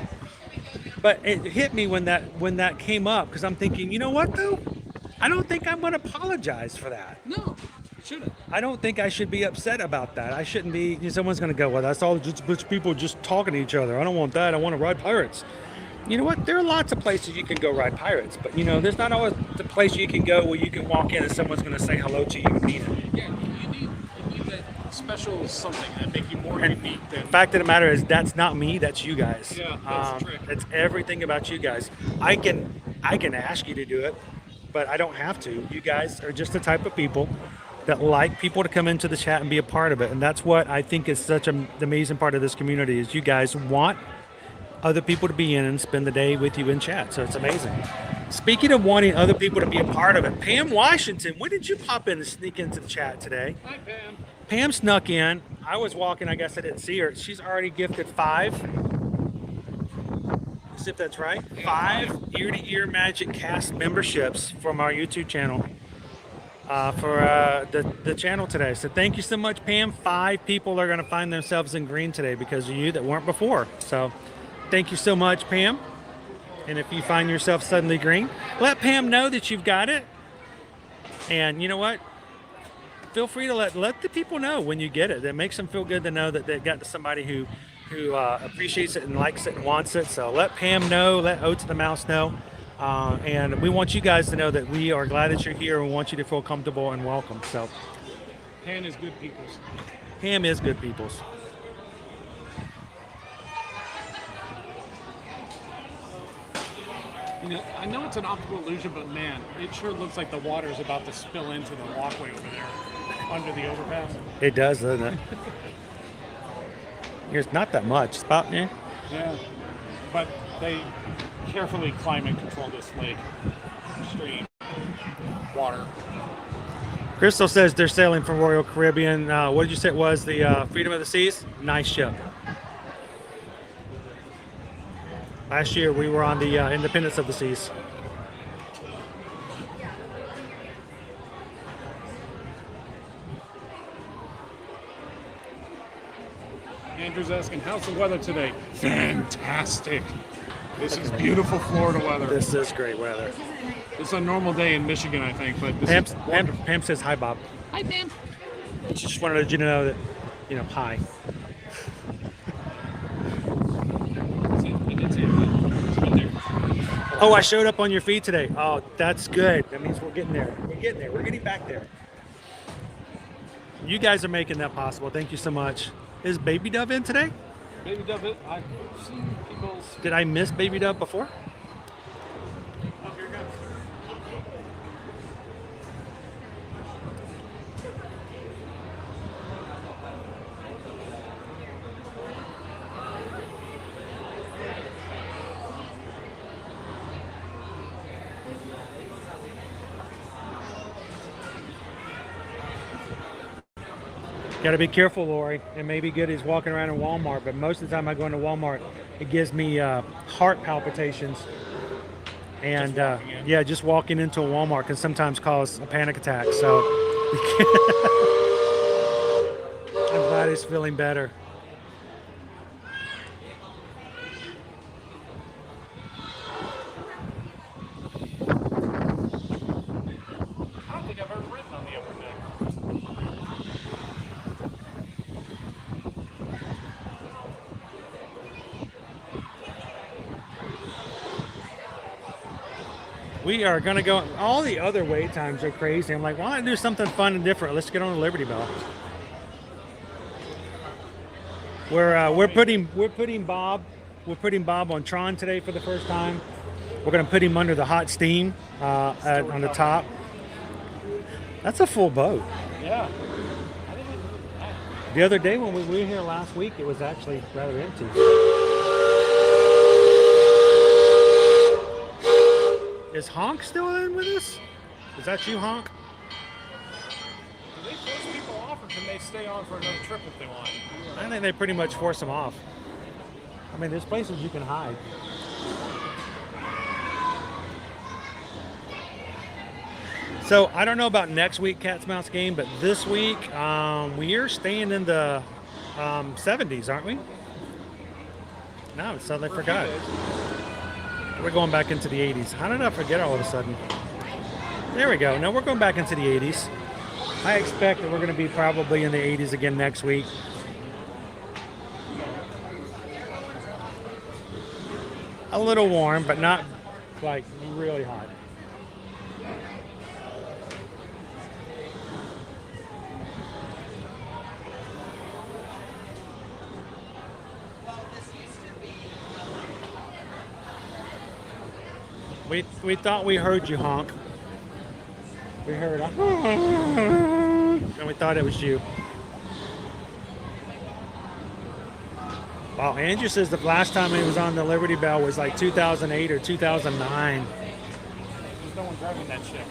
But it hit me when that came up, because I'm thinking, you know what though? I don't think I'm going to apologize for that. No. Shouldn't. I don't think I should be upset about that. I shouldn't be. Someone's going to go, well, that's all just a bunch of people just talking to each other. I don't want that. I want to ride pirates. You know what? There are lots of places you can go ride pirates, but there's not always the place you can go where you can walk in and someone's going to say hello to you and meet it. Yeah, you need that special something that make you more unique. The fact of the matter is, that's not me. That's you guys. Yeah, that's true. It's everything about you guys. I can ask you to do it, but I don't have to. You guys are just the type of people that like people to come into the chat and be a part of it. And that's what I think is such an amazing part of this community, is you guys want other people to be in and spend the day with you in chat. So it's amazing. Speaking of wanting other people to be a part of it, Pam Washington, when did you pop in and sneak into the chat today? Hi, Pam. Pam snuck in. I was walking, I guess I didn't see her. She's already gifted 5. Let's see if that's right. 5 ear-to-ear Magic Cast memberships from our YouTube channel. For the channel today. So thank you so much, Pam. 5 people are going to find themselves in green today because of you that weren't before. So thank you so much, Pam. And if you find yourself suddenly green, let Pam know that you've got it. And you know what? Feel free to let the people know when you get it. That makes them feel good to know that they got somebody who appreciates it and likes it and wants it. So let Pam know, let Oats the Mouse know. And we want you guys to know that we are glad that you're here and we want you to feel comfortable and welcome. So Pam is good people's. Pam is good people's. You know, I know it's an optical illusion, but man, it sure looks like the water is about to spill into the walkway over there, under the overpass. It does, doesn't it? There's not that much. It's about, yeah. Yeah, but they carefully climate control this lake, stream, water. Crystal says they're sailing from Royal Caribbean. What did you say it was? The Freedom of the Seas? Nice ship. Last year we were on the Independence of the Seas. Andrew's asking, how's the weather today? Fantastic. This is beautiful Florida weather. This is great weather. It's a normal day in Michigan, I think, but this is wonderful. Pam says hi, Bob. Hi, Pam. She just wanted you to know that, you know, hi. Oh, I showed up on your feed today. Oh, that's good. That means we're getting there. We're getting there. We're getting back there. You guys are making that possible. Thank you so much. Is Baby Dove in today? Baby Dove, I've seen people's... Did I miss Baby Dove before? Oh, here it goes. Got to be careful, Lori. It may be good he's walking around in Walmart, but most of the time I go into Walmart, it gives me heart palpitations. And yeah, just walking into a Walmart can sometimes cause a panic attack. So I'm glad he's feeling better. I don't think I've ever ridden on the upper deck. We are going to go. All the other wait times are crazy. I'm like, why not do something fun and different? Let's get on the Liberty Bell. We're putting Bob on Tron today for the first time. We're going to put him under the hot steam on the top. That's a full boat. Yeah. The other day when we were here last week, it was actually rather empty. Is Honk still in with us? Is that you, Honk? Do they force people off, or can they stay on for another trip if they want? I think they pretty much force them off. I mean, there's places you can hide. So I don't know about next week Cat's Mouse game, but this week we are staying in the 70s, aren't we? No, it's suddenly forgot. We're going back into the 80s. How did I forget all of a sudden? There we go. No, we're going back into the 80s. I expect that we're going to be probably in the 80s again next week. A little warm, but not like really hot. We thought we heard you, Honk. We heard and we thought it was you. Wow, Andrew says the last time he was on the Liberty Bell was like 2008 or 2009. There's no one driving that ship.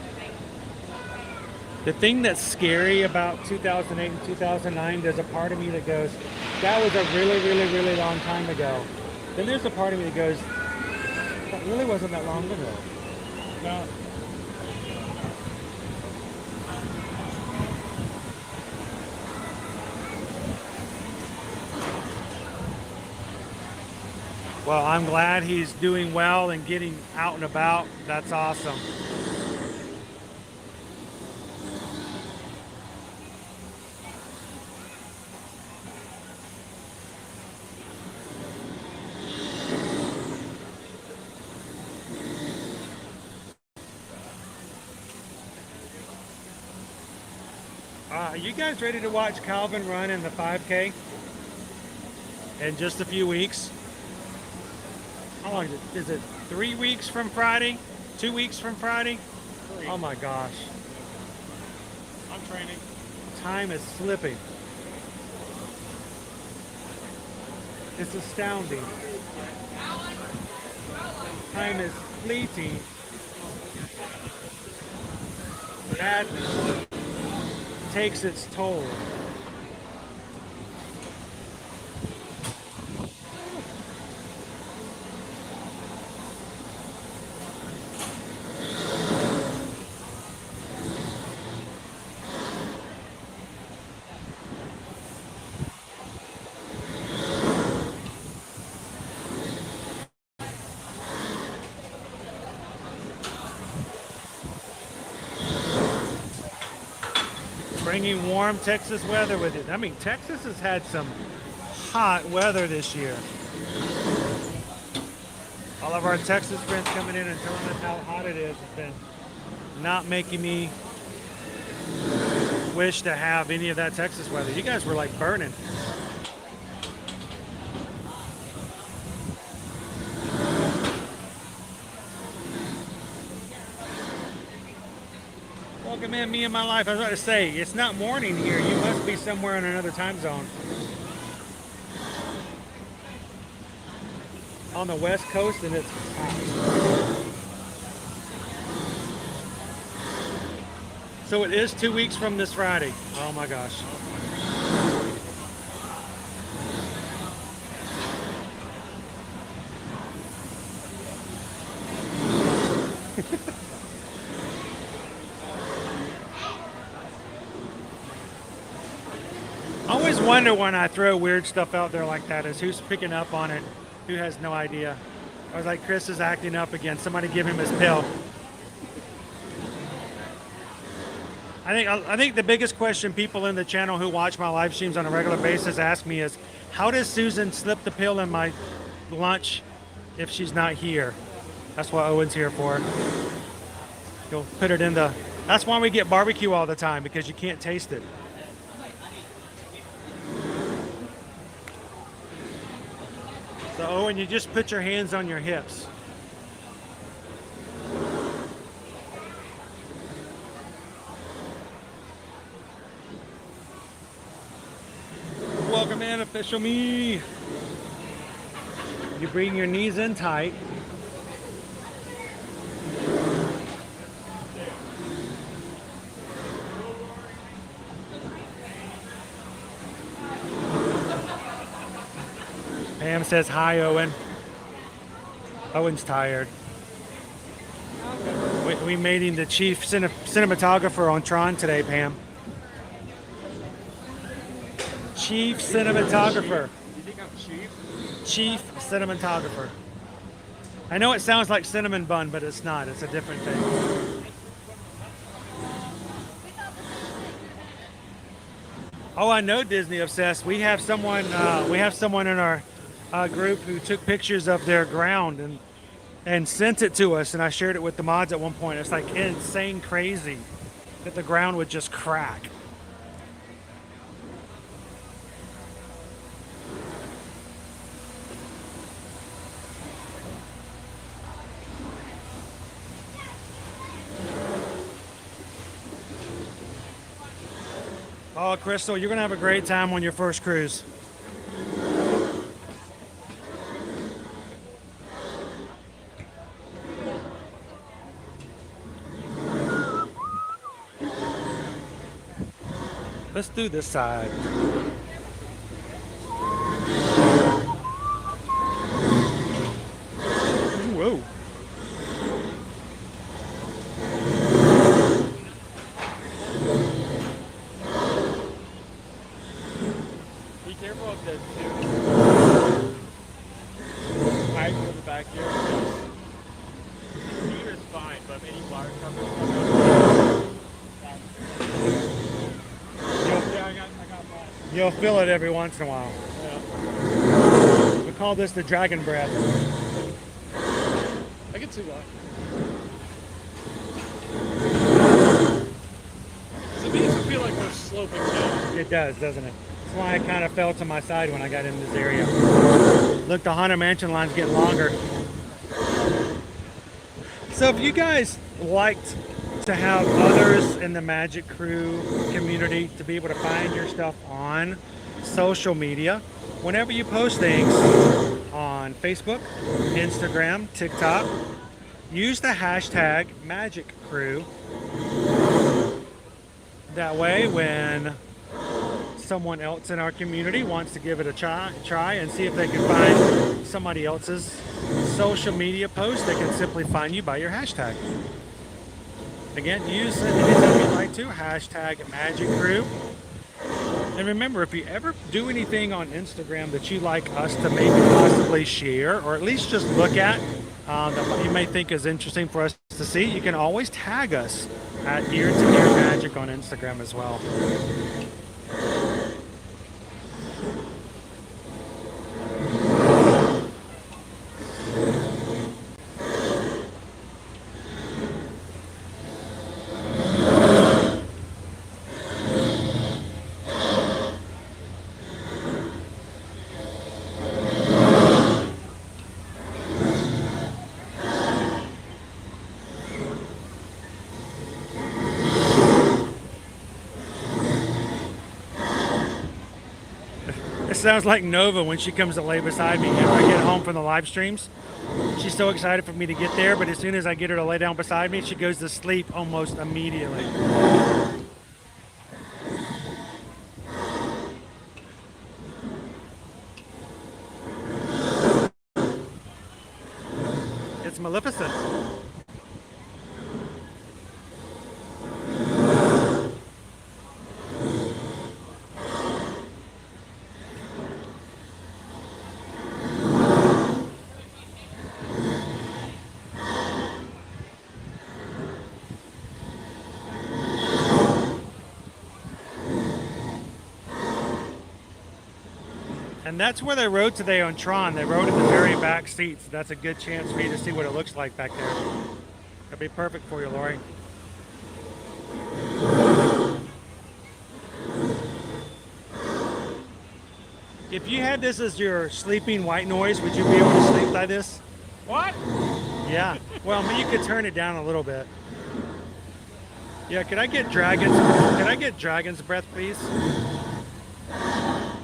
The thing that's scary about 2008 and 2009, there's a part of me that goes, that was a really, really, really long time ago. Then there's a part of me that goes, that really wasn't that long ago. No. Well, I'm glad he's doing well and getting out and about. That's awesome. Are you guys ready to watch Calvin run in the 5K in just a few weeks? How long is it? Is it 3 weeks from Friday? 2 weeks from Friday? 3. Oh my gosh. I'm training. Time is slipping. It's astounding. Time is fleeting. Madness takes its toll. Bringing warm Texas weather with it. I mean, Texas has had some hot weather this year. All of our Texas friends coming in and telling us how hot it is has been not making me wish to have any of that Texas weather. You guys were like burning. Welcome in, me and my life. I was about to say, it's not morning here. You must be somewhere in another time zone. On the West Coast, and it's hot. So it is 2 weeks from this Friday. Oh my gosh. I always wonder when I throw weird stuff out there like that is who's picking up on it, who has no idea. I was like, Chris is acting up again. Somebody give him his pill. I think the biggest question people in the channel who watch my live streams on a regular basis ask me is, how does Susan slip the pill in my lunch if she's not here? That's what Owen's here for. He'll put it in the... That's why we get barbecue all the time, because you can't taste it. So Owen, you just put your hands on your hips. Welcome in, official me. You bring your knees in tight. Pam says hi, Owen. Owen's tired. We made him the chief cinematographer on Tron today, Pam. Chief cinematographer. You think I'm chief? Chief cinematographer. I know it sounds like cinnamon bun, but it's not. It's a different thing. Oh, I know Disney obsessed. We have someone. In our group who took pictures of their ground and sent it to us, and I shared it with the mods at one point. It's like insane crazy that the ground would just crack. Oh, Crystal, you're gonna have a great time on your first cruise. Let's do this side. Whoa. Be careful of the back here. The heater's fine, but any wire cover. Yeah, I got mine. You'll feel it every once in a while. Yeah. We call this the dragon breath. I can see that. It makes it feel like we're sloping down. It does, doesn't it? That's why I kind of fell to my side when I got in this area. Look, the Haunted Mansion line's getting longer. So if you guys liked to have others in the Magic Crew community to be able to find your stuff on social media, whenever you post things on Facebook, Instagram, TikTok, use the hashtag Magic Crew. That way, when someone else in our community wants to give it a try and see if they can find somebody else's social media post, they can simply find you by your hashtag. Again, use it anytime you'd like to, hashtag Magic Crew. And remember, if you ever do anything on Instagram that you'd like us to maybe possibly share, or at least just look at, that you may think is interesting for us to see, you can always tag us at Ear to Ear Magic on Instagram as well. It sounds like Nova when she comes to lay beside me after I get home from the live streams. She's so excited for me to get there, but as soon as I get her to lay down beside me, she goes to sleep almost immediately. It's Maleficent. And that's where they rode today on Tron. They rode in the very back seats. That's a good chance for you to see what it looks like back there. That'd be perfect for you, Lori. If you had this as your sleeping white noise, would you be able to sleep like this? What? Yeah. Well, you could turn it down a little bit. Yeah, can I get dragon's breath, please?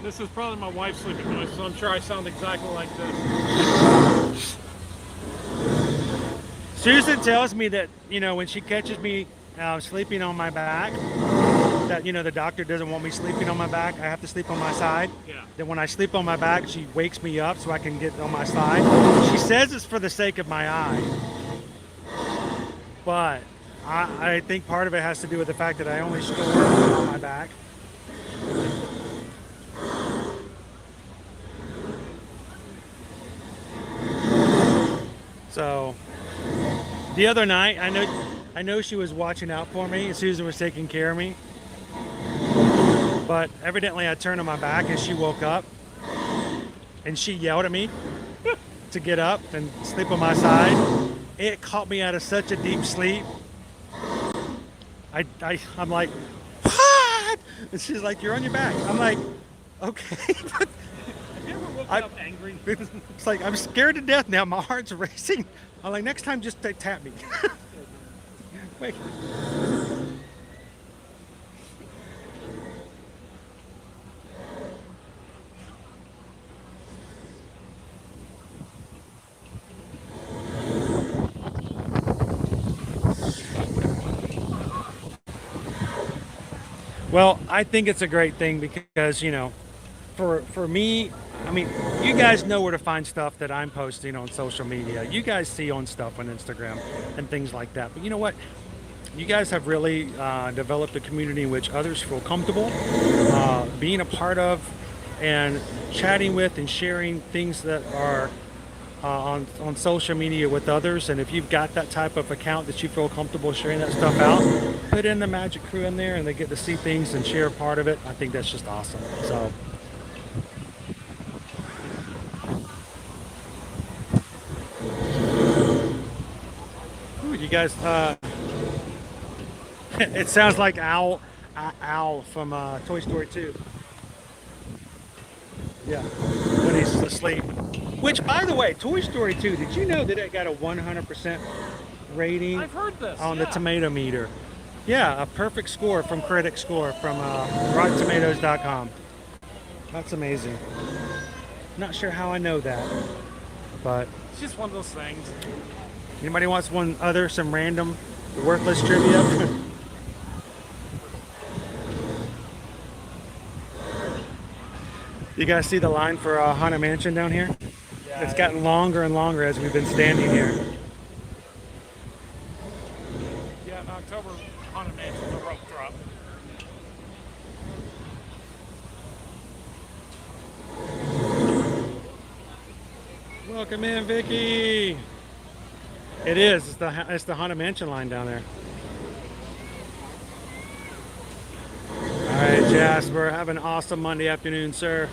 This is probably my wife's sleeping noise, so I'm sure I sound exactly like this. Susan tells me that, when she catches me sleeping on my back, that, the doctor doesn't want me sleeping on my back. I have to sleep on my side. Yeah. Then when I sleep on my back, she wakes me up so I can get on my side. She says it's for the sake of my eye. But I think part of it has to do with the fact that I only store on my back. So the other night, I know she was watching out for me, and Susan was taking care of me. But evidently I turned on my back and she woke up and she yelled at me to get up and sleep on my side. It caught me out of such a deep sleep. I'm like, what? And she's like, you're on your back. I'm like, okay. Have you ever woken up angry? It's like, I'm scared to death now. My heart's racing. I'm like, next time just tap me. Wait. Well, I think it's a great thing because, for me, I mean, you guys know where to find stuff that I'm posting on social media. You guys see on stuff on Instagram and things like that. But you know what? You guys have really developed a community in which others feel comfortable being a part of and chatting with and sharing things that are on social media with others. And if you've got that type of account that you feel comfortable sharing that stuff out, put in the Magic Crew in there, and they get to see things and share part of it. I think that's just awesome. So. Ooh, you guys, it sounds like Owl from Toy Story 2. Yeah, when he's asleep. Which, by the way, Toy Story 2, did you know that it got a 100% rating I've heard this, on the tomato meter? Yeah, a perfect score from Critic Score from RottenTomatoes.com. That's amazing. Not sure how I know that, but It's just one of those things. anybody wants some random worthless trivia? You guys see the line for Haunted Mansion down here? Yeah, It's gotten longer and longer as we've been standing here. Yeah, in October, Haunted Mansion, the rope drop. Welcome in, Vicky. It is. It's the Haunted Mansion line down there. All right, Jasper. Have an awesome Monday afternoon, sir.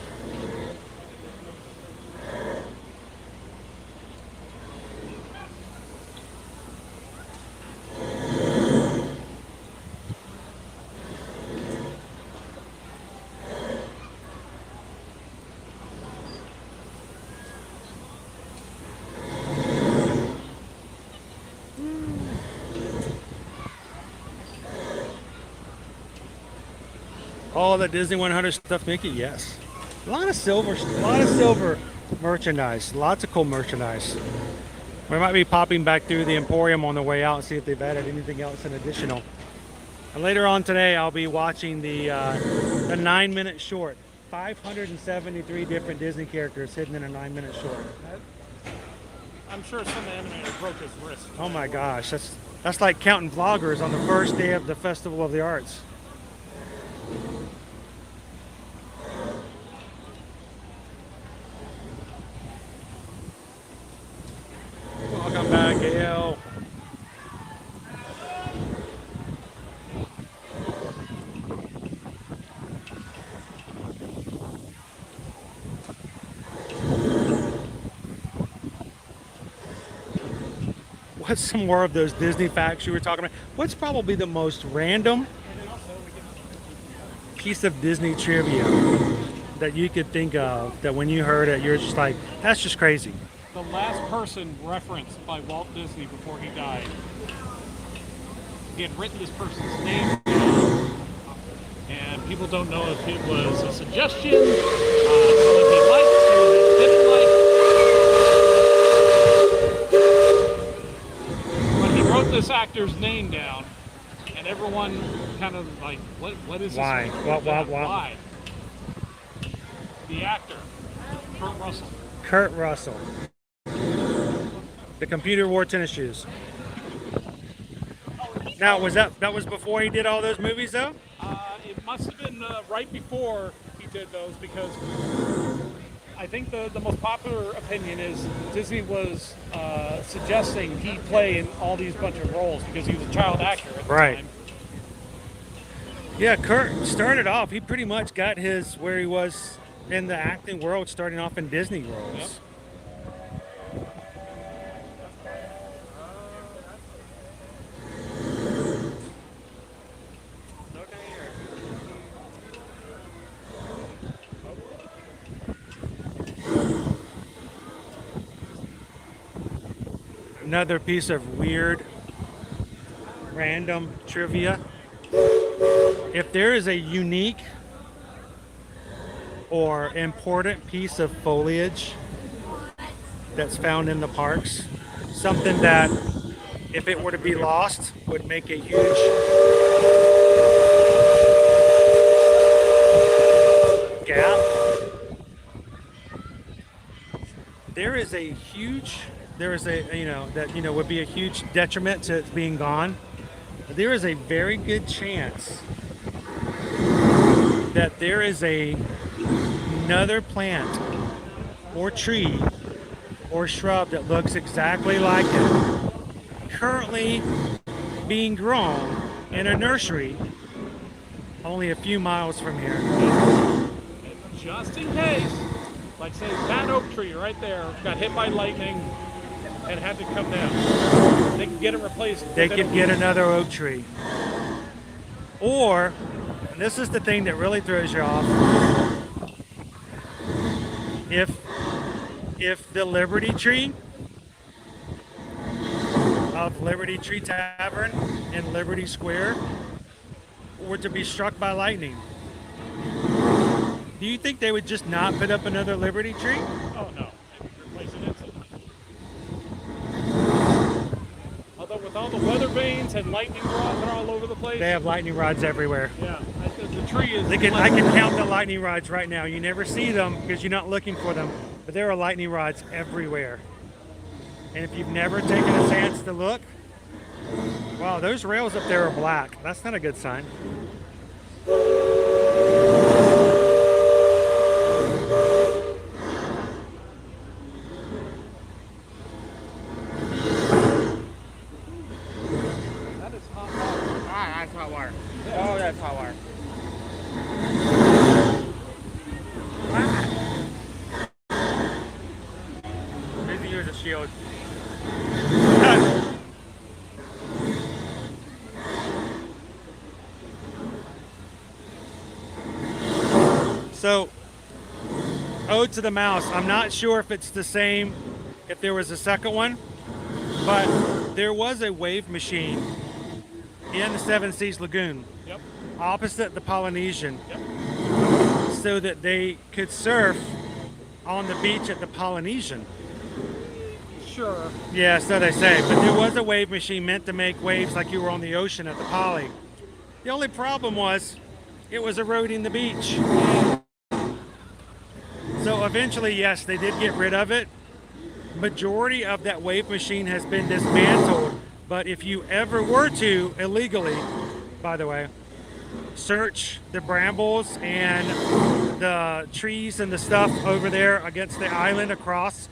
All the Disney 100 stuff, Mickey. Yes, a lot of silver merchandise. Lots of cool merchandise. We might be popping back through the Emporium on the way out and see if they've added anything else in additional. And later on today, I'll be watching the 9-minute short. 573 different Disney characters hidden in a 9-minute short. I'm sure some animator broke his wrist. Oh my gosh, that's like counting vloggers on the first day of the Festival of the Arts. Welcome back, Gail. What's some more of those Disney facts you were talking about? What's probably the most random piece of Disney trivia that you could think of that when you heard it, you're just like, that's just crazy? The last person referenced by Walt Disney before he died, he had written this person's name down, and people don't know if it was a suggestion, something he liked, something he didn't like. But he wrote this actor's name down, and everyone kind of like, what is this? Why? Why? The actor, Kurt Russell. Kurt Russell. The computer wore tennis shoes. Now, that was before he did all those movies, though? It must have been right before he did those, because I think the most popular opinion is Disney was suggesting he play in all these bunch of roles because he was a child actor at the time. Yeah, Kurt started off, he pretty much got his where he was in the acting world, starting off in Disney roles. Yep. Another piece of weird, random trivia. If there is a unique or important piece of foliage that's found in the parks, something that if it were to be lost would make a huge gap, would be a huge detriment to it being gone. There is a very good chance that there is another plant or tree or shrub that looks exactly like it, currently being grown in a nursery only a few miles from here. Just in case, like say that oak tree right there got hit by lightning and had to come down, they can get it replaced. They could get another oak tree. Or, and this is the thing that really throws you off, if the Liberty Tree of Liberty Tree Tavern in Liberty Square were to be struck by lightning, do you think they would just not put up another Liberty Tree? Oh no, they would replace it instantly. Although with all the weather vanes and lightning rods that are all over the place. They have lightning rods everywhere. Yeah, the tree is. I can count the lightning rods right now. You never see them because you're not looking for them, but there are lightning rods everywhere. And if you've never taken a chance to look, wow, those rails up there are black. That's not a good sign. That's hot water. Oh, that's hot water. Maybe use a shield. So, Ode to the Mouse, I'm not sure if it's the same, if there was a second one, but there was a wave machine in the Seven Seas Lagoon, Yep. opposite the Polynesian, so that they could surf on the beach at the Polynesian. Sure. Yeah, so they say. But there was a wave machine meant to make waves like you were on the ocean at the Poly. The only problem was it was eroding the beach. So eventually, yes, they did get rid of it. Majority of that wave machine has been dismantled. But if you ever were to illegally, by the way, search the brambles and the trees and the stuff over there against the island across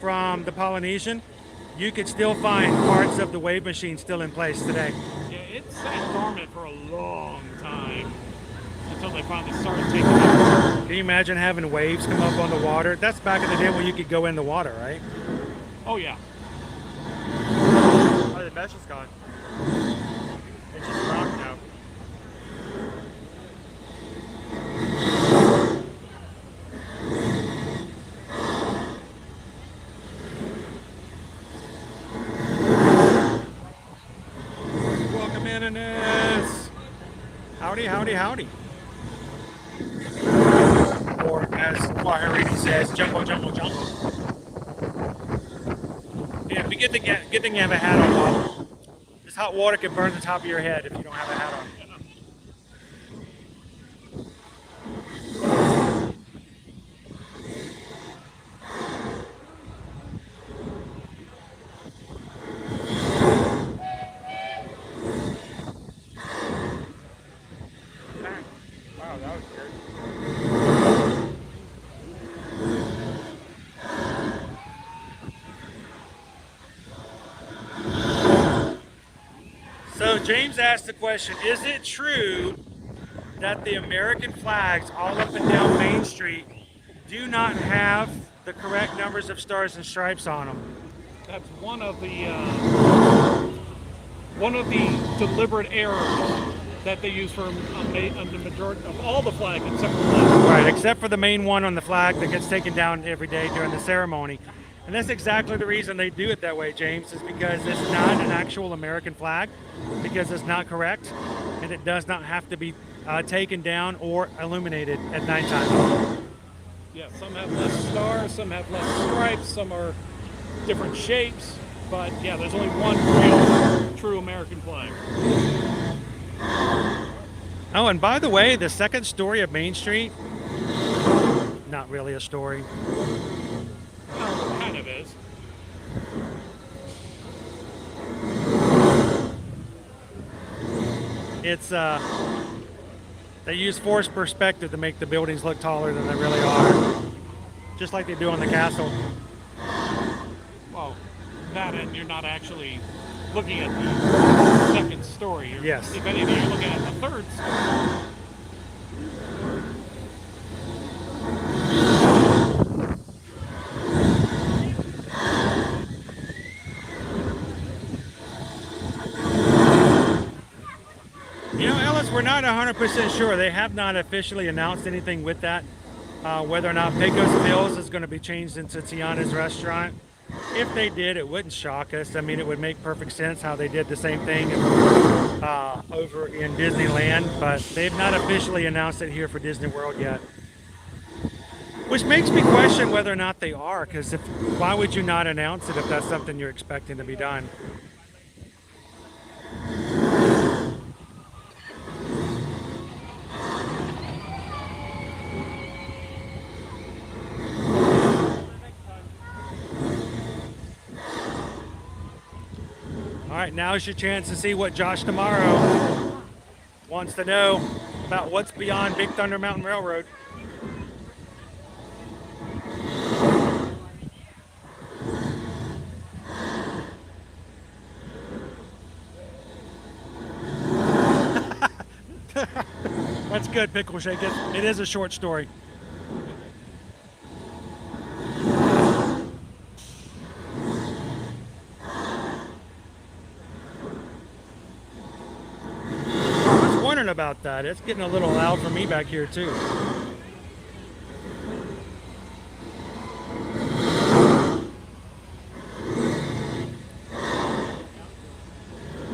from the Polynesian, you could still find parts of the wave machine still in place today. Yeah, it sat dormant for a long time until they finally started taking it. Can you imagine having waves come up on the water? That's back in the day when you could go in the water, right? Oh yeah. Oh, the mesh is gone. It's just rock now. Welcome in, Inez. Howdy, howdy, howdy. Or as Wahiridi says, jumbo, jumbo, jumbo. Yeah, but good thing you have a hat on, Bob. This hot water can burn the top of your head if you don't have a hat on. Wow, that was good. So James asked the question, is it true that the American flags all up and down Main Street do not have the correct numbers of stars and stripes on them? That's one of the deliberate errors that they use for the majority of all the flags except for one. Right, except for the main one on the flag that gets taken down every day during the ceremony. And that's exactly the reason they do it that way, James, is because it's not an actual American flag, because it's not correct, and it does not have to be taken down or illuminated at nighttime. Yeah, some have less stars, some have less stripes, some are different shapes, but yeah, there's only one real, true American flag. Oh, and by the way, the second story of Main Street, not really a story. Well, it kind of is. It's they use forced perspective to make the buildings look taller than they really are, just like they do on the castle. well, that and you're not actually looking at the second story. Yes. If anything, you're looking at the third story. You know, Ellis, we're not 100% sure. They have not officially announced anything with that. Whether or not Pecos Mills is going to be changed into Tiana's restaurant. If they did, it wouldn't shock us. I mean, it would make perfect sense how they did the same thing over in Disneyland, but they've not officially announced it here for Disney World yet. Which makes me question whether or not they are, because why would you not announce it if that's something you're expecting to be done? All right, now's your chance to see what Josh Tomorrow wants to know about what's beyond Big Thunder Mountain Railroad. That's good, Pickle Shake. It is a short story. About that. It's getting a little loud for me back here too.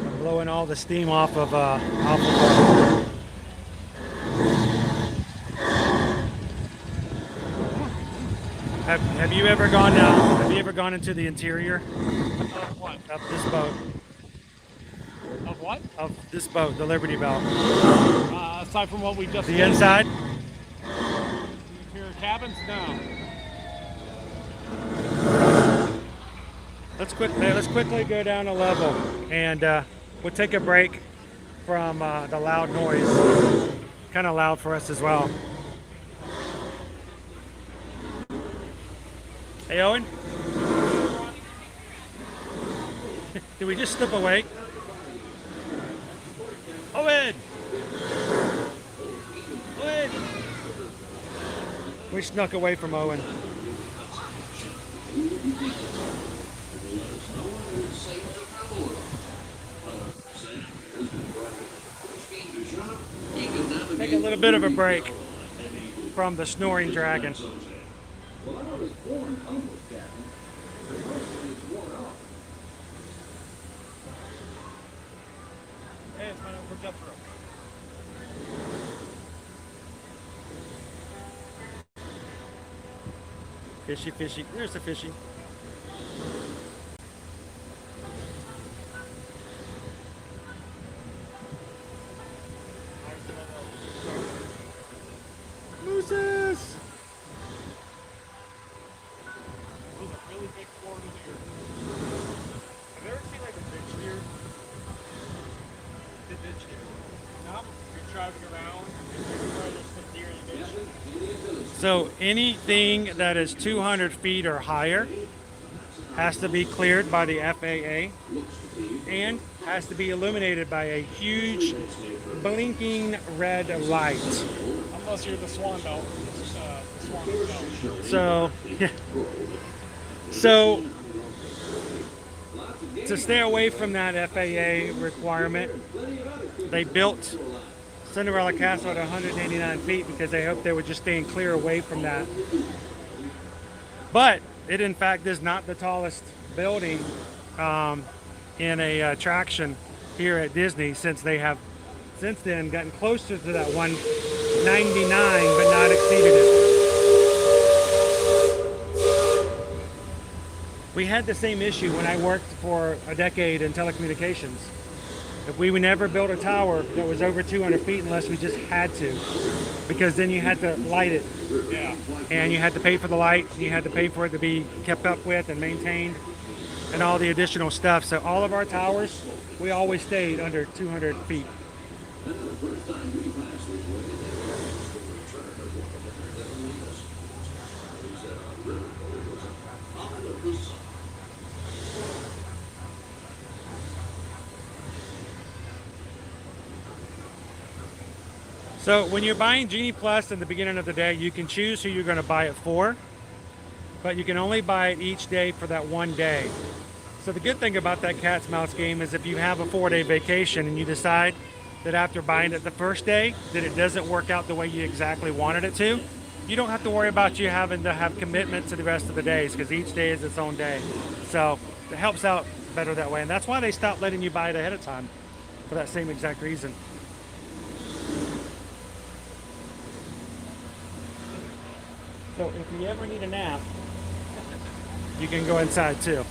I'm blowing all the steam off of Have you ever gone down? Have you ever gone into the interior Of what? of this boat? Of what? Of this boat, the Liberty Bell. Aside from what we just The did. inside? Interior cabins? No. Let's quickly go down a level, and we'll take a break from the loud noise. Kind of loud for us as well. Hey, Owen. Did we just slip away? Owen! Owen! We snuck away from Owen. Take a little bit of a break from the snoring dragon. Fishy, fishy. There's the fishy. Mooses! There's a really big Florida deer. Have you ever seen like a bitch deer? The bitch deer. No? You're driving around and there's some deer in the ditch. So anything that is 200 feet or higher has to be cleared by the FAA and has to be illuminated by a huge blinking red light. Unless you're the Swan Belt. Swan Belt. So, yeah. So to stay away from that FAA requirement, they built Cinderella Castle at 189 feet because they hoped they were just staying clear away from that. But it in fact is not the tallest building in a attraction here at Disney, since they have since then gotten closer to that 199 but not exceeded it. We had the same issue when I worked for a decade in telecommunications. We would never build a tower that was over 200 feet unless we just had to, because then you had to light it. Yeah. And you had to pay for the light, and you had to pay for it to be kept up with and maintained, and all the additional stuff. So all of our towers, we always stayed under 200 feet. So when you're buying Genie Plus in the beginning of the day, you can choose who you're going to buy it for, but you can only buy it each day for that one day. So the good thing about that cat's mouse game is if you have a 4-day vacation and you decide that after buying it the first day that it doesn't work out the way you exactly wanted it to, you don't have to worry about you having to have commitment to the rest of the days because each day is its own day. So it helps out better that way, and that's why they stopped letting you buy it ahead of time for that same exact reason. So if you ever need a nap, you can go inside too.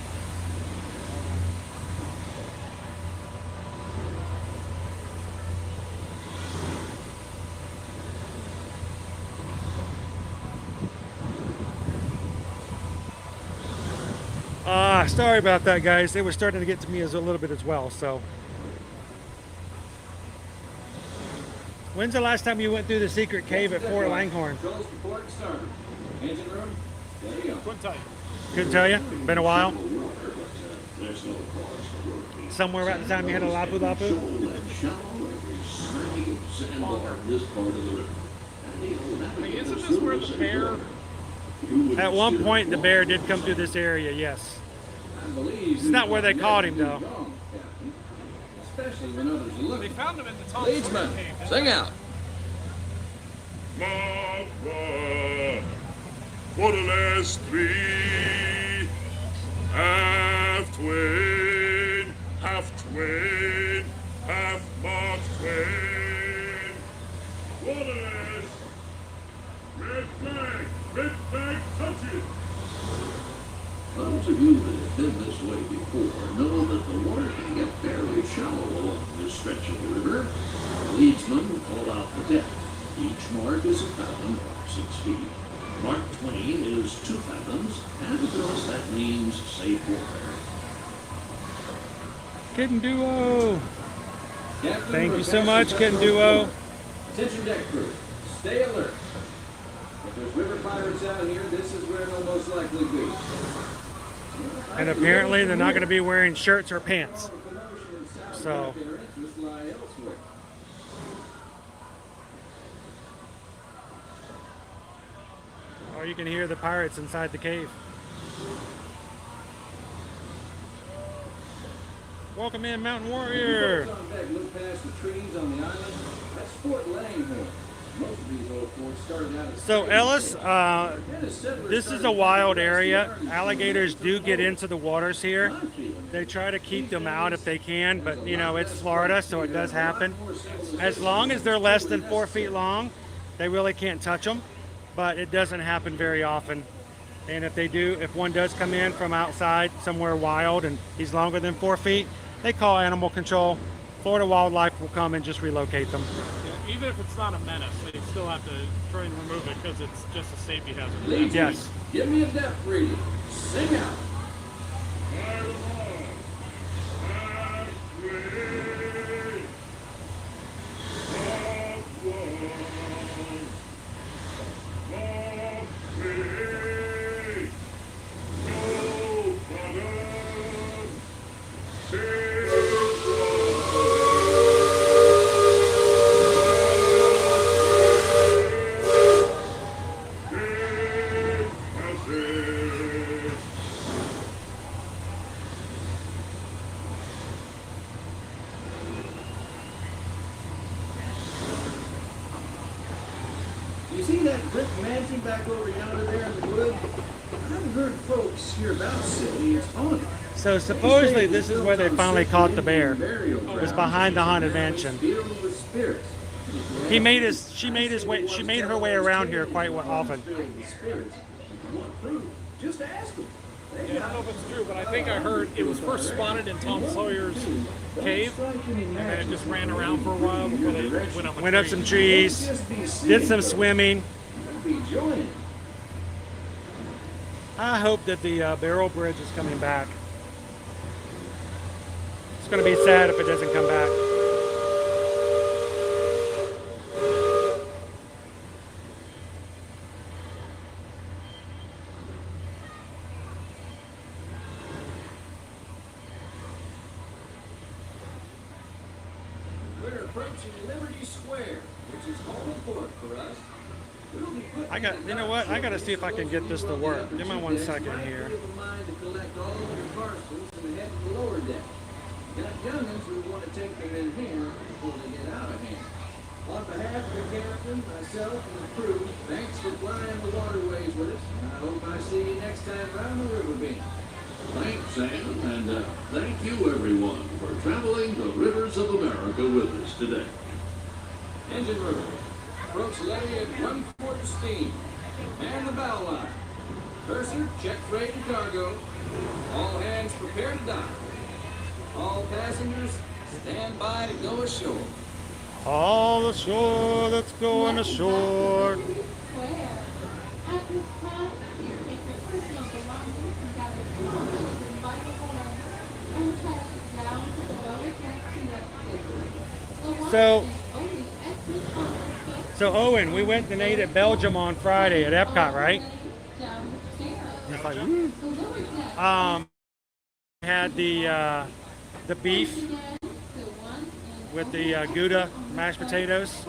Sorry about that, guys. It was starting to get to me as a little bit as well, so. When's the last time you went through the secret cave at Fort Langhorne? Engine room? There you go. Couldn't tell you. Couldn't tell you? Been a while? Somewhere around the time you had a Lapu Lapu? Isn't this where the bear? At one point, the bear did come through this area, yes. It's not where they caught him, though. Especially when others are looking. They found him in the Tom Leadsman, Sawyer cave. sing out. For the last 3, half Twain, half Twain, half Mark Twain. For the last red flag touches. Those of you that have been this way before know that the water can get fairly shallow along this stretch of the river. The leadsman will call out the depth. Each mark is a fathom, 6 feet. Mark Twain is 2 fathoms, and of course that means safe water. Kid and Duo. Captain, Thank we're you so passing much, vessel Kid and Duo. Attention deck crew, stay alert. If there's river pirates out here, this is where they'll most likely be. And apparently they're not going to be wearing shirts or pants. So. Or you can hear the pirates inside the cave. Welcome in, Mountain Warrior. Look past the trees on the island. That's Fort Langhorne. Most of these old forts started out as So Ellis, this is a wild area. Alligators do get into the waters here. They try to keep them out if they can, but you know, it's Florida, so it does happen. As long as they're less than 4 feet long, they really can't touch them, but it doesn't happen very often. And if they do, if one does come in from outside somewhere wild and he's longer than 4 feet, they call animal control. Florida Wildlife will come and just relocate them. Yeah, even if it's not a menace, they still have to try and remove it because it's just a safety hazard. Leadsman, Yes. Give me a depth reading. Sing out. You see that brick mansion back over yonder there in the wood? I've heard folks hereabouts say it's haunted. So supposedly this is where they finally caught the bear. It was behind the haunted mansion. Filled with spirits. She made her way around here quite often. Just ask them. Yeah, I don't know if it's true, but I think I heard it was first spotted in Tom Sawyer's cave, and then it just ran around for a while before they went up some trees, did some swimming. I hope that the Barrel Bridge is coming back. It's going to be sad if it doesn't come back. We're approaching Liberty Square. I got, you know what? I got to see if I can get this to work. Give me 1 second here. Got youngins who want to take them in here before they get out of hand. On behalf of the captain, myself, and the crew, thanks for flying the waterways with us, and I hope I see you next time round the river bend. Thanks, Sam, and thank you, everyone, for traveling the rivers of America with us today. Engine room. Approach levy at 1/4 steam. Man the bow line. Purser, check freight and cargo. All hands prepare to dock. All passengers, stand by to go ashore. All ashore, let's go on ashore. So Owen, we went and ate at Belgium on Friday at Epcot, right? It's like, had the beef with the Gouda mashed potatoes.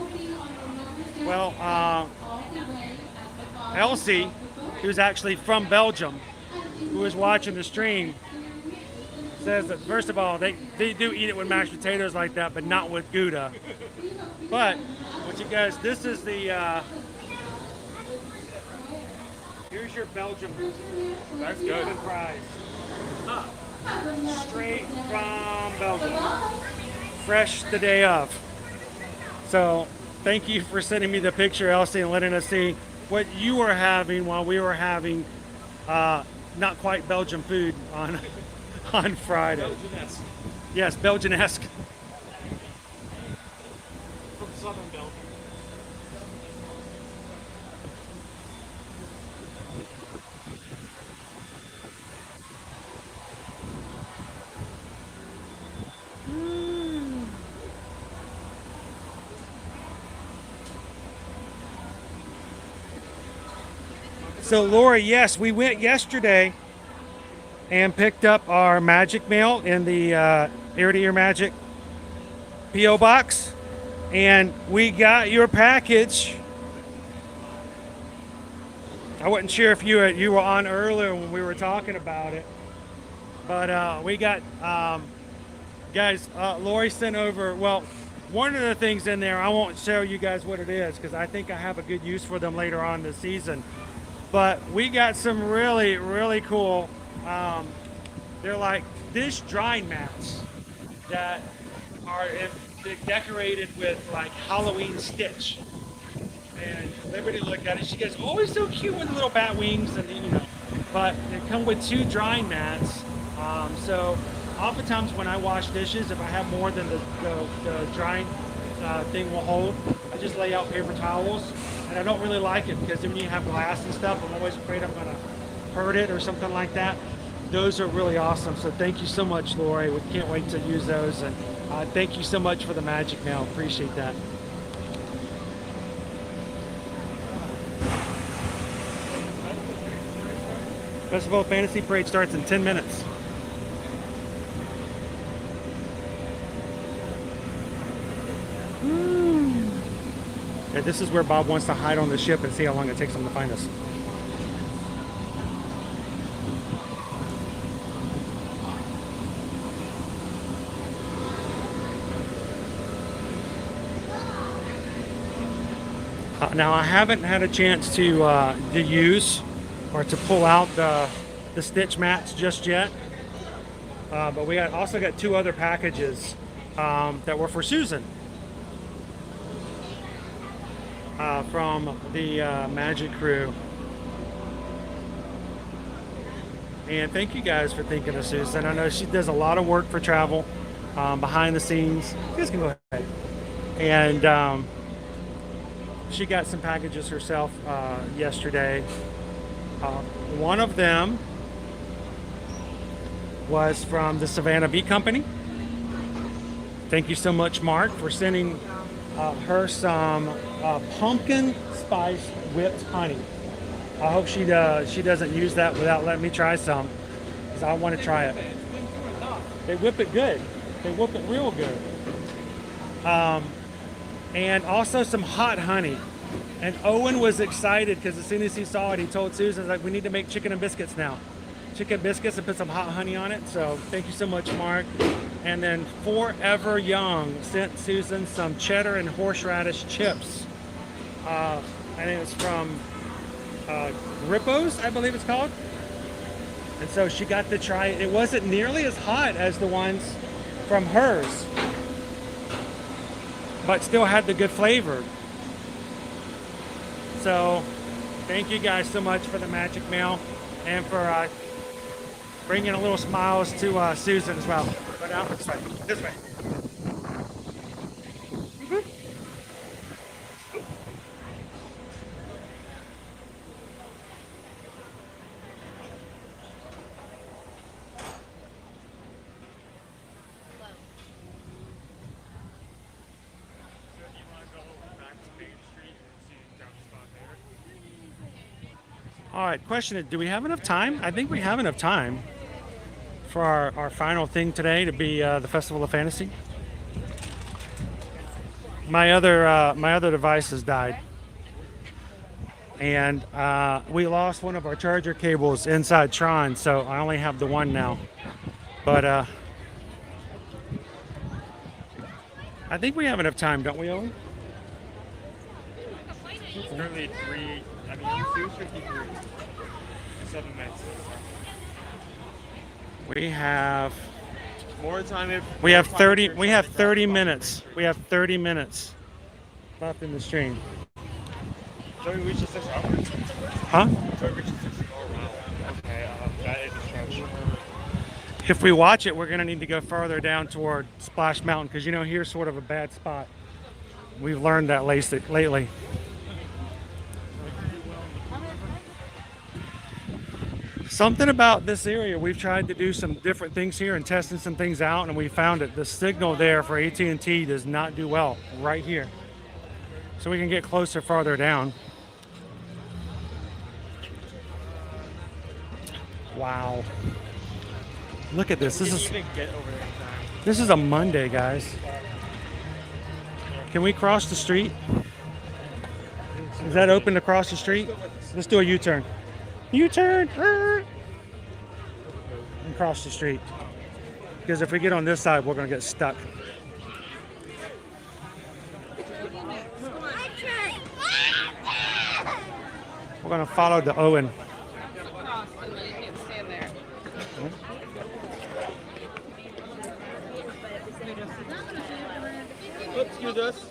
Well, Elsie, who's actually from Belgium, who was watching the stream, says that first of all, they do eat it with mashed potatoes like that, but not with Gouda. But what you guys, this is the here's your Belgium. That's good. Fries. Straight from Belgium. Fresh the day of. So thank you for sending me the picture, Elsie, and letting us see what you were having while we were having not quite Belgian food on Friday. Belgian-esque. Yes, Belgian-esque. From southern Belgium. So Lori, yes, we went yesterday and picked up our magic mail in the ear-to-ear magic P.O. box, and we got your package. I wasn't sure if you were on earlier when we were talking about it, but we got guys. Lori sent over. Well, one of the things in there, I won't show you guys what it is because I think I have a good use for them later on this season. But we got some really, really cool. They're like dish drying mats that are decorated with like Halloween stitch. And everybody looked at it. She goes, "Oh, it's so cute with little bat wings," and you know. But they come with 2 drying mats. So oftentimes when I wash dishes, if I have more than the drying thing will hold, I just lay out paper towels. And I don't really like it because when you have glass and stuff, I'm always afraid I'm going to hurt it or something like that. Those are really awesome. So thank you so much, Lori. We can't wait to use those. And thank you so much for the magic mail. Appreciate that. Festival of Fantasy Parade starts in 10 minutes. And this is where Bob wants to hide on the ship and see how long it takes him to find us. Now I haven't had a chance to use or to pull out the stitch mats just yet, but we also got 2 other packages that were for Susan. From the Magic Crew. And thank you guys for thinking of Susan. I know she does a lot of work for travel behind the scenes. You guys can go ahead. And she got some packages herself yesterday. One of them was from the Savannah Bee Company. Thank you so much, Mark, for sending her some pumpkin spice whipped honey. I hope she doesn't use that without letting me try some, because I want to try it. They whip it good. They whip it real good. and also some hot honey. And Owen was excited because as soon as he saw it, he told Susan, like, we need to make chicken and biscuits now. Chicken biscuits and put some hot honey on it. So thank you so much, Mark. And then Forever Young sent Susan some cheddar and horseradish chips. I think it's from Rippo's, I believe it's called. And so she got to try it. It wasn't nearly as hot as the ones from hers, but still had the good flavor. So thank you guys so much for the magic mail and for bringing a little smiles to Susan as well. Go down this way. This way. All right, question is, do we have enough time? I think we have enough time for our final thing today to be the Festival of Fantasy. My other device has died. And we lost one of our charger cables inside Tron, so I only have the one now. But I think we have enough time, don't we, Owen? It's currently 2:53. 7 minutes. We have more time if we have 30 minutes. We have 30 minutes left in the stream. So we reached the 6 hours? Huh? So we reached the 6 hour wow. Okay, that is a stretch. If we watch it, we're gonna need to go farther down toward Splash Mountain because here's sort of a bad spot. We've learned that lately. Something about this area, we've tried to do some different things here and testing some things out, and we found that the signal there for AT&T does not do well right here. So we can get closer farther down. Wow. Look at this. This is a Monday, guys. Can we cross the street? Is that open to cross the street? Let's do a U-turn. U-turn! And cross the street. Because if we get on this side, we're going to get stuck. We're going to follow the Owen. Excuse us.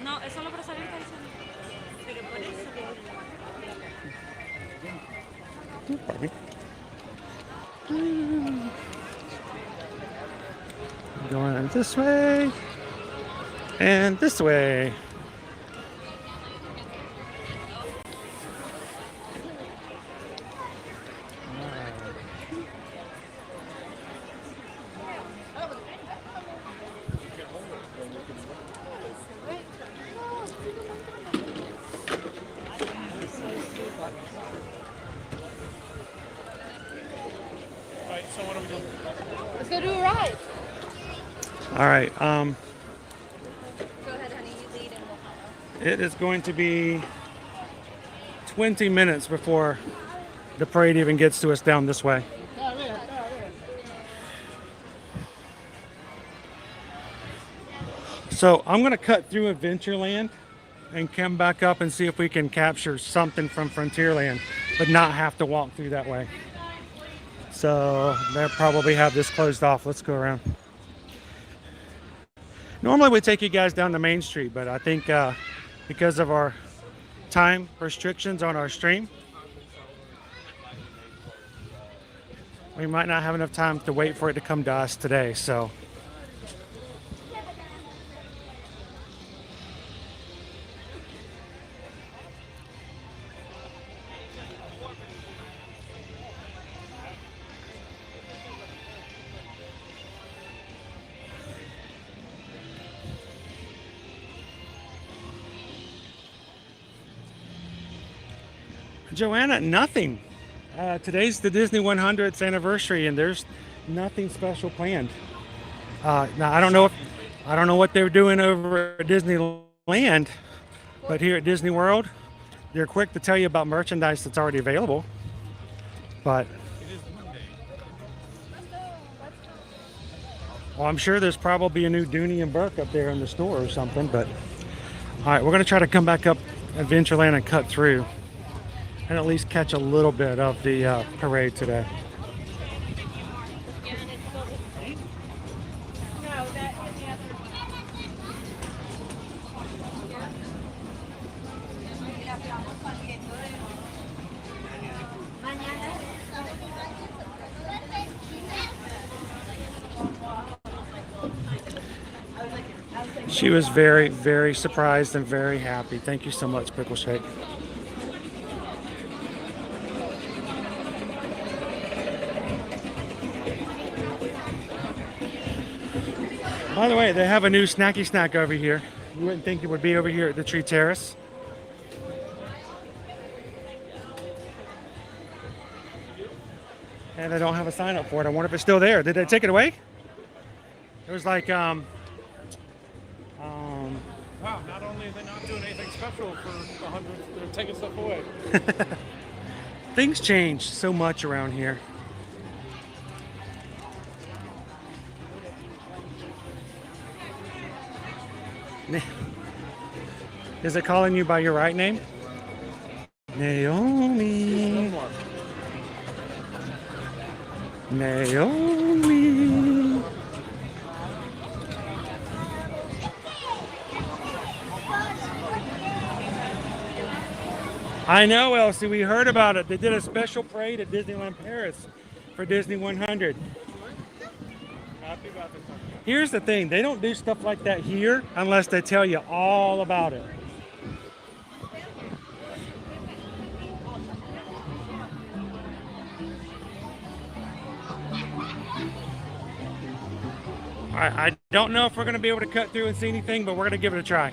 No, es solo para salir de pero por eso. Going this way and this way. Let's go do a ride. All right. Go ahead, honey. You lead and we'll follow. It is going to be 20 minutes before the parade even gets to us down this way. So I'm going to cut through Adventureland and come back up and see if we can capture something from Frontierland, but not have to walk through that way. So they'll probably have this closed off. Let's go around. Normally we take you guys down the main street, but I think because of our time restrictions on our stream, we might not have enough time to wait for it to come to us today. So Joanna, nothing. Today's the Disney 100th anniversary and there's nothing special planned. Now I don't know what they're doing over at Disneyland, but here at Disney World, they're quick to tell you about merchandise that's already available. But well, I'm sure there's probably a new Dooney and Burke up there in the store or something. But all right, we're gonna try to come back up Adventureland and cut through, and at least catch a little bit of the parade today. She was very, very surprised and very happy. Thank you so much, Pickle Shake. By the way, they have a new snacky snack over here. You wouldn't think it would be over here at the Tree Terrace. And I don't have a sign up for it. I wonder if it's still there. Did they take it away? It was like, Wow, not only are they not doing anything special for 100, they're taking stuff away. Things change so much around here. Is it calling you by your right name? Naomi. Naomi. I know, Elsie. We heard about it. They did a special parade at Disneyland Paris for Disney 100. Here's the thing. They don't do stuff like that here unless they tell you all about it. I don't know if we're going to be able to cut through and see anything, but we're going to give it a try.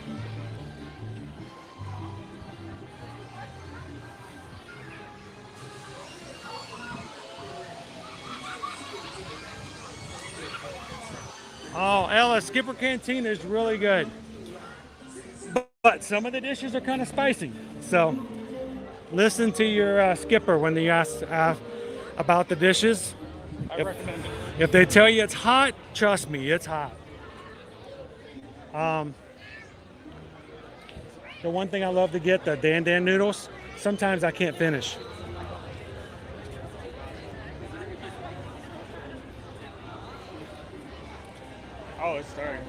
Oh, Ella, Skipper Cantina is really good. But some of the dishes are kind of spicy. So listen to your skipper when they ask about the dishes. I recommend it. If they tell you it's hot, trust me, it's hot. The one thing I love to get, the Dan Dan noodles, sometimes I can't finish. Oh, it's starting.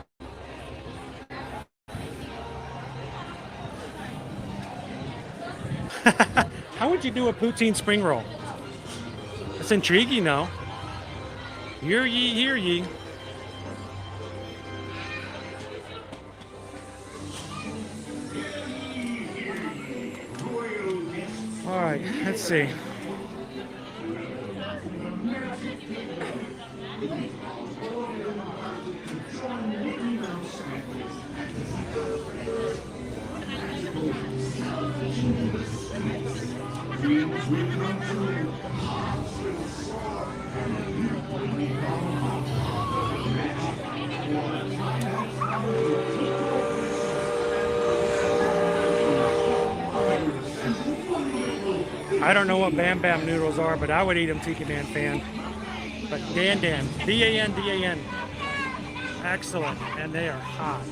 How would you do a poutine spring roll? It's intriguing, though. Hear ye, hear ye. All right, let's see. I don't know what Bam Bam noodles are, but I would eat them, Tiki Man fan. But Dan Dan, D-A-N, D-A-N. Excellent, and they are hot.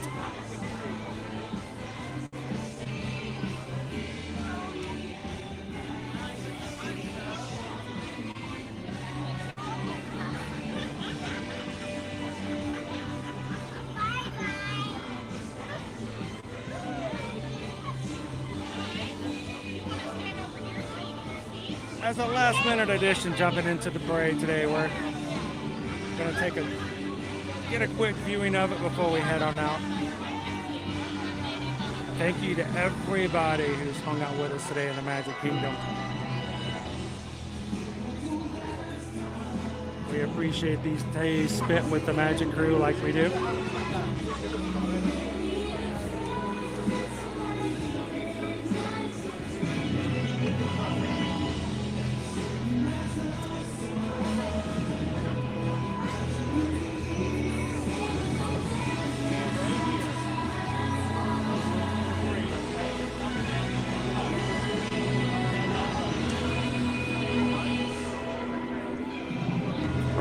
As a last minute addition jumping into the parade today, we're gonna get a quick viewing of it before we head on out. Thank you to everybody who's hung out with us today in the Magic Kingdom. We appreciate these days spent with the Magic crew like we do.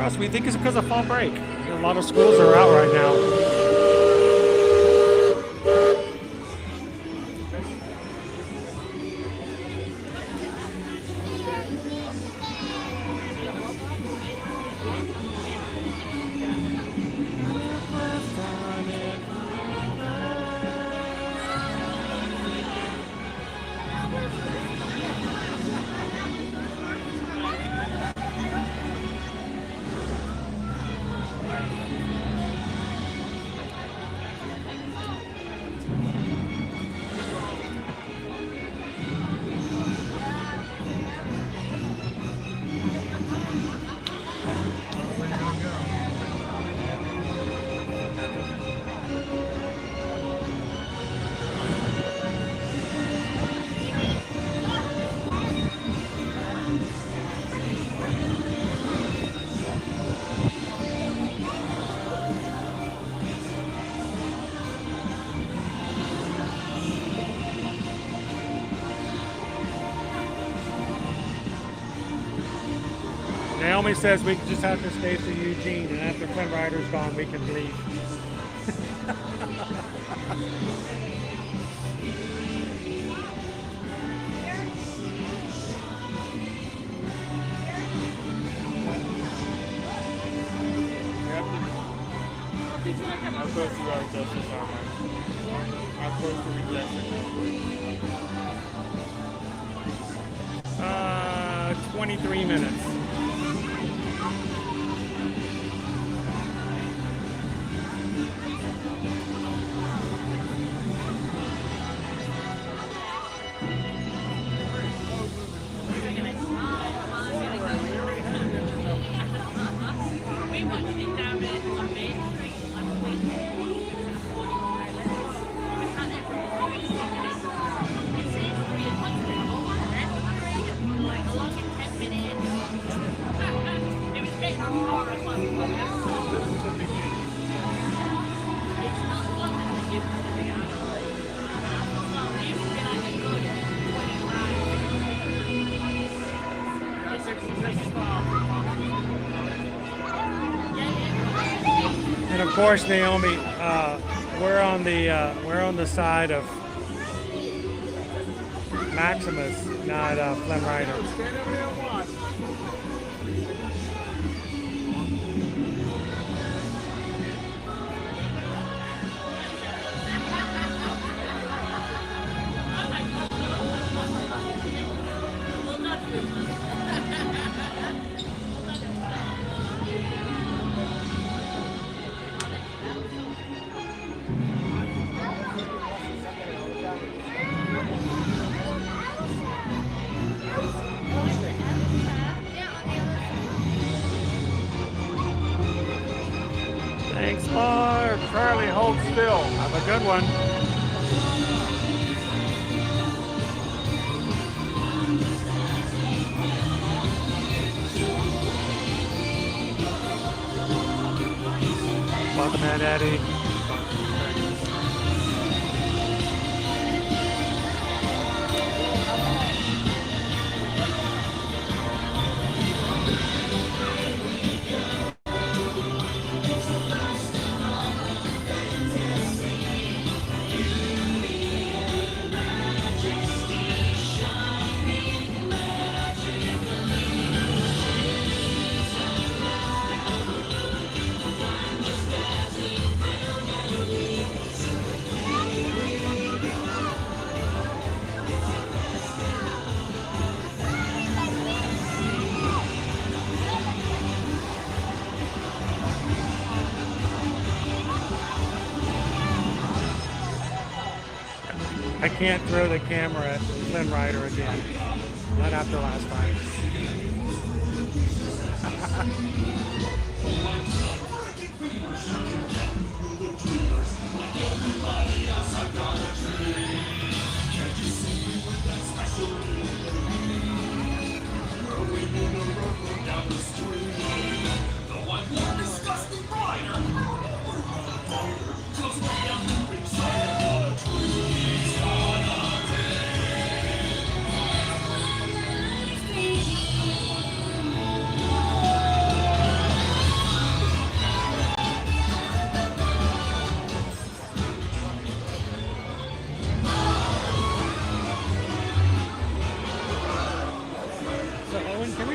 us. We think it's because of fall break. A lot of schools are out right now. Naomi says we just have to stay to Eugene, and after Flynn Rider's gone, we can leave. I'll go through our justice armor. I'll go through justice. 23 minutes. And of course, Naomi, we're on the side of Maximus, not Flynn Rider. Thanks, Mark. Charlie, hold still. Have a good one. Welcome, man, Eddie. I can't throw the camera at Flynn Rider again. Not after last time.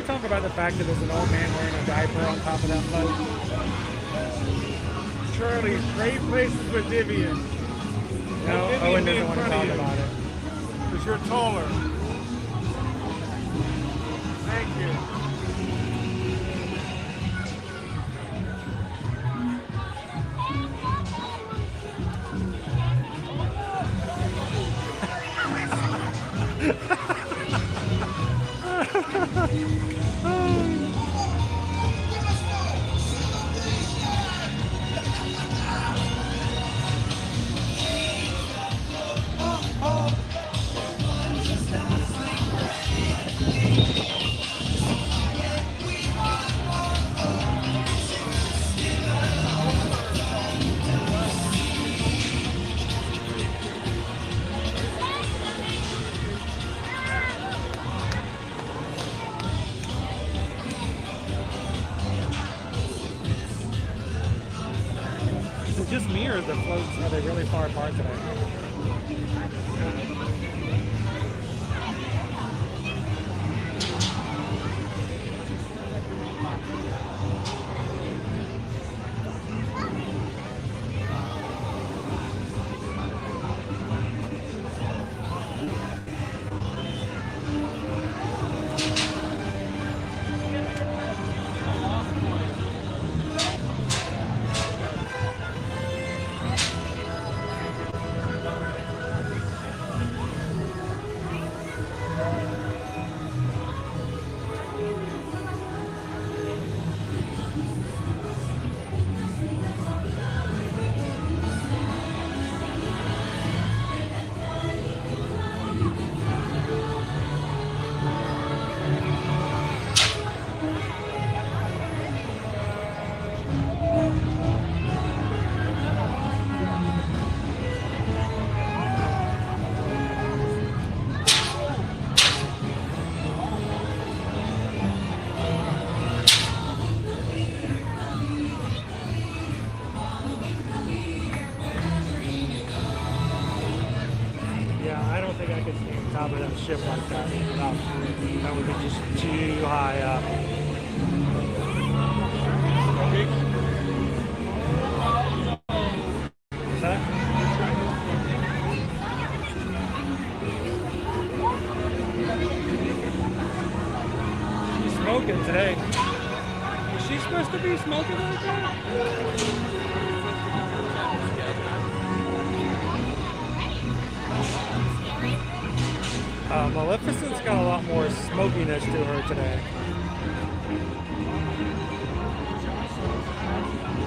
talk about the fact that there's an old man wearing a diaper on top of that float? Charlie, great places with Vivian. No, Vivian Owen be in doesn't want to front talk of you, about it. because you're taller. Thank you. Is it just me or the floats, are they really far apart today? Top of that ship like that. That would be just too high up. What's that? She's smoking today. Is she supposed to be smoking like that? Maleficent's got a lot more smokiness to her today.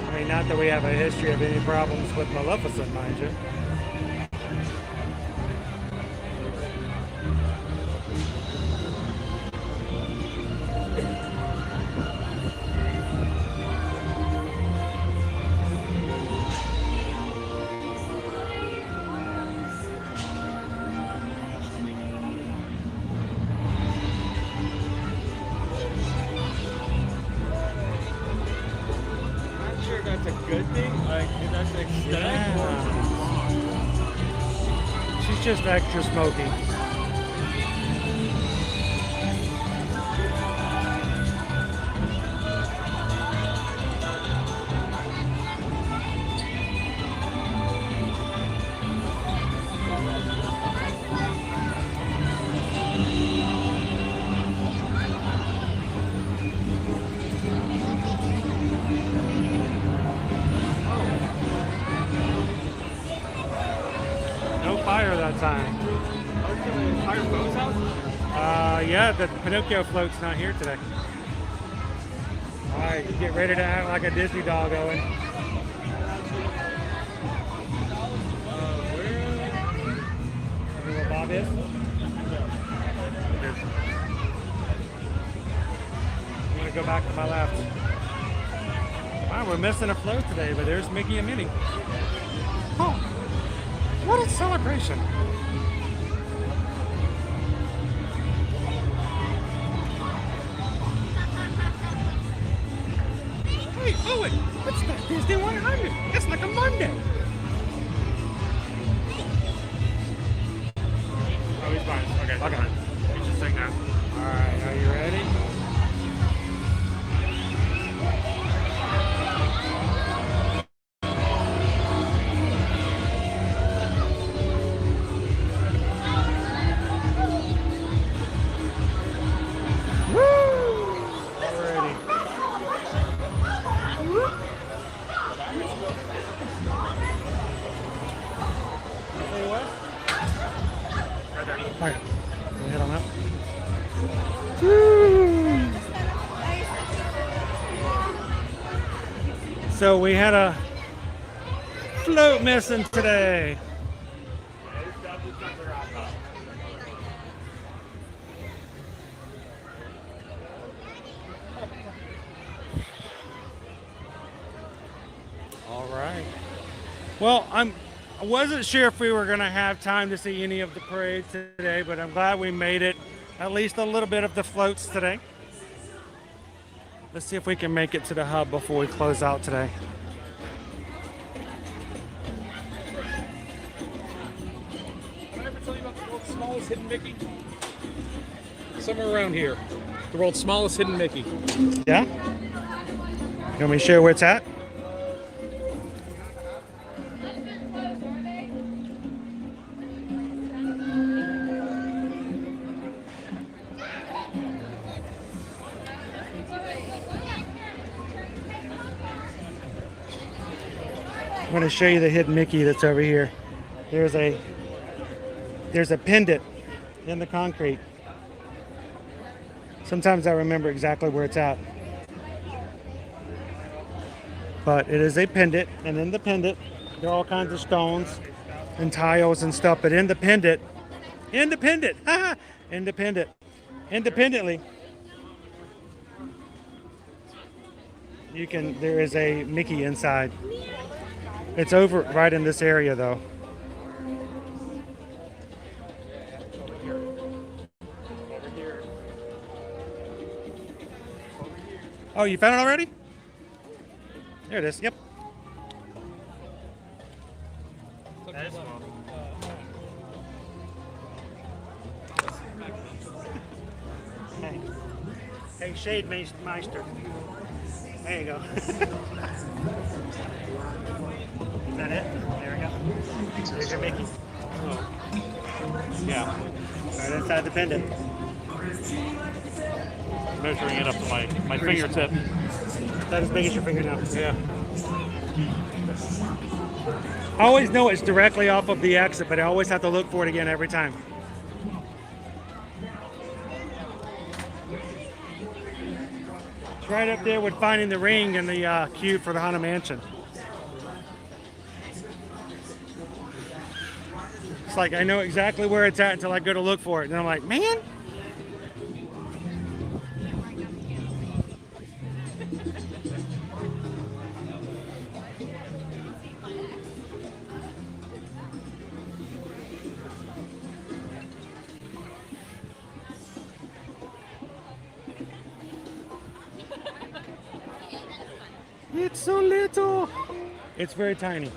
I mean, not that we have a history of any problems with Maleficent, mind you. That's a good thing? Like, that's ecstatic? She's just extra smoky. Fire that time. Fire boat's house? Yeah, the Pinocchio float's not here today. All right, you get ready to act like a Disney dog, Owen. Where Bob is? I'm gonna go back to my left. Wow, we're missing a float today, but there's Mickey and Minnie. Oh. What a celebration! Hey, Owen, it's not Disney 100. It's like a Monday. Oh, he's fine. Okay, fine. He's just saying that. All right, are you ready? So we had a float missing today. All right. Well, I wasn't sure if we were going to have time to see any of the parade today, but I'm glad we made it at least a little bit of the floats today. Let's see if we can make it to the hub before we close out today. Did I ever tell you about the world's smallest hidden Mickey? Somewhere around here. The world's smallest hidden Mickey. Yeah? You want me to share where it's at? I'm going to show you the hidden Mickey that's over here. There's a pendant in the concrete. Sometimes I remember exactly where it's at. But it is a pendant, and in the pendant, there are all kinds of stones and tiles and stuff. But in the pendant, independently, there is a Mickey inside. It's over right in this area, though. Oh, you found it already? There it is. Yep. That is small. Hey, Shade Meister. There you go. Is that it? There we go. There's your Mickey. Yeah. Right inside the pendant. Measuring it up to my fingertip. That as big as your fingernail. Yeah. I always know it's directly off of the exit, but I always have to look for it again every time. It's right up there with finding the ring in the queue for the Haunted Mansion. It's like I know exactly where it's at until I go to look for it, and I'm like, man. It's so little. It's very tiny.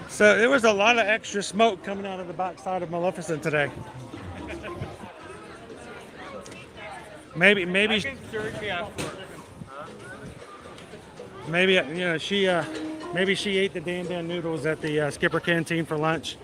So there was a lot of extra smoke coming out of the backside of Maleficent today. Maybe she ate the Dan noodles at the Skipper Canteen for lunch.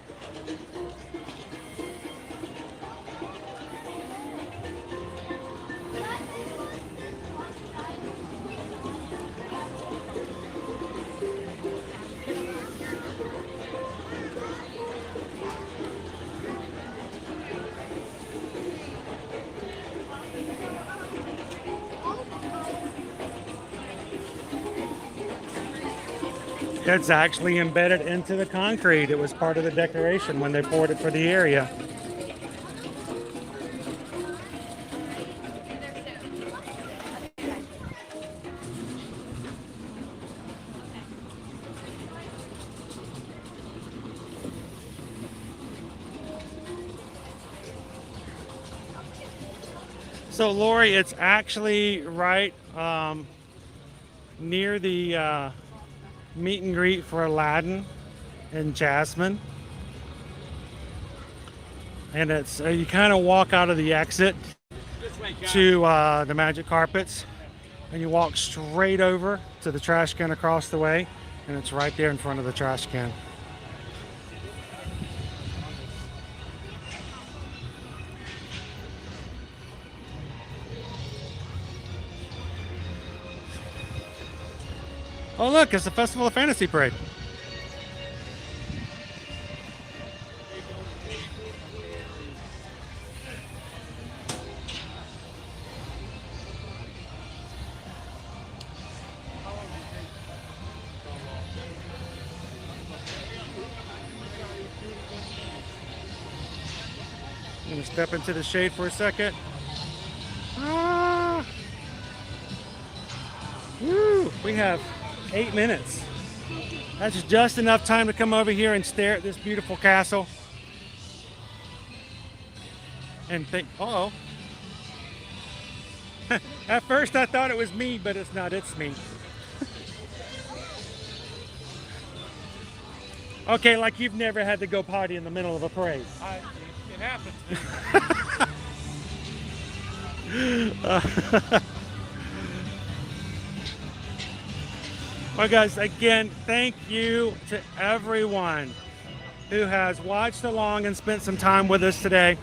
That's actually embedded into the concrete. It was part of the decoration when they poured it for the area. So Lori, it's actually right near the meet and greet for Aladdin and Jasmine, and it's you kind of walk out of the exit to the magic carpets, and you walk straight over to the trash can across the way, and it's right there in front of the trash can. Oh look, it's the Festival of Fantasy Parade. Gonna step into the shade for a second. Ah. Woo, we have 8 minutes. That's just enough time to come over here and stare at this beautiful castle. And think, uh-oh. At first I thought it was me, but it's not, it's me. Okay, like you've never had to go potty in the middle of a parade. It happens. Well, guys, again, thank you to everyone who has watched along and spent some time with us today.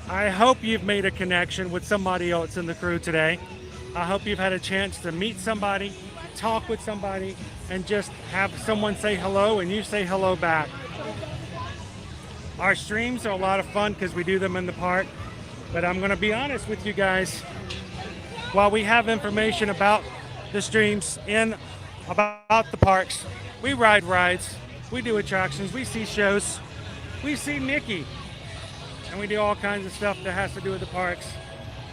I hope you've made a connection with somebody else in the crew today. I hope you've had a chance to meet somebody, talk with somebody, and just have someone say hello and you say hello back. Our streams are a lot of fun because we do them in the park, but I'm going to be honest with you guys. While we have information about the streams about the parks, we ride rides, we do attractions, we see shows, we see Mickey, and we do all kinds of stuff that has to do with the parks.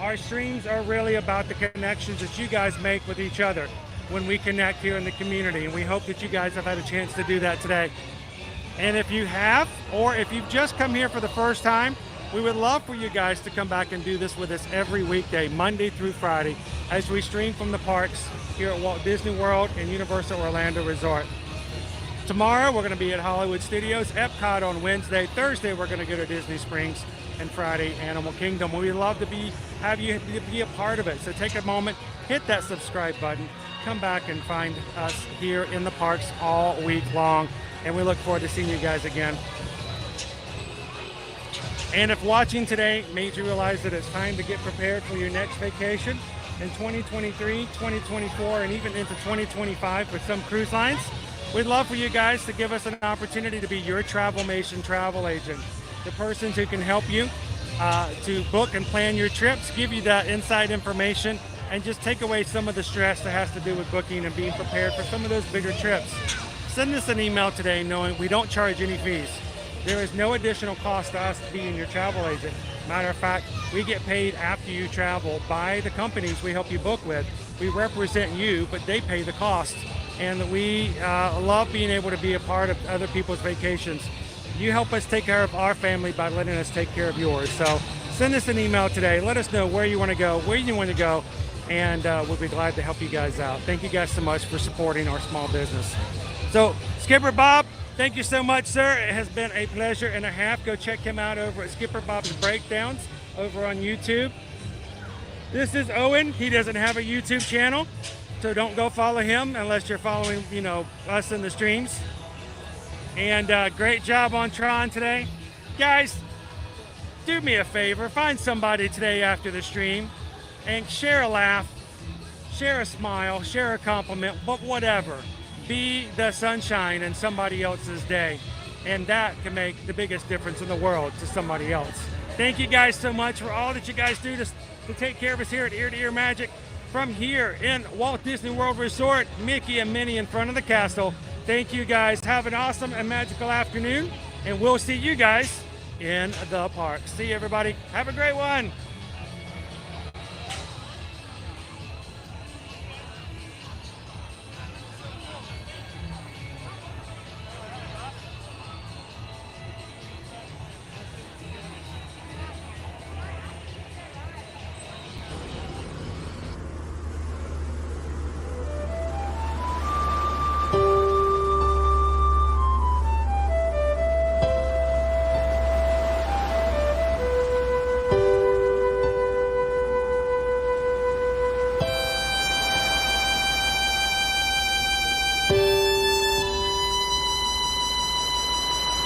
Our streams are really about the connections that you guys make with each other when we connect here in the community, and we hope that you guys have had a chance to do that today. And if you have, or if you've just come here for the first time, we would love for you guys to come back and do this with us every weekday, Monday through Friday, as we stream from the parks here at Walt Disney World and Universal Orlando Resort. Tomorrow we're going to be at Hollywood Studios, Epcot on Wednesday. Thursday we're going to go to Disney Springs, and Friday Animal Kingdom. We'd love to have you be a part of it. So take a moment, hit that subscribe button, come back and find us here in the parks all week long, and we look forward to seeing you guys again. And if watching today made you realize that it's time to get prepared for your next vacation in 2023, 2024, and even into 2025 with some cruise lines, we'd love for you guys to give us an opportunity to be your Travelmation travel agent. The persons who can help you to book and plan your trips, give you that inside information, and just take away some of the stress that has to do with booking and being prepared for some of those bigger trips. Send us an email today knowing we don't charge any fees. There is no additional cost to us being your travel agent. Matter of fact, we get paid after you travel by the companies we help you book with. We represent you, but they pay the cost. And we love being able to be a part of other people's vacations. You help us take care of our family by letting us take care of yours. So send us an email today. Let us know where you want to go, where you want to go, and we'll be glad to help you guys out. Thank you guys so much for supporting our small business. So Skipper Bob, thank you so much, sir. It has been a pleasure and a half. Go check him out over at Skipper Bob's Breakdowns over on YouTube. This is Owen. He doesn't have a YouTube channel, so don't go follow him unless you're following, us in the streams. And great job on Tron today. Guys, do me a favor. Find somebody today after the stream and share a laugh, share a smile, share a compliment, but whatever. Be the sunshine in somebody else's day. And that can make the biggest difference in the world to somebody else. Thank you guys so much for all that you guys do to take care of us here at Ear to Ear Magic. From here in Walt Disney World Resort, Mickey and Minnie in front of the castle. Thank you guys. Have an awesome and magical afternoon, and we'll see you guys in the park. See you, everybody. Have a great one.